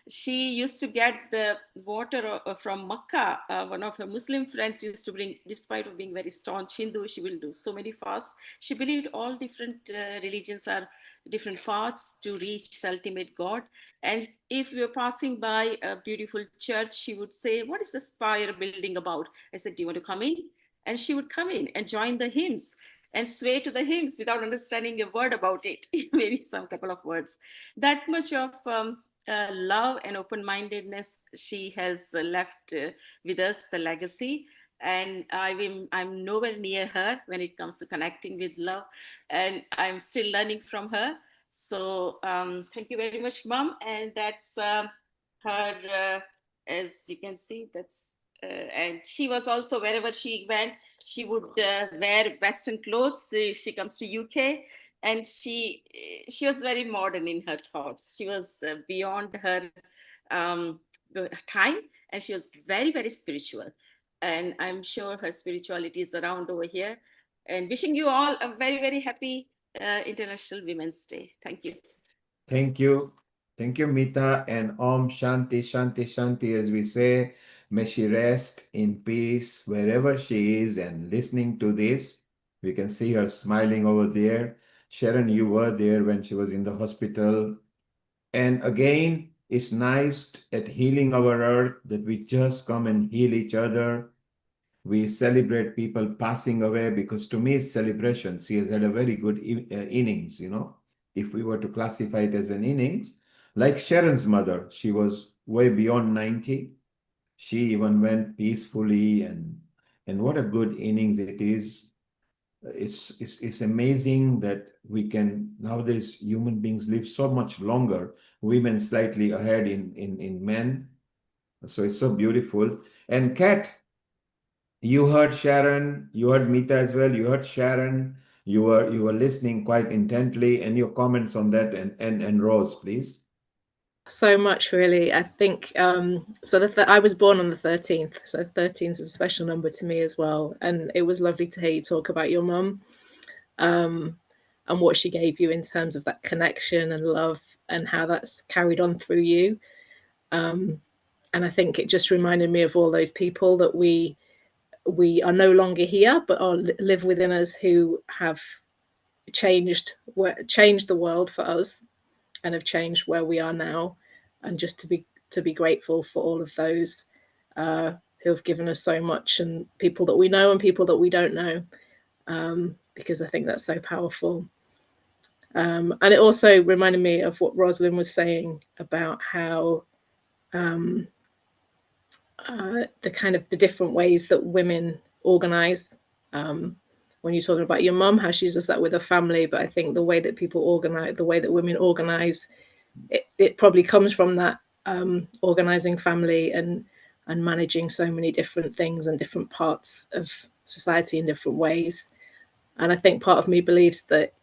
[SPEAKER 18] She used to get the water from Makkah. One of her Muslim friends used to bring, despite of being very staunch Hindu, she will do so many fasts. She believed all different religions are different paths to reach the ultimate God. And if we were passing by a beautiful church, she would say, "What is the spire building about?" I said, "Do you want to come in?" And she would come in and join the hymns and sway to the hymns without understanding a word about it, maybe some couple of words. That much of love and open-mindedness she has left with us, the legacy. And I'm nowhere near her when it comes to connecting with love, and I'm still learning from her. So thank you very much, Mom. And that's her, as you can see, that's and she was also, wherever she went, she would wear Western clothes if she comes to UK. And she was very modern in her thoughts. She was beyond her um, time, and she was very, very spiritual. And I'm sure her spirituality is around over here. And wishing you all a very, very happy International Women's Day. Thank you.
[SPEAKER 4] Thank you. Thank you, Mita. And Om Shanti, Shanti, Shanti, as we say, may she rest in peace wherever she is and listening to this. We can see her smiling over there. Sharon, you were there when she was in the hospital. And again, it's nice at healing our earth that we just come and heal each other. We celebrate people passing away, because to me, it's celebration. She has had a very good innings, if we were to classify it as an innings. Like Sharon's mother, she was way beyond 90. She even went peacefully, and what a good innings it is. It's amazing that we can, nowadays, human beings live so much longer, women slightly ahead in men. So it's so beautiful. And Kat, you heard Sharon, you heard Mita as well, you heard Sharon. you were listening quite intently, and your comments on that, and Rose, please.
[SPEAKER 22] So much, really. I think I was born on the 13th, so 13th is a special number to me as well. And it was lovely to hear you talk about your mum, and what she gave you in terms of that connection and love, and how that's carried on through you. And I think it just reminded me of all those people that we are no longer here, but live within us, who have changed the world for us, and have changed where we are now. And just to be grateful for all of those who have given us so much, and people that we know and people that we don't know, because I think that's so powerful. And it also reminded me of what Rosalind was saying about how the kind of the different ways that women organize. When you're talking about your mum, how she's just that with her family, but I think the way that people organize, the way that women organize, it probably comes from that organizing family and managing so many different things and different parts of society in different ways. And I think part of me believes that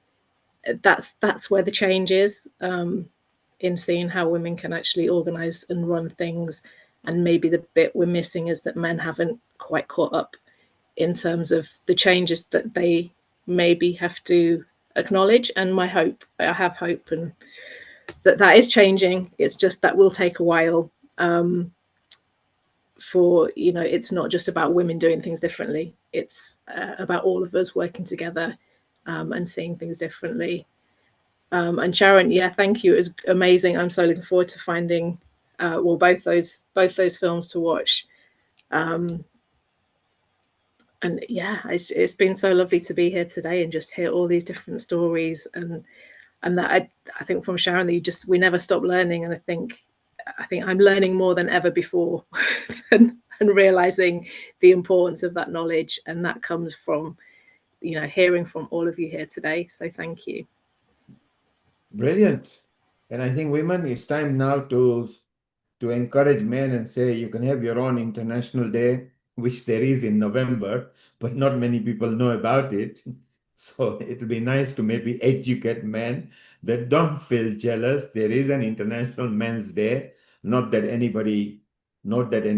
[SPEAKER 22] that's where the change is, in seeing how women can actually organize and run things. And maybe the bit we're missing is that men haven't quite caught up in terms of the changes that they maybe have to acknowledge. And I have hope, and that is changing. It's just that will take a while. For it's not just about women doing things differently. It's about all of us working together, and seeing things differently. And Sharon, yeah, thank you. It was amazing. I'm so looking forward to finding both those films to watch. And yeah, it's been so lovely to be here today and just hear all these different stories, and that I think from Sharon that we never stop learning. And I think I'm learning more than ever before, and realizing the importance of that knowledge, and that comes from hearing from all of you here today. So thank you.
[SPEAKER 4] Brilliant. And I think women, it's time now to encourage men and say you can have your own International Day, which there is in November, but not many people know about it. So it'll be nice to maybe educate men that don't feel jealous. There is an International Men's Day, not that any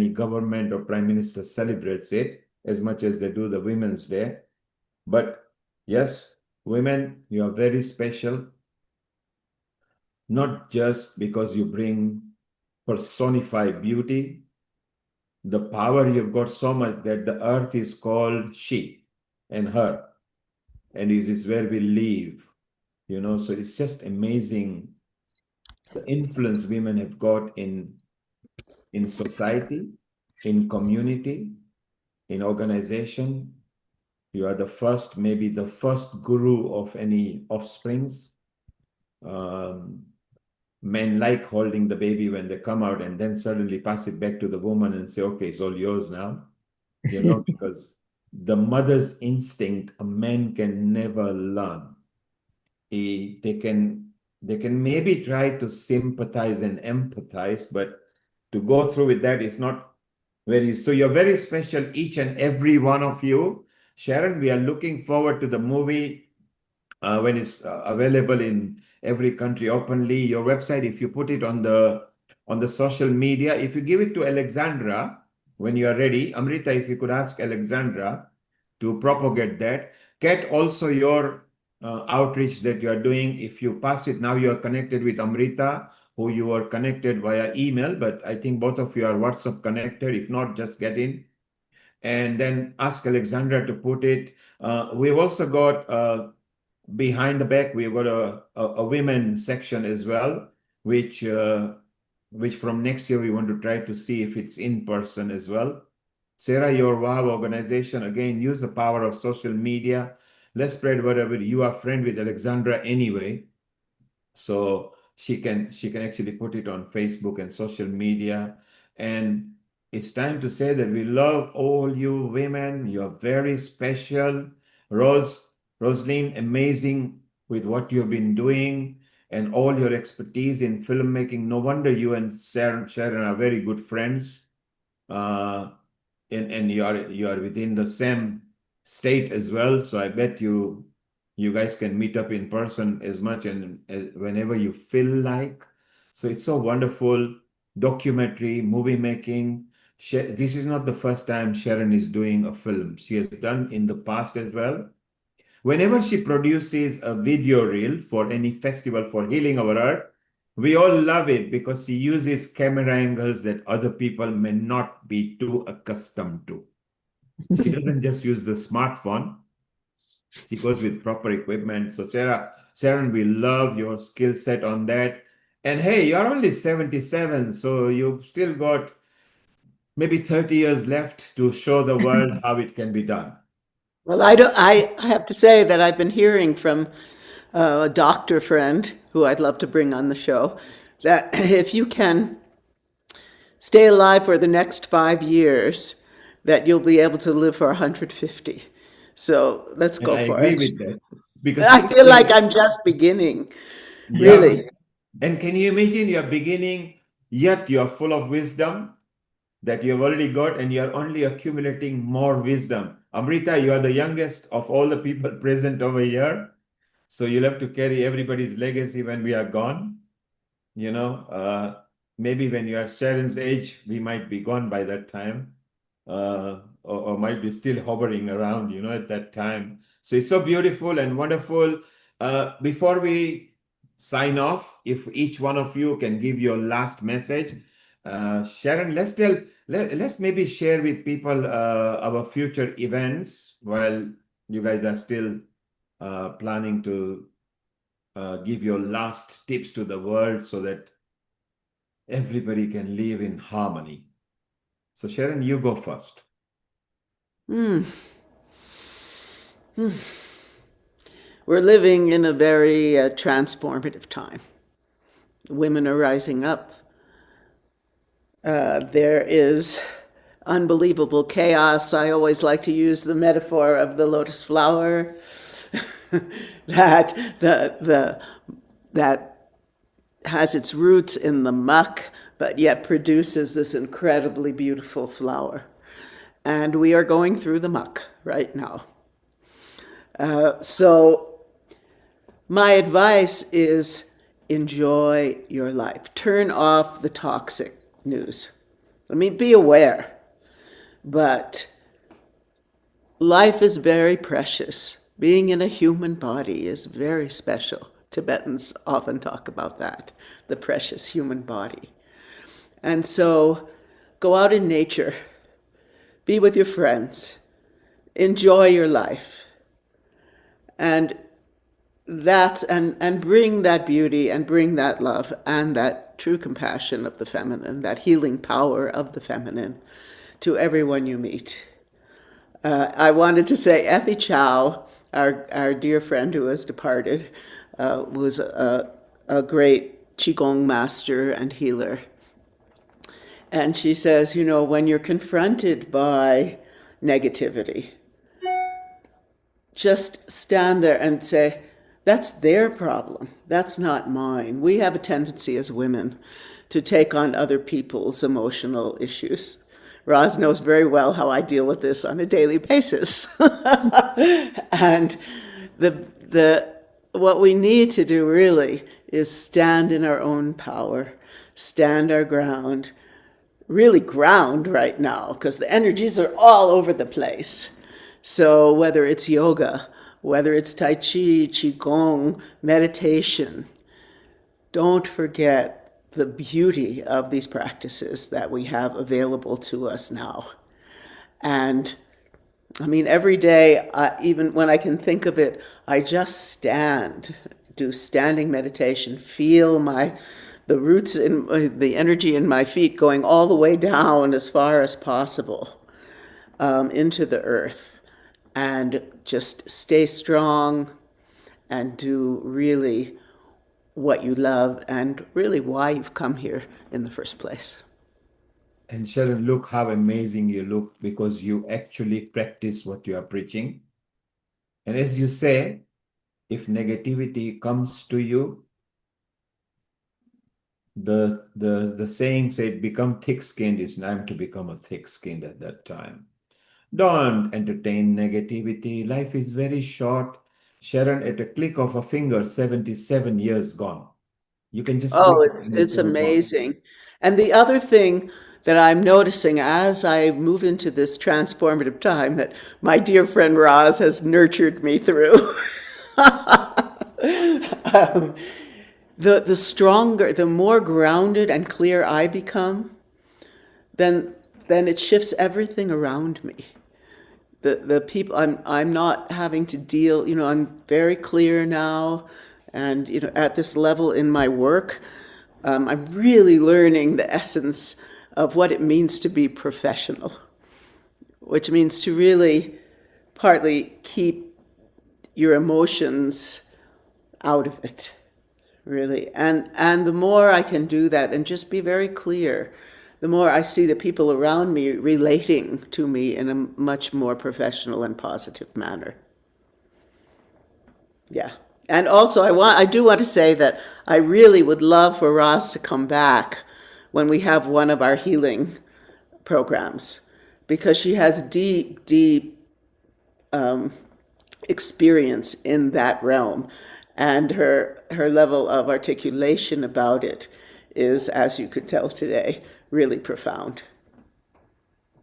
[SPEAKER 4] government or prime minister celebrates it as much as they do the Women's Day. But yes, women, you are very special. Not just because you bring personified beauty, the power you've got so much that the earth is called she and her, and this is where we live, so it's just amazing the influence women have got in society, in community, in organization. You are maybe the first guru of any offsprings. Men like holding the baby when they come out and then suddenly pass it back to the woman and say, okay, it's all yours now, because the mother's instinct, a man can never learn. They can maybe try to sympathize and empathize, but to go through with that is not so you're very special, each and every one of you. Sharon, we are looking forward to the movie when it's available in every country openly. Your website, if you put it on the social media, if you give it to Alexandra when you are ready, Amrita, if you could ask Alexandra to propagate that. Kat, also your outreach that you are doing, if you pass it now, you are connected with Amrita, who you are connected via email, but I think both of you are WhatsApp connected. If not, just get in and then ask Alexandra to put it. We've also got behind the back, we've got a women section as well, which from next year we want to try to see if it's in person as well. Sarah, your WOW organization, again, use the power of social media. Let's spread whatever. You are friend with Alexandra anyway, so she can actually put it on Facebook and social media. And it's time to say that we love all you women. You're very special. Rosaline, amazing with what you've been doing and all your expertise in filmmaking. No wonder you and Sharon are very good friends. And you are within the same state as well. So I bet you You guys can meet up in person as much and whenever you feel like. So it's so wonderful. Documentary, movie making. This is not the first time Sharon is doing a film. She has done in the past as well. Whenever she produces a video reel for any festival for Healing Our Earth, we all love it because she uses camera angles that other people may not be too accustomed to. She doesn't just use the smartphone. She goes with proper equipment. So Sharon, we love your skill set on that. And hey, you're only 77, so you've still got maybe 30 years left to show the world how it can be done.
[SPEAKER 12] Well, I have to say that I've been hearing from a doctor friend who I'd love to bring on the show that if you can stay alive for the next 5 years, that you'll be able to live for 150. So let's
[SPEAKER 4] And
[SPEAKER 12] go
[SPEAKER 4] I
[SPEAKER 12] for
[SPEAKER 4] agree
[SPEAKER 12] it.
[SPEAKER 4] with that. Because
[SPEAKER 12] I feel like I'm just beginning,
[SPEAKER 4] yeah.
[SPEAKER 12] really.
[SPEAKER 4] And can you imagine you're beginning, yet you're full of wisdom that you've already got, and you're only accumulating more wisdom. Amrita, you are the youngest of all the people present over here. So you'll have to carry everybody's legacy when we are gone. You know, maybe when you are Sharon's age, we might be gone by that time, or might be still hovering around, you know, at that time. So it's so beautiful and wonderful. Before we sign off, if each one of you can give your last message, Sharon, let's maybe share with people our future events while you guys are still planning to give your last tips to the world so that everybody can live in harmony. So Sharon, you go first.
[SPEAKER 12] Hmm. We're living in a very transformative time. Women are rising up. There is unbelievable chaos. I always like to use the metaphor of the lotus flower that has its roots in the muck, but yet produces this incredibly beautiful flower. And we are going through the muck right now. So my advice is enjoy your life. Turn off the toxic news. I mean, be aware, but life is very precious. Being in a human body is very special. Tibetans often talk about that, the precious human body. And so go out in nature, be with your friends, enjoy your life, and bring that beauty and bring that love and that true compassion of the feminine, that healing power of the feminine to everyone you meet. I wanted to say Effie Chow, our dear friend who has departed, was a great Qigong master and healer. And she says, you know, when you're confronted by negativity, just stand there and say, that's their problem. That's not mine. We have a tendency as women to take on other people's emotional issues. Roz knows very well how I deal with this on a daily basis. And what we need to do really is stand in our own power, stand our ground, really ground right now, because the energies are all over the place. So whether it's yoga, whether it's Tai Chi, Qigong, meditation, don't forget the beauty of these practices that we have available to us now. And I mean, every day, even when I can think of it, I just stand, do standing meditation, feel the roots in the energy in my feet going all the way down as far as possible into the earth, and just stay strong and do really what you love and really why you've come here in the first place.
[SPEAKER 4] And Sharon, look how amazing you look because you actually practice what you are preaching. And as you say, if negativity comes to you, the saying said, become thick-skinned. It's time to become a thick-skinned at that time. Don't entertain negativity. Life is very short. Sharon, at a click of a finger, 77 years gone. You can just
[SPEAKER 12] Oh,
[SPEAKER 4] click and
[SPEAKER 12] it's
[SPEAKER 4] it'll gone.
[SPEAKER 12] amazing. And the other thing that I'm noticing as I move into this transformative time that my dear friend Roz has nurtured me through, the stronger, the more grounded and clear I become, then it shifts everything around me. The people, I'm not having to deal, I'm very clear now, and at this level in my work, I'm really learning the essence of what it means to be professional, which means to really partly keep your emotions out of it, really. And the more I can do that and just be very clear, the more I see the people around me relating to me in a much more professional and positive manner. Yeah. And also I do want to say that I really would love for Ross to come back when we have one of our healing programs, because she has deep, deep experience in that realm, and her level of articulation about it is, as you could tell today, really profound.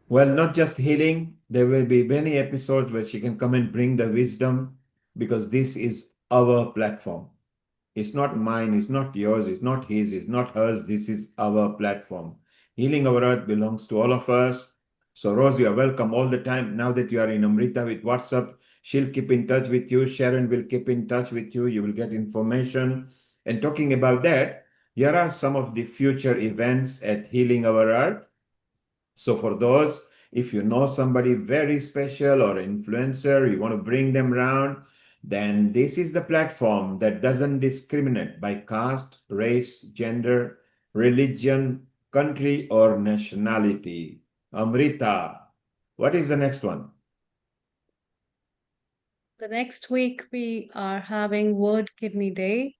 [SPEAKER 4] Well, not just healing, there will be many episodes where she can come and bring the wisdom, because this is our platform. It's not mine, it's not yours, it's not his, it's not hers. This is our platform. Healing Our Earth belongs to all of us. So, Rose, you are welcome all the time. Now that you are in Amrita with WhatsApp, she'll keep in touch with you. Sharon will keep in touch with you. You will get information. And talking about that, here are some of the future events at Healing Our Earth. So for those, if you know somebody very special or influencer, you want to bring them around, then this is the platform that doesn't discriminate by caste, race, gender, religion, country, or nationality. Amrita, what is the next one?
[SPEAKER 3] The next week, we are having World Kidney Day,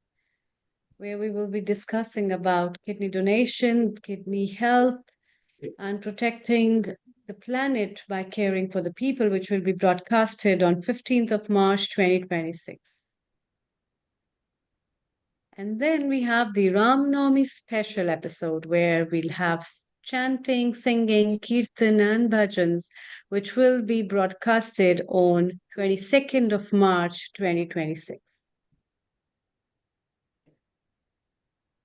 [SPEAKER 3] where we will be discussing about kidney donation, kidney health, and protecting the planet by caring for the people, which will be broadcasted on 15th of March 2026. And then we have the Ram Navami special episode where we'll have chanting, singing, kirtan, and bhajans, which will be broadcasted on 22nd of March 2026.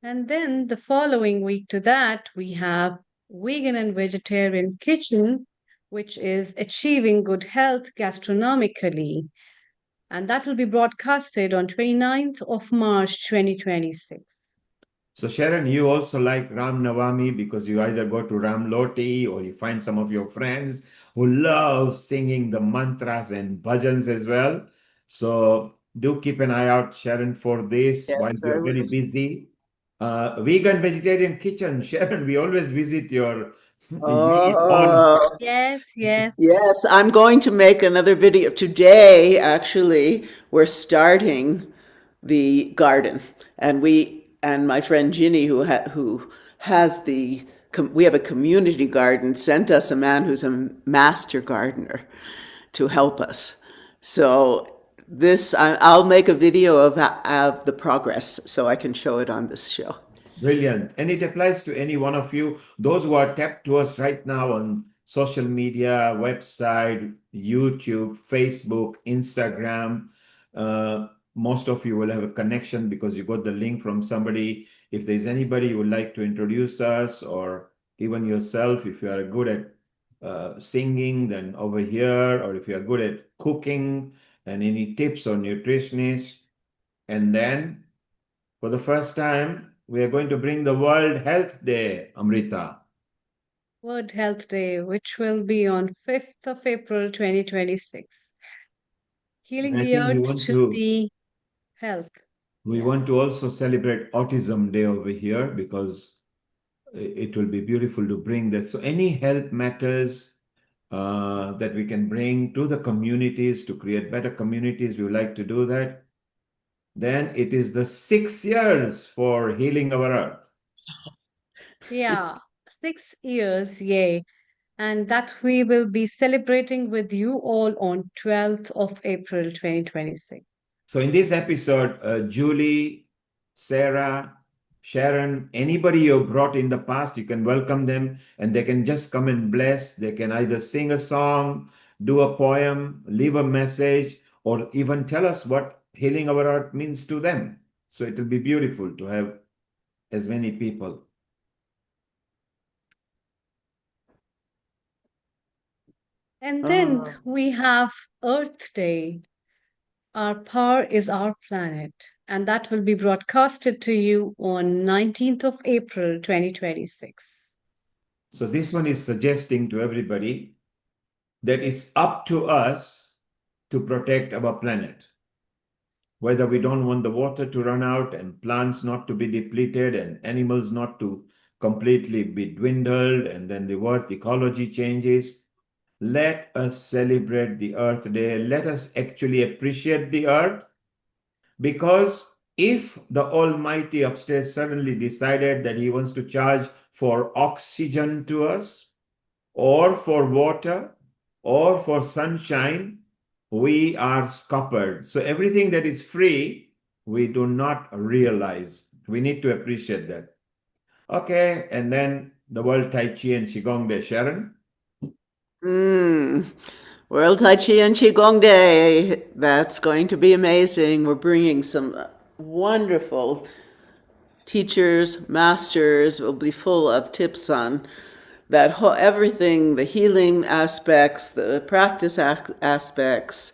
[SPEAKER 3] And then the following week to that, we have Vegan and Vegetarian Kitchen, which is achieving good health gastronomically. And that will be broadcasted on 29th of March 2026.
[SPEAKER 4] So Sharon, you also like Ram Navami because you either go to Ram Loti or you find some of your friends who love singing the mantras and bhajans as well. So do keep an eye out, Sharon, for this
[SPEAKER 12] Yes,
[SPEAKER 4] while you're
[SPEAKER 12] I
[SPEAKER 4] very
[SPEAKER 12] will.
[SPEAKER 4] busy. Vegan Vegetarian Kitchen, Sharon, we always visit your you eat all.
[SPEAKER 12] Oh,
[SPEAKER 3] Yes, yes.
[SPEAKER 12] yes, I'm going to make another video. Today, actually, we're starting the garden, and my friend Ginny, who has we have a community garden, sent us a man who's a master gardener to help us. So I'll make a video of the progress so I can show it on this show.
[SPEAKER 4] Brilliant. And it applies to any one of you. Those who are tapped to us right now on social media, website, YouTube, Facebook, Instagram. Most of you will have a connection because you got the link from somebody. If there's anybody who would like to introduce us, or even yourself, if you are good at singing, then over here, or if you are good at cooking and any tips on nutritionists. And then for the first time, we are going to bring the World Health Day, Amrita.
[SPEAKER 3] World Health Day, which will be on 5th of April 2026. Healing
[SPEAKER 4] And I
[SPEAKER 3] the
[SPEAKER 4] think
[SPEAKER 3] earth to the health.
[SPEAKER 4] we want to also celebrate Autism Day over here because it will be beautiful to bring that. So any health matters that we can bring to the communities to create better communities, we would like to do that. Then it is the 6 years for Healing Our Earth.
[SPEAKER 3] Yeah, 6 years, yay. And that we will be celebrating with you all on 12th of April 2026.
[SPEAKER 4] So in this episode, Julie, Sarah, Sharon, anybody you brought in the past, you can welcome them and they can just come and bless. They can either sing a song, do a poem, leave a message, or even tell us what healing our earth means to them. So it will be beautiful to have as many people.
[SPEAKER 3] And then we have Earth Day. Our power is our planet, and that will be broadcasted to you on 19th of April 2026.
[SPEAKER 4] So this one is suggesting to everybody that it's up to us to protect our planet. Whether we don't want the water to run out and plants not to be depleted and animals not to completely be dwindled and then the earth ecology changes. Let us celebrate the Earth Day. Let us actually appreciate the earth, because if the Almighty upstairs suddenly decided that he wants to charge for oxygen to us, or for water, or for sunshine, we are scuppered. So everything that is free, we do not realize. We need to appreciate that. Okay, and then the World Tai Chi and Qigong Day. Sharon?
[SPEAKER 12] World Tai Chi and Qigong Day. That's going to be amazing. We're bringing some wonderful teachers, masters, will be full of tips on that whole, everything, the healing aspects, the practice aspects,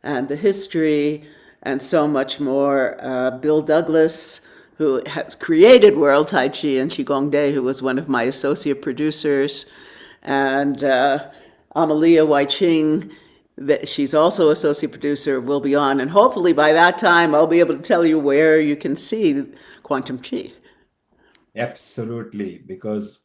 [SPEAKER 12] and the history, and so much more. Bill Douglas, who has created World Tai Chi and Qigong Day, who was one of my associate producers, and Amalia Wai-Ching, that she's also associate producer, will be on. And hopefully by that time, I'll be able to tell you where you can see Quantum Chi.
[SPEAKER 4] Absolutely, because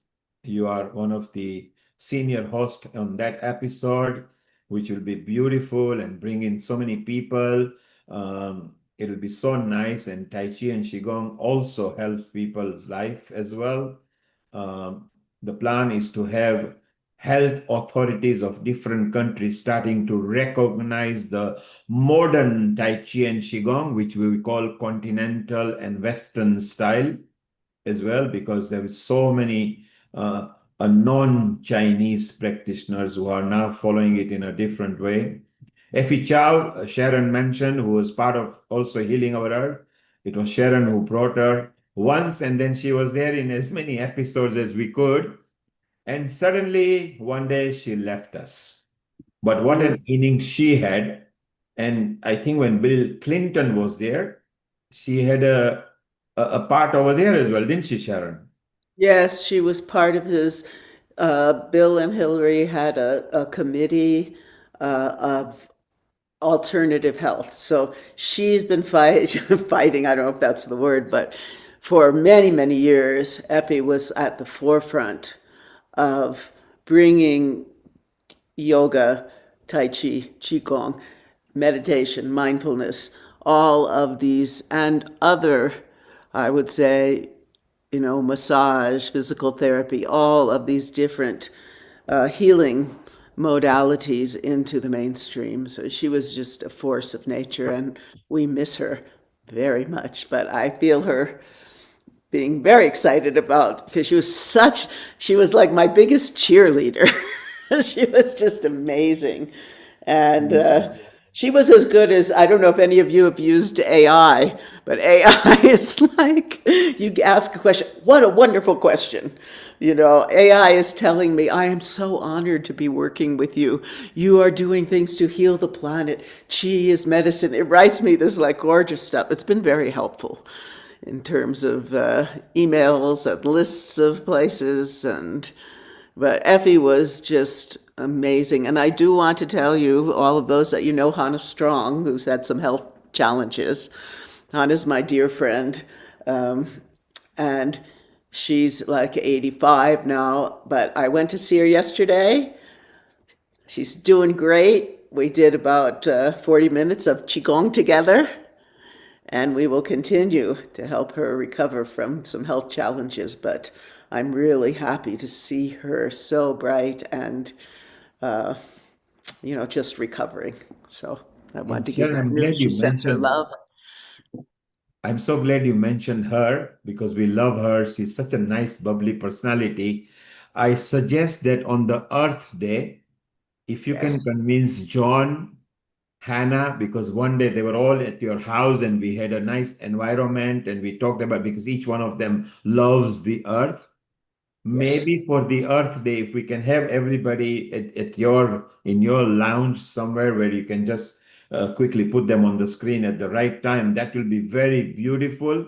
[SPEAKER 4] you are one of the senior hosts on that episode, which will be beautiful and bring in so many people. It'll be so nice, and Tai Chi and Qigong also helps people's life as well. The plan is to have health authorities of different countries starting to recognize the modern Tai Chi and Qigong, which we call continental and Western style as well, because there is so many non-Chinese practitioners who are now following it in a different way. Effie Chow, Sharon mentioned, who was part of also Healing Our Earth. It was Sharon who brought her once, and then she was there in as many episodes as we could. And suddenly, one day, she left us. But what an innings she had. And I think when Bill Clinton was there, she had a part over there as well, didn't she, Sharon?
[SPEAKER 12] Yes, she was part of his. Bill and Hillary had a committee of alternative health. So she's been fighting, I don't know if that's the word, but for many, many years, Effie was at the forefront of bringing yoga, Tai Chi, Qigong, meditation, mindfulness, all of these and other, I would say, massage, physical therapy, all of these different healing modalities into the mainstream. So she was just a force of nature, and we miss her very much. But I feel her being very excited about, because she was like my biggest cheerleader. She was just amazing. And she was as good as, I don't know if any of you have used AI, but AI is like, you ask a question, what a wonderful question. AI is telling me, I am so honored to be working with you. You are doing things to heal the planet. Chi is medicine. It writes me this like gorgeous stuff. It's been very helpful in terms of emails and lists of places. But Effie was just amazing. And I do want to tell you, all of those that Hannah Strong, who's had some health challenges. Hannah's my dear friend. And she's like 85 now, but I went to see her yesterday. She's doing great. We did about 40 minutes of Qigong together, and we will continue to help her recover from some health challenges. But I'm really happy to see her so bright and, just recovering. So I wanted to give
[SPEAKER 4] Sharon,
[SPEAKER 12] that
[SPEAKER 4] I'm
[SPEAKER 12] news.
[SPEAKER 4] glad
[SPEAKER 12] She
[SPEAKER 4] you
[SPEAKER 12] sends her
[SPEAKER 4] mentioned.
[SPEAKER 12] love.
[SPEAKER 4] I'm so glad you mentioned her because we love her. She's such a nice, bubbly personality. I suggest that on the Earth Day, if you can
[SPEAKER 12] Yes.
[SPEAKER 4] convince John, Hannah, because one day they were all at your house and we had a nice environment and we talked about because each one of them loves the earth.
[SPEAKER 12] Yes.
[SPEAKER 4] Maybe for the Earth Day, if we can have everybody at your in your lounge somewhere where you can just quickly put them on the screen at the right time, that will be very beautiful.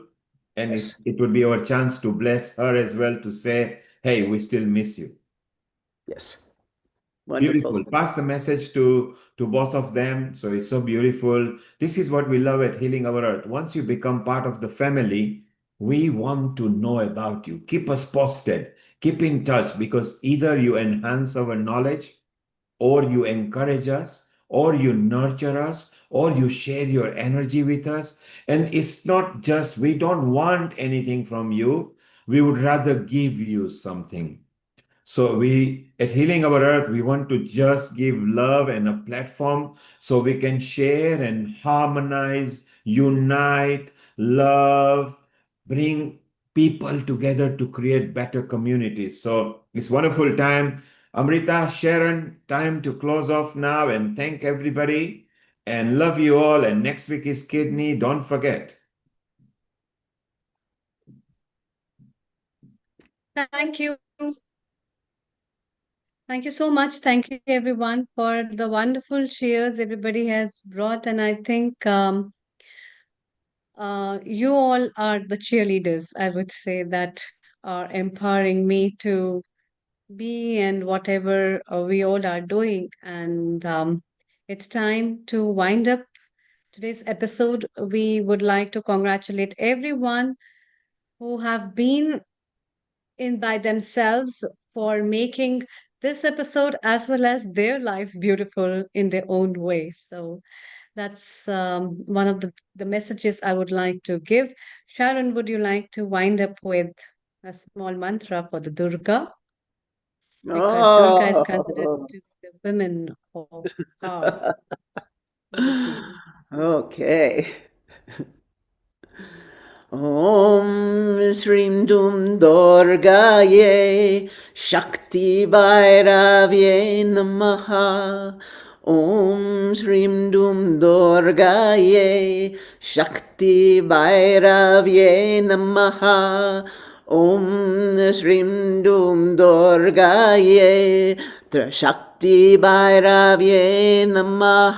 [SPEAKER 4] And
[SPEAKER 12] Yes.
[SPEAKER 4] it would be our chance to bless her as well to say, hey, we still miss you.
[SPEAKER 12] Yes. Wonderful.
[SPEAKER 4] Beautiful. Pass the message to both of them. So it's so beautiful. This is what we love at Healing Our Earth. Once you become part of the family, we want to know about you. Keep us posted. Keep in touch because either you enhance our knowledge, or you encourage us, or you nurture us, or you share your energy with us. And it's not just, we don't want anything from you. We would rather give you something. So we, at Healing Our Earth, we want to just give love and a platform so we can share and harmonize, unite, love, bring people together to create better communities. So it's wonderful time. Amrita, Sharon, time to close off now and thank everybody and love you all. And next week is kidney. Don't forget.
[SPEAKER 3] Thank you. Thank you so much. Thank you, everyone, for the wonderful cheers everybody has brought. And I think you all are the cheerleaders, I would say, that are empowering me to be and whatever we all are doing. And it's time to wind up today's episode. We would like to congratulate everyone who have been in by themselves for making this episode as well as their lives beautiful in their own way. So that's one of the messages I would like to give. Sharon, would you like to wind up with a small mantra for the Durga? Because Durga is considered
[SPEAKER 12] Oh.
[SPEAKER 3] to be the women of power. Over to you.
[SPEAKER 12] Okay. Om Shrim Dum Durgaye Shakti Bhairavye Namaha. Om Shrim Dum Durgaye Shakti Bhairavye Namaha. Om Shrim Dum Durgaye Shakti Bhairavye Namaha.